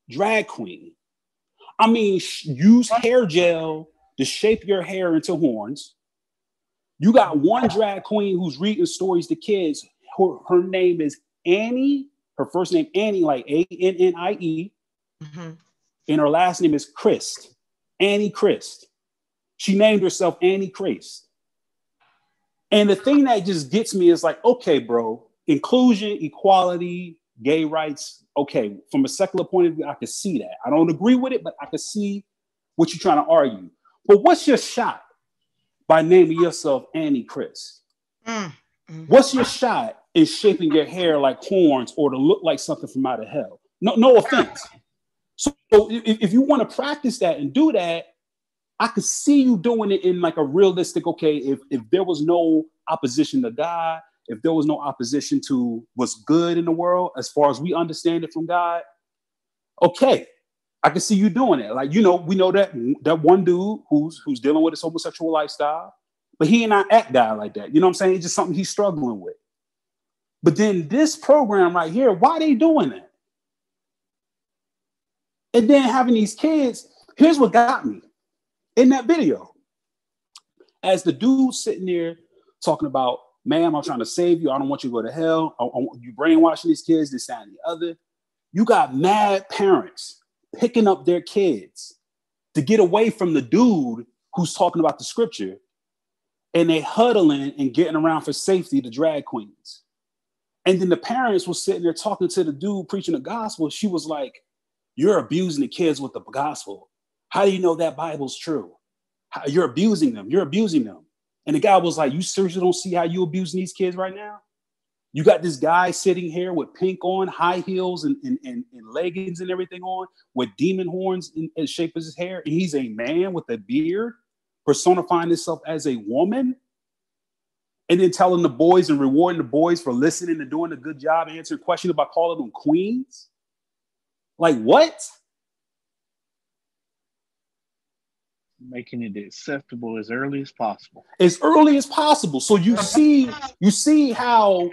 drag queen? I mean, use hair gel to shape your hair into horns. You got one drag queen who's reading stories to kids. Her name is Annie. Her first name, Annie, like Annie. Mm-hmm. And her last name is Christ. Annie Christ. She named herself Annie Christ. And the thing that just gets me is like, okay, bro, inclusion, equality, gay rights. Okay, from a secular point of view, I can see that. I don't agree with it, but I can see what you're trying to argue. But what's your shot by naming yourself Annie Christ? Mm-hmm. What's your shot in shaping your hair like horns or to look like something from out of hell? No offense. So if you want to practice that and do that, I could see you doing it in like a realistic, okay, if there was no opposition to God, if there was no opposition to what's good in the world, as far as we understand it from God, okay, I can see you doing it. Like, you know, we know that one dude who's dealing with his homosexual lifestyle, but he ain't not act guy like that. You know what I'm saying? It's just something he's struggling with. But then this program right here, why are they doing that? And then having these kids, here's what got me in that video. As the dude sitting there talking about, ma'am, I'm trying to save you. I don't want you to go to hell. You brainwashing these kids, this, that, and the other. You got mad parents picking up their kids to get away from the dude who's talking about the scripture. And they huddling and getting around for safety to drag queens. And then the parents were sitting there talking to the dude preaching the gospel. She was like, you're abusing the kids with the gospel. How do you know that Bible's true? You're abusing them. You're abusing them. And the guy was like, you seriously don't see how you abusing these kids right now? You got this guy sitting here with pink on, high heels and leggings and everything on, with demon horns in shape as his hair. And he's a man with a beard, personifying himself as a woman. And then telling the boys and rewarding the boys for listening and doing a good job answering questions about calling them queens. Like what? Making it acceptable as early as possible. As early as possible. So you see how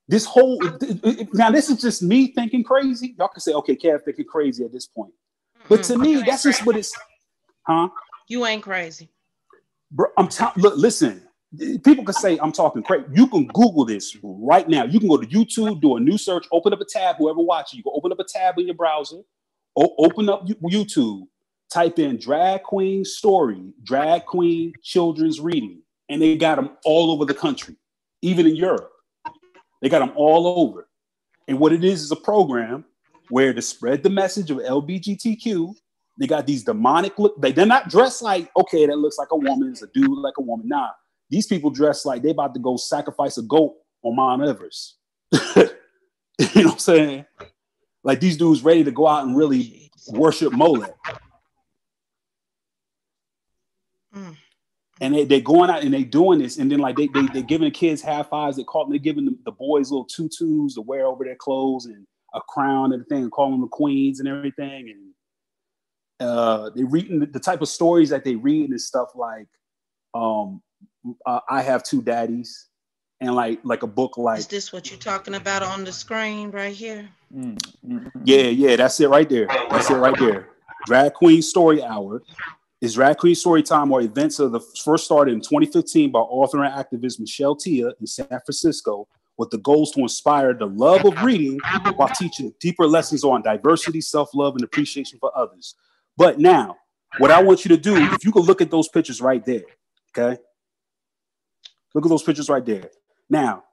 this whole, now this is just me thinking crazy. Y'all can say, okay, Kev thinking crazy at this point. But to me, that's just what it's, huh? You ain't crazy. Bro, look, listen, people can say I'm talking crazy. You can Google this right now. You can go to YouTube, do a new search, open up a tab. Whoever watching, you can open up a tab in your browser, open up YouTube, type in drag queen story, drag queen children's reading, and they got them all over the country, even in Europe. They got them all over. And what it is a program where to spread the message of LGBTQ. They got these demonic look. They're not dressed like, okay, that looks like a woman, it's a dude like a woman. Nah, these people dress like they about to go sacrifice a goat on Mount Everest. You know what I'm saying? Like these dudes ready to go out and really worship Molech. And they're going out and they doing this, and then like they giving the kids half fives. They're giving the boys little tutus to wear over their clothes and a crown and everything, and calling them the queens and everything. And they reading the type of stories that they read is stuff like I Have Two Daddies, and like a book like. Is this what you're talking about on the screen right here? Yeah, that's it right there. That's it right there. Drag Queen Story Hour is Drag Queen Story Time, or events of the first started in 2015 by author and activist Michelle Tia in San Francisco, with the goals to inspire the love of reading while teaching deeper lessons on diversity, self-love, and appreciation for others. But now, what I want you to do, if you can look at those pictures right there, okay? Look at those pictures right there. Now,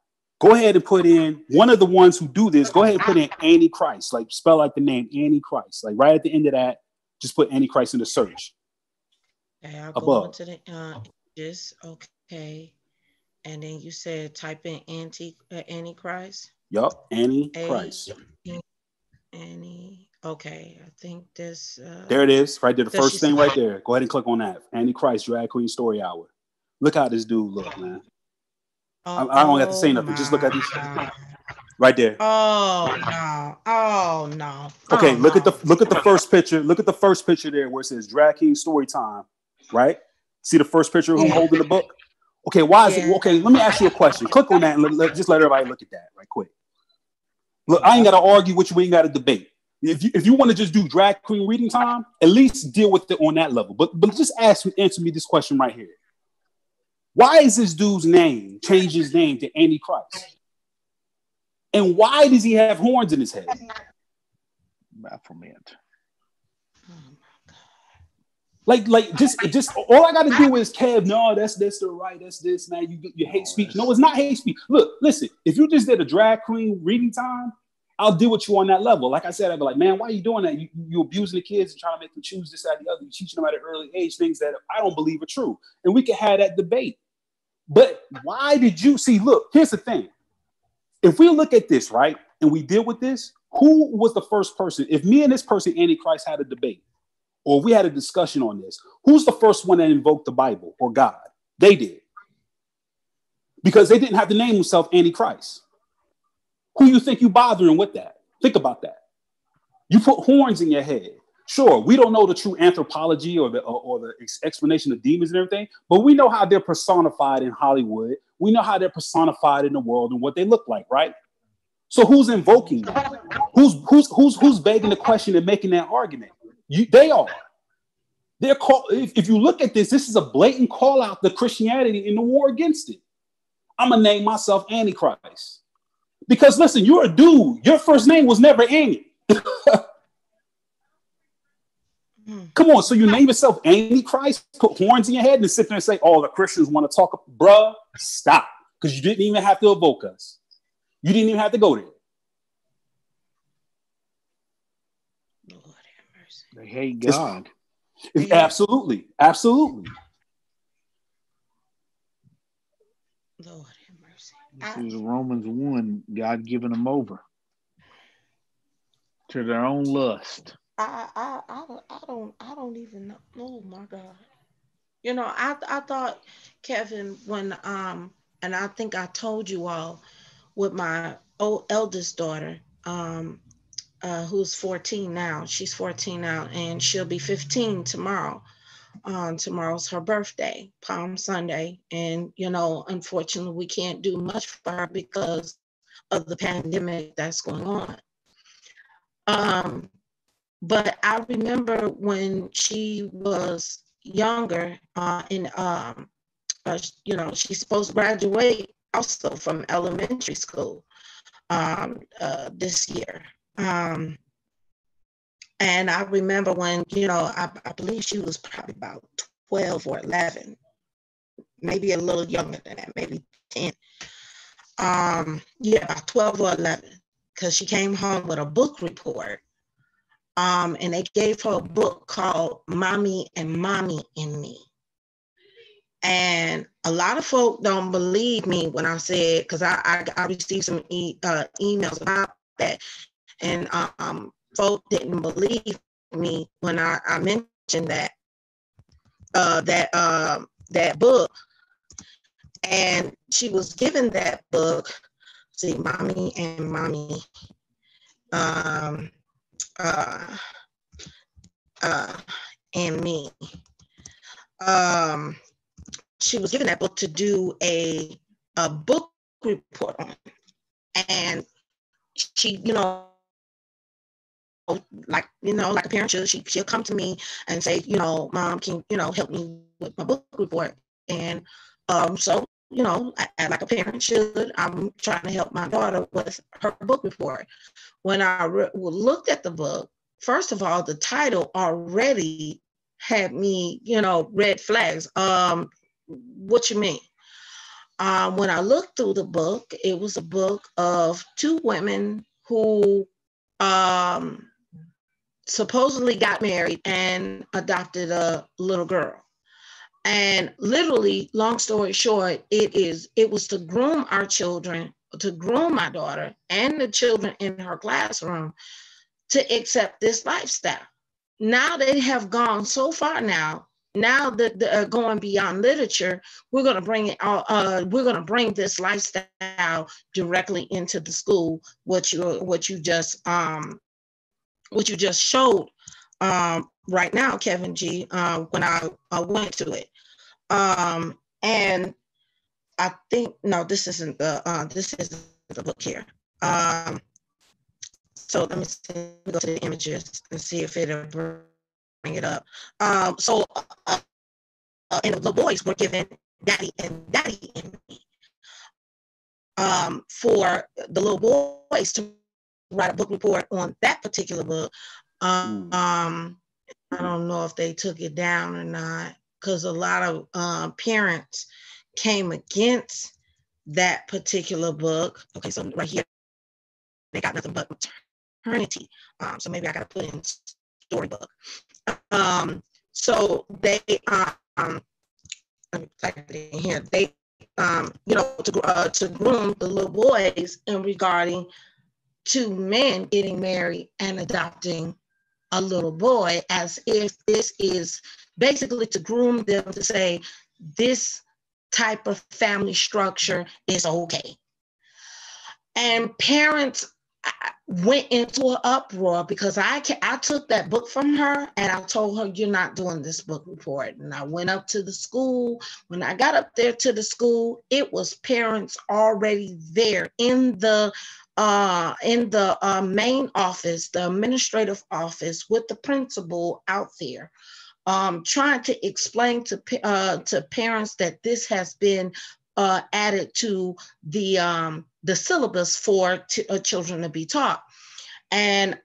go ahead and put in one of the ones who do this. Go ahead and put in Antichrist, like spell out the name Antichrist. Like right at the end of that, just put Antichrist in the search. Okay, I'll above. go into the images. Okay. And then you said type in Antichrist. Yup, Antichrist. Okay, I think this. There it is, right there. The first thing right there. Go ahead and click on that. Antichrist Drag Queen Story Hour. Look how this dude look, man. I don't have to say nothing. Just look at this right there. Oh no! Oh no! Okay, look at the first picture. Look at the first picture there where it says Drag King Story Time. Right? See the first picture of him holding the book. Okay, why is it? Okay, let me ask you a question. Click on that and just let everybody look at that right quick. Look, I ain't got to argue with you. We ain't got to debate. If you want to just do Drag Queen Reading Time, at least deal with it on that level. But just answer me this question right here. Why is this dude's name change his name to Antichrist? And why does he have horns in his head? Baphomet. Like just all I got to do is Kev. No, that's the right. That's this, man. You hate speech. No, it's not hate speech. Look, listen. If you just did a Drag Queen Reading Time, I'll deal with you on that level. Like I said, I'd be like, man, why are you doing that? You abusing the kids and trying to make them choose this, that, the other. You're teaching them at an early age things that I don't believe are true. And we can have that debate. But why did you see? Look, here's the thing. If we look at this, right, and we deal with this, who was the first person? If me and this person, Antichrist, had a debate, or we had a discussion on this, who's the first one that invoked the Bible or God? They did. Because they didn't have to name themselves Antichrist. Who you think you bothering with that? Think about that. You put horns in your head. Sure, we don't know the true anthropology or the explanation of demons and everything, but we know how they're personified in Hollywood. We know how they're personified in the world and what they look like, right? So who's invoking that? Who's begging the question and making that argument? They are. They're call. If you look at this is a blatant call out to Christianity in the war against it. I'm gonna name myself Antichrist because listen, you're a dude. Your first name was never Annie. Come on, so you name yourself Antichrist, put horns in your head, and sit there and say, "Oh, the Christians want to talk." Bruh, stop, because you didn't even have to evoke us. You didn't even have to go there. They hate God. Absolutely. Absolutely. Lord have mercy. This is Romans 1, God giving them over to their own lust. I don't even know. Oh my God. You know, I thought, Kevin, when and I think I told you all with my eldest daughter, who's 14 now. She's 14 now, and she'll be 15 tomorrow. Tomorrow's her birthday, Palm Sunday. And, you know, unfortunately, we can't do much for her because of the pandemic that's going on. But I remember when she was younger, you know, she's supposed to graduate also from elementary school this year. And I remember when, you know, I believe she was probably about 12 or 11, maybe a little younger than that, maybe 10. Yeah, about 12 or 11, because she came home with a book report. And they gave her a book called Mommy and Mommy and Me. And a lot of folk don't believe me when I said, because I received some emails about that. And folk didn't believe me when I mentioned that that book. And she was given that book, see, Mommy and Mommy, and Me. She was given that book to do a book report on. And she, you know, like a parent should, she'll come to me and say, you know, Mom, can you know help me with my book report? And so, you know, like a parent should, I'm trying to help my daughter with her book report. When I looked at the book, first of all, the title already had me, you know, red flags. What you mean? When I looked through the book, it was a book of two women who supposedly got married and adopted a little girl. And literally, long story short, it was to groom our children, to groom my daughter and the children in her classroom to accept this lifestyle. Now they have gone so far now that they're going beyond literature, we're going to bring it all, we're going to bring this lifestyle directly into the school, what you just showed right now, Kevin G, when I went to it. And I think, no, this isn't the book here. So let me go to the images and see if it'll bring it up. And the boys were given Daddy and Me. For the little boys to write a book report on that particular book. I don't know if they took it down or not, because a lot of parents came against that particular book. Okay, so right here, they got nothing but maternity. So maybe I got to put in storybook. So they, let me type it in here. They, you know, to groom the little boys in regarding to men getting married and adopting a little boy, as if this is basically to groom them to say this type of family structure is okay. And parents went into an uproar because I took that book from her and I told her, you're not doing this book report. And I went up to the school. When I got up there to the school, it was parents already there in the main office, the administrative office, with the principal out there, trying to explain to parents that this has been added to the syllabus for children to be taught. And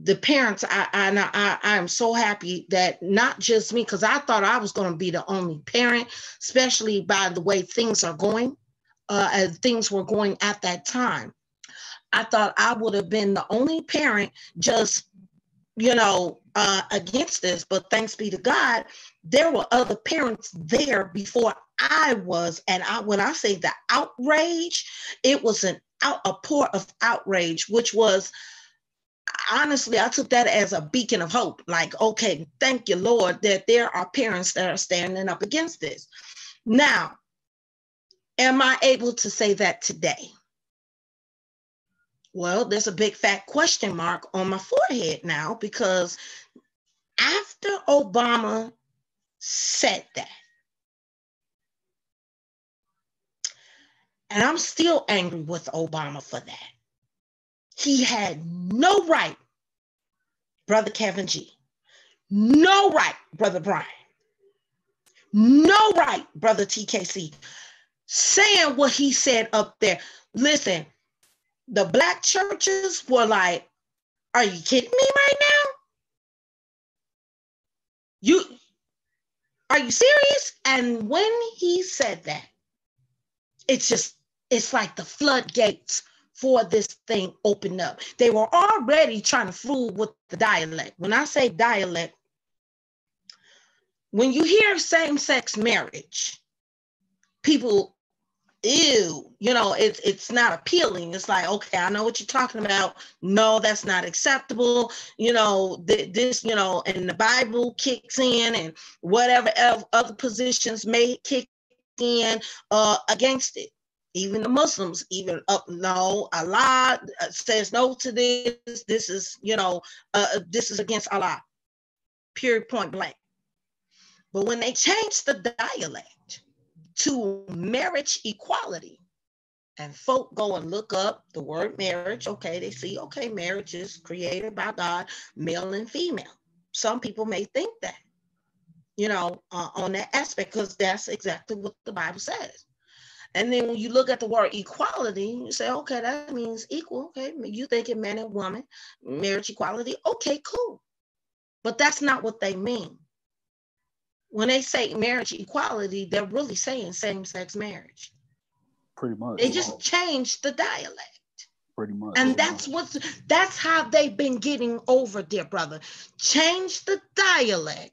the parents, I am so happy that not just me, because I thought I was going to be the only parent, especially by the way things are going, as things were going at that time. I thought I would have been the only parent just, you know, against this, but thanks be to God, there were other parents there before I was. And when I say the outrage, it was a pour of outrage, which was, honestly, I took that as a beacon of hope. Like, okay, thank you, Lord, that there are parents that are standing up against this. Now, am I able to say that today? Well, there's a big fat question mark on my forehead now, because after Obama said that, and I'm still angry with Obama for that. He had no right, Brother Kevin G, no right, Brother Brian, no right, brother TKC, saying what he said up there. Listen, the black churches were like, are you kidding me right now? Are you serious? And when he said that, it's like the floodgates for this thing opened up. They were already trying to fool with the dialect. When I say dialect, when you hear same-sex marriage, people, ew, it's not appealing. It's like, okay, I know what you're talking about. No, that's not acceptable. This, and the Bible kicks in, and whatever other positions may kick in against it. Even the Muslims, no, Allah says no to this. This is, this is against Allah. Period, point blank. But when they changed the dialect to marriage equality, and folk go and look up the word marriage, okay, they see, okay, marriage is created by God, male and female. Some people may think that, on that aspect, because that's exactly what the Bible says. And then when you look at the word equality, you say, okay, that means equal. Okay, you thinking man and woman, marriage equality. Okay, cool. But that's not what they mean. When they say marriage equality, they're really saying same-sex marriage. Pretty much. They just changed the dialect. Pretty much. And that's how they've been getting over, dear brother. Change the dialect,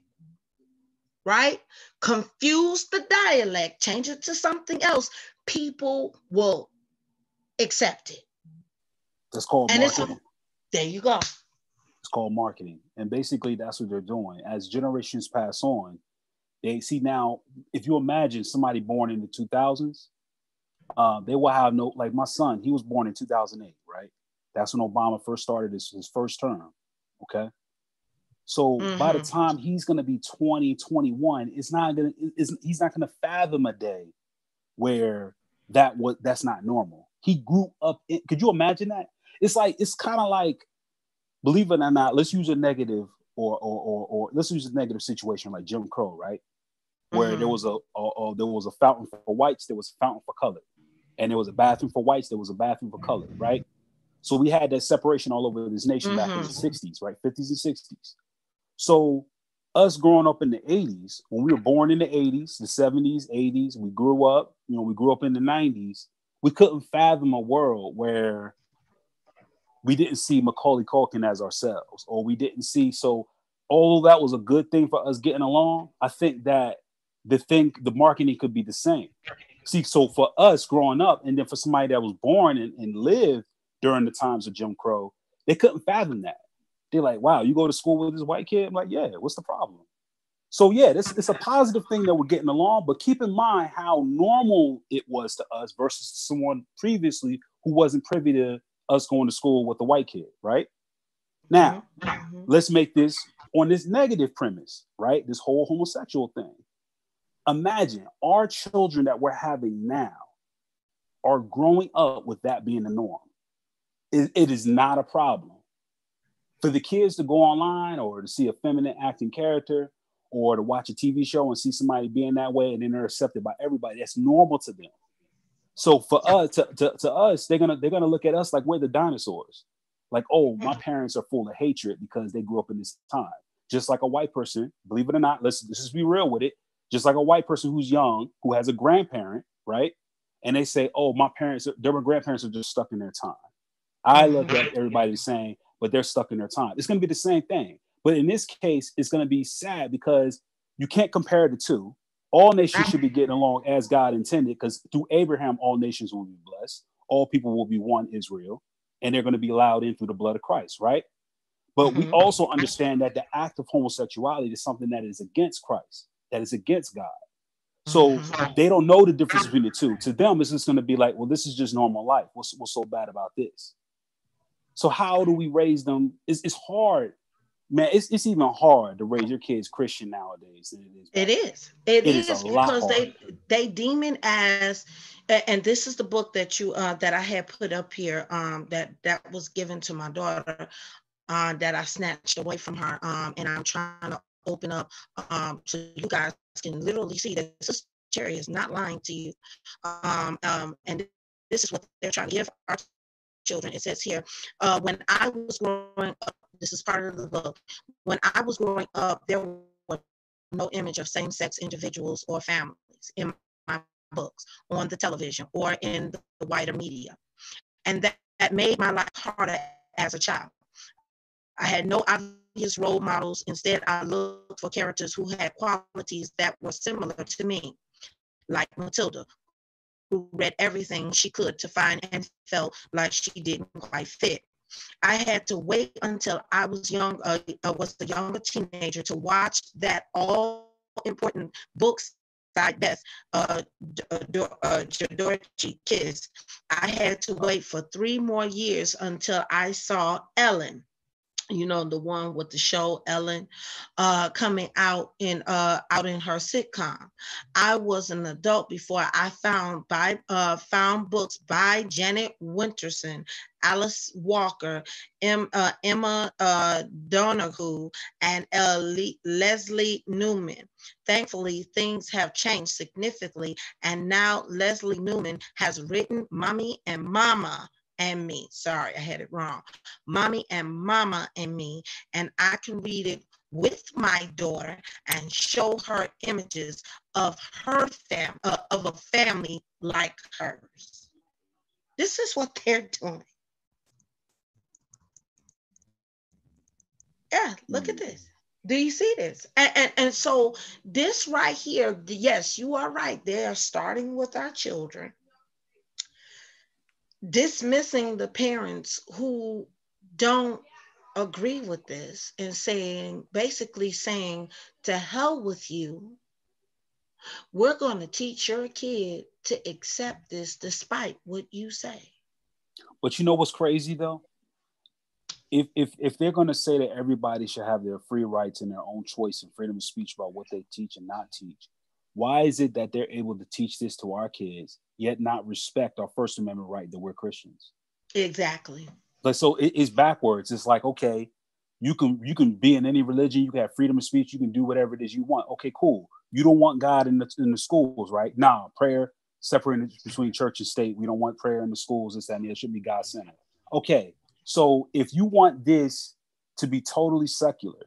right? Confuse the dialect, change it to something else. People will accept it. That's called marketing. There you go. It's called marketing. And basically that's what they're doing. As generations pass on, they see now, if you imagine somebody born in the 2000s, they will have no, like my son, he was born in 2008, right? That's when Obama first started his first term, okay? So by the time he's going to be 20, 21, he's not going to fathom a day where that's not normal. He grew up could you imagine that? It's kind of like, believe it or not, let's use a negative or let's use a negative situation like Jim Crow, right? Where there was a fountain for whites, there was a fountain for color. And there was a bathroom for whites, there was a bathroom for color, right? So we had that separation all over this nation back in the 60s, right? 50s and 60s. So us growing up in the 80s, when we were born in the 80s, the 70s, 80s, we grew up in the 90s, we couldn't fathom a world where we didn't see Macaulay Culkin as ourselves, or we didn't see, so although that was a good thing for us getting along, I think that the marketing could be the same. See, so for us growing up, and then for somebody that was born and lived during the times of Jim Crow, they couldn't fathom that. They're like, wow, you go to school with this white kid? I'm like, yeah, what's the problem? So yeah, it's a positive thing that we're getting along, but keep in mind how normal it was to us versus someone previously who wasn't privy to us going to school with a white kid, right? Now, let's make this on this negative premise, right? This whole homosexual thing. Imagine our children that we're having now are growing up with that being the norm. It is not a problem. For the kids to go online or to see a feminine acting character or to watch a TV show and see somebody being that way and then they're accepted by everybody, that's normal to them. So for us, to us, they're gonna look at us like we're the dinosaurs. Like, oh, my parents are full of hatred because they grew up in this time. Just like a white person, believe it or not, let's just be real with it. Just like a white person who's young, who has a grandparent, right? And they say, oh, their grandparents are just stuck in their time. I look at everybody saying, but they're stuck in their time. It's going to be the same thing. But in this case, it's going to be sad because you can't compare the two. All nations should be getting along as God intended, because through Abraham, all nations will be blessed. All people will be one Israel, and they're going to be allowed in through the blood of Christ, right? But we also understand that the act of homosexuality is something that is against Christ, that is against God. So they don't know the difference between the two. To them, it's just going to be like, well, this is just normal life. What's so bad about this? So how do we raise them? It's hard, man. It's even hard to raise your kids Christian nowadays than it is. It is because they deem it as, and this is the book that that I had put up here, that was given to my daughter, that I snatched away from her, and I'm trying to open up so you guys can literally see that Sister Cherry is not lying to you. And this is what they're trying to give our children. It says here, when I was growing up, this is part of the book, when I was growing up, there was no image of same-sex individuals or families in my books, on the television, or in the wider media. And that made my life harder as a child. I had no obvious role models. Instead, I looked for characters who had qualities that were similar to me, like Matilda, who read everything she could to find and felt like she didn't quite fit. I had to wait until I was was a younger teenager to watch that all-important books like Beth, Dorothy Kiss. I had to wait for 3 more years until I saw Ellen, you know, the one with the show Ellen, coming out in her sitcom. I was an adult before I found books by Janet Winterson, Alice Walker, Emma Donoghue, and Leslie Newman. Thankfully, things have changed significantly, and now Leslie Newman has written Mommy and Mama and Me. Sorry, I had it wrong. Mommy and Mama and Me, and I can read it with my daughter and show her images of her of a family like hers. This is what they're doing. Yeah, look at this. Do you see this? And so this right here, yes, you are right. They are starting with our children, dismissing the parents who don't agree with this, and basically saying, to hell with you. We're going to teach your kid to accept this despite what you say. But you know what's crazy though? If they're going to say that everybody should have their free rights and their own choice and freedom of speech about what they teach and not teach, why is it that they're able to teach this to our kids, yet not respect our First Amendment right that we're Christians? Exactly. Like, so it's backwards. It's like, okay, you can be in any religion, you can have freedom of speech, you can do whatever it is you want. Okay, cool. You don't want God in the schools, right? Nah, prayer separated between church and state. We don't want prayer in the schools. This, that, and it should be God-centered. Okay. So if you want this to be totally secular,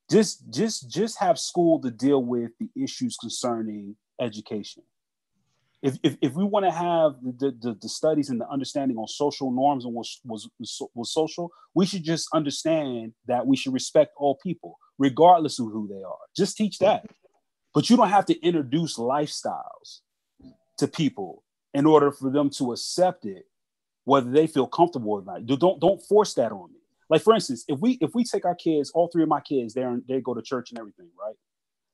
just have school to deal with the issues concerning education. If we want to have the studies and the understanding on social norms and was social, we should just understand that we should respect all people, regardless of who they are. Just teach that. But you don't have to introduce lifestyles to people in order for them to accept it, whether they feel comfortable or not. Don't force that on me. Like, for instance, if we take our kids, all 3 of my kids, they go to church and everything, right?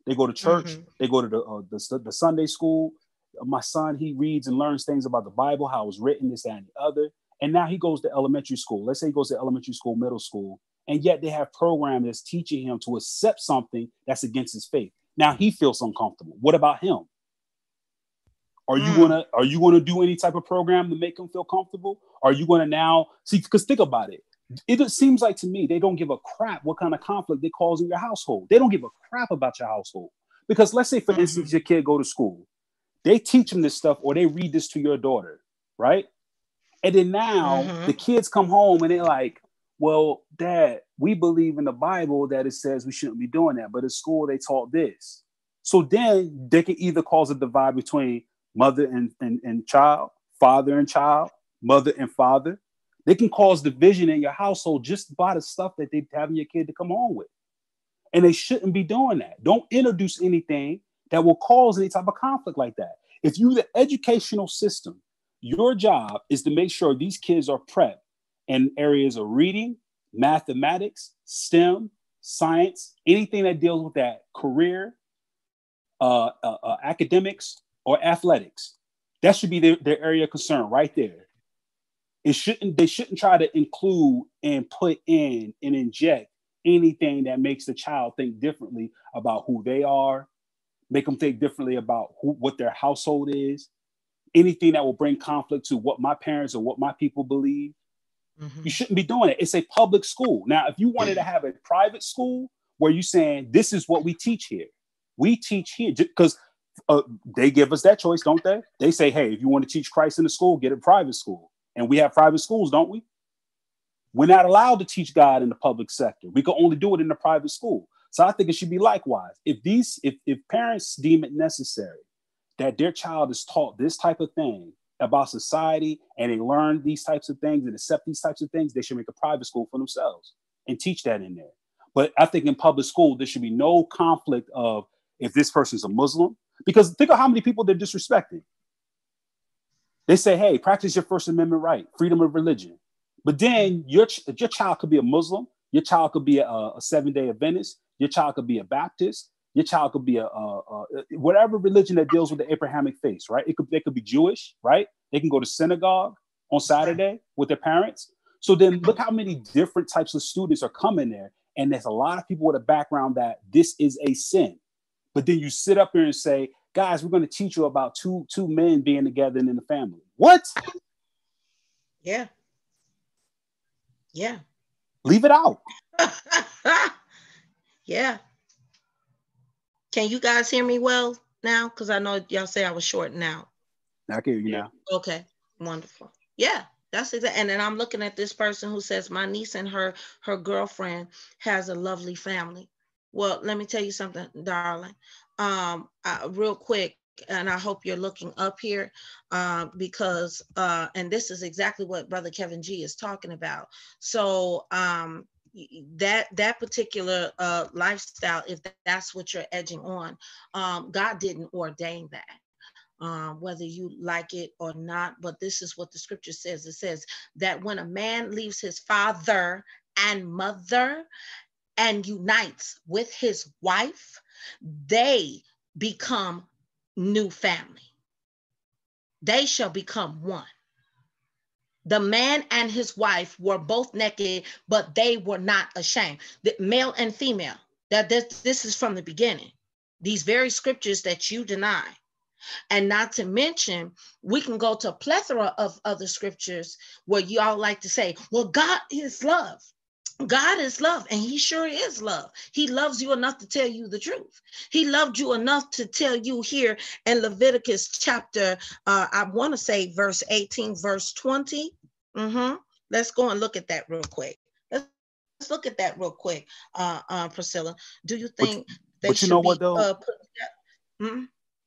They go to church, they go to the Sunday school. My son, he reads and learns things about the Bible, how it was written, this, that, and the other. And now he goes to elementary school. Let's say he goes to elementary school, middle school, and yet they have programs that's teaching him to accept something that's against his faith. Now he feels uncomfortable. What about him? Are you gonna do any type of program to make him feel comfortable? Are you gonna now see? Because think about it. It seems like to me they don't give a crap what kind of conflict they cause in your household. They don't give a crap about your household. Because let's say, for instance, your kid go to school. They teach them this stuff or they read this to your daughter, right? And then now the kids come home and they're like, well, Dad, we believe in the Bible that it says we shouldn't be doing that. But at school, they taught this. So then they can either cause a divide between mother and child, father and child, mother and father. They can cause division in your household just by the stuff that they're having your kid to come home with. And they shouldn't be doing that. Don't introduce anything that will cause any type of conflict like that. If you're the educational system, your job is to make sure these kids are prepped in areas of reading, mathematics, STEM, science, anything that deals with that career, academics, or athletics. That should be their area of concern right there. They shouldn't try to include and put in and inject anything that makes the child think differently about who they are, make them think differently about what their household is, anything that will bring conflict to what my parents or what my people believe. You shouldn't be doing it. It's a public school. Now, if you wanted to have a private school where you're saying, this is what we teach here. We teach here because they give us that choice, don't they? They say, hey, if you want to teach Christ in the school, get a private school. And we have private schools, don't we? We're not allowed to teach God in the public sector. We can only do it in the private school. So I think it should be likewise. If parents deem it necessary that their child is taught this type of thing about society and they learn these types of things and accept these types of things, they should make a private school for themselves and teach that in there. But I think in public school, there should be no conflict of if this person's a Muslim, because think of how many people they're disrespecting. They say, hey, practice your First Amendment right, freedom of religion. But then your child could be a Muslim, your child could be a Seventh-day Adventist, your child could be a Baptist, your child could be a whatever religion that deals with the Abrahamic faith, right? They could be Jewish, right? They can go to synagogue on Saturday with their parents. So then look how many different types of students are coming there. And there's a lot of people with a background that this is a sin. But then you sit up here and say, guys, we're going to teach you about two men being together and in the family. What? Yeah. Yeah. Leave it out. Yeah. Can you guys hear me well now? Because I know y'all say I was shorting out. I can hear you now. Okay. Wonderful. Yeah. That's exactly. And then I'm looking at this person who says my niece and her girlfriend has a lovely family. Well, let me tell you something, darling. Real quick, and I hope you're looking up here because, and this is exactly what Brother Kevin G is talking about. So that particular lifestyle, if that's what you're edging on, God didn't ordain that. Whether you like it or not, but this is what the scripture says. It says that when a man leaves his father and mother and unites with his wife, they become new family. They shall become one. The man and his wife were both naked, but they were not ashamed. The male and female, that this is from the beginning. These very scriptures that you deny. And not to mention, we can go to a plethora of other scriptures where you all like to say, well, God is love. God is love, and he sure is love. He loves you enough to tell you the truth. He loved you enough to tell you here in Leviticus chapter, I want to say verse 18, verse 20. Let's go and look at that real quick. Let's look at that real quick, Priscilla. Do you think they should be put that?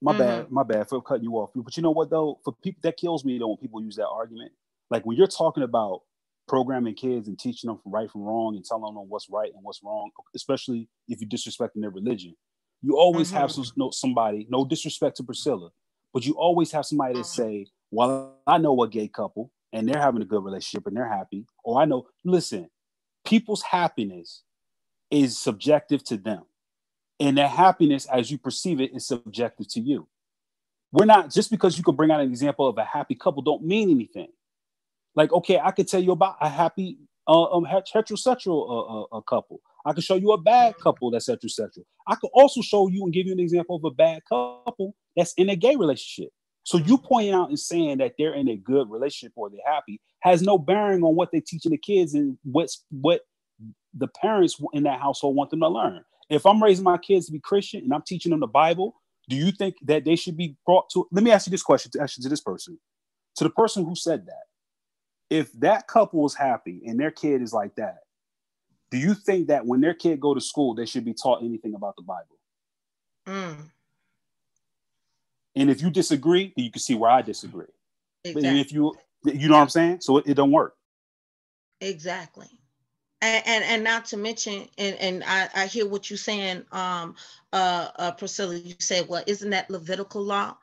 My bad for cutting you off. But you know what though? For people, that kills me though when people use that argument. Like when you're talking about programming kids and teaching them from right from wrong and telling them what's right and what's wrong, especially if you're disrespecting their religion, you always have somebody, no disrespect to Priscilla, but you always have somebody that say, well, I know a gay couple and they're having a good relationship and they're happy. Or I know, listen, people's happiness is subjective to them. And that happiness, as you perceive it, is subjective to you. We're not, just because you could bring out an example of a happy couple don't mean anything. Like, okay, I could tell you about a happy heterosexual couple. I could show you a bad couple that's heterosexual. I could also show you and give you an example of a bad couple that's in a gay relationship. So you pointing out and saying that they're in a good relationship or they're happy has no bearing on what they're teaching the kids and what the parents in that household want them to learn. If I'm raising my kids to be Christian and I'm teaching them the Bible, do you think that they should be brought to? Let me ask you this question to this person, to the person who said that. If that couple is happy and their kid is like that, do you think that when their kid go to school, they should be taught anything about the Bible? And if you disagree, then you can see where I disagree. Exactly. And if you know what I'm saying? So it don't work. Exactly. And not to mention, and I hear what you're saying, Priscilla, you say, well, isn't that Levitical law?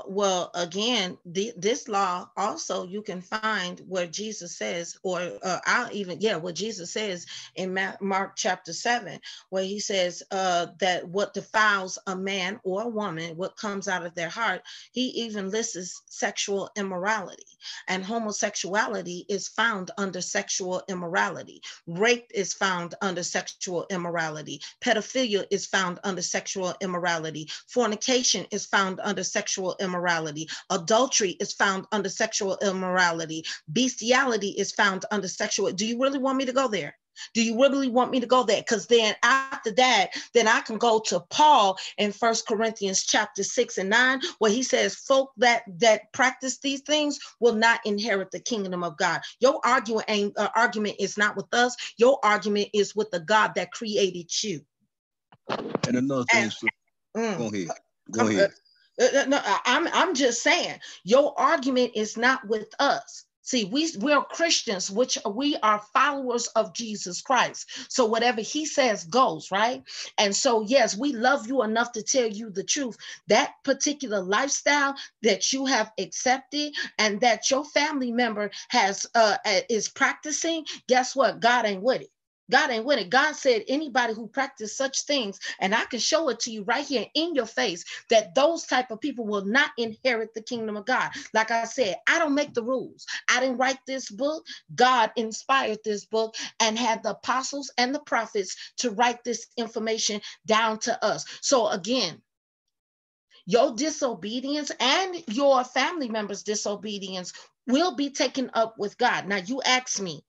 Well, again, this law also you can find where Jesus says, or what Jesus says in Mark chapter 7, where he says that what defiles a man or a woman, what comes out of their heart, he even lists sexual immorality, and homosexuality is found under sexual immorality. Rape is found under sexual immorality. Pedophilia is found under sexual immorality. Fornication is found under sexual immorality. Adultery is found under sexual immorality. Bestiality is found under sexual. Do you really want me to go there? Do you really want me to go there? Because then after that, then I can go to Paul in 1 Corinthians chapter 6 and 9, where he says, folk that practice these things will not inherit the kingdom of God. Your argument is not with us. Your argument is with the God that created you. And another thing, go ahead. No, I'm just saying, your argument is not with us. See, we're Christians, which we are followers of Jesus Christ. So whatever he says goes, right? And so, yes, we love you enough to tell you the truth. That particular lifestyle that you have accepted and that your family member is practicing, guess what? God ain't with it. God ain't with it. God said anybody who practice such things, and I can show it to you right here in your face, that those type of people will not inherit the kingdom of God. Like I said, I don't make the rules. I didn't write this book. God inspired this book and had the apostles and the prophets to write this information down to us. So again, your disobedience and your family members' disobedience will be taken up with God. Now you ask me,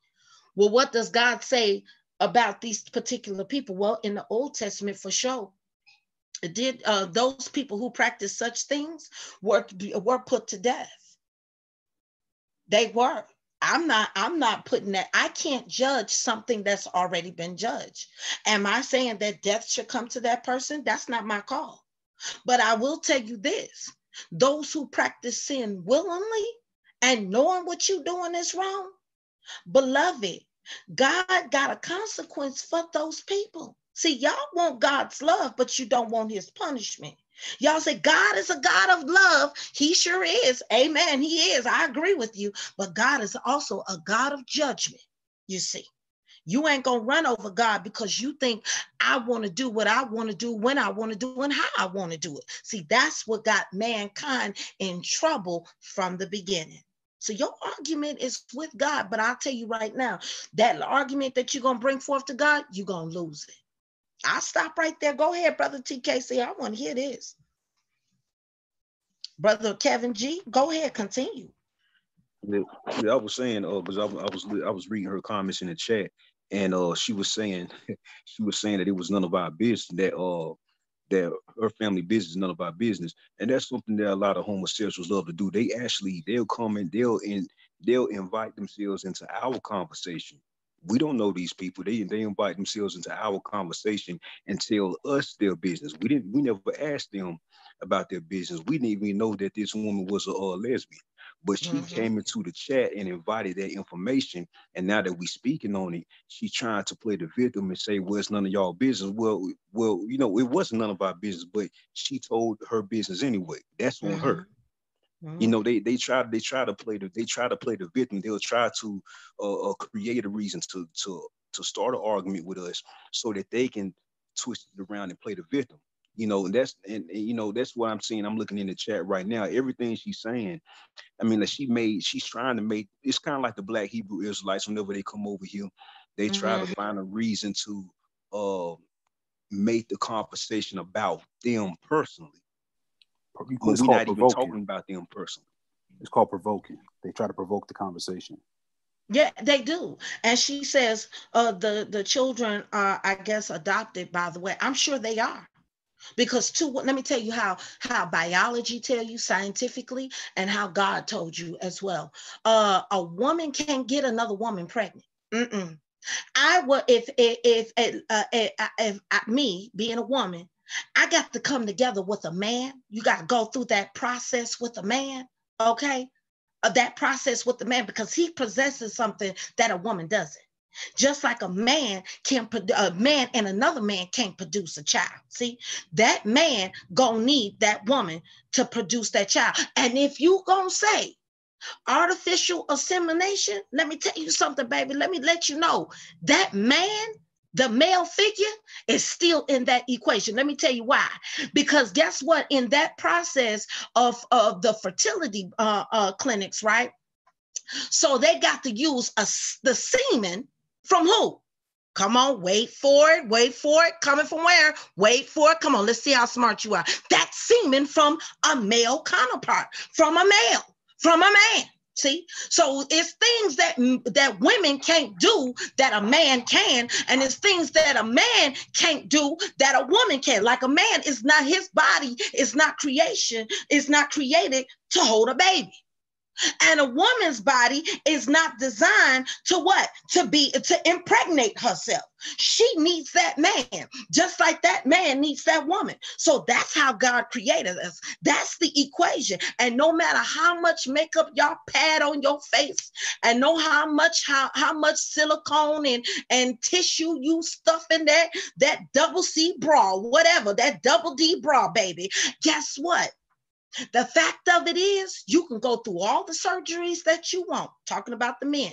well, what does God say about these particular people? Well, in the Old Testament, for sure, it did. Those people who practice such things were put to death. They were. I'm not putting that. I can't judge something that's already been judged. Am I saying that death should come to that person? That's not my call. But I will tell you this: those who practice sin willingly and knowing what you're doing is wrong, beloved, God got a consequence for those people. See, y'all want God's love, but you don't want his punishment. Y'all say God is a God of love. He sure is. Amen. He is. I agree with you. But God is also a God of judgment. You see, you ain't going to run over God because you think I want to do what I want to do, when I want to do, and how I want to do it. See, that's what got mankind in trouble from the beginning. So your argument is with God, but I'll tell you right now, that argument that you're going to bring forth to God, you're going to lose it. I'll stop right there. Go ahead, Brother TKC. I want to hear this. Brother Kevin G, go ahead, continue. Yeah, I was saying, because I was reading her comments in the chat, and she was saying that it was none of our business, that her family business is none of our business. And that's something that a lot of homosexuals love to do. They'll come and they'll invite themselves into our conversation. We don't know these people. They invite themselves into our conversation and tell us their business. We never asked them about their business. We didn't even know that this woman was a lesbian. But she came into the chat and invited that information. And now that we speaking on it, she's trying to play the victim and say, well, it's none of y'all business. Well, you know, it wasn't none of our business, but she told her business anyway. That's on her. You know, they try to play the victim. They'll try to create a reason to start an argument with us so that they can twist it around and play the victim. You know, and that's what I'm seeing. I'm looking in the chat right now. Everything she's saying, I mean, she's trying to make, it's kind of like the Black Hebrew Israelites. Whenever they come over here, they try to find a reason to make the conversation about them personally. We're not even talking about them personally. It's called provoking. They try to provoke the conversation. Yeah, they do. And she says the children are, I guess, adopted, by the way. I'm sure they are. Because let me tell you how biology tell you scientifically, and how God told you as well. A woman can't get another woman pregnant. I would, if me being a woman, I got to come together with a man. You got to go through that process with a man, okay? That process with the man, because he possesses something that a woman doesn't. Just like a man and another man can't produce a child. See, that man gonna need that woman to produce that child. And if you gonna say artificial insemination, let me tell you something, baby. Let me let you know that man, the male figure, is still in that equation. Let me tell you why. Because guess what? In that process of the fertility clinics, right? So they got to use the semen from who? Come on, wait for it. Coming from where? Wait for it. Come on, let's see how smart you are. That semen from a male counterpart, from a male, from a man. See, so it's things that women can't do that a man can, and it's things that a man can't do that a woman can. Like a man is not, his body is not created to hold a baby. And a woman's body is not designed to what? To impregnate herself. She needs that man, just like that man needs that woman. So that's how God created us. That's the equation. And no matter how much makeup y'all pad on your face, and know how much silicone and tissue you stuff in that double C bra, whatever, that double D bra, baby. Guess what? The fact of it is, you can go through all the surgeries that you want, talking about the men.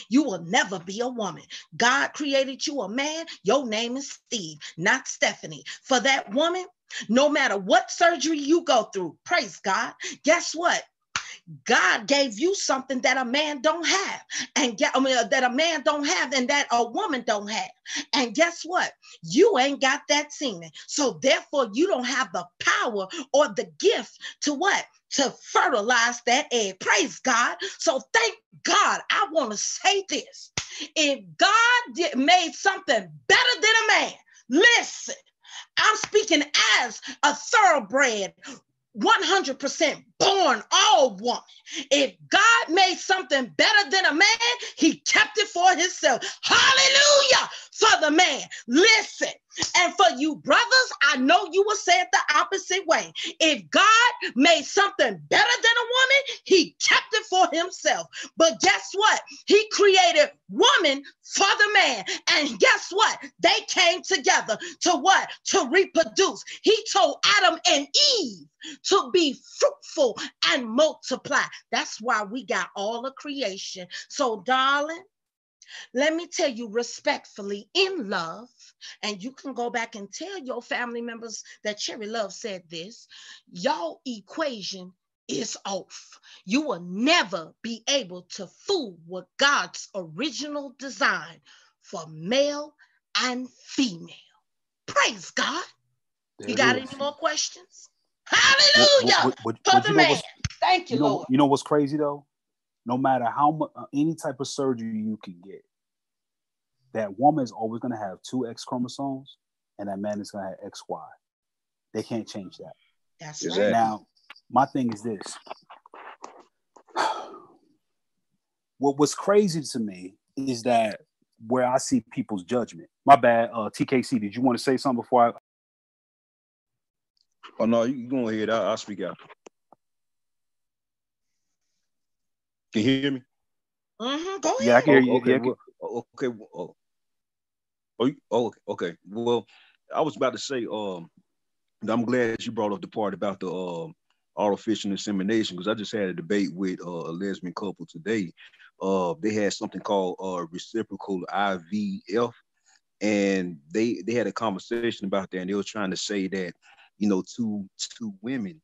You will never be a woman. God created you a man. Your name is Steve, not Stephanie. For that woman, no matter what surgery you go through, praise God, guess what? God gave you something that a man don't have, that a man don't have, and that a woman don't have. And guess what? You ain't got that semen. So therefore, you don't have the power or the gift to what? To fertilize that egg. Praise God. So thank God. I want to say this. If God made something better than a man, listen, I'm speaking as a thoroughbred, 100% born all woman. If God made something better than a man, he kept it for himself. Hallelujah for the man. Listen, and for you brothers, I know you will say it the opposite way. If God made something better than a woman, he kept it for himself. But guess what? He created woman for the man. And guess what? They came together to what? To reproduce. He told Adam and Eve to be fruitful and multiply. That's why we got all of creation. So, darling, let me tell you respectfully, in love, and you can go back and tell your family members that Cherry Love said this, your equation is off. You will never be able to fool with God's original design for male and female. Praise God. There You got it is. any more questions? Hallelujah for the man. Thank you, Lord. You know what's crazy though? No matter how much, any type of surgery you can get, that woman is always going to have two X chromosomes, and that man is going to have XY. They can't change that. That's right. Now, my thing is this. What's crazy to me is that where I see people's judgment. My bad, TKC, did you want to say something before I? Oh, no, you go ahead. I'll speak out. Can you hear me? Go ahead. Yeah, I can hear you. Okay, Yeah, well, okay. Well, I was about to say, I'm glad that you brought up the part about the artificial insemination, because I just had a debate with a lesbian couple today. They had something called reciprocal IVF, and they had a conversation about that, and they were trying to say that, you know, two women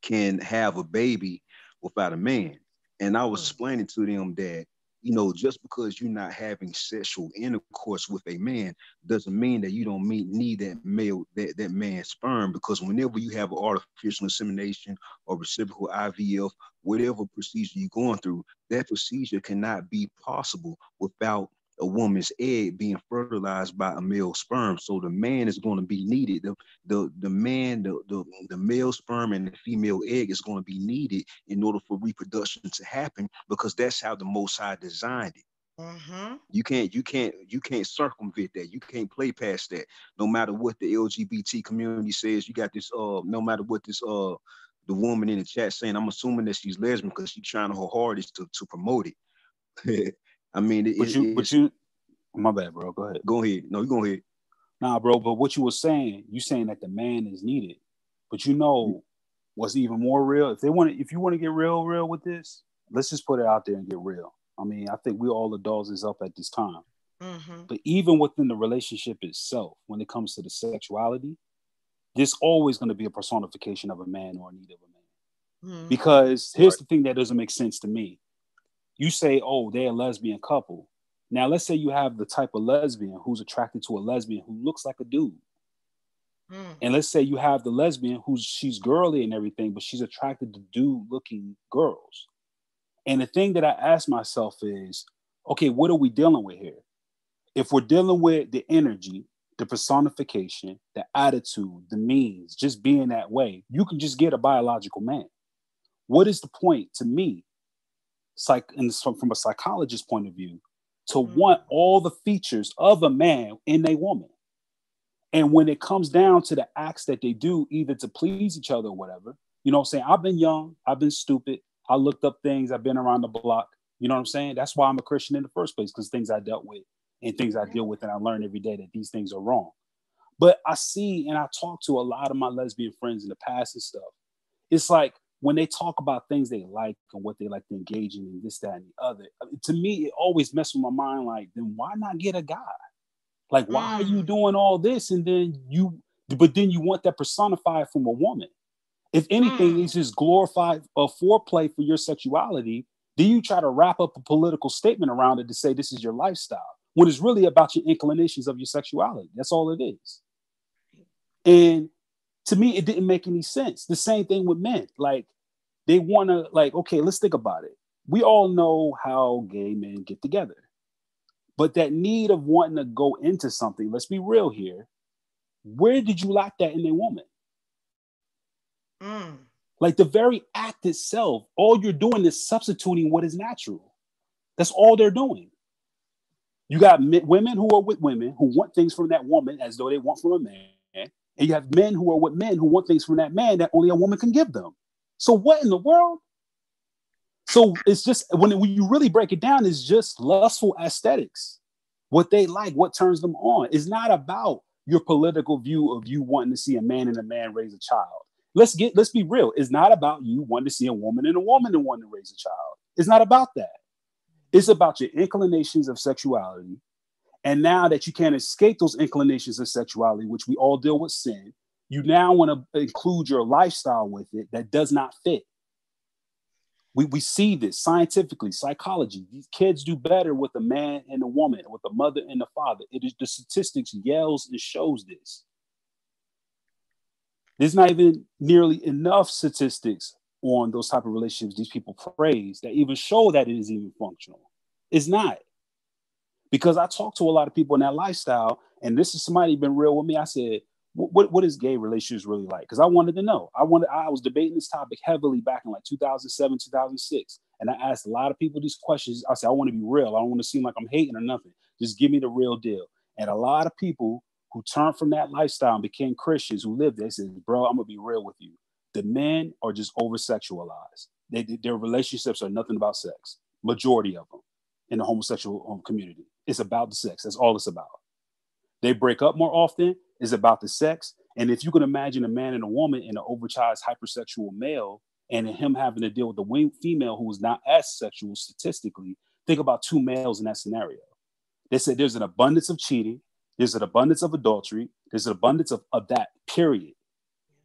can have a baby without a man. And I was explaining to them that, you know, just because you're not having sexual intercourse with a man doesn't mean that you don't need that man's sperm, because whenever you have an artificial insemination or reciprocal IVF, whatever procedure you're going through, that procedure cannot be possible without a woman's egg being fertilized by a male sperm. So the man is going to be needed. The male sperm and the female egg is going to be needed in order for reproduction to happen, because that's how the Most High designed it. You can't circumvent that. You can't play past that. No matter what the LGBT community says, you got this. No matter what this the woman in the chat saying, I'm assuming that she's lesbian because she's trying her hardest to promote it. I mean, my bad, bro. Go ahead. Go ahead. No, you go ahead. Nah, bro. But what you were saying, you saying that the man is needed, but you know what's even more real? If you want to get real with this, let's just put it out there and get real. I mean, I think we all adults is up at this time. But even within the relationship itself, when it comes to the sexuality, there's always going to be a personification of a man or a need of a man. Because here's the thing that doesn't make sense to me. You say, oh, they're a lesbian couple. Now, let's say you have the type of lesbian who's attracted to a lesbian who looks like a dude. And let's say you have the lesbian she's girly and everything, but she's attracted to dude-looking girls. And the thing that I ask myself is, okay, what are we dealing with here? If we're dealing with the energy, the personification, the attitude, the means, just being that way, you can just get a biological man. What is the point to me, from a psychologist's point of view, to want all the features of a man in a woman? And when it comes down to the acts that they do, either to please each other or whatever, you know what I'm saying? I've been young, I've been stupid, I looked up things, I've been around the block. You know what I'm saying? That's why I'm a Christian in the first place, because things I dealt with and things I deal with, and I learn every day that these things are wrong. But I see, and I talk to a lot of my lesbian friends in the past and stuff. It's like when they talk about things they like and what they like to engage in and this, that, and the other, to me, it always messes with my mind. Like, then why not get a guy? Like, why are you doing all this? And then you want that personified from a woman. If anything, it's just glorified foreplay for your sexuality. Then you try to wrap up a political statement around it to say this is your lifestyle, when it's really about your inclinations of your sexuality. That's all it is. And to me, it didn't make any sense. The same thing with men. Like, they want to, like, okay, let's think about it. We all know how gay men get together. But that need of wanting to go into something, let's be real here. Where did you lack that in a woman? Like, the very act itself, all you're doing is substituting what is natural. That's all they're doing. You got women who are with women who want things from that woman as though they want from a man. And you have men who are with men who want things from that man that only a woman can give them. So what in the world? So it's just, when you really break it down, it's just lustful aesthetics. What they like, what turns them on. It's not about your political view of you wanting to see a man and a man raise a child. Let's be real. It's not about you wanting to see a woman and wanting to raise a child. It's not about that. It's about your inclinations of sexuality. And now that you can't escape those inclinations of sexuality, which we all deal with sin, you now want to include your lifestyle with it that does not fit. We see this scientifically, psychology. These kids do better with a man and a woman, with a mother and a father. It is the statistics yells and shows this. There's not even nearly enough statistics on those type of relationships these people praise that even show that it is even functional. It's not. Because I talk to a lot of people in that lifestyle, and this is somebody been real with me. I said, what is gay relationships really like? Because I wanted to know. I was debating this topic heavily back in like 2007, 2006. And I asked a lot of people these questions. I said, I want to be real. I don't want to seem like I'm hating or nothing. Just give me the real deal. And a lot of people who turned from that lifestyle and became Christians who lived there said, bro, I'm going to be real with you. The men are just over-sexualized. Their relationships are nothing about sex. Majority of them in the homosexual community. It's about the sex. That's all it's about. They break up more often. It's about the sex. And if you can imagine a man and a woman and an overcharged hypersexual male and him having to deal with the female who is not as sexual statistically, think about two males in that scenario. They said there's an abundance of cheating. There's an abundance of adultery. There's an abundance of that, period.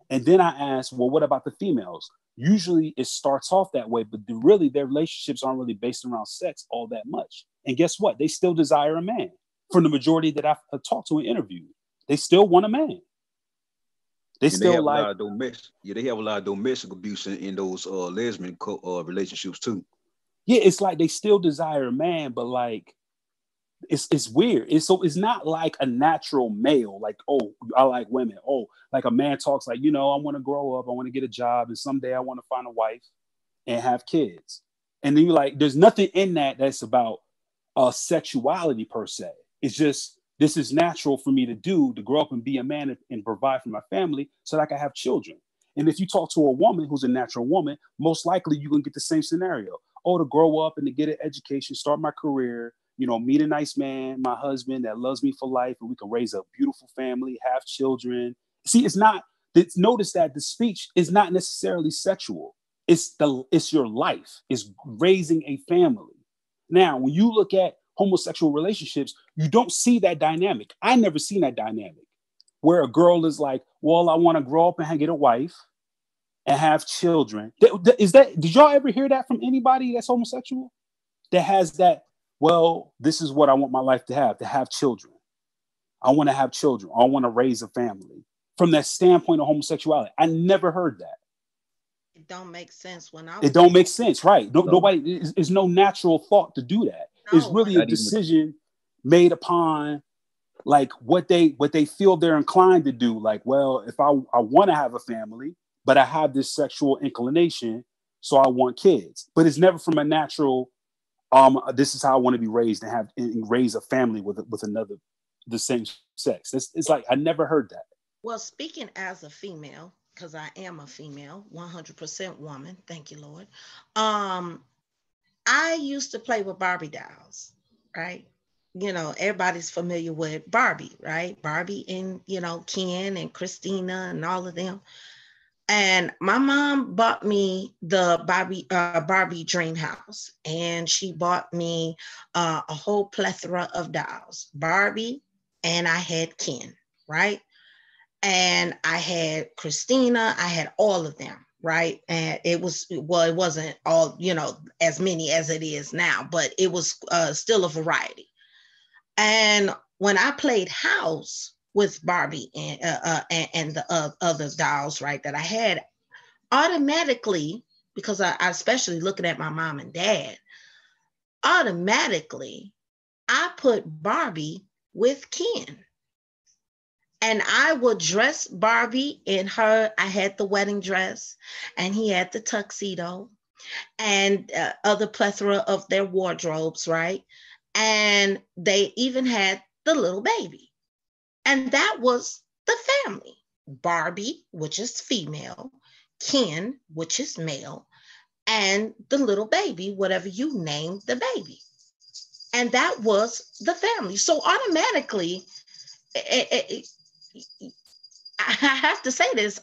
And then I asked, well, what about the females? Usually it starts off that way, but really their relationships aren't really based around sex all that much. And guess what? They still desire a man. From the majority that I've talked to and interviewed, they still want a man. They still like. They have a lot of domestic abuse in those lesbian relationships too. Yeah, it's like they still desire a man, but like it's weird. It's not like a natural male, like, oh, I like women. Oh, like a man talks like, I want to grow up, I want to get a job, and someday I want to find a wife and have kids. And then you're like, there's nothing in that that's about sexuality per se. It's just, this is natural for me to do, to grow up and be a man and provide for my family so that I can have children. And if you talk to a woman who's a natural woman, most likely you're going to get the same scenario. Oh, to grow up and to get an education, start my career, meet a nice man, my husband that loves me for life, and we can raise a beautiful family, have children. See, notice that the speech is not necessarily sexual. It's your life. It's raising a family. Now, when you look at homosexual relationships, you don't see that dynamic. I never seen that dynamic where a girl is like, well, I want to grow up and get a wife and have children. Did y'all ever hear that from anybody that's homosexual? That has that, well, this is what I want my life to have children. I want to have children. I want to raise a family. From that standpoint of homosexuality, I never heard that. don't make sense when I It don't make sense, right? Nobody is no natural thought to do that. It's really a decision made upon like what they feel they're inclined to do. Like, well, if I want to have a family, but I have this sexual inclination, so I want kids. But it's never from a natural. This is how I want to be raised and raise a family with the same sex. It's like I never heard that. Well, speaking as a female, because I am a female, 100% woman. Thank you, Lord. I used to play with Barbie dolls, right? You know, everybody's familiar with Barbie, right? Barbie and, you know, Ken and Christina and all of them. And my mom bought me the Barbie dream house, and she bought me a whole plethora of dolls, Barbie, and I had Ken, right? And I had Christina, I had all of them, right? And it wasn't all, you know, as many as it is now, but it was still a variety. And when I played house with Barbie and the other dolls, right, that I had, automatically, because I especially looking at my mom and dad, automatically, I put Barbie with Ken. And I would dress Barbie in her. I had the wedding dress and he had the tuxedo and other plethora of their wardrobes, right? And they even had the little baby. And that was the family. Barbie, which is female, Ken, which is male, and the little baby, whatever you named the baby. And that was the family. So automatically, I have to say this,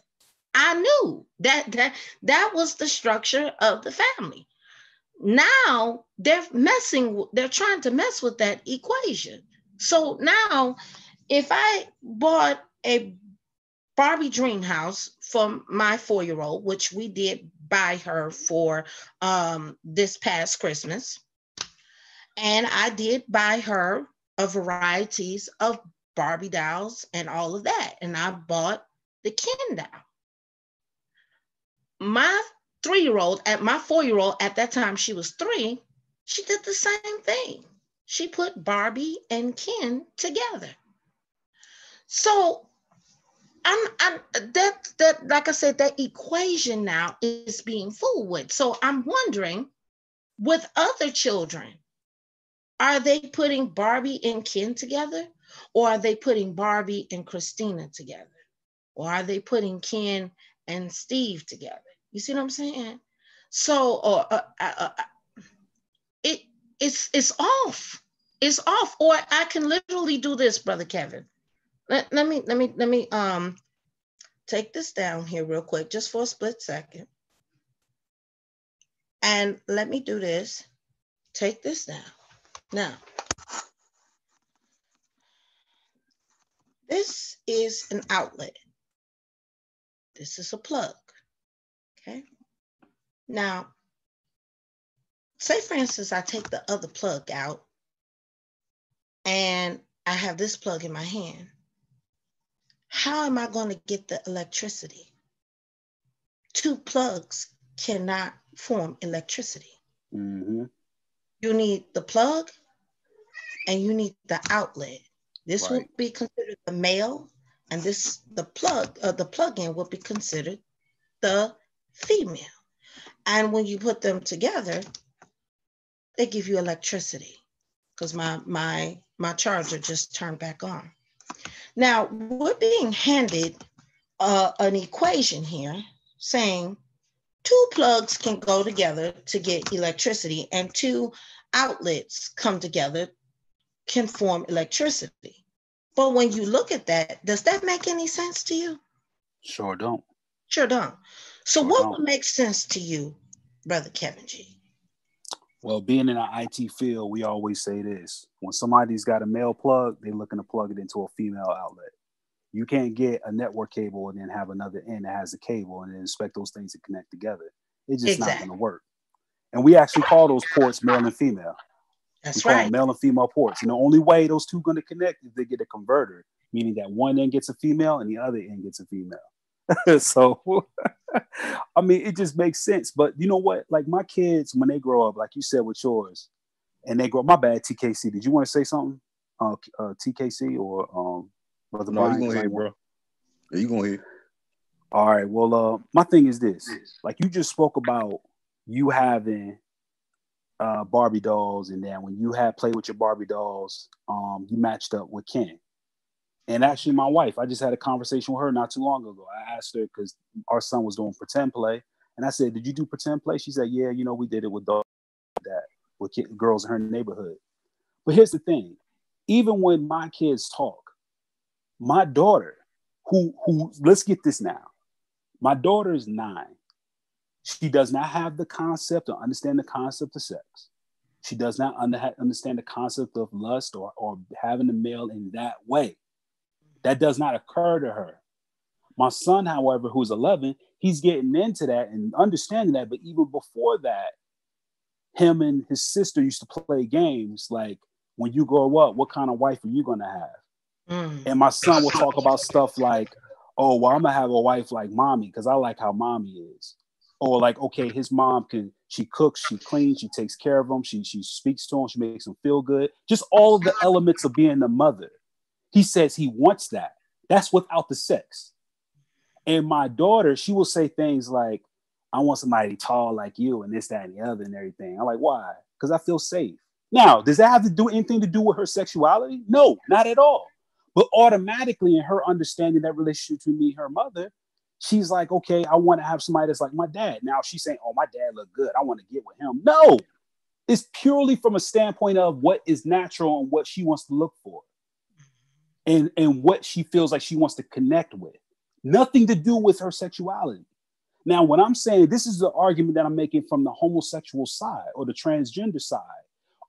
I knew that was the structure of the family. Now they're trying to mess with that equation. So now if I bought a Barbie dream house for my 4-year-old, which we did buy her for this past Christmas, and I did buy her a varieties of Barbie dolls and all of that. And I bought the Ken doll. My 3-year-old, my 4-year-old, at that time she was 3, she did the same thing. She put Barbie and Ken together. So that like I said, that equation now is being fooled with. So I'm wondering, with other children, are they putting Barbie and Ken together? Or are they putting Barbie and Christina together? Or are they putting Ken and Steve together? You see what I'm saying? So it's off. It's off. Or I can literally do this, Brother Kevin. Let me take this down here real quick, just for a split second. And let me do this. Take this down. Now, this is an outlet. This is a plug, okay? Now, say for instance, I take the other plug out and I have this plug in my hand. How am I going to get the electricity? 2 plugs cannot form electricity. Mm-hmm. You need the plug and you need the outlet. This will be considered the male, and the plug-in will be considered the female. And when you put them together, they give you electricity, because my charger just turned back on. Now, we're being handed an equation here saying 2 plugs can go together to get electricity, and 2 outlets come together can form electricity. But when you look at that, does that make any sense to you? Sure don't. Sure don't. So what would make sense to you, Brother Kevin G? Well, being in the IT field, we always say this. When somebody's got a male plug, they're looking to plug it into a female outlet. You can't get a network cable and then have another end that has a cable and then expect those things to connect together. It's just not going to work. And we actually call those ports male and female. That's we call them male and female ports. And the only way those 2 are going to connect is they get a converter, meaning that one end gets a female and the other end gets a female. So, I mean, it just makes sense. But you know what? Like my kids, when they grow up, like you said with yours, and they grow. My bad, TKC. Did you want to say something, TKC or Brother No, Brian? you gonna hear, bro. Yeah, you gonna hear. All right. Well, my thing is this. Like you just spoke about you having Barbie dolls, and then when you had played with your Barbie dolls, you matched up with Ken. And actually, my wife, I just had a conversation with her not too long ago. I asked her because our son was doing pretend play, and I said, "Did you do pretend play?" She said, "Yeah, we did it with dolls that with girls in her neighborhood." But here's the thing: even when my kids talk, my daughter, who let's get this now, my daughter is 9. She does not have the concept or understand the concept of sex. She does not understand the concept of lust or having a male in that way. That does not occur to her. My son, however, who's 11, he's getting into that and understanding that. But even before that, him and his sister used to play games like, when you grow up, what kind of wife are you going to have? And my son will talk about stuff like, oh, well, I'm going to have a wife like mommy because I like how mommy is. Or like, okay, his mom she cooks, she cleans, she takes care of him, she speaks to him, she makes him feel good. Just all of the elements of being a mother. He says he wants that. That's without the sex. And my daughter, she will say things like, I want somebody tall like you and this, that, and the other and everything. I'm like, why? Because I feel safe. Now, does that have to do anything to do with her sexuality? No, not at all. But automatically in her understanding that relationship between me and her mother, she's like, okay, I want to have somebody that's like my dad. Now she's saying, oh, my dad look good. I want to get with him. No, it's purely from a standpoint of what is natural and what she wants to look for. And what she feels like she wants to connect with. Nothing to do with her sexuality. Now, when I'm saying this is the argument that I'm making from the homosexual side or the transgender side,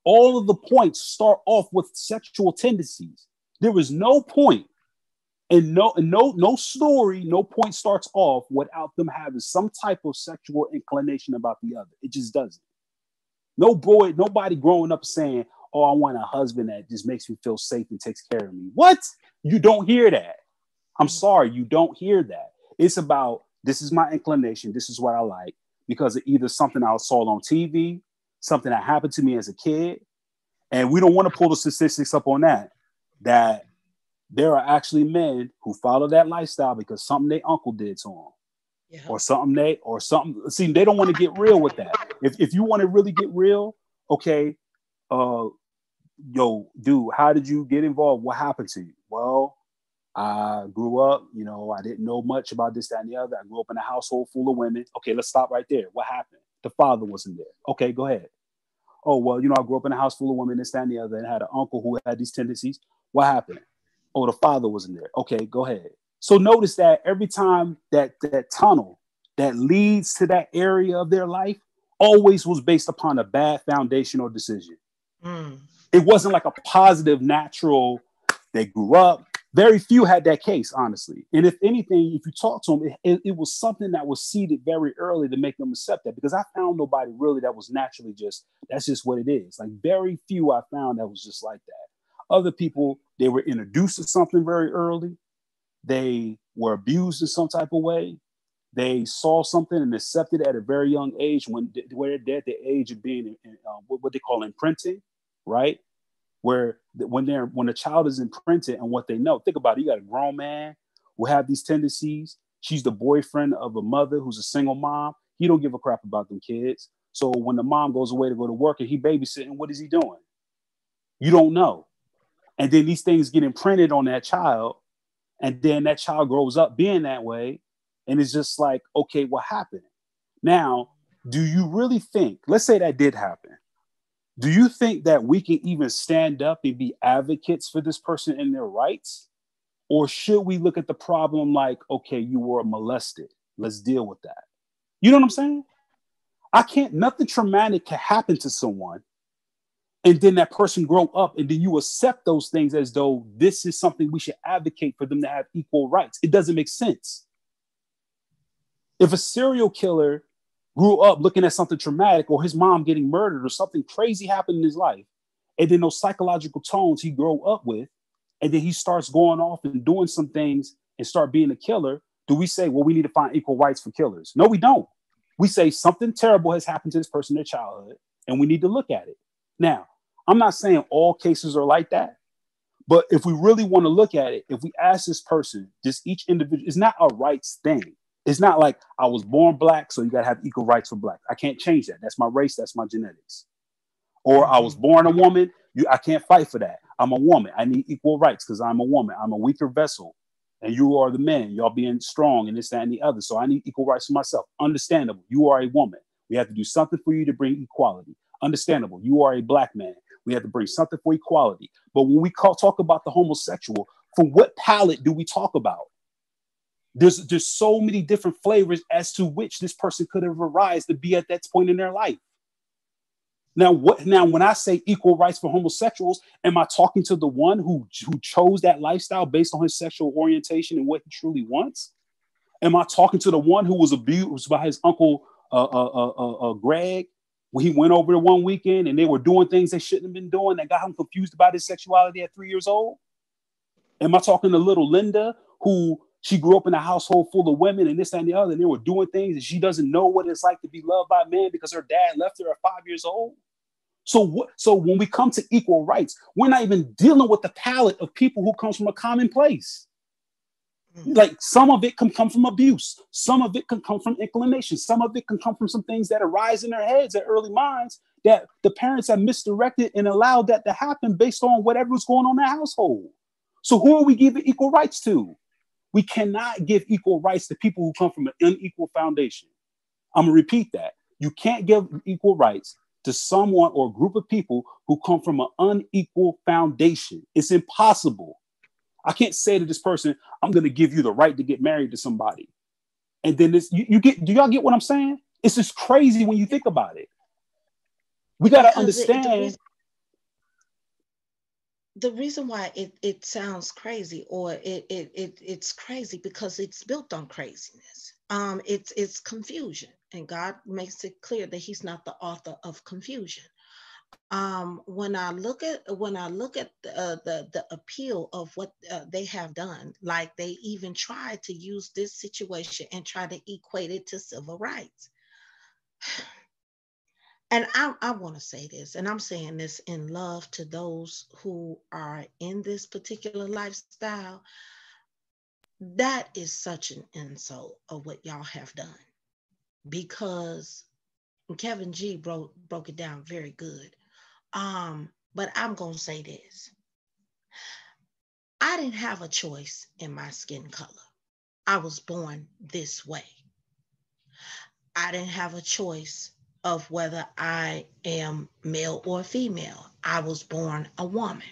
all of the points start off with sexual tendencies. There is no point and no story, no point starts off without them having some type of sexual inclination about the other. It just doesn't. Nobody growing up saying, oh, I want a husband that just makes me feel safe and takes care of me. What? You don't hear that. I'm sorry, you don't hear that. It's about, this is my inclination, this is what I like, because of either something I saw on TV, something that happened to me as a kid, and we don't want to pull the statistics up on that there are actually men who follow that lifestyle because something their uncle did to them. Yeah. Or something. See, they don't want to get real with that. If you want to really get real, okay, yo, dude, how did you get involved? What happened to you? Well, I grew up, I didn't know much about this, that, and the other. I grew up in a household full of women. Okay, let's stop right there. What happened? The father wasn't there. Okay, go ahead. Oh, well, I grew up in a house full of women, this, that, and the other, and had an uncle who had these tendencies. What happened? Oh, the father wasn't there. Okay, go ahead. So notice that every time that tunnel that leads to that area of their life always was based upon a bad foundational decision. It wasn't like a positive, natural, they grew up. Very few had that case, honestly. And if anything, if you talk to them, it was something that was seeded very early to make them accept that, because I found nobody really that was naturally that's just what it is. Like very few I found that was just like that. Other people, they were introduced to something very early. They were abused in some type of way. They saw something and accepted it at a very young age when they're at the age of being what they call imprinting, right? Where when a child is imprinted and what they know, think about it, you got a grown man who have these tendencies. She's the boyfriend of a mother who's a single mom. He don't give a crap about them kids. So when the mom goes away to go to work and he babysitting, what is he doing? You don't know. And then these things get imprinted on that child. And then that child grows up being that way. And it's just like, okay, what happened? Now, do you really think, let's say that did happen. Do you think that we can even stand up and be advocates for this person and their rights? Or should we look at the problem like, okay, you were molested. Let's deal with that. You know what I'm saying? Nothing traumatic can happen to someone. And then that person grow up and then you accept those things as though this is something we should advocate for them to have equal rights. It doesn't make sense. If a serial killer grew up looking at something traumatic or his mom getting murdered or something crazy happened in his life, and then those psychological tones he grew up with, and then he starts going off and doing some things and start being a killer, Do we say, well, we need to find equal rights for killers? No, we don't. We say something terrible has happened to this person in their childhood, and we need to look at it. Now, I'm not saying all cases are like that, but if we really want to look at it, if we ask this person, just each individual, it's not a rights thing. It's not like I was born black, so you got to have equal rights for black. I can't change that. That's my race. That's my genetics. Or I was born a woman. I can't fight for that. I'm a woman. I need equal rights because I'm a woman. I'm a weaker vessel. And you are the men. Y'all being strong and this, that, and the other. So I need equal rights for myself. Understandable. You are a woman. We have to do something for you to bring equality. Understandable. You are a black man. We have to bring something for equality. But when we talk about the homosexual, from what palette do we talk about? There's so many different flavors as to which this person could have arisen to be at that point in their life. Now, when I say equal rights for homosexuals, am I talking to the one who chose that lifestyle based on his sexual orientation and what he truly wants? Am I talking to the one who was abused by his uncle Greg when he went over there one weekend and they were doing things they shouldn't have been doing that got him confused about his sexuality at 3 years old? Am I talking to little Linda who she grew up in a household full of women and this, that, and the other, and they were doing things and she doesn't know what it's like to be loved by men because her dad left her at 5 years old? So when we come to equal rights, we're not even dealing with the palette of people who comes from a common place. Like some of it can come from abuse. Some of it can come from inclination. Some of it can come from some things that arise in their heads at early minds that the parents have misdirected and allowed that to happen based on whatever was going on in their household. So who are we giving equal rights to? We cannot give equal rights to people who come from an unequal foundation. I'm going to repeat that. You can't give equal rights to someone or a group of people who come from an unequal foundation. It's impossible. I can't say to this person, I'm going to give you the right to get married to somebody. And then do y'all get what I'm saying? It's just crazy when you think about it. We got to understand. The reason why it sounds crazy, or it's crazy because it's built on craziness. It's confusion, and God makes it clear that He's not the author of confusion. When I look at the appeal of what they have done, like they even tried to use this situation and try to equate it to civil rights. And I want to say this, and I'm saying this in love to those who are in this particular lifestyle. That is such an insult of what y'all have done, because Kevin G broke it down very good. But I'm going to say this. I didn't have a choice in my skin color. I was born this way. I didn't have a choice of whether I am male or female. I was born a woman.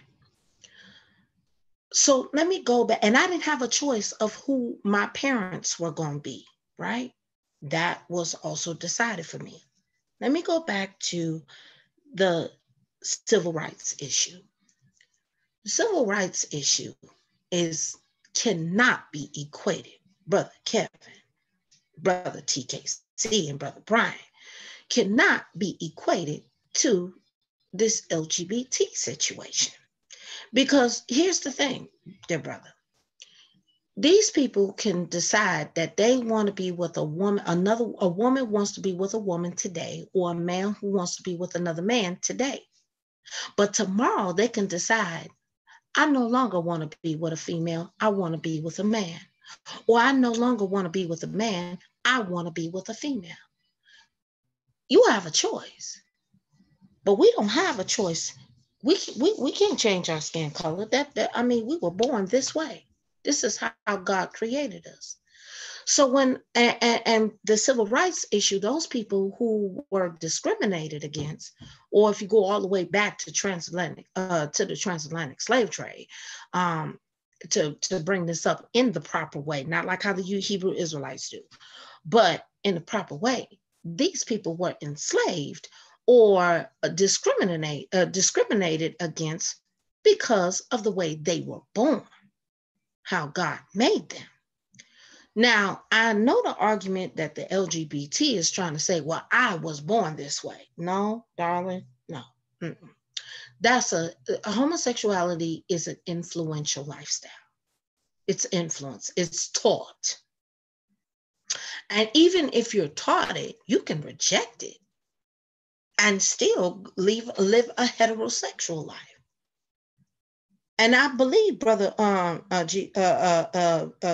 So let me go back. And I didn't have a choice of who my parents were going to be, right? That was also decided for me. Let me go back to the civil rights issue. The civil rights issue cannot be equated, Brother Kevin, Brother TKC, and Brother Brian, cannot be equated to this LGBT situation. Because here's the thing, dear brother. These people can decide that they want to be with a woman, a woman wants to be with a woman today, or a man who wants to be with another man today. But tomorrow they can decide, I no longer want to be with a female, I want to be with a man. Or I no longer want to be with a man, I want to be with a female. You have a choice, but we don't have a choice. We can't change our skin color. We were born this way. This is how God created us. So when the civil rights issue, those people who were discriminated against, or if you go all the way back to the transatlantic slave trade, to bring this up in the proper way, not like how the Hebrew Israelites do, but in the proper way, these people were enslaved or discriminated against because of the way they were born, how God made them. Now, I know the argument that the LGBT is trying to say, well, I was born this way. No, darling, no. That's homosexuality is an influential lifestyle. It's influence, it's taught. And even if you're taught it, you can reject it and still live a heterosexual life. And I believe, brother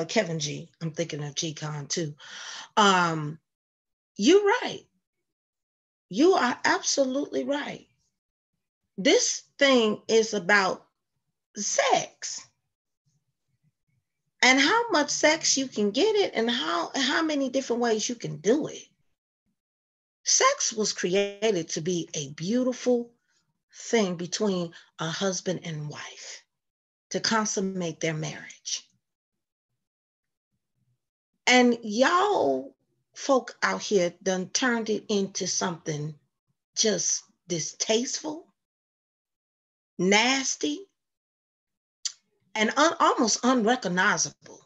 Kevin G, I'm thinking of G-Con too. You're right. You are absolutely right. This thing is about sex. And how much sex you can get it, and how many different ways you can do it. Sex was created to be a beautiful thing between a husband and wife, to consummate their marriage. And y'all folk out here done turned it into something just distasteful, nasty, and almost unrecognizable.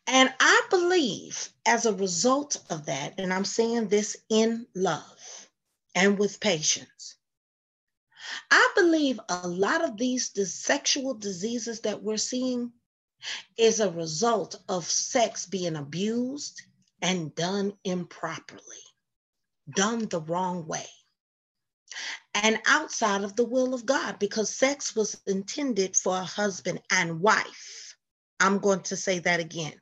And I believe as a result of that, and I'm saying this in love and with patience, I believe a lot of these sexual diseases that we're seeing is a result of sex being abused and done improperly, done the wrong way, and outside of the will of God, because sex was intended for a husband and wife. I'm going to say that again.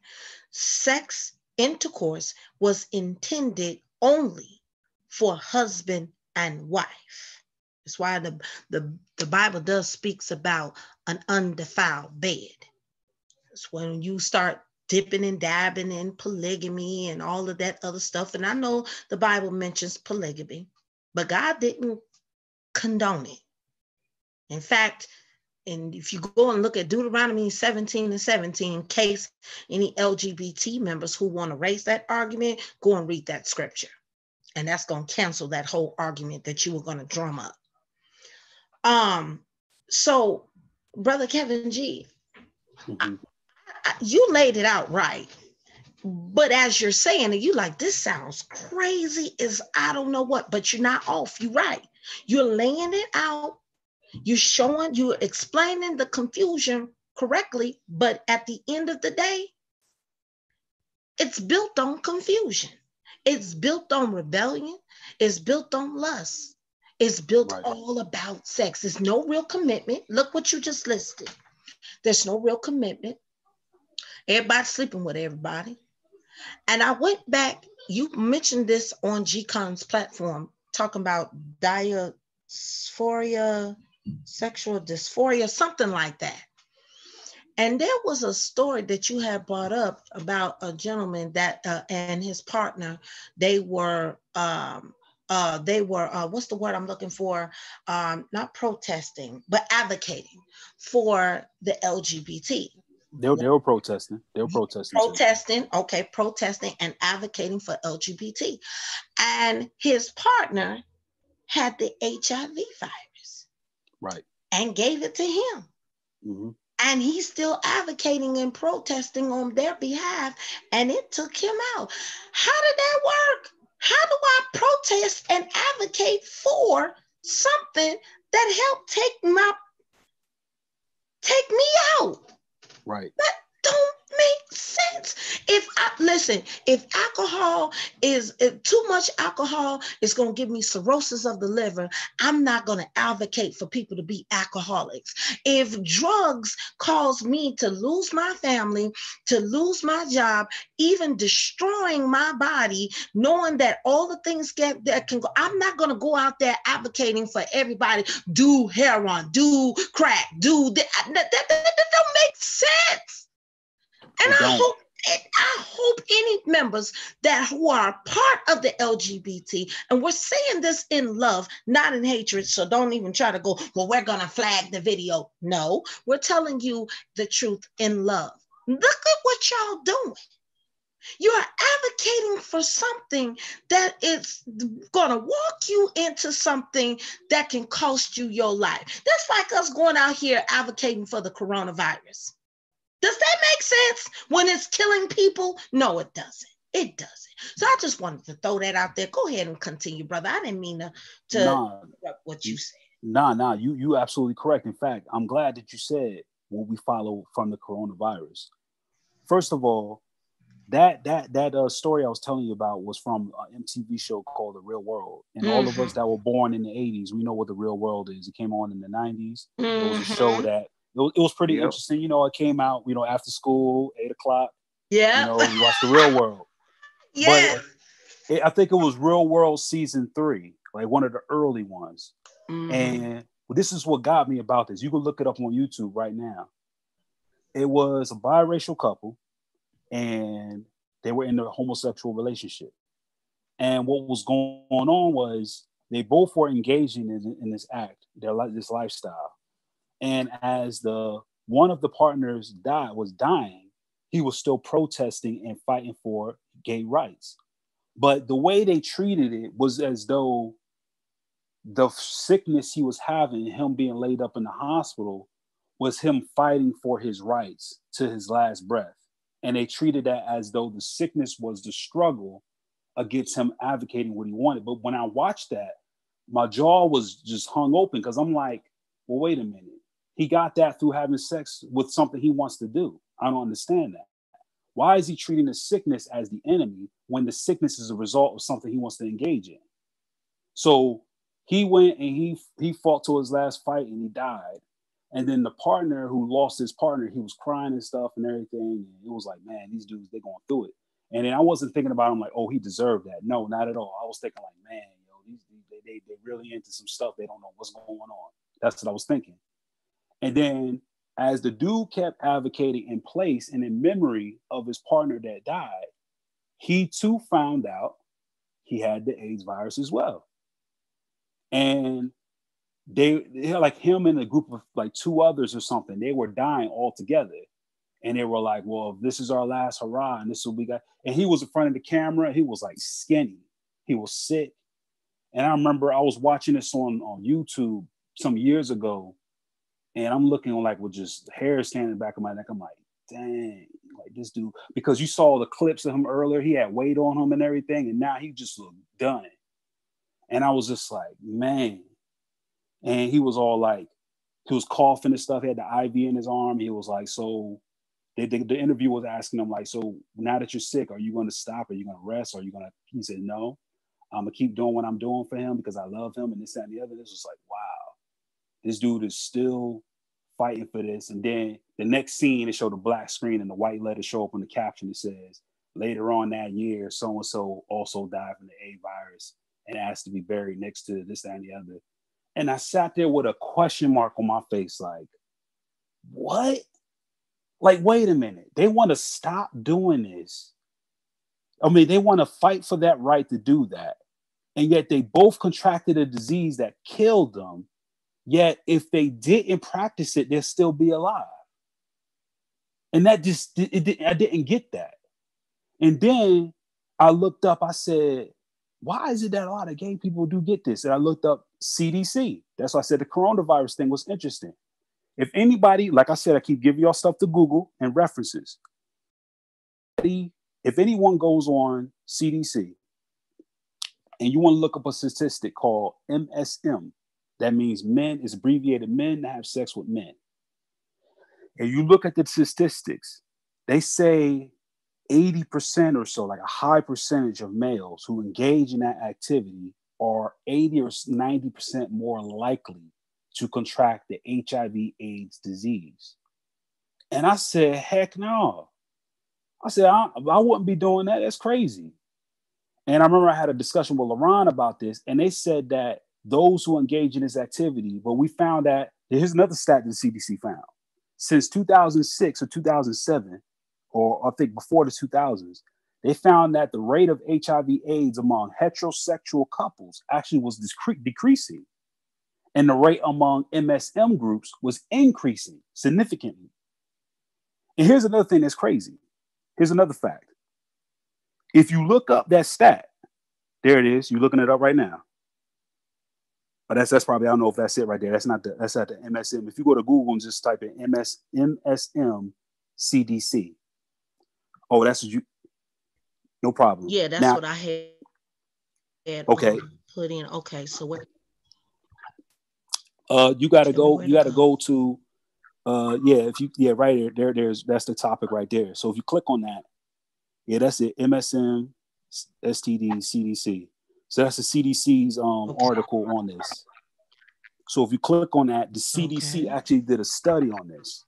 Sex intercourse was intended only for husband and wife. That's why the Bible does speaks about an undefiled bed. It's when you start dipping and dabbing in polygamy and all of that other stuff. And I know the Bible mentions polygamy, but God didn't condone it. In fact, and if you go and look at Deuteronomy 17:17, in case any LGBT members who want to raise that argument, go and read that scripture. And that's going to cancel that whole argument that you were going to drum up. So, Brother Kevin G, you laid it out right. But as you're saying it, you like, this sounds crazy as I don't know what, but you're not off. You're right. You're laying it out. You're explaining the confusion correctly, but at the end of the day, it's built on confusion. It's built on rebellion. It's built on lust. It's built all about sex. There's no real commitment. Look what you just listed. There's no real commitment. Everybody's sleeping with everybody. And I went back, you mentioned this on G-Con's platform, talking about dysphoria, sexual dysphoria, something like that. And there was a story that you had brought up about a gentleman that and his partner, they were what's the word I'm looking for? Not protesting, but advocating for the LGBT. They were protesting. They were protesting. Protesting and advocating for LGBT. And his partner had the HIV virus. Right. And gave it to him. Mm-hmm. And he's still advocating and protesting on their behalf, and it took him out. How did that work? How do I protest and advocate for something that helped take me out? Right. That don't make sense. If alcohol is too much alcohol is going to give me cirrhosis of the liver, I'm not going to advocate for people to be alcoholics. If drugs cause me to lose my family, to lose my job, even destroying my body, knowing that all the things that can go, I'm not going to go out there advocating for everybody, do heroin, do crack, do that. That don't make sense. And I hope any members who are part of the LGBT, and we're saying this in love, not in hatred, so don't even try to go, well, we're going to flag the video. No, we're telling you the truth in love. Look at what y'all doing. You are advocating for something that is going to walk you into something that can cost you your life. That's like us going out here advocating for the coronavirus. Does that make sense when it's killing people? No, it doesn't. It doesn't. So I just wanted to throw that out there. Go ahead and continue, brother. I didn't mean to interrupt what you said. Nah, you absolutely correct. In fact, I'm glad that you said what we follow from the coronavirus. First of all, that story I was telling you about was from an MTV show called The Real World. And all of us that were born in the 80s, we know what The Real World is. It came on in the 90s. It was a show that it was pretty interesting. You know, it came out, you know, after school, 8 o'clock. Yeah. You know, we watched The Real World. Yes. But I think it was Real World season 3, like one of the early ones. And this is what got me about this. You can look it up on YouTube right now. It was a biracial couple, and they were in a homosexual relationship. And what was going on was they both were engaging in this act, this lifestyle. And as one of the partners was dying, he was still protesting and fighting for gay rights. But the way they treated it was as though the sickness he was having, him being laid up in the hospital, was him fighting for his rights to his last breath. And they treated that as though the sickness was the struggle against him advocating what he wanted. But when I watched that, my jaw was just hung open because I'm like, well, wait a minute. He got that through having sex with something he wants to do. I don't understand that. Why is he treating the sickness as the enemy when the sickness is a result of something he wants to engage in? So he went and he fought to his last fight and he died. And then the partner who lost his partner, he was crying and stuff and everything. And it was like, man, these dudes, they're going through it. And then I wasn't thinking about him like, oh, he deserved that. No, not at all. I was thinking like, man, they really into some stuff. They don't know what's going on. That's what I was thinking. And then as the dude kept advocating in place and in memory of his partner that died, he too found out he had the AIDS virus as well. And they like him and a group of like 2 others or something, they were dying all together. And they were like, well, this is our last hurrah, and this is what we got. And he was in front of the camera. He was like skinny. He was sick. And I remember I was watching this on YouTube some years ago, and I'm looking like with just hair standing in the back of my neck. I'm like, dang, like this dude, because you saw the clips of him earlier. He had weight on him and everything, and now he just looked done. And I was just like, man. And he was all like, he was coughing and stuff. He had the IV in his arm. He was like, so the interview was asking him like, so now that you're sick, are you going to stop? Are you going to rest? Are you going to, he said, no, I'm going to keep doing what I'm doing for him because I love him and this, that, and the other. This was like, wow, this dude is still fighting for this. And then the next scene, it showed a black screen and the white letters show up on the caption. It says, later on that year, so-and-so also died from the AIDS virus and asked to be buried next to this, that, and the other. And I sat there with a question mark on my face, like, what? Like, wait a minute. They want to stop doing this. I mean, they want to fight for that right to do that. And yet they both contracted a disease that killed them. Yet if they didn't practice it, they'll still be alive. And that just, I didn't get that. And then I looked up, I said, why is it that a lot of gay people do get this? And I looked up CDC. That's why I said the coronavirus thing was interesting. If anybody, like I said, I keep giving y'all stuff to Google and references. If anyone goes on CDC and you want to look up a statistic called MSM, that means men, is abbreviated men that have sex with men. And you look at the statistics, they say 80% or so, like a high percentage of males who engage in that activity are 80 or 90% more likely to contract the HIV/AIDS disease. And I said, heck no. I said, I wouldn't be doing that. That's crazy. And I remember I had a discussion with LaRon about this, and they said that those who engage in this activity, but we found that, here's another stat that the CDC found. Since 2006 or 2007, or I think before the 2000s, they found that the rate of HIV/AIDS among heterosexual couples actually was decreasing. And the rate among MSM groups was increasing significantly. And here's another thing that's crazy. Here's another fact. If you look up that stat, there it is. You're looking it up right now. But that's probably, I don't know if that's it right there. That's not the MSM. If you go to Google and just type in MSM CDC. Oh, that's what you, no problem. Yeah, that's now, what I had okay. Put in. Okay, so what? You gotta go to right there's that's the topic right there. So if you click on that, Yeah, that's it. MSM, STD, CDC. So that's the CDC's article on this. So if you click on that, the CDC actually did a study on this.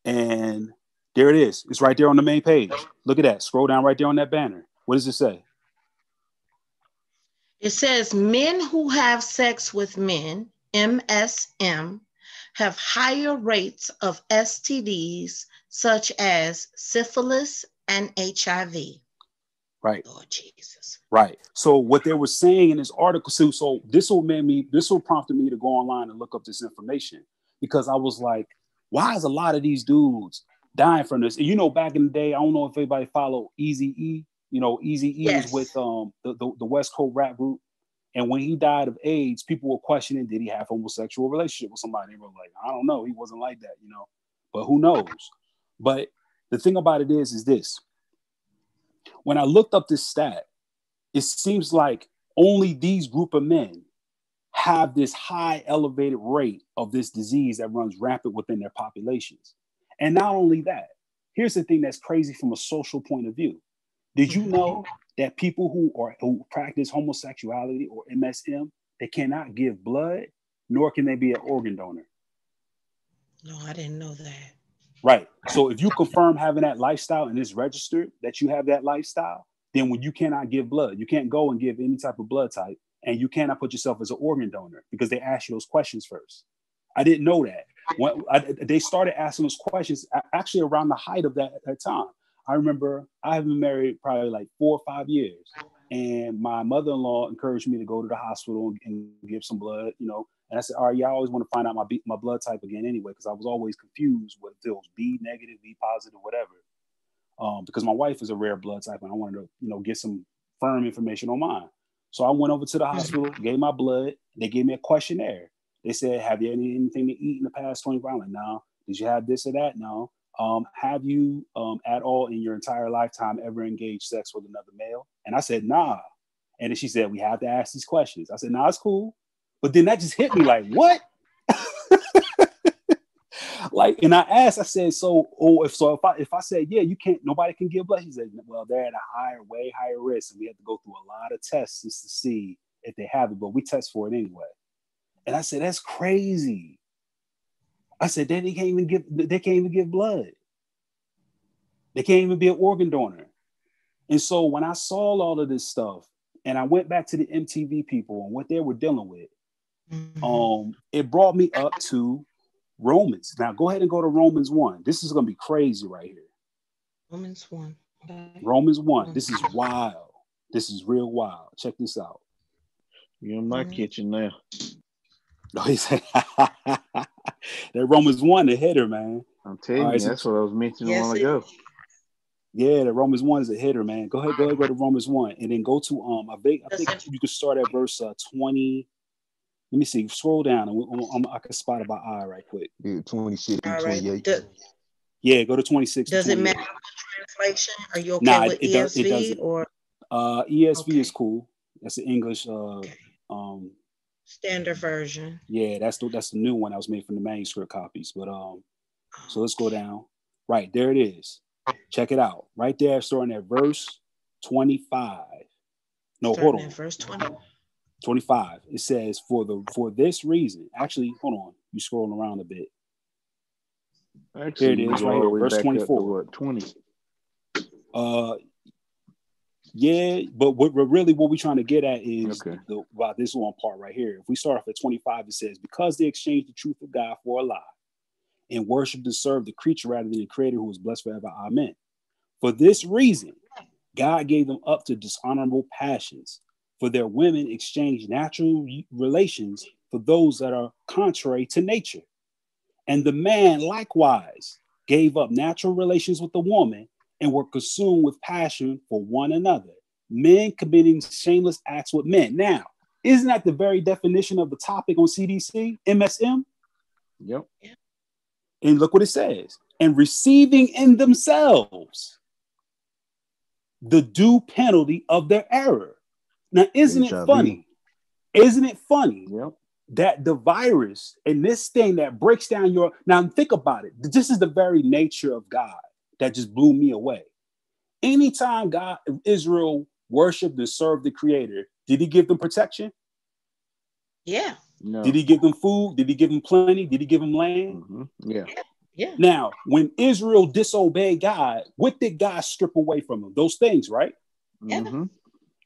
And there it is. It's right there on the main page. Look at that. Scroll down right there on that banner. What does it say? It says men who have sex with men, MSM, have higher rates of STDs such as syphilis and HIV. Right. Lord Jesus. Right. So what they were saying in this article, so this will prompted me to go online and look up this information, because I was like, why is a lot of these dudes dying from this? And, you know, back in the day, I don't know if everybody followed Eazy-E. You know, Eazy-E was with the West Coast rap group. And when he died of AIDS, people were questioning, did he have a homosexual relationship with somebody? They were like, I don't know. He wasn't like that, you know, but who knows? But the thing about it is this. When I looked up this stat, it seems like only these group of men have this high elevated rate of this disease that runs rampant within their populations. And not only that, here's the thing that's crazy from a social point of view. Did you know that people who practice homosexuality or MSM, they cannot give blood, nor can they be an organ donor? No, I didn't know that. Right. So if you confirm having that lifestyle and it's registered that you have that lifestyle, then when you cannot give blood, you can't go and give any type of blood type, and you cannot put yourself as an organ donor because they ask you those questions first. I didn't know that. They started asking those questions actually around the height of that time. I remember I have been married probably like 4 or 5 years, and my mother-in-law encouraged me to go to the hospital and give some blood, you know. And I said, all right, yeah, I always want to find out my blood type again anyway, because I was always confused with if it was B negative, B positive, whatever. Because my wife is a rare blood type, and I wanted to, you know, get some firm information on mine. So I went over to the hospital, gave my blood. They gave me a questionnaire. They said, have you had anything to eat in the past 24 hours? I'm like, no. Did you have this or that? No. Have you at all in your entire lifetime ever engaged sex with another male? And I said, nah. And then she said, we have to ask these questions. I said, nah, it's cool. But then that just hit me like, what? Like, and I asked, I said, if I said, yeah, you can't, nobody can give blood. She said, well, they're at a way higher risk, and we have to go through a lot of tests just to see if they have it, but we test for it anyway. And I said, that's crazy. I said, they can't even give blood. They can't even be an organ donor. And so when I saw all of this stuff, and I went back to the MTV people and what they were dealing with, it brought me up to Romans. Now go ahead and go to Romans 1. This is going to be crazy right here. Romans 1. Romans 1. This is wild. This is real wild. Check this out. You're in my kitchen now. No, he said that Romans 1, the header, man. I'm telling you, that's what I was mentioning a while ago. Yeah, the Romans 1 is a hitter, man. Go ahead, go to Romans 1, and then go to I think you could start at verse 20. Let me see. Scroll down, and I can spot it by eye right quick. Yeah, 26 and 28. Yeah, go to 26. Does it matter what translation? Are you okay with ESV? It doesn't. Or ESV is cool. That's the English standard version. Yeah, that's the new one that was made from the manuscript copies. But so let's go down. Right there it is. Check it out. Right there, starting at verse 25. No, hold on. Verse 20. 25. It says, for this reason. Actually, hold on. You're scrolling around a bit. Actually, there it is, right here, verse 24. 20. Yeah, but what we're trying to get at is about this one part right here. If we start off at 25, it says, because they exchanged the truth of God for a lie and worshiped and served the creature rather than the creator who is blessed forever. Amen. For this reason, God gave them up to dishonorable passions. For their women exchanged natural relations for those that are contrary to nature. And the man likewise gave up natural relations with the woman and were consumed with passion for one another, men committing shameless acts with men. Now, isn't that the very definition of the topic on CDC, MSM? Yep. And look what it says. And receiving in themselves the due penalty of their error. Now, isn't it funny? Isn't it funny that the virus and this thing that breaks down now think about it. This is the very nature of God that just blew me away. Anytime Israel worshiped and served the Creator, did he give them protection? Yeah. No. Did he give them food? Did he give them plenty? Did he give them land? Yeah. Yeah. Now, when Israel disobeyed God, what did God strip away from them? Those things, right? Yeah.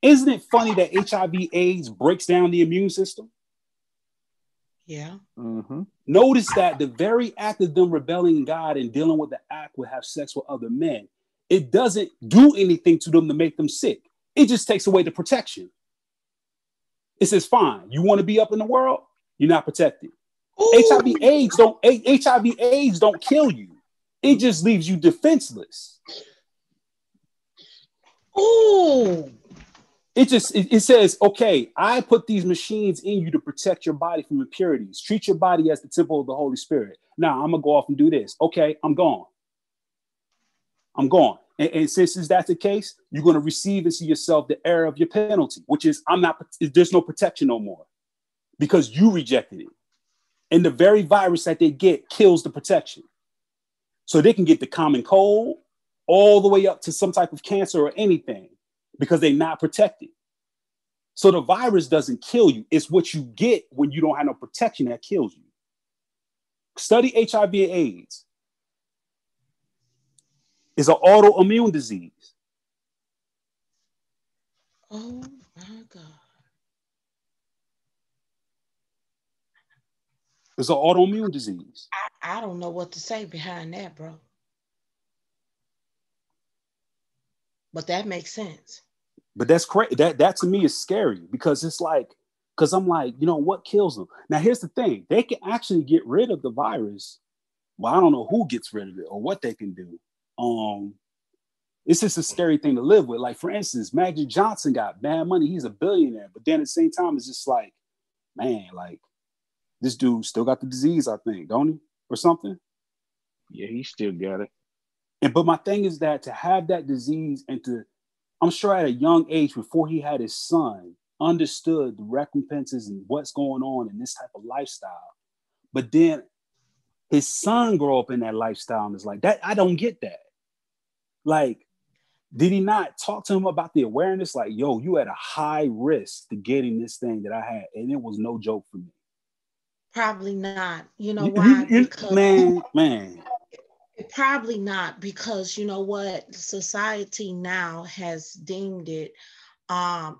Isn't it funny that HIV/AIDS breaks down the immune system? Yeah. Notice that the very act of them rebelling God and dealing with the act would have sex with other men, it doesn't do anything to them to make them sick. It just takes away the protection. It says, fine, you want to be up in the world? You're not protected. HIV/AIDS don't kill you. It just leaves you defenseless. Ooh. It says, okay, I put these machines in you to protect your body from impurities. Treat your body as the temple of the Holy Spirit. Now I'm gonna go off and do this. Okay, I'm gone. And since that's the case, you're gonna receive into yourself the error of your penalty, which is there's no protection no more because you rejected it. And the very virus that they get kills the protection. So they can get the common cold all the way up to some type of cancer or anything because they're not protected. So the virus doesn't kill you. It's what you get when you don't have no protection that kills you. Study HIV/AIDS. It's an autoimmune disease. Oh my God. It's an autoimmune disease. I don't know what to say behind that, bro. But that makes sense. But that's crazy. That to me is scary because it's like, because I'm like, what kills them? Now, here's the thing. They can actually get rid of the virus. Well, I don't know who gets rid of it or what they can do. It's just a scary thing to live with. Like, for instance, Magic Johnson got bad money. He's a billionaire. But then at the same time, it's just like, man, like, this dude still got the disease, I think, don't he? Or something? Yeah, he still got it. But my thing is that to have that disease and I'm sure at a young age before he had his son, understood the recompenses and what's going on in this type of lifestyle. But then his son grow up in that lifestyle and is like, that I don't get that. Like, did he not talk to him about the awareness? Like, yo, you had a high risk to getting this thing that I had, and it was no joke for me. Probably not. You know why? Because man. Probably not, because you know what? Society now has deemed it,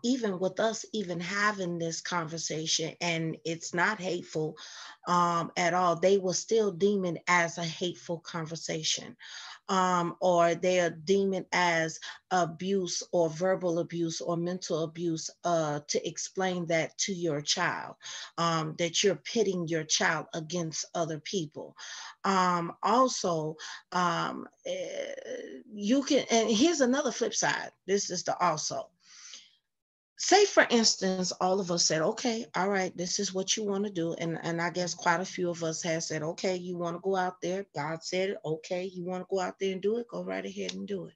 even with us even having this conversation, and it's not hateful at all. They will still deem it as a hateful conversation. Or they are deem it as abuse or verbal abuse or mental abuse to explain that to your child, that you're pitting your child against other people. Also, you can, and here's another flip side. This is the also. Say, for instance, all of us said, okay, all right, this is what you want to do. And I guess quite a few of us have said, okay, you want to go out there. God said it. Okay, you want to go out there and do it. Go right ahead and do it.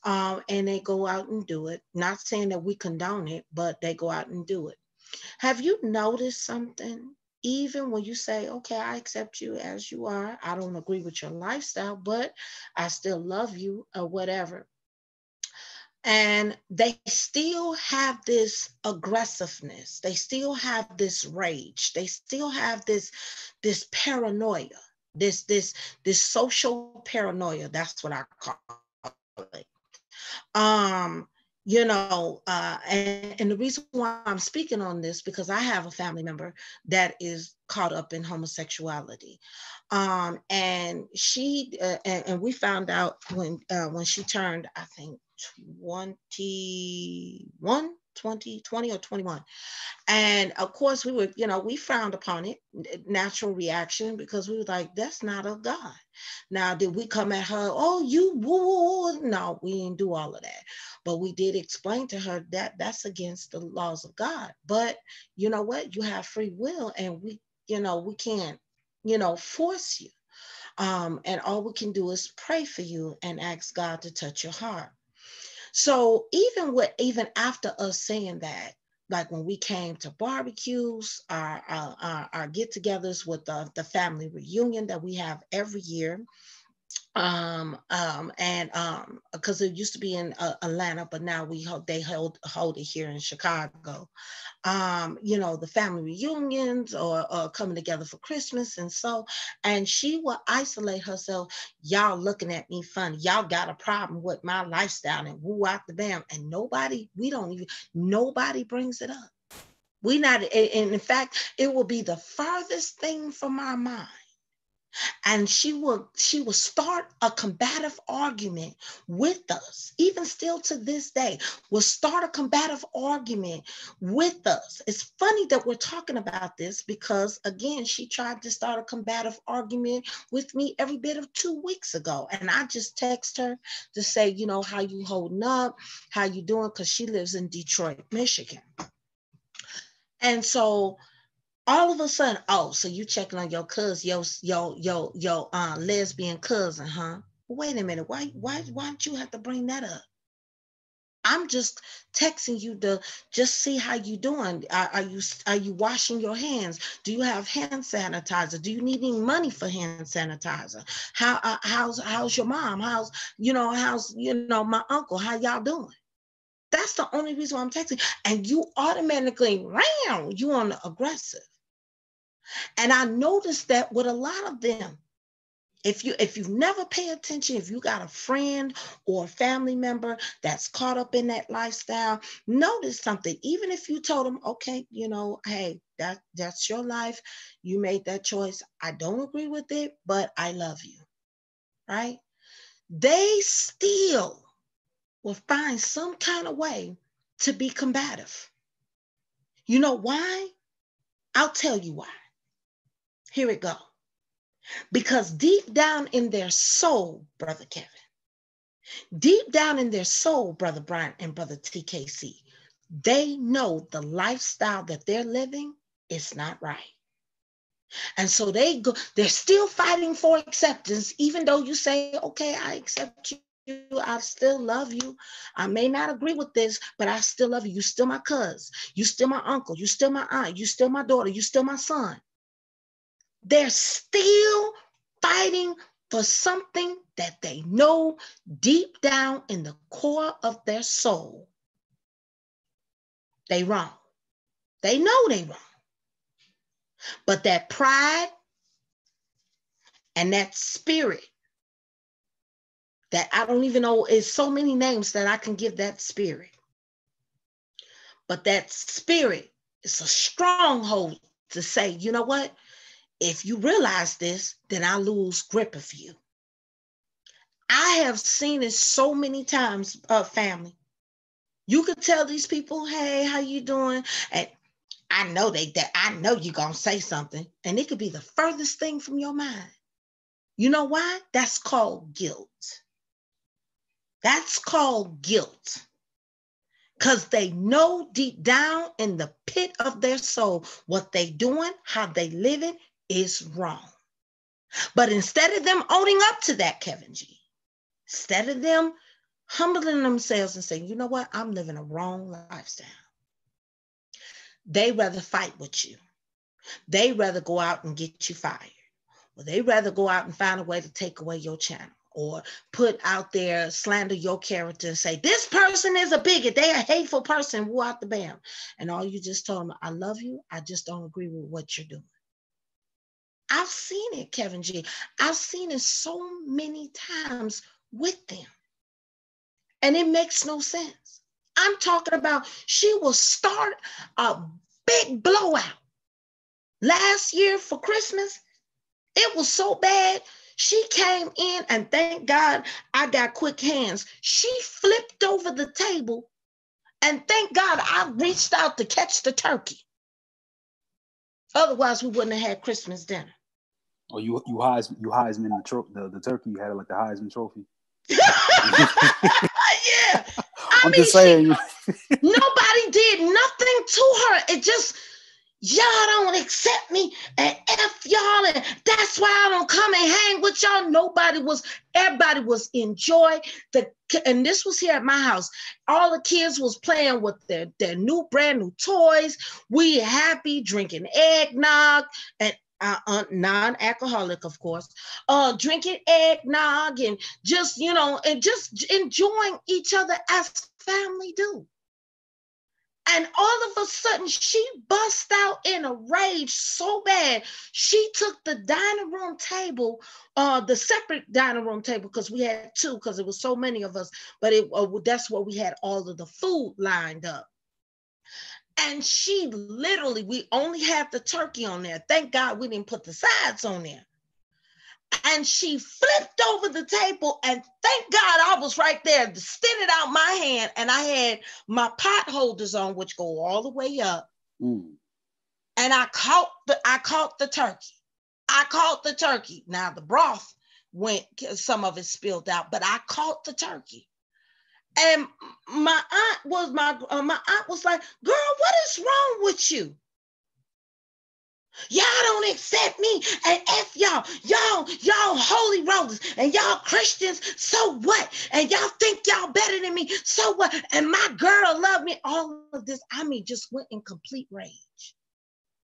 And they go out and do it. Not saying that we condone it, but they go out and do it. Have you noticed something? Even when you say, okay, I accept you as you are. I don't agree with your lifestyle, but I still love you or whatever. And they still have this aggressiveness. They still have this rage. They still have this paranoia, this social paranoia. That's what I call it. And the reason why I'm speaking on this, because I have a family member that is caught up in homosexuality. And she, and we found out when she turned, I think, 20 or 21. And of course we were, we frowned upon it, natural reaction, because we were like, that's not of God. Now, did we come at her, oh, you woo? No, we didn't do all of that. But we did explain to her that that's against the laws of God. But you know what? You have free will, and we can't, force you. And all we can do is pray for you and ask God to touch your heart. So even after us saying that, like when we came to barbecues, our get-togethers with the family reunion that we have every year, because it used to be in Atlanta, but now they hold it here in Chicago. The family reunions or coming together for Christmas. And she will isolate herself. Y'all looking at me funny. Y'all got a problem with my lifestyle and woo out the bam. And nobody brings it up. And in fact, it will be the farthest thing from our mind. And she will start a combative argument with us, even still to this day, will start a combative argument with us. It's funny that we're talking about this because, again, she tried to start a combative argument with me every bit of 2 weeks ago. And I just text her to say, how you holding up, how you doing? Because she lives in Detroit, Michigan. And so all of a sudden, so you checking on your cousin, your lesbian cousin, huh? Wait a minute, why don't you have to bring that up? I'm just texting you to just see how you doing. Are you washing your hands? Do you have hand sanitizer? Do you need any money for hand sanitizer? How's your mom? How's my uncle? How y'all doing? That's the only reason why I'm texting. And you automatically you on the aggressive. And I noticed that with a lot of them, if you never pay attention, if you got a friend or a family member that's caught up in that lifestyle, notice something. Even if you told them, okay, hey, that's your life. You made that choice. I don't agree with it, but I love you, right? They still will find some kind of way to be combative. You know why? I'll tell you why. Here it go. Because deep down in their soul, Brother Kevin, deep down in their soul, Brother Brian and Brother TKC, they know the lifestyle that they're living is not right. And so they're still fighting for acceptance, even though you say, okay, I accept you. I still love you. I may not agree with this, but I still love you. You still my cousin. You still my uncle. You still my aunt. You still my daughter. You still my son. They're still fighting for something that they know deep down in the core of their soul. They wrong. They know they wrong. But that pride and that spirit that I don't even know, is so many names that I can give that spirit. But that spirit is a stronghold to say, you know what? If you realize this, then I lose grip of you. I have seen it so many times, family. You could tell these people, hey, how you doing? And I know I know you're going to say something, and it could be the furthest thing from your mind. You know why? That's called guilt. That's called guilt. Because they know deep down in the pit of their soul, what they doing, how they living is wrong. But instead of them owning up to that, Kevin G, instead of them humbling themselves and saying, you know what, I'm living a wrong lifestyle, they rather fight with you. They rather go out and get you fired. Or they rather go out and find a way to take away your channel, or put out there, slander your character and say, this person is a bigot. They're a hateful person. Woo out the bam. And all you just told them, I love you. I just don't agree with what you're doing. I've seen it, Kevin G. I've seen it so many times with them. And it makes no sense. I'm talking about she will start a big blowout. Last year for Christmas, it was so bad. She came in, and thank God I got quick hands. She flipped over the table, and thank God I reached out to catch the turkey. Otherwise, we wouldn't have had Christmas dinner. Oh, you Heisman the turkey. You had it like the Heisman Trophy. Yeah. I'm just saying. Nobody did nothing to her. It just, y'all don't accept me, and F y'all, and that's why I don't come and hang with y'all. Everybody was in joy. And this was here at my house. All the kids was playing with their brand new toys. We happy, drinking eggnog, and non-alcoholic, of course, drinking eggnog and just, you know, and just enjoying each other as family do. And all of a sudden, she bust out in a rage so bad, she took the dining room table, the separate dining room table, because we had two, because it was so many of us, but that's where we had all of the food lined up. And she literally, we only had the turkey on there. Thank God we didn't put the sides on there. And she flipped over the table, and thank God I was right there to spit it out my hand, and I had my pot holders on, which go all the way up. And I caught the turkey. I caught the turkey. Now the broth went, some of it spilled out, but I caught the turkey. And my aunt was like, girl, what is wrong with you? Y'all don't accept me, and F y'all holy rollers, and y'all Christians, so what? And y'all think y'all better than me, so what? And my girl loved me, all of this. I mean, just went in complete rage.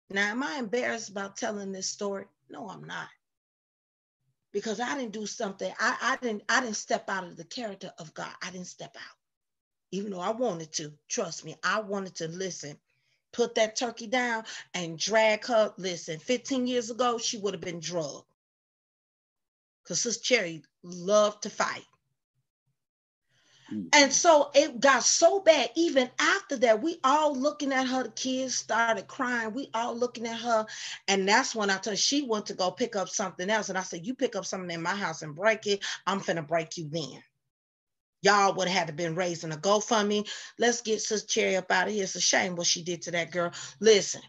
Now, am I embarrassed about telling this story? No, I'm not. Because I didn't do something, I didn't step out of the character of God. I didn't step out. Even though I wanted to, trust me, I wanted to listen. Put that turkey down and drag her. Listen, 15 years ago, she would have been drugged. Because Sister Cherry loved to fight. And so it got so bad, even after that, we all looking at her, the kids started crying. We all looking at her. And that's when I told her she went to go pick up something else. And I said, you pick up something in my house and break it, I'm finna break you then. Y'all would have had to been raising a GoFundMe. Let's get Sister Cherry up out of here. It's a shame what she did to that girl. Listen.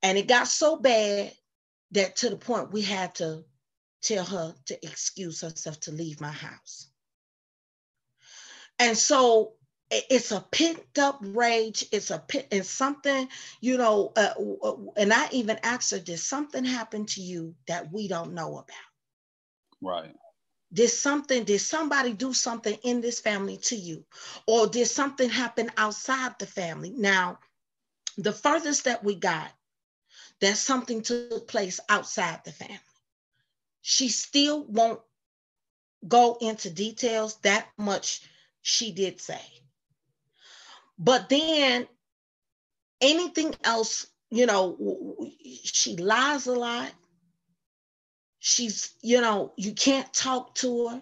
And it got so bad that to the point we had to tell her to excuse herself to leave my house. And so it's a pent up rage. It's something, you know, and I even asked her, did something happen to you that we don't know about? Right. Did somebody do something in this family to you? Or did something happen outside the family? Now, the furthest that we got, that something took place outside the family. She still won't go into details. That much she did say. But then anything else, you know, she lies a lot. She's, you know, you can't talk to her.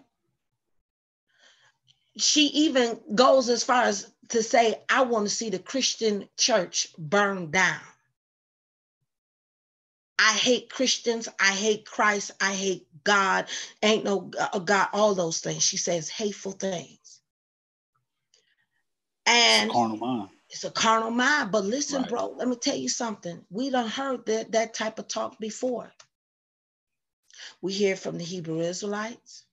She even goes as far as to say, I want to see the Christian church burn down. I hate Christians. I hate Christ. I hate God. Ain't no God, all those things. She says hateful things. And it's a carnal mind. It's a carnal mind. But listen, right. Bro, let me tell you something. We done heard that type of talk before. We hear it from the Hebrew Israelites.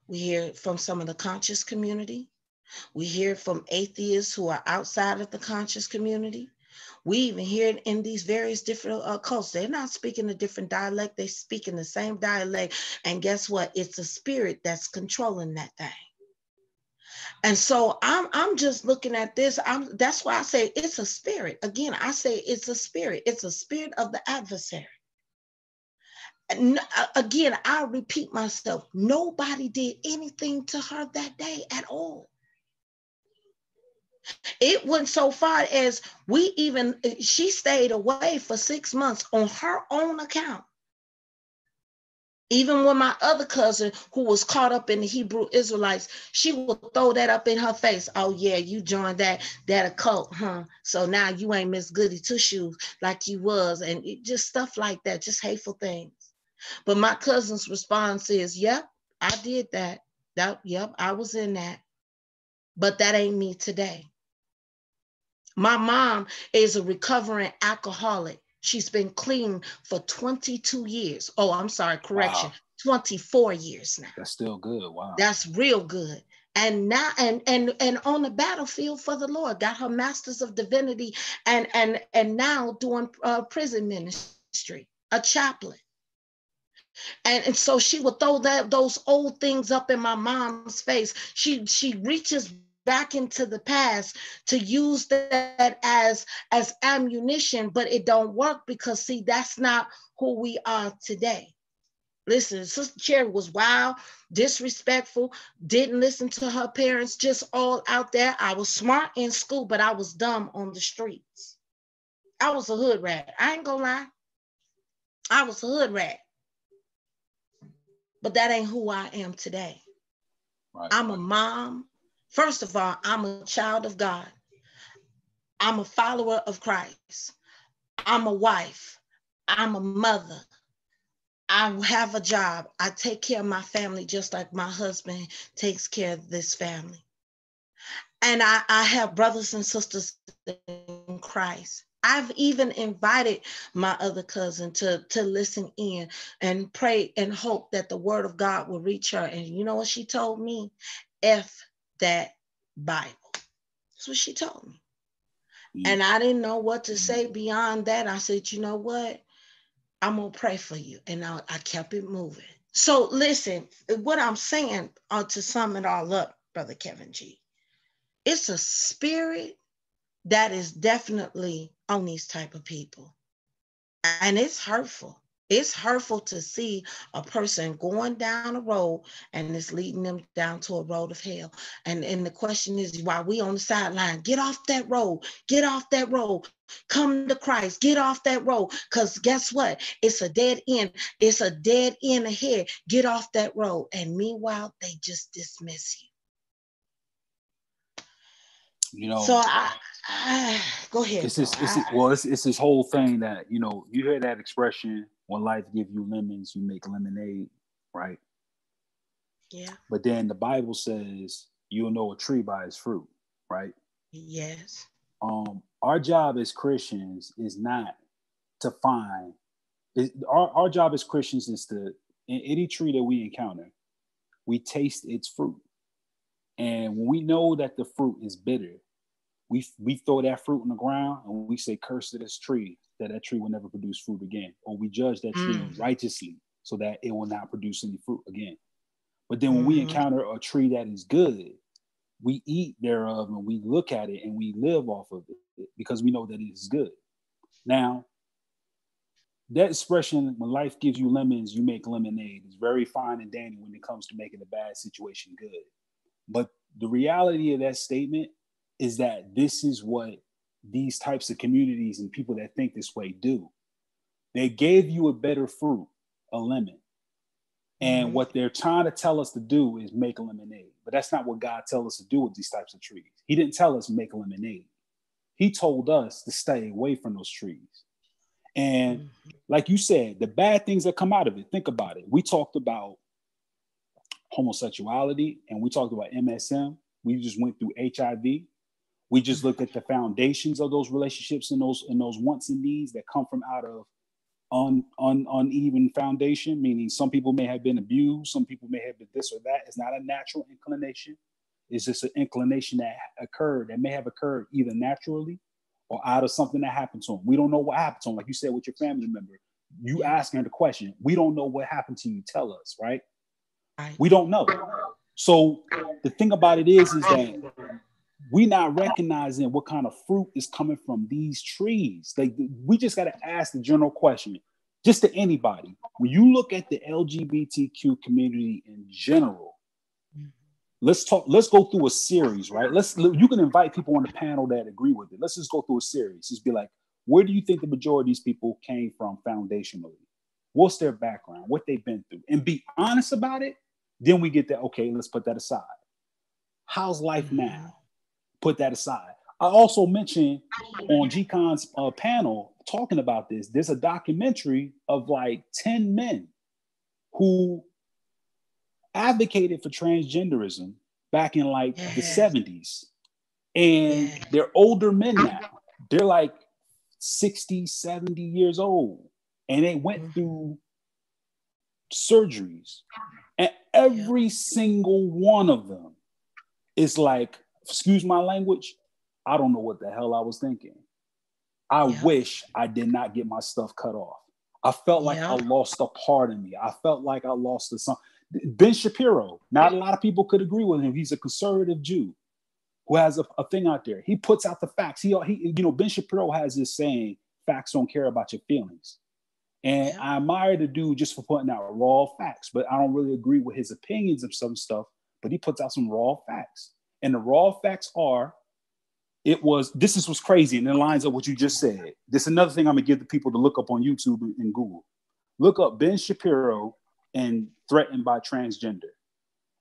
We hear it from some of the conscious community. We hear it from atheists who are outside of the conscious community. We even hear it in these various different cults. They're not speaking a different dialect. They're speaking the same dialect. And guess what? It's a spirit that's controlling that thing. And so I'm just looking at this. That's why I say it's a spirit. Again, I say it's a spirit. It's a spirit of the adversary. And again, I'll repeat myself. Nobody did anything to her that day at all. It went so far as she stayed away for 6 months on her own account. Even when my other cousin, who was caught up in the Hebrew Israelites, she would throw that up in her face. Oh yeah, you joined that occult, huh? So now you ain't Miss Goody Two-Shoes like you was, and just stuff like that, just hateful things. But my cousin's response is, yep, I did that. Yep, I was in that. But that ain't me today. My mom is a recovering alcoholic. She's been clean for 22 years. Oh, I'm sorry, correction. Wow. 24 years now. That's still good. Wow. That's real good. And now and on the battlefield for the Lord, got her Masters of Divinity and now doing prison ministry, a chaplain. And so she would throw those old things up in my mom's face. She reaches back into the past to use that as ammunition, but it don't work because see, that's not who we are today. Listen, Sister Cherry was wild, disrespectful, didn't listen to her parents, just all out there. I was smart in school, but I was dumb on the streets. I was a hood rat. I ain't gonna lie. I was a hood rat. But that ain't who I am today. Right. I'm a mom. First of all, I'm a child of God. I'm a follower of Christ. I'm a wife. I'm a mother. I have a job. I take care of my family just like my husband takes care of this family. And I have brothers and sisters in Christ. I've even invited my other cousin to listen in and pray and hope that the word of God will reach her. And you know what she told me? F that Bible. That's what she told me. And I didn't know what to say beyond that. I said, you know what? I'm going to pray for you. And I kept it moving. So listen, what I'm saying to sum it all up, Brother Kevin G, it's a spirit that is definitely on these type of people. And it's hurtful. It's hurtful to see a person going down a road and it's leading them down to a road of hell. And the question is, while we on the sideline, get off that road, get off that road, come to Christ, get off that road. Because guess what? It's a dead end. It's a dead end ahead. Get off that road. And meanwhile, they just dismiss you. You know, so I go ahead. It's this whole thing that, you know, you hear that expression, when life gives you lemons, you make lemonade, right? Yeah. But then the Bible says you'll know a tree by its fruit, right? Yes. Our job as Christians is not to find, our job as Christians is to, in any tree that we encounter, we taste its fruit. And when we know that the fruit is bitter, we throw that fruit on the ground and we say, curse to this tree, that tree will never produce fruit again. Or we judge that tree righteously so that it will not produce any fruit again. But then when we encounter a tree that is good, we eat thereof and we look at it and we live off of it because we know that it is good. Now, that expression, when life gives you lemons, you make lemonade, is very fine and dandy when it comes to making a bad situation good. But the reality of that statement is that this is what these types of communities and people that think this way do. They gave you a better fruit, a lemon. And what they're trying to tell us to do is make a lemonade. But that's not what God tells us to do with these types of trees. He didn't tell us to make a lemonade. He told us to stay away from those trees. And like you said, the bad things that come out of it, think about it. We talked about homosexuality and we talked about MSM. We just went through HIV. We just looked at the foundations of those relationships and those wants and needs that come from out of uneven foundation, meaning some people may have been abused, some people may have been this or that. It's not a natural inclination. It's just an inclination that occurred, that may have occurred either naturally or out of something that happened to them. We don't know what happened to them. Like you said with your family member, you asking the question, we don't know what happened to you. Tell us, right? We don't know. So the thing about it is that we're not recognizing what kind of fruit is coming from these trees. We just got to ask the general question, just to anybody. When you look at the LGBTQ community in general, let's go through a series, right? You can invite people on the panel that agree with it. Let's just go through a series. Just be like, where do you think the majority of these people came from foundationally? What's their background? What they've been through? And be honest about it. Then we get that, okay, let's put that aside. How's life now? Put that aside. I also mentioned on GCon's panel talking about this, there's a documentary of like 10 men who advocated for transgenderism back in like the 70s. And they're older men now. They're like 60, 70 years old. And they went through surgeries. And every single one of them is like, excuse my language, I don't know what the hell I was thinking. I wish I did not get my stuff cut off. I felt like I lost a part of me. I felt like I lost something. Ben Shapiro, not a lot of people could agree with him. He's a conservative Jew. who has a thing out there. He puts out the facts. He Ben Shapiro has this saying, facts don't care about your feelings. And I admire the dude just for putting out raw facts, but I don't really agree with his opinions of some stuff, but he puts out some raw facts. And the raw facts are, this is what's crazy, and it lines up what you just said. This is another thing I'm gonna give the people to look up on YouTube and Google. Look up Ben Shapiro and threatened by transgender.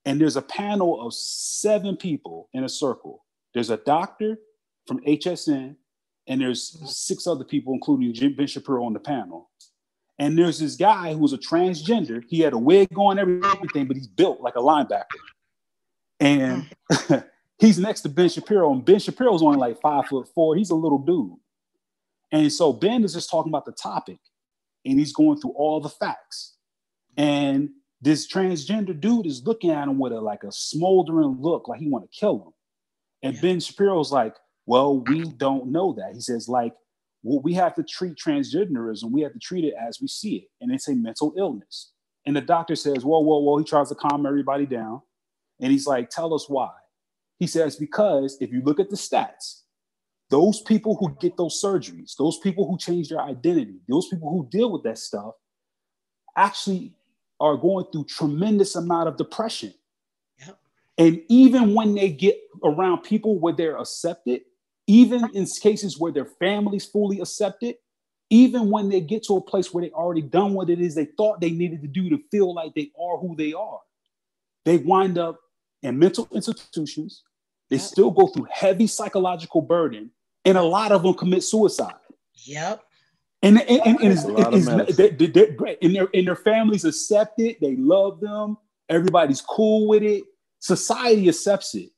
And there's a panel of 7 people in a circle. There's a doctor from HSN, and there's 6 other people, including Ben Shapiro, on the panel. And there's this guy who was a transgender. He had a wig on, everything, but he's built like a linebacker. And he's next to Ben Shapiro, and Ben Shapiro's only like 5'4". He's a little dude. And so Ben is just talking about the topic, and he's going through all the facts. And this transgender dude is looking at him with a smoldering look, like he want to kill him. And Ben Shapiro's like, well, we don't know that. He says, we have to treat transgenderism. We have to treat it as we see it. And it's a mental illness. And the doctor says, whoa. He tries to calm everybody down. And he's like, tell us why. He says, because if you look at the stats, those people who get those surgeries, those people who change their identity, those people who deal with that stuff actually are going through tremendous amount of depression. Yep. And even when they get around people where they're accepted, even in cases where their families fully accept it, even when they get to a place where they already done what it is they thought they needed to do to feel like they are who they are, they wind up in mental institutions. They still go through heavy psychological burden, and a lot of them commit suicide. Yep. And they're great. And their families accept it. They love them. Everybody's cool with it. Society accepts it,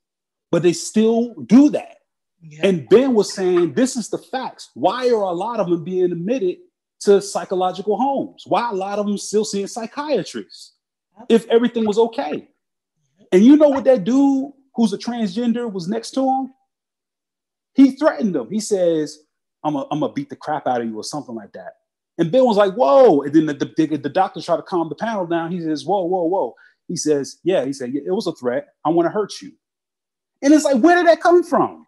but they still do that. Yeah. And Ben was saying, this is the facts. Why are a lot of them being admitted to psychological homes? Why a lot of them still seeing psychiatrists if everything was okay? And you know what that dude who's a transgender was next to him? He threatened him. He says, I'm gonna beat the crap out of you or something like that. And Ben was like, whoa. And then the doctor tried to calm the panel down. He says, whoa. He says, yeah, it was a threat. I want to hurt you. And it's like, where did that come from?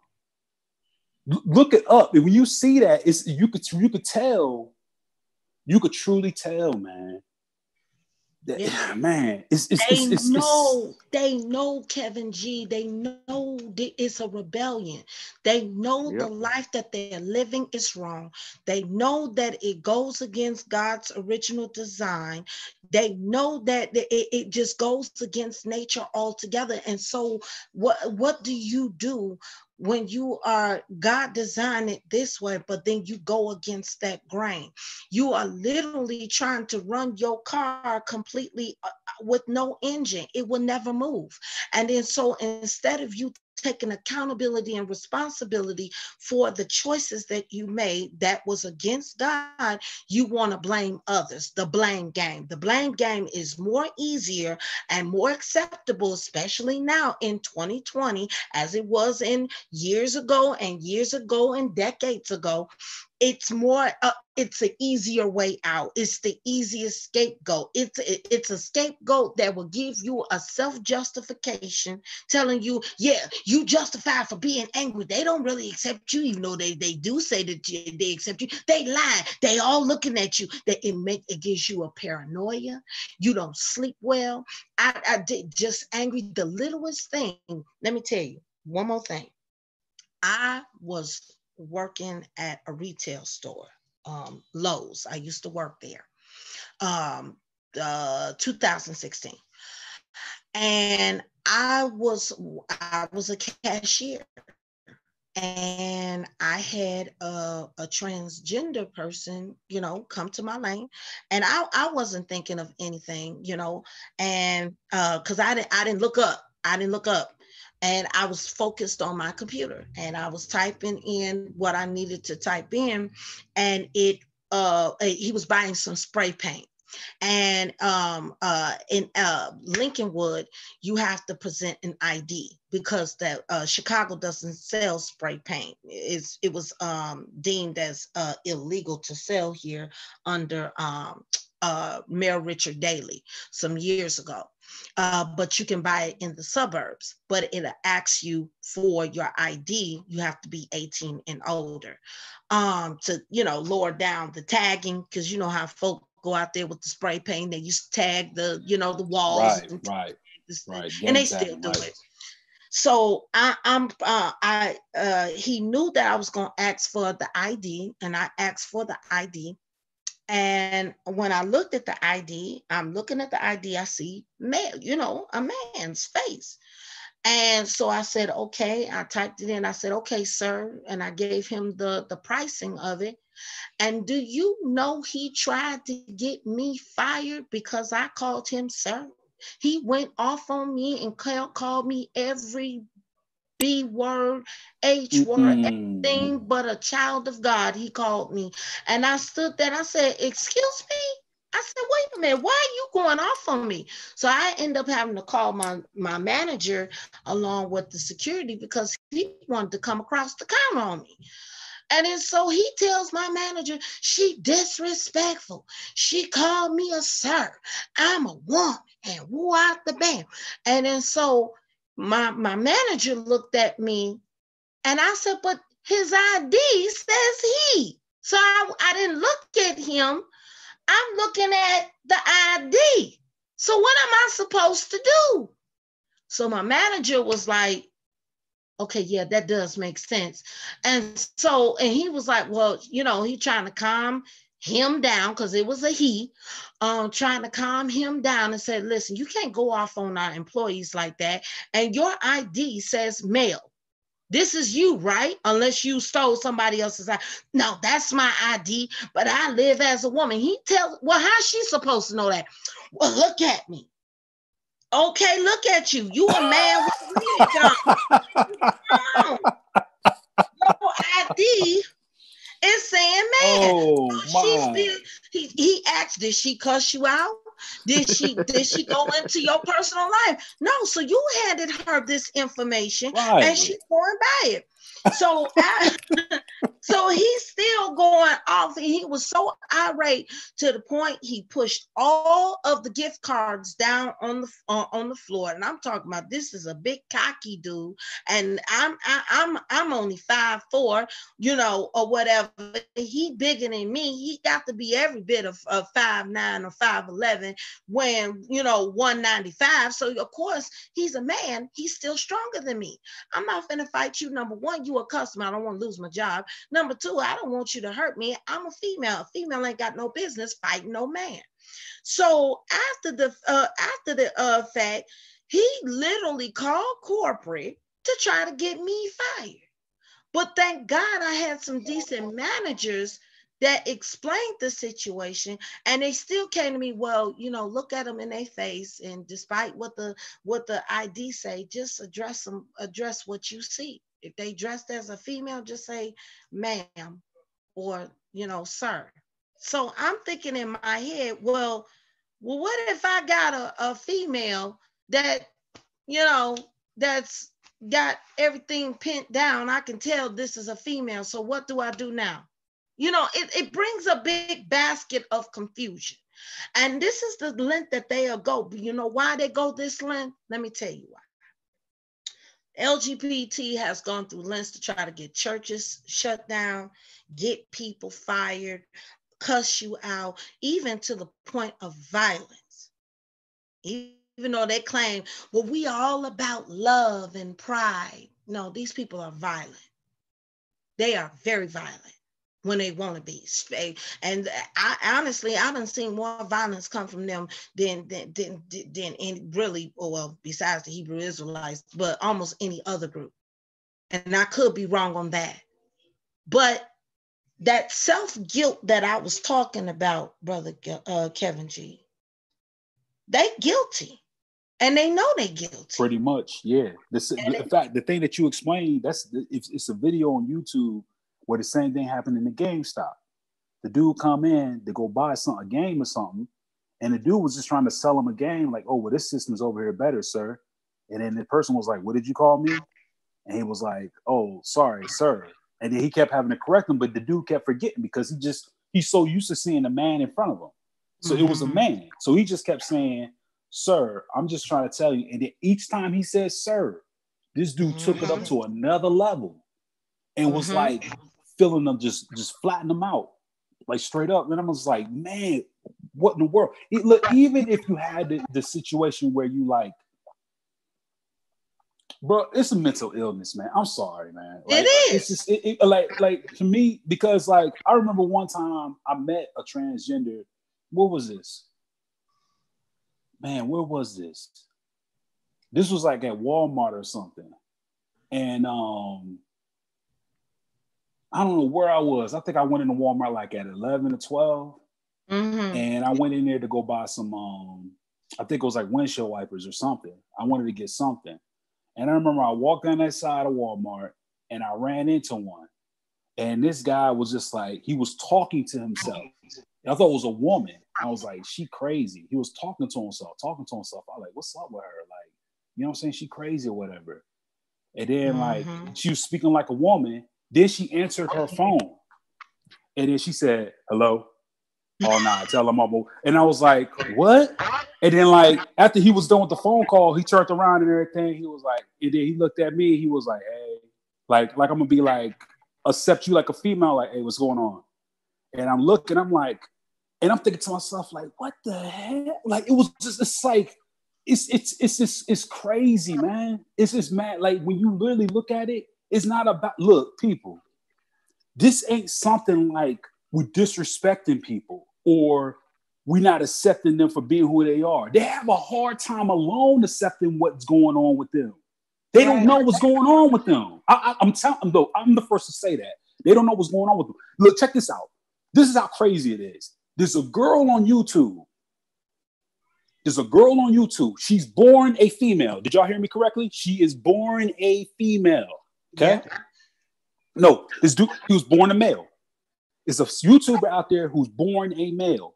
Look it up. And when you see that, you could truly tell, man. Man, they know, Kevin G. They know it's a rebellion. They know the life that they're living is wrong. They know that it goes against God's original design. They know that it just goes against nature altogether. And so what do you do when you are, God designed it this way, but then you go against that grain? You are literally trying to run your car completely with no engine. It will never move. And then so instead of you taking accountability and responsibility for the choices that you made that was against God, you want to blame others. The blame game. The blame game is more easier and more acceptable, especially now in 2020, as it was in years ago and decades ago. It's more, it's an easier way out. It's the easiest scapegoat. It's a scapegoat that will give you a self-justification, telling you, yeah, you justified for being angry. They don't really accept you, even though they do say that they accept you. They lie. They all looking at you. It gives you a paranoia. You don't sleep well. I did just angry. The littlest thing. Let me tell you one more thing. I was working at a retail store, Lowe's. I used to work there, 2016. And I was a cashier, and I had a transgender person, come to my lane, and I wasn't thinking of anything, and because I didn't look up. And I was focused on my computer, and I was typing in what I needed to type in, and he was buying some spray paint. And in Lincolnwood, you have to present an ID because Chicago doesn't sell spray paint. It was deemed as illegal to sell here under Mayor Richard Daley some years ago. But you can buy it in the suburbs, but it asks you for your ID. You have to be 18 and older to, lower down the tagging, because you know how folk go out there with the spray paint. They used to tag the, the walls. Right. And they still do it. So he knew that I was going to ask for the ID, and I asked for the ID. And when I looked at the ID, I'm looking at the ID, I see male, a man's face. And so I said, okay, I typed it in. I said, okay, sir. And I gave him the pricing of it. And do you know he tried to get me fired because I called him sir? He went off on me and called me every B word, H word, everything but a child of God, he called me. And I stood there and I said, excuse me? I said, wait a minute, why are you going off on me? So I ended up having to call my manager along with the security, because he wanted to come across the counter on me. And then so he tells my manager, she disrespectful. She called me a sir. I'm a woman, and woo out the bam. And then so my manager looked at me and I said, but his ID says he. So I didn't look at him. I'm looking at the ID. So what am I supposed to do? So my manager was like, okay, yeah, that does make sense. And he was like, well, he trying to calm him down, because it was a he, trying to calm him down, and said, listen, you can't go off on our employees like that. And your ID says male. This is you, right? Unless you stole somebody else's ID. No, that's my ID, but I live as a woman. He tells, well, how's she supposed to know that? Well, look at me. Okay, look at you. You a man with a wig on. Your ID is saying man. Oh, so he asked, did she cuss you out? Did she go into your personal life? No, so you handed her this information, right, and she's going by it. So so he's still going off. He was so irate to the point he pushed all of the gift cards down on the floor. And I'm talking about, this is a big cocky dude, and I'm only 5'4", or whatever. He bigger than me. He got to be every bit of 5'9" or 5'11", when 195. So of course he's a man. He's still stronger than me. I'm not finna fight you. Number one, you a customer. I don't want to lose my job. Number two, I don't want you to hurt me. I'm a female. A female ain't got no business fighting no man. So after the fact, he literally called corporate to try to get me fired. But thank God I had some decent managers that explained the situation, and they still came to me, well, look at them in their face, and despite what the ID say, just address what you see. If they dressed as a female, just say ma'am, or sir. So I'm thinking in my head, well, what if I got a female that that's got everything pinned down? I can tell this is a female. So what do I do now? It brings a big basket of confusion. And this is the length that they'll go. You know why they go this length? Let me tell you why. LGBT has gone through lengths to try to get churches shut down, get people fired, cuss you out, even to the point of violence. Even though they claim, well, we are all about love and pride. No, these people are violent. They are very violent when they want to be. And I honestly done seen more violence come from them than any really, well, besides the Hebrew Israelites, but almost any other group. And I could be wrong on that. But that self-guilt that I was talking about, Brother Kevin G, they guilty. And they know they guilty. Pretty much, yeah. In fact, the thing that you explained, it's a video on YouTube where the same thing happened in the GameStop. The dude come in to go buy a game or something, and the dude was just trying to sell him a game, like, oh, well, this system's over here better, sir. And then the person was like, what did you call me? And he was like, oh, sorry, sir. And then he kept having to correct him, but the dude kept forgetting because he's so used to seeing the man in front of him. So it was a man. So he just kept saying, sir, I'm just trying to tell you. And then each time he said, sir, this dude took it up to another level and was like filling them, just flatten them out, like straight up. And I was like, man, what in the world? Look, even if you had the situation where you like, bro, it's a mental illness, man. I'm sorry, man. Like, it is. It's just like to me, because like I remember one time I met a transgender. What was this? Man, where was this? This was like at Walmart or something. And I don't know where I was. I think I went into Walmart like at 11 or 12. And I went in there to go buy some I think it was like windshield wipers or something. I wanted to get something. And I remember I walked on that side of Walmart and I ran into one. And this guy was just like, he was talking to himself. I thought it was a woman. I was like, she crazy. He was talking to himself. I was like, what's up with her? Like, you know what I'm saying? She crazy or whatever. And then like, she was speaking like a woman. Then she answered her phone. And then she said, hello? Oh, nah, tell him I'm over. And I was like, what? And then like, after he was done with the phone call, he turned around and everything. He was like, and then he looked at me. He was like, hey, like I'm gonna be like, accept you like a female. Like, hey, what's going on? And I'm looking, I'm like, and I'm thinking to myself, like, what the heck? Like, it was just, it's like, it's crazy, man. It's just mad. Like, when you really look at it, it's not about, look, people, this ain't something like we're disrespecting people or we're not accepting them for being who they are. They have a hard time alone accepting what's going on with them. They don't know what's going on with them. I'm telling them, though, I'm the first to say that. They don't know what's going on with them. Look, check this out. This is how crazy it is. There's a girl on YouTube. She's born a female. Did y'all hear me correctly? She is born a female. Okay? Yeah. No, this dude, he was born a male. There's a YouTuber out there who's born a male.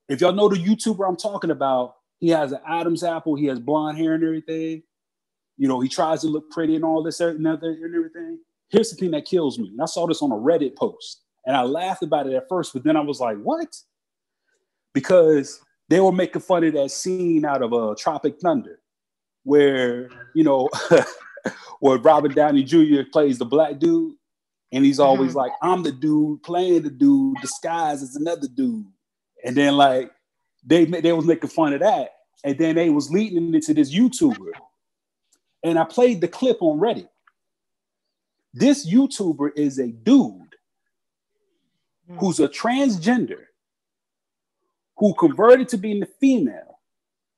If y'all know the YouTuber I'm talking about, he has an Adam's apple. He has blonde hair and everything. You know, he tries to look pretty and all this and everything. Here's the thing that kills me. And I saw this on a Reddit post. And I laughed about it at first, but then I was like, what? Because they were making fun of that scene out of Tropic Thunder where, you know, where Robert Downey Jr. plays the black dude. And he's always like, I'm the dude playing the dude disguised as another dude. And then like, they was making fun of that. And then they was leading into this YouTuber. And I played the clip on Reddit. This YouTuber is a dude who's a transgender who converted to being a female.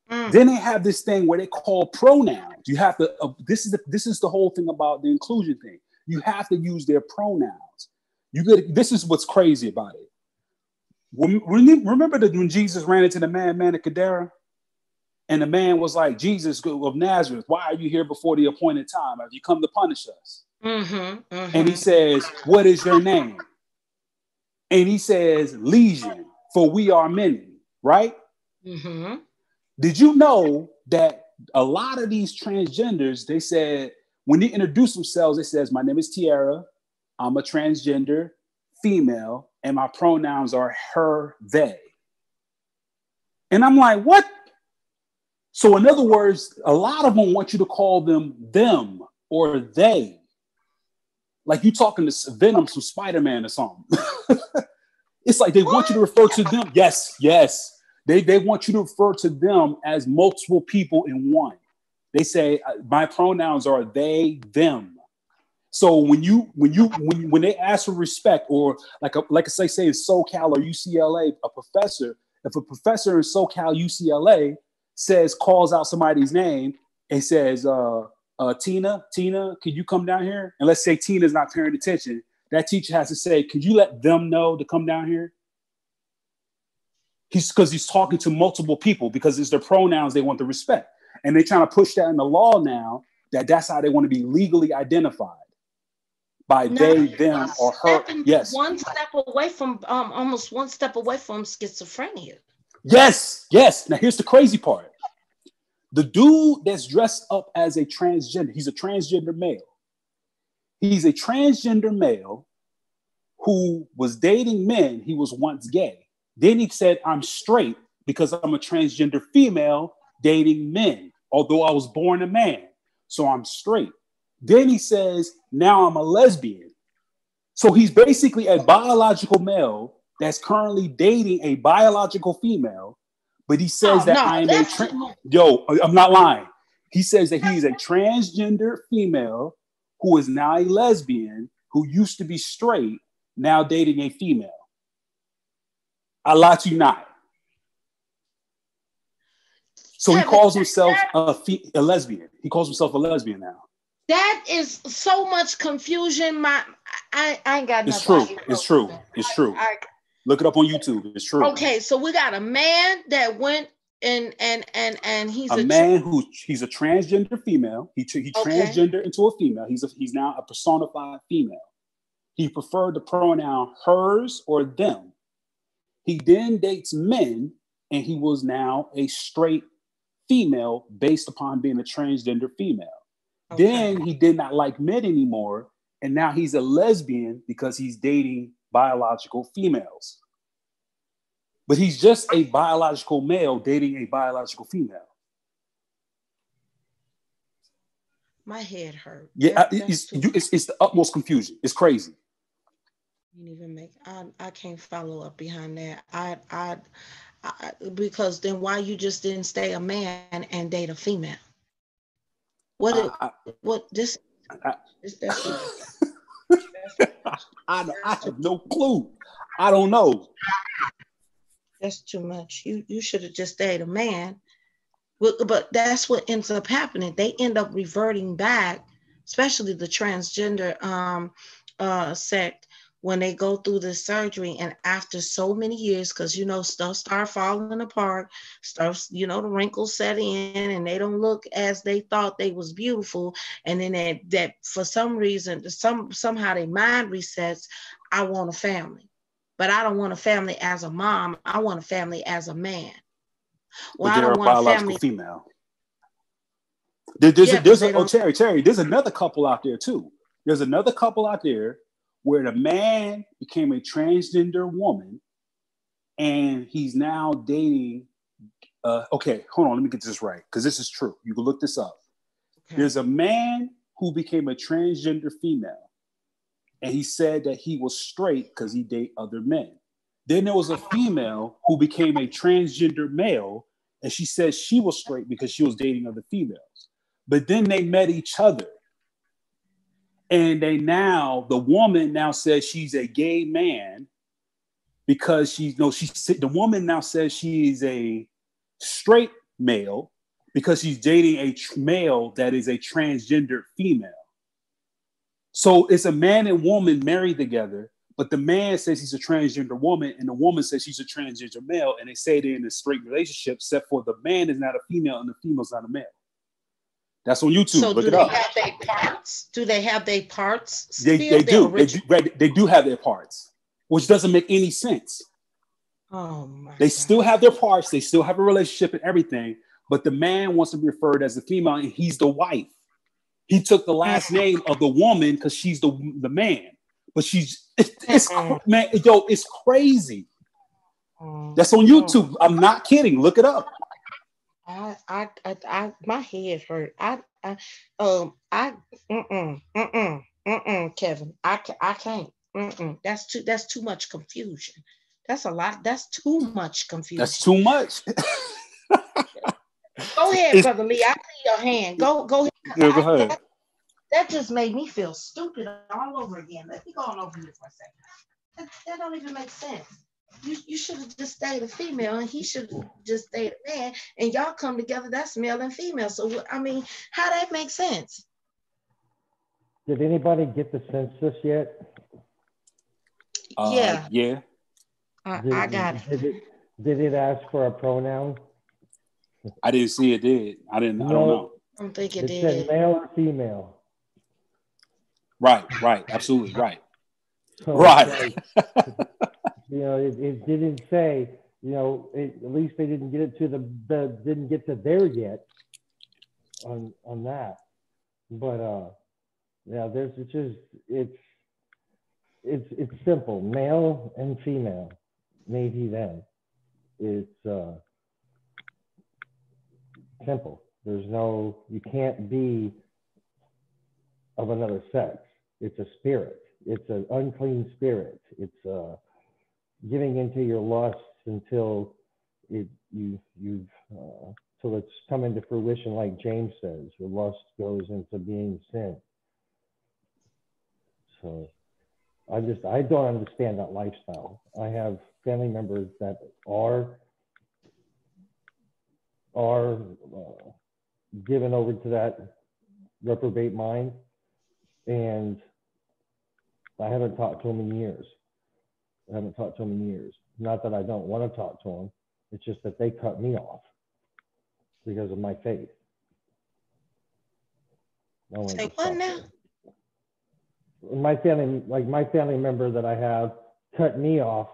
Then they have this thing where they call pronouns. You have to, this is the whole thing about the inclusion thing. You have to use their pronouns. This is what's crazy about it. Remember when Jesus ran into the man at Gadara? And the man was like, Jesus of Nazareth, why are you here before the appointed time? Have you come to punish us? And he says, what is your name? And he says, Legion, for we are many, right? Did you know that a lot of these transgenders, they said, when they introduce themselves, it says, my name is Tiara, I'm a transgender female, and my pronouns are her, they. And I'm like, what? So in other words, a lot of them want you to call them or they. Like you talking to Venom from Spider-Man or something. It's like they want you to refer to them. Yes. They want you to refer to them as multiple people in one. They say my pronouns are they, them. So when they ask for respect, or like I say in SoCal or UCLA, if a professor in SoCal UCLA calls out somebody's name and says, Tina, could you come down here? And let's say Tina's not paying attention. That teacher has to say, could you let them know to come down here? Because he's talking to multiple people because it's their pronouns they want to respect. And they're trying to push that in the law now, that's how they want to be legally identified. By they, them, or her. Yes. One step away from, almost one step away from schizophrenia. Yes. Now here's the crazy part. The dude that's dressed up as a transgender, he's a transgender male. He's a transgender male who was dating men. He was once gay. Then he said, I'm straight. because I'm a transgender female dating men, although I was born a man. So I'm straight. Then he says, now I'm a lesbian. So he's basically a biological male that's currently dating a biological female, but he says I'm not lying. He says that he is a transgender female who is now a lesbian who used to be straight, now dating a female. I lie to you not. So he calls himself a lesbian. He calls himself a lesbian now. That is so much confusion. I ain't got nothing. It's true. Look it up on YouTube. It's true. Okay, so we got a man that went and he's a man he's a transgender female. He transgender into a female. He's now a personified female. He preferred the pronoun hers or them. He then dates men, and he was now a straight female based upon being a transgender female. Okay. Then he did not like men anymore, and now he's a lesbian because he's dating biological females. But he's just a biological male dating a biological female. My head hurt. Yeah, it's the utmost confusion. It's crazy. You didn't even make. I can't follow up behind that. I because then why you just didn't stay a man and date a female? I have no clue. I don't know. That's too much. You should have just stayed a man. But that's what ends up happening. They end up reverting back, especially the transgender sect, when they go through the surgery, and after so many years, because stuff start falling apart, the wrinkles set in, and they don't look as they thought they was beautiful, and then that for some reason, somehow their mind resets. I want a family, but I don't want a family as a mom. I want a family as a man. Well, I don't want a family female. Terry, there's another couple out there too. There's another couple out there where the man became a transgender woman, and he's now dating. Okay, hold on, let me get this right, because this is true. You can look this up. Okay. There's a man who became a transgender female, and he said that he was straight because he dated other men. Then there was a female who became a transgender male, and she said she was straight because she was dating other females. But then they met each other. And the woman now says she's a gay man because the woman now says she is a straight male because she's dating a male that is a transgender female. So it's a man and woman married together, but the man says he's a transgender woman and the woman says she's a transgender male, and they say they're in a straight relationship, except for the man is not a female and the female's not a male. That's on YouTube. So look it up. Have their parts? Do they have their parts? They do. They do have their parts, which doesn't make any sense. Oh my! They still have their parts. They still have a relationship and everything, but the man wants to be referred as a female, and he's the wife. He took the last name of the woman because she's the man, but man, it's crazy. That's on YouTube. I'm not kidding. Look it up. My head hurt. Kevin, I can't. That's too much confusion. That's a lot. That's too much confusion. That's too much. Go ahead, Brother Lee. I see your hand. Go ahead. Yeah, go ahead. That just made me feel stupid all over again. Let me go on over here for a second. That don't even make sense. You should have just stayed a female, and he should have just stayed a man, and y'all come together. That's male and female. So I mean, how that make sense? Did anybody get the census yet? Yeah. Yeah. I got it. Did it ask for a pronoun? I didn't see it. Did I didn't? I don't know. I don't think it did. It said male or female. Right. Absolutely right. So right. It didn't say. At least they didn't get it to didn't get to there yet. On that, but it's simple. Male and female, maybe then. It's Simple. There's no, you can't be of another sex. It's a spirit. It's an unclean spirit. It's giving into your lusts until till it's come into fruition, like James says. Your lust goes into being sin. So I don't understand that lifestyle. I have family members that are given over to that reprobate mind, and I haven't talked to them in years. Not that I don't want to talk to them. It's just that they cut me off because of my faith. Say what now? My family member that I have cut me off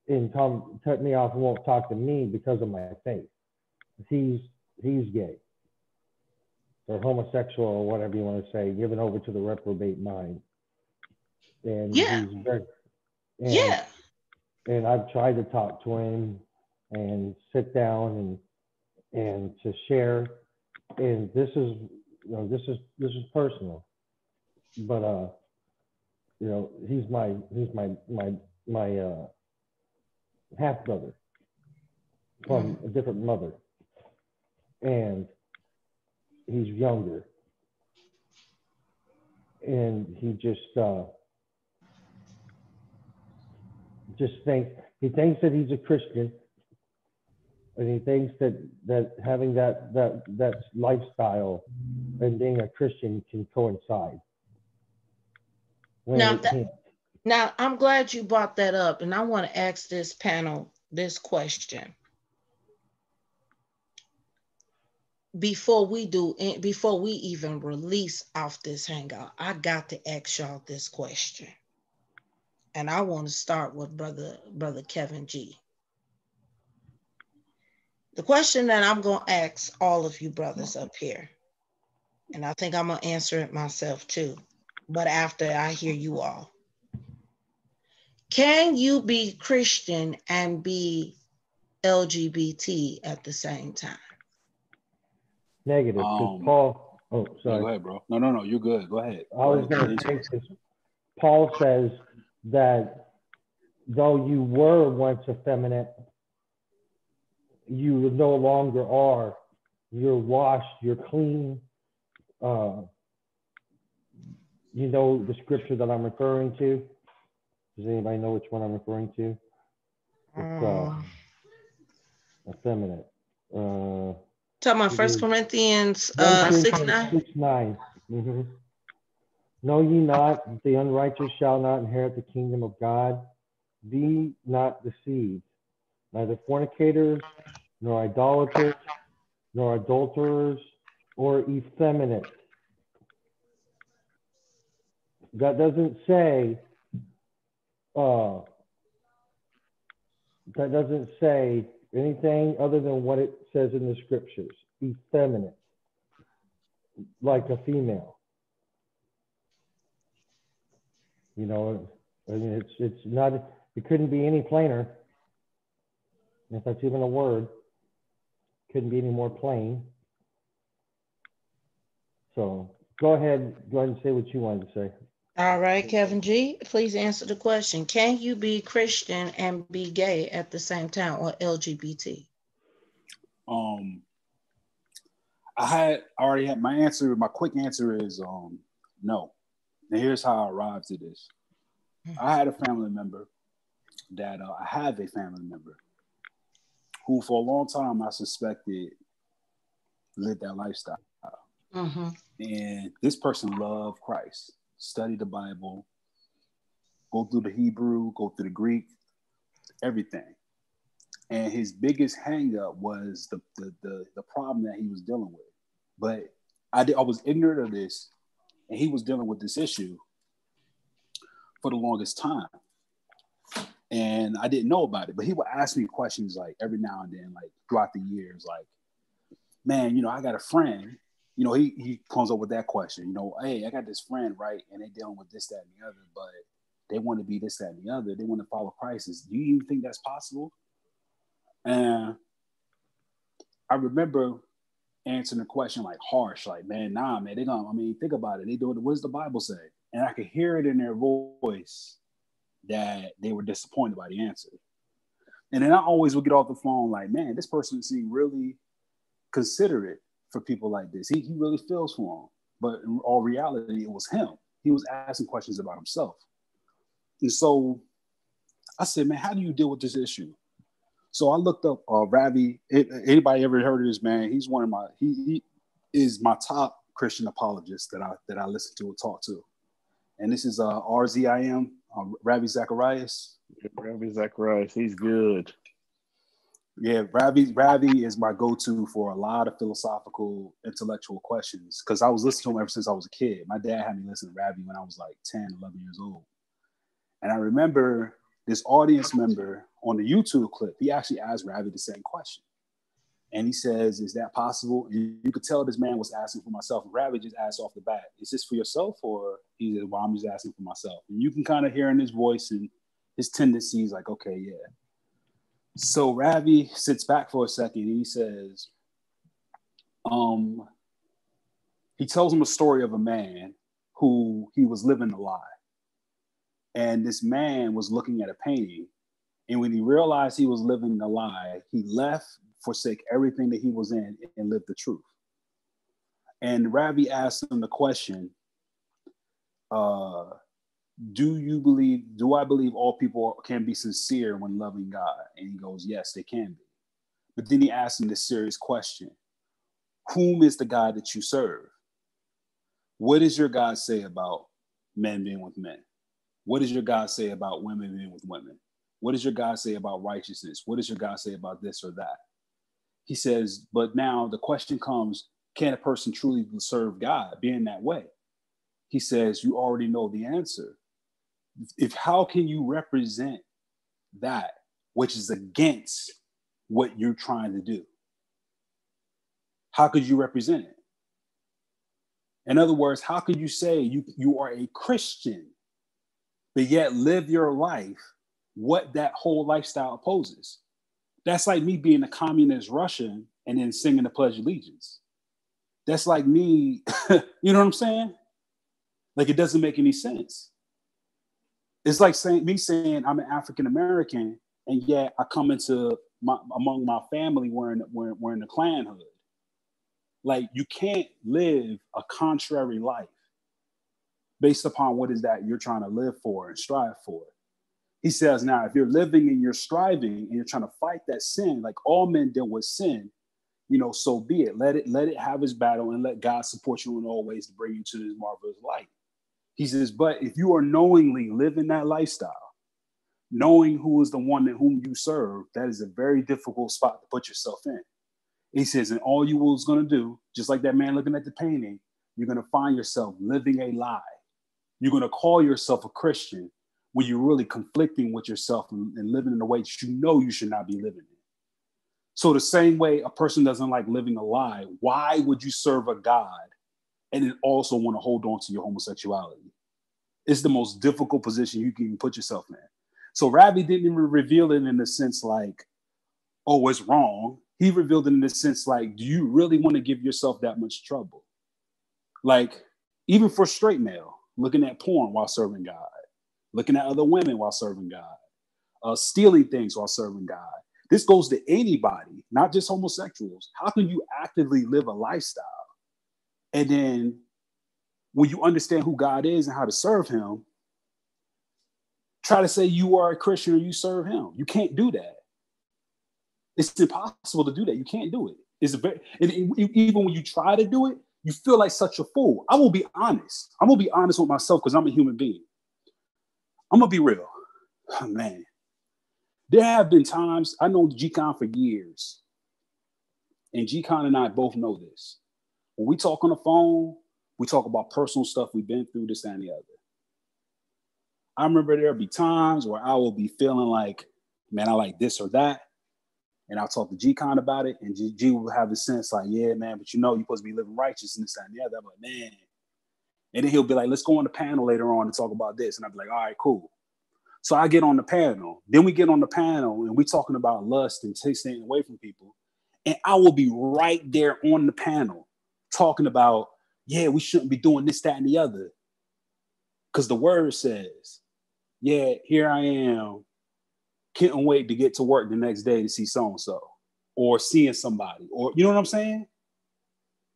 and won't talk to me because of my faith. He's gay or homosexual or whatever you want to say, given over to the reprobate mind. And yeah. He's very, yeah. And I've tried to talk to him and sit down and to share. And this is personal, but he's my half brother from a different mother, and he's younger, and he just thinks that he's a Christian, and he thinks that having that lifestyle and being a Christian can coincide. Now, I'm glad you brought that up, and I want to ask this panel this question. Before we even release off this hangout, I got to ask y'all this question. And I want to start with brother Kevin G. The question that I'm going to ask all of you brothers up here, and I think I'm going to answer it myself too, but after I hear you all. Can you be Christian and be LGBT at the same time? Negative. Paul, oh, sorry. Go ahead, bro. No, you're good. Go ahead. I was going to say this. Paul says that though you were once effeminate, you no longer are. You're washed, you're clean. You know the scripture that I'm referring to? Does anybody know which one I'm referring to? It's effeminate. Talking about 1 Corinthians 6:9? 6:9. Mm-hmm. Know ye not that the unrighteous shall not inherit the kingdom of God? Be not deceived. Neither fornicators, nor idolaters, nor adulterers, or effeminate. That doesn't say anything other than what it says in the scriptures. Effeminate, like a female. You know, I mean, it's not. It couldn't be any plainer. If that's even a word, couldn't be any more plain. So go ahead and say what you wanted to say. All right, Kevin G, please answer the question. Can you be Christian and be gay at the same time, or LGBT? I already had my answer. My quick answer is no. And here's how I arrived at this. I had a family member that I have a family member who for a long time I suspected lived that lifestyle. Mm-hmm. And this person loved Christ, studied the Bible, go through the Hebrew, go through the Greek, everything. And his biggest hang up was the problem that he was dealing with. But I was ignorant of this, and he was dealing with this issue for the longest time. And I didn't know about it, but he would ask me questions like every now and then, like throughout the years, like, man, you know, I got a friend, you know, he comes up with that question, you know, hey, I got this friend, right? And they dealing with this, that, and the other, but they want to be this, that, and the other. They want to follow Christ. Do you even think that's possible? And I remember answering the question like harsh, like, man, nah, man, think about it. They do it. What does the Bible say? And I could hear it in their voice that they were disappointed by the answer. And then I always would get off the phone like, man, this person seemed really considerate for people like this. He really feels for them. But in all reality, it was him. He was asking questions about himself. And so I said, man, how do you deal with this issue? So I looked up Ravi. Anybody ever heard of this man? He's one of my, he is my top Christian apologist that I listen to and talk to. And this is RZIM, Ravi Zacharias. Ravi Zacharias, he's good. Yeah, Ravi is my go-to for a lot of philosophical, intellectual questions because I was listening to him ever since I was a kid. My dad had me listen to Ravi when I was like 10, 11 years old. And I remember this audience member on the YouTube clip, he actually asked Ravi the same question. And he says, is that possible? And you could tell this man was asking for myself. And Ravi just asked off the bat, is this for yourself? Or he said, well, I'm just asking for myself. And you can kind of hear in his voice and his tendencies like, okay, yeah. So Ravi sits back for a second and he says, he tells him a story of a man who he was living a lie. And this man was looking at a painting. And when he realized he was living a lie, he left, forsake everything that he was in and lived the truth. And Ravi asked him the question, do I believe all people can be sincere when loving God? And he goes, yes, they can be. But then he asked him this serious question. Whom is the God that you serve? What does your God say about men being with men? What does your God say about women being with women? What does your God say about righteousness? What does your God say about this or that? He says, but now the question comes, can a person truly serve God being that way? He says, you already know the answer. How can you represent that which is against what you're trying to do? How could you represent it? In other words, how could you say you are a Christian, but yet live your life what that whole lifestyle opposes? That's like me being a communist Russian and then singing the Pledge of Allegiance. That's like me, you know what I'm saying? Like, it doesn't make any sense. It's like me saying I'm an African American, and yet I come into among my family wearing the Klan hood. Like, you can't live a contrary life based upon what is that you're trying to live for and strive for. He says, now, if you're living and you're striving and you're trying to fight that sin, like all men deal with sin, so be it. Let it have its battle and let God support you in all ways to bring you to this marvelous light. He says, but if you are knowingly living that lifestyle, knowing who is the one that whom you serve, that is a very difficult spot to put yourself in. He says, and all you was going to do, just like that man looking at the painting, you're going to find yourself living a lie. You're going to call yourself a Christian when you're really conflicting with yourself and living in a way that you know you should not be living in. So the same way a person doesn't like living a lie, why would you serve a God and then also want to hold on to your homosexuality? It's the most difficult position you can put yourself in. So Ravi didn't even reveal it in the sense like, oh, it's wrong. He revealed it in the sense like, do you really want to give yourself that much trouble? Like, even for straight male, looking at porn while serving God, looking at other women while serving God, stealing things while serving God. This goes to anybody, not just homosexuals. How can you actively live a lifestyle? And then when you understand who God is and how to serve him, try to say you are a Christian or you serve him. You can't do that. It's impossible to do that. You can't do it. Even when you try to do it, you feel like such a fool. I will be honest. I'm going to be honest with myself because I'm a human being. I'm going to be real. Oh, man. There have been times, I know G-Con for years, and G-Con and I both know this. When we talk on the phone, we talk about personal stuff we've been through, this and the other. I remember there'll be times where I will be feeling like, man, I like this or that. And I'll talk to G-Con about it, and G will have the sense like, yeah, man, but you're supposed to be living righteous and this and the other. I'm like, man. And then he'll be like, let's go on the panel later on to talk about this. And I'll be like, all right, cool. So I get on the panel. Then we get on the panel and we're talking about lust and staying away from people. And I will be right there on the panel talking about, yeah, we shouldn't be doing this, that, and the other. Because the word says, yeah, here I am. Can't wait to get to work the next day to see so-and-so or seeing somebody, or you know what I'm saying?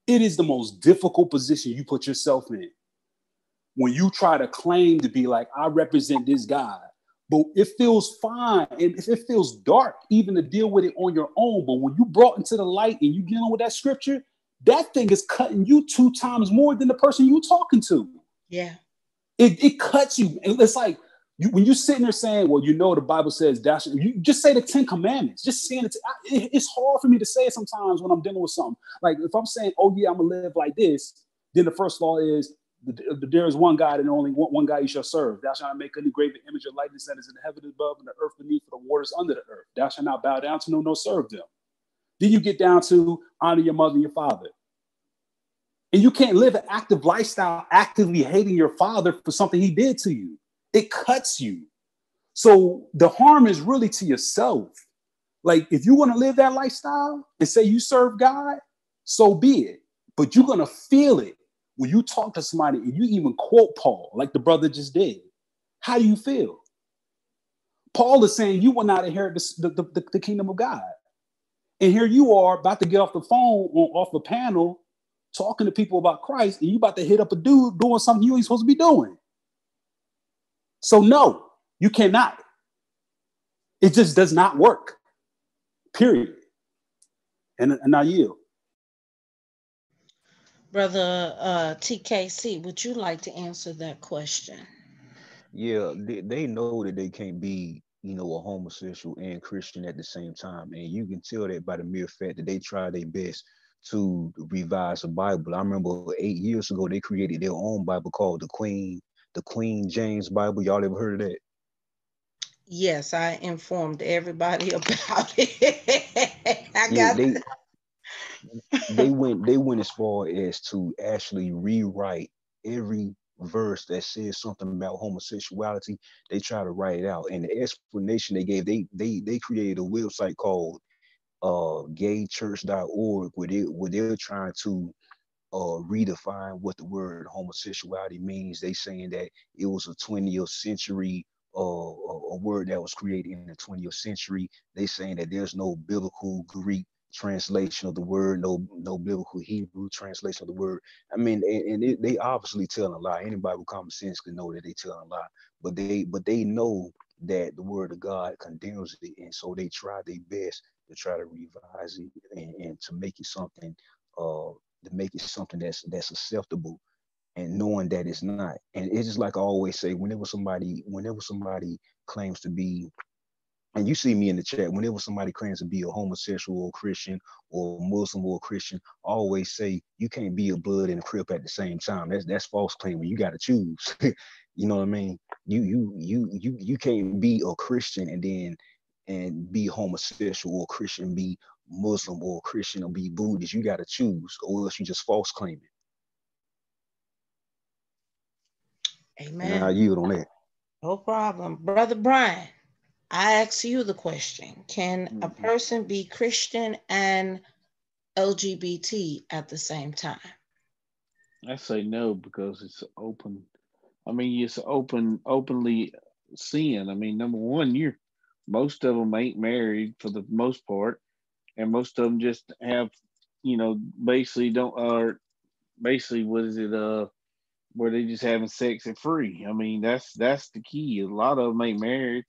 It is the most difficult position you put yourself in when you try to claim to be like, I represent this God, but it feels fine. And it feels dark even to deal with it on your own. But when you brought into the light and you dealing with that scripture, that thing is cutting you 2 times more than the person you talking to. Yeah. It cuts you. It's like, when you're sitting there saying, well, you know, the Bible says, you just say the 10 commandments, just saying it. It's hard for me to say it sometimes when I'm dealing with something. Like if I'm saying, oh yeah, I'm gonna live like this, then the first law is there is one God and only one God you shall serve. Thou shalt not make any graven image or likeness that is in the heaven above and the earth beneath, for the waters under the earth. Thou shalt not bow down to them nor serve them. Then you get down to honor your mother and your father. And you can't live an active lifestyle actively hating your father for something he did to you. It cuts you. So the harm is really to yourself. Like if you want to live that lifestyle and say you serve God, so be it. But you're going to feel it when you talk to somebody and you even quote Paul, like the brother just did. How do you feel? Paul is saying you will not inherit the kingdom of God. And here you are about to get off the phone, off the panel, talking to people about Christ, and you about to hit up a dude doing something you ain't supposed to be doing. So no, you cannot. It just does not work. Period. And I yield. Brother TKC, would you like to answer that question? Yeah, they know that they can't be, you know, a homosexual and Christian at the same time. And you can tell that by the mere fact that they try their best to revise the Bible. I remember 8 years ago, they created their own Bible called the Queen James Bible. Y'all ever heard of that? Yes, I informed everybody about it. They went as far as to actually rewrite every verse that says something about homosexuality. They try to write it out, and the explanation they gave, they created a website called gaychurch.org where they're trying to redefine what the word homosexuality means. They saying that it was a 20th century a word that was created in the 20th century. They saying that there's no biblical Greek translation of the word, no biblical Hebrew translation of the word. I mean, and they obviously telling a lie. Anybody with common sense can know that they telling a lie, but they know that the word of God condemns it, and so they try their best to try to revise it and to make it something that's acceptable, and knowing that it's not. And it's just like I always say, whenever somebody claims to be, and you see me in the chat, whenever somebody claims to be a homosexual or Christian or Muslim or Christian, I always say you can't be a blood and a crip at the same time. That's false claiming. You got to choose. You know what I mean? You can't be a Christian and be homosexual, or Christian be Muslim, or Christian or be Buddhist. You got to choose, or else you just false claiming. Amen. And I yield on that. No problem. Brother Brian, I ask you the question. Can a person be Christian and LGBT at the same time? I say no, because it's open. I mean, it's openly sin. I mean, number one, most of them ain't married for the most part, and most of them just have, basically what is it? Where they just having sex and free. I mean, that's the key. A lot of them ain't married.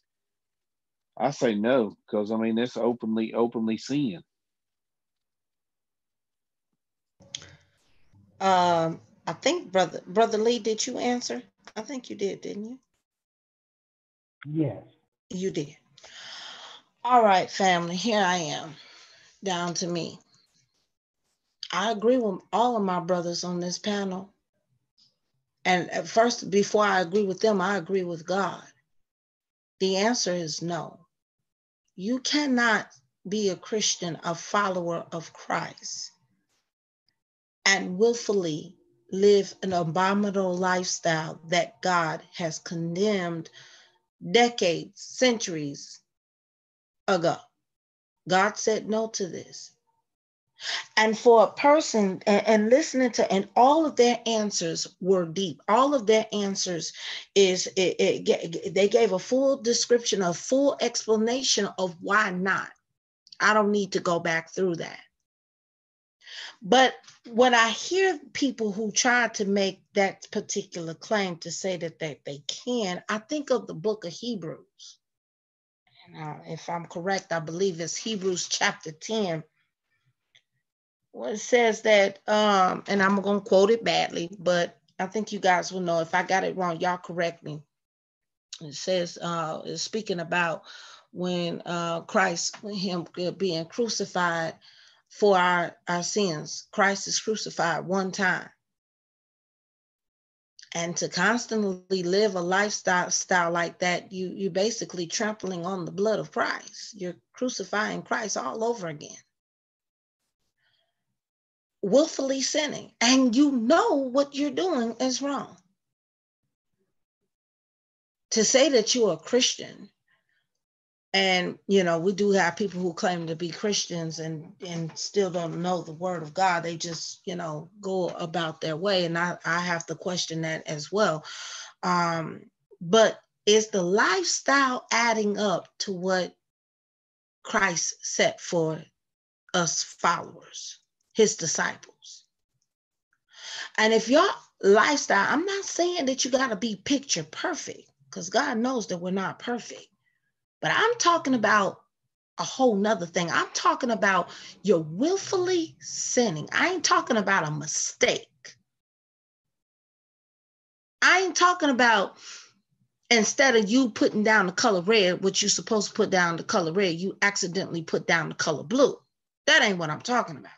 I say no, because I mean that's openly sin. I think brother Lee, did you answer? I think you did, didn't you? Yes. You did. All right, family, here I am, down to me. I agree with all of my brothers on this panel. And at first, before I agree with them, I agree with God. The answer is no. You cannot be a Christian, a follower of Christ, and willfully live an abominable lifestyle that God has condemned decades, centuries ago. God said no to this. And for a person, and listening to, and all of their answers were deep. All of their answers they gave a full description, a full explanation of why not. I don't need to go back through that. But when I hear people who try to make that particular claim to say that they can, I think of the book of Hebrews. And if I'm correct, I believe it's Hebrews chapter 10. Well, it says that, and I'm going to quote it badly, but I think you guys will know. If I got it wrong, y'all correct me. It says, it's speaking about when Christ, him being crucified for our sins. Christ is crucified one time. And to constantly live a lifestyle like that, you're basically trampling on the blood of Christ. You're crucifying Christ all over again. Willfully sinning, and you know what you're doing is wrong. To say that you're a Christian, and we do have people who claim to be Christians and still don't know the word of God. They just go about their way, and I have to question that as well. But is the lifestyle adding up to what Christ set for us followers, his disciples? And if your lifestyle, I'm not saying that you got to be picture perfect, because God knows that we're not perfect, but I'm talking about a whole nother thing. I'm talking about you're willfully sinning. I ain't talking about a mistake. I ain't talking about instead of you putting down the color red, what you're supposed to put down the color red, you accidentally put down the color blue. That ain't what I'm talking about.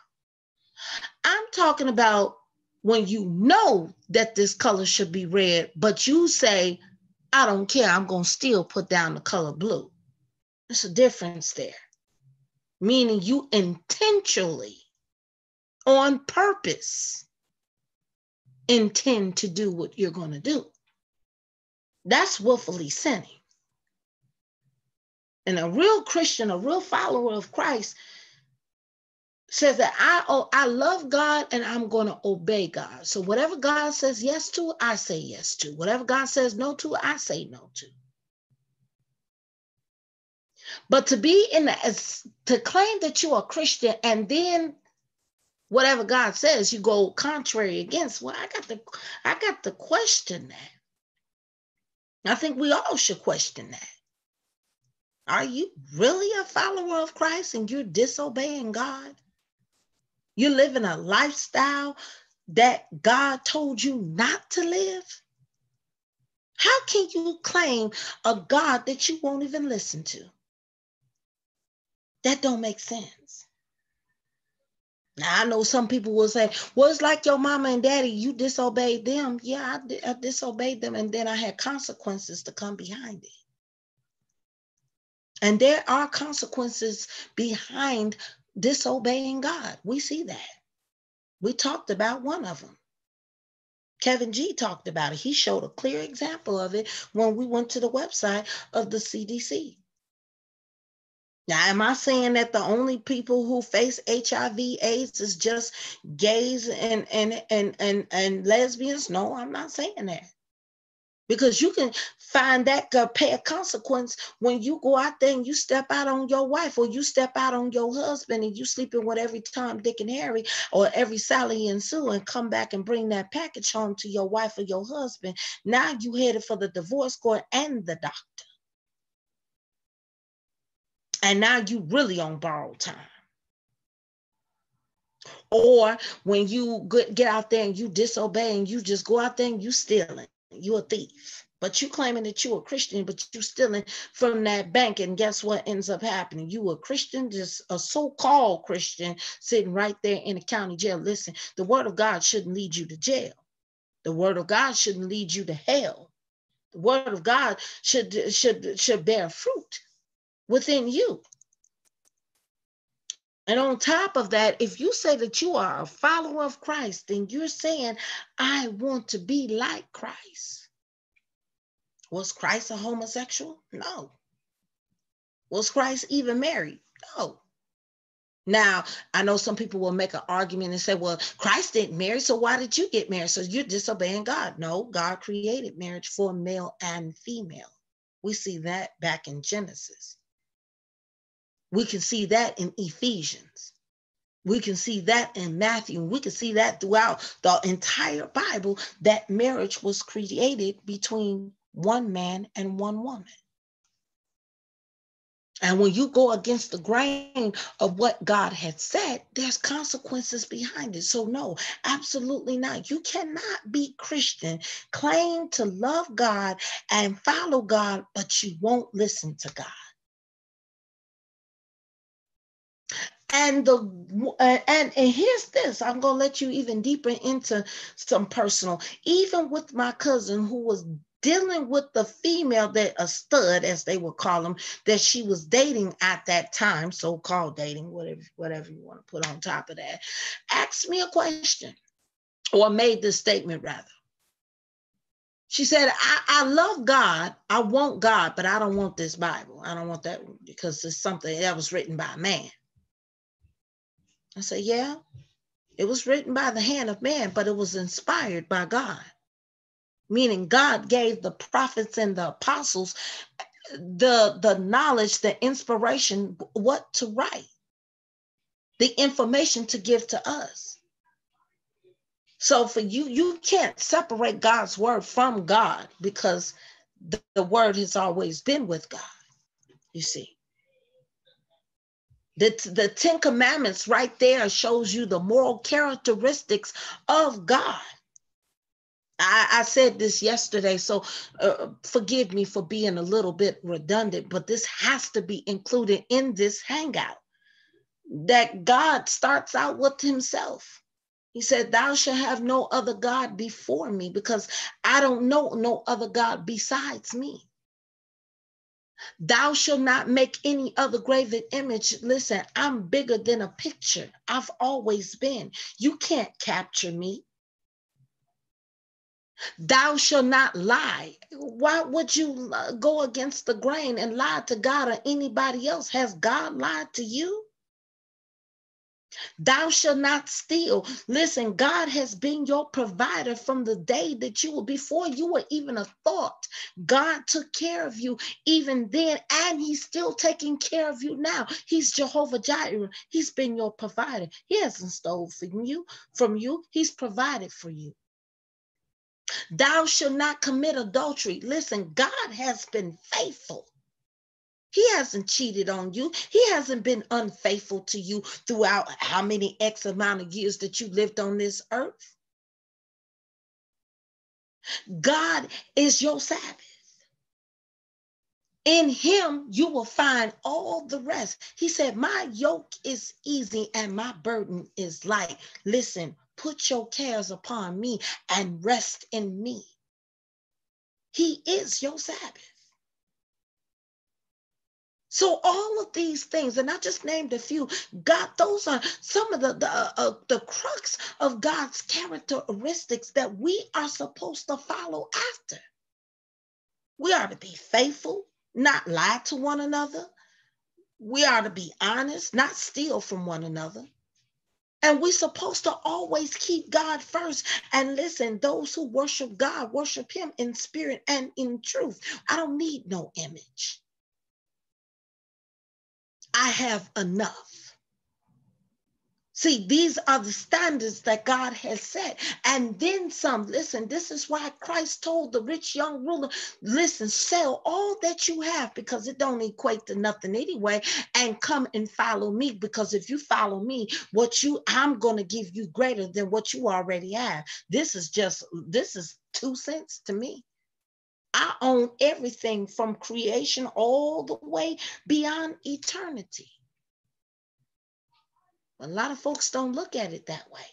I'm talking about when you know that this color should be red, but you say, I don't care, I'm going to still put down the color blue. There's a difference there. Meaning you intentionally, on purpose, intend to do what you're going to do. That's willfully sinning. And a real Christian, a real follower of Christ says that I love God and I'm going to obey God. So whatever God says yes to, I say yes to. Whatever God says no to, I say no to. But to claim that you're a Christian and then whatever God says you go contrary against, well, I got to question that. I think we all should question that. Are you really a follower of Christ and you're disobeying God? You're living a lifestyle that God told you not to live? How can you claim a God that you won't even listen to? That don't make sense. Now, I know some people will say, well, it's like your mama and daddy, you disobeyed them. Yeah, I disobeyed them, and then I had consequences to come behind it. And there are consequences behind disobeying God. We see that. We talked about one of them. Kevin G talked about it. He showed a clear example of it when we went to the website of the CDC. Now, am I saying that the only people who face HIV/AIDS is just gays and lesbians? No, I'm not saying that. Because you can find that pay a consequence when you go out there and you step out on your wife, or you step out on your husband and you sleeping with every Tom, Dick, and Harry, or every Sally and Sue, and come back and bring that package home to your wife or your husband. Now you headed for the divorce court and the doctor. And now you really on borrowed time. Or when you get out there and you disobey and you just go out there and you stealing, you a thief. But you claiming that you a Christian, but you stealing from that bank, and guess what ends up happening? You a Christian, just a so-called Christian sitting right there in the county jail. Listen, the word of God shouldn't lead you to jail. The word of God shouldn't lead you to hell. The word of God should bear fruit within you. And on top of that, if you say that you are a follower of Christ, then you're saying, I want to be like Christ. Was Christ a homosexual? No. Was Christ even married? No. Now, I know some people will make an argument and say, well, Christ didn't marry, so why did you get married? So you're disobeying God. No, God created marriage for male and female. We see that back in Genesis. We can see that in Ephesians. We can see that in Matthew. We can see that throughout the entire Bible, that marriage was created between one man and one woman. And when you go against the grain of what God had said, there's consequences behind it. So no, absolutely not. You cannot be Christian, claim to love God and follow God, but you won't listen to God. And here's this, I'm going to let you even deeper into some personal, even with my cousin who was dealing with the female, that a stud, as they would call them, that she was dating at that time, so-called dating, whatever you want to put on top of that, asked me a question, or made this statement rather. She said, I love God, I want God, but I don't want this Bible. I don't want that because it's something that was written by a man. I said, yeah, it was written by the hand of man, but it was inspired by God. Meaning God gave the prophets and the apostles the knowledge, the inspiration, what to write, the information to give to us. So for you, you can't separate God's word from God, because the word has always been with God, you see. The 10 Commandments right there shows you the moral characteristics of God. I said this yesterday, so forgive me for being a little bit redundant, but this has to be included in this hangout. That God starts out with himself. He said, thou shalt have no other God before me, because I don't know no other God besides me. Thou shalt not make any other graven image. Listen, I'm bigger than a picture. I've always been. You can't capture me. Thou shalt not lie. Why would you go against the grain and lie to God or anybody else? Has God lied to you? Thou shalt not steal. Listen, God has been your provider from the day that you were, before you were even a thought. God took care of you even then, and he's still taking care of you now. He's Jehovah Jireh. He's been your provider. He hasn't stolen from you. He's provided for you. Thou shalt not commit adultery. Listen, God has been faithful. He hasn't cheated on you. He hasn't been unfaithful to you throughout how many X amount of years that you lived on this earth. God is your Sabbath. In him, you will find all the rest. He said, my yoke is easy and my burden is light. Listen, put your cares upon me and rest in me. He is your Sabbath. So all of these things, and I just named a few, God, those are some of the crux of God's characteristics that we are supposed to follow after. We are to be faithful, not lie to one another. We are to be honest, not steal from one another. And we're supposed to always keep God first. And listen, those who worship God, worship him in spirit and in truth. I don't need no image. I have enough. See, these are the standards that God has set. And then some. Listen, this is why Christ told the rich young ruler, listen, sell all that you have, because it don't equate to nothing anyway, and come and follow me. Because if you follow me, I'm going to give you greater than what you already have. This is 2 cents to me. I own everything from creation all the way beyond eternity. A lot of folks don't look at it that way.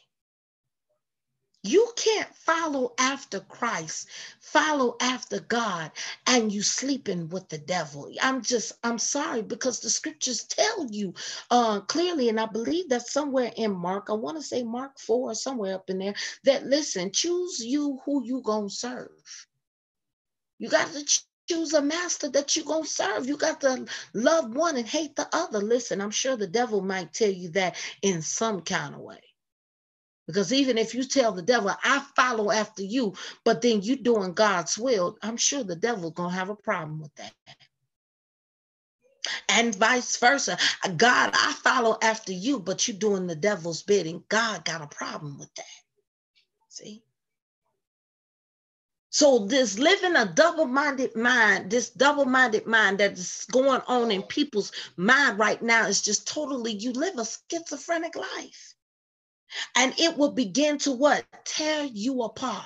You can't follow after Christ, follow after God, and you sleeping with the devil. I'm sorry, because the scriptures tell you clearly, and I believe that's somewhere in Mark, I want to say Mark 4, somewhere up in there, that listen, choose you who you gonna serve. You got to choose a master that you're going to serve. You got to love one and hate the other. Listen, I'm sure the devil might tell you that in some kind of way. Because even if you tell the devil, I follow after you, but then you doing God's will, I'm sure the devil's going to have a problem with that. And vice versa. God, I follow after you, but you doing the devil's bidding. God got a problem with that. See? So this living a double-minded mind, this double-minded mind that is going on in people's mind right now is just totally, you live a schizophrenic life. And it will begin to what? Tear you apart.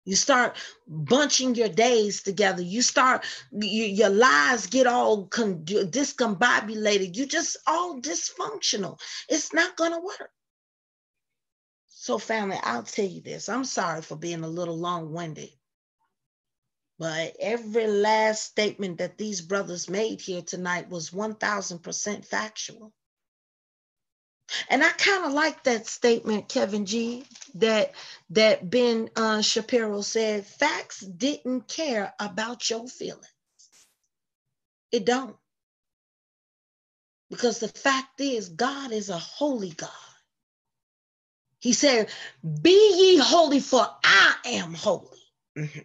You start bunching your days together. You start, your lives get all discombobulated. You just all dysfunctional. It's not going to work. So family, I'll tell you this. I'm sorry for being a little long-winded. But every last statement that these brothers made here tonight was 1000% factual. And I kind of like that statement, Kevin G, that Ben Shapiro said, facts didn't care about your feelings. It don't. Because the fact is, God is a holy God. He said, be ye holy, for I am holy. Mm-hmm.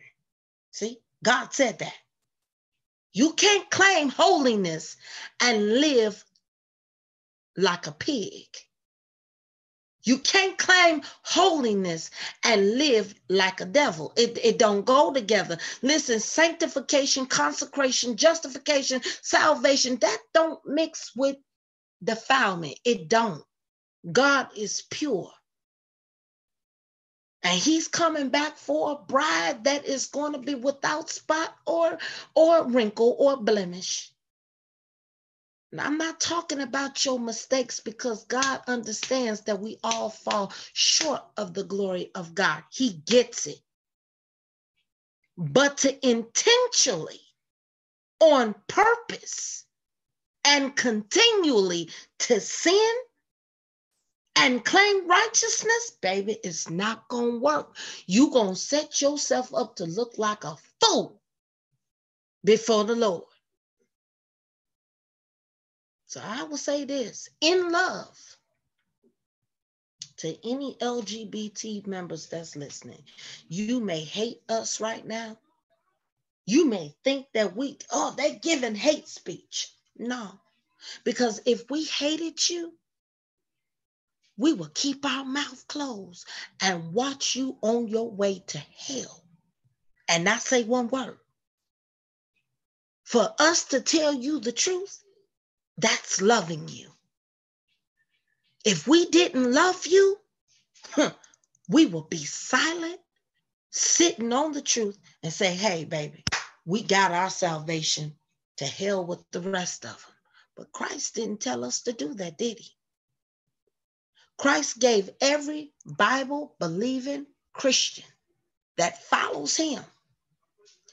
See, God said that. You can't claim holiness and live like a pig. You can't claim holiness and live like a devil. It don't go together. Listen, sanctification, consecration, justification, salvation, that don't mix with defilement. It don't. God is pure. And he's coming back for a bride that is going to be without spot or wrinkle or blemish. And I'm not talking about your mistakes, because God understands that we all fall short of the glory of God. He gets it. But to intentionally, on purpose, and continually to sin and claim righteousness, baby, it's not going to work. You're going to set yourself up to look like a fool before the Lord. So I will say this, in love, to any LGBT members that's listening, you may hate us right now. You may think that they're giving hate speech. No, because if we hated you, we will keep our mouth closed and watch you on your way to hell and not say one word. For us to tell you the truth, that's loving you. If we didn't love you, we will be silent, sitting on the truth and say, hey, baby, we got our salvation, to hell with the rest of them. But Christ didn't tell us to do that, did he? Christ gave every Bible-believing Christian that follows him,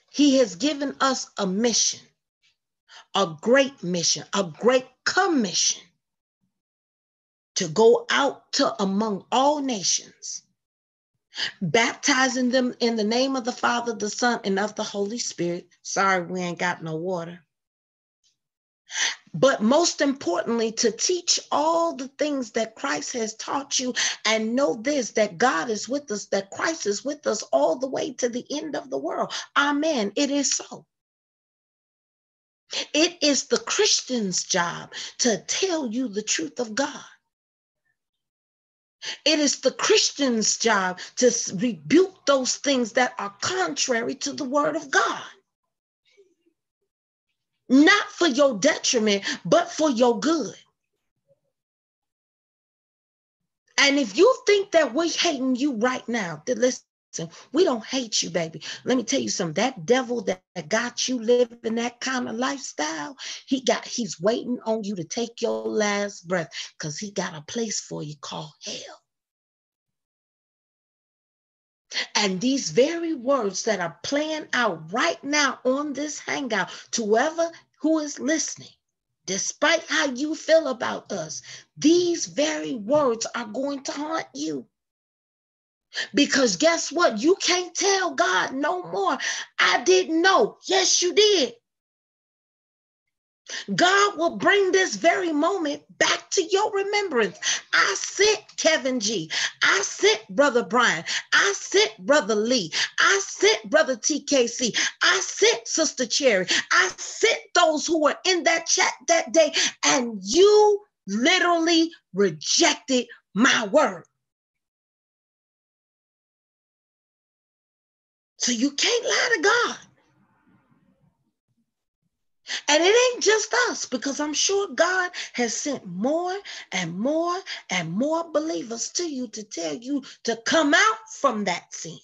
he has given us a mission, a great commission to go out to among all nations, baptizing them in the name of the Father, the Son, and of the Holy Spirit. Sorry, we ain't got no water. But most importantly, to teach all the things that Christ has taught you, and know this, that God is with us, that Christ is with us all the way to the end of the world. Amen. It is so. It is the Christian's job to tell you the truth of God. It is the Christian's job to rebuke those things that are contrary to the word of God. Not for your detriment, but for your good. And if you think that we're hating you right now, then listen, we don't hate you, baby. Let me tell you something. That devil that got you living that kind of lifestyle, he's waiting on you to take your last breath, because he got a place for you called hell. And these very words that are playing out right now on this hangout, to whoever who is listening, despite how you feel about us, these very words are going to haunt you. Because guess what? You can't tell God no more. I didn't know. Yes, you did. God will bring this very moment back to your remembrance. I sent Kevin G. I sent Brother Brian. I sent Brother Lee. I sent Brother TKC. I sent Sister Cherry. I sent those who were in that chat that day, and you literally rejected my word. So you can't lie to God. And it ain't just us, because I'm sure God has sent more and more and more believers to you to tell you to come out from that sin.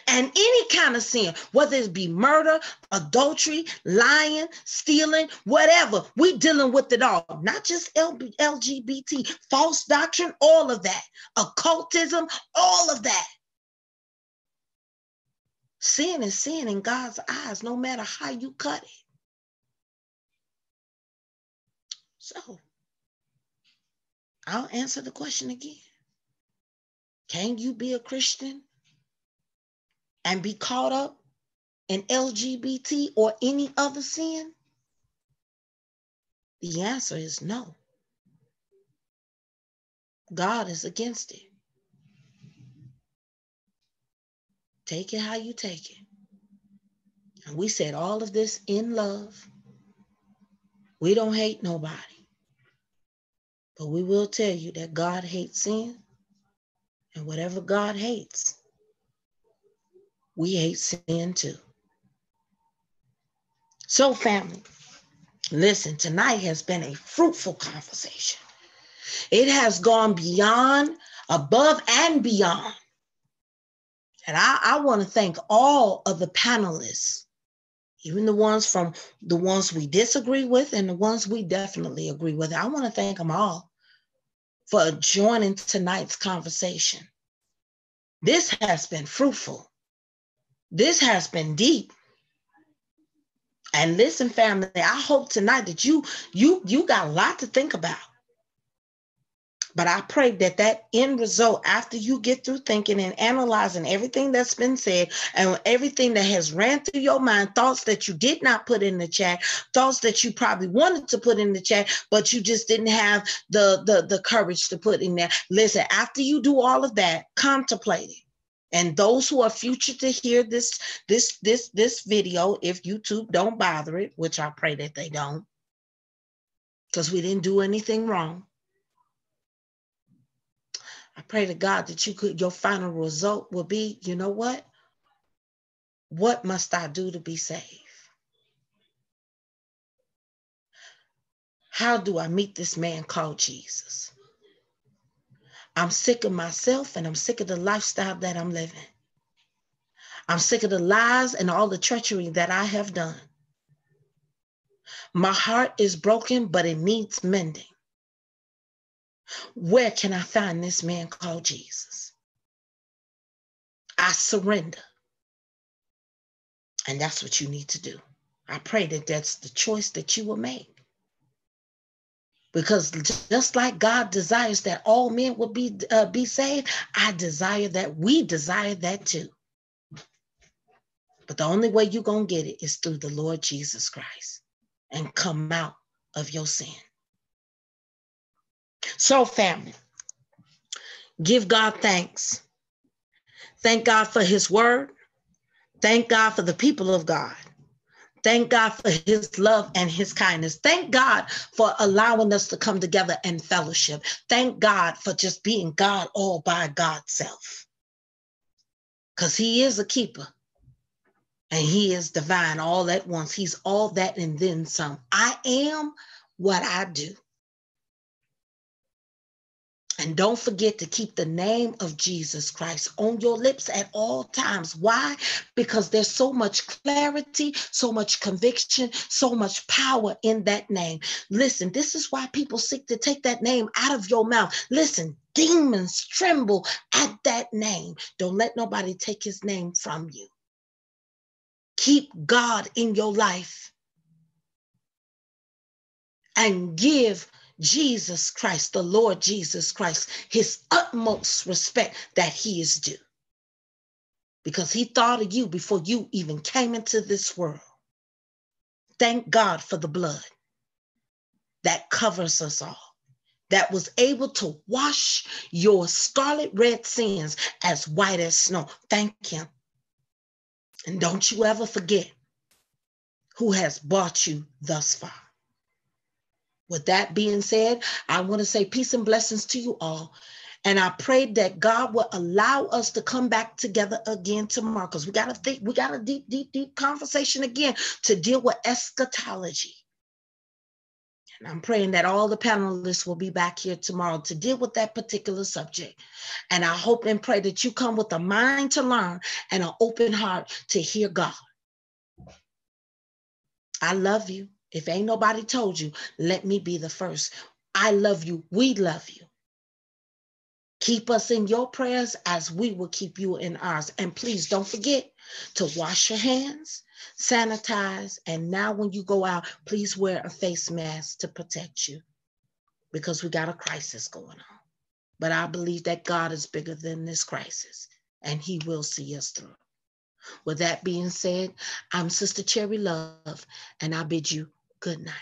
And any kind of sin, whether it be murder, adultery, lying, stealing, whatever, we dealing with it all. Not just LGBT, false doctrine, all of that. Occultism, all of that. Sin is sin in God's eyes, no matter how you cut it. So, I'll answer the question again. Can you be a Christian and be caught up in LGBT or any other sin? The answer is no. God is against it. Take it how you take it. And we said all of this in love. We don't hate nobody. But we will tell you that God hates sin. And whatever God hates, we hate sin too. So family, listen, tonight has been a fruitful conversation. It has gone beyond, above and beyond. And I want to thank all of the panelists, even the ones we disagree with and the ones we definitely agree with. I want to thank them all for joining tonight's conversation. This has been fruitful. This has been deep. And listen, family, I hope tonight that you got a lot to think about. But I pray that end result, after you get through thinking and analyzing everything that's been said and everything that has ran through your mind, thoughts that you did not put in the chat, thoughts that you probably wanted to put in the chat, but you just didn't have the courage to put in there. Listen, after you do all of that, contemplate it. And those who are future to hear this video, if YouTube don't bother it, which I pray that they don't, because we didn't do anything wrong. I pray to God that your final result will be, you know what? What must I do to be saved? How do I meet this man called Jesus? I'm sick of myself and I'm sick of the lifestyle that I'm living. I'm sick of the lies and all the treachery that I have done. My heart is broken, but it needs mending. Where can I find this man called Jesus? I surrender. And that's what you need to do. I pray that that's the choice that you will make. Because just like God desires that all men will be saved, I desire that, we desire that too. But the only way you're going to get it is through the Lord Jesus Christ and come out of your sin. So family, give God thanks. Thank God for his word. Thank God for the people of God. Thank God for his love and his kindness. Thank God for allowing us to come together and fellowship. Thank God for just being God all by God's self. Because he is a keeper. And he is divine all at once. He's all that and then some. I am what I do. And don't forget to keep the name of Jesus Christ on your lips at all times. Why? Because there's so much clarity, so much conviction, so much power in that name. Listen, this is why people seek to take that name out of your mouth. Listen, demons tremble at that name. Don't let nobody take his name from you. Keep God in your life and give Jesus Christ, the Lord Jesus Christ, his utmost respect that he is due. Because he thought of you before you even came into this world. Thank God for the blood that covers us all, that was able to wash your scarlet red sins as white as snow. Thank him. And don't you ever forget who has brought you thus far. With that being said, I want to say peace and blessings to you all. And I pray that God will allow us to come back together again tomorrow, because we got a deep conversation again to deal with eschatology. And I'm praying that all the panelists will be back here tomorrow to deal with that particular subject. And I hope and pray that you come with a mind to learn and an open heart to hear God. I love you. If ain't nobody told you, let me be the first. I love you. We love you. Keep us in your prayers as we will keep you in ours. And please don't forget to wash your hands, sanitize, and now when you go out, please wear a face mask to protect you, because we got a crisis going on. But I believe that God is bigger than this crisis, and he will see us through. With that being said, I'm Sister Cherry Love, and I bid you good night.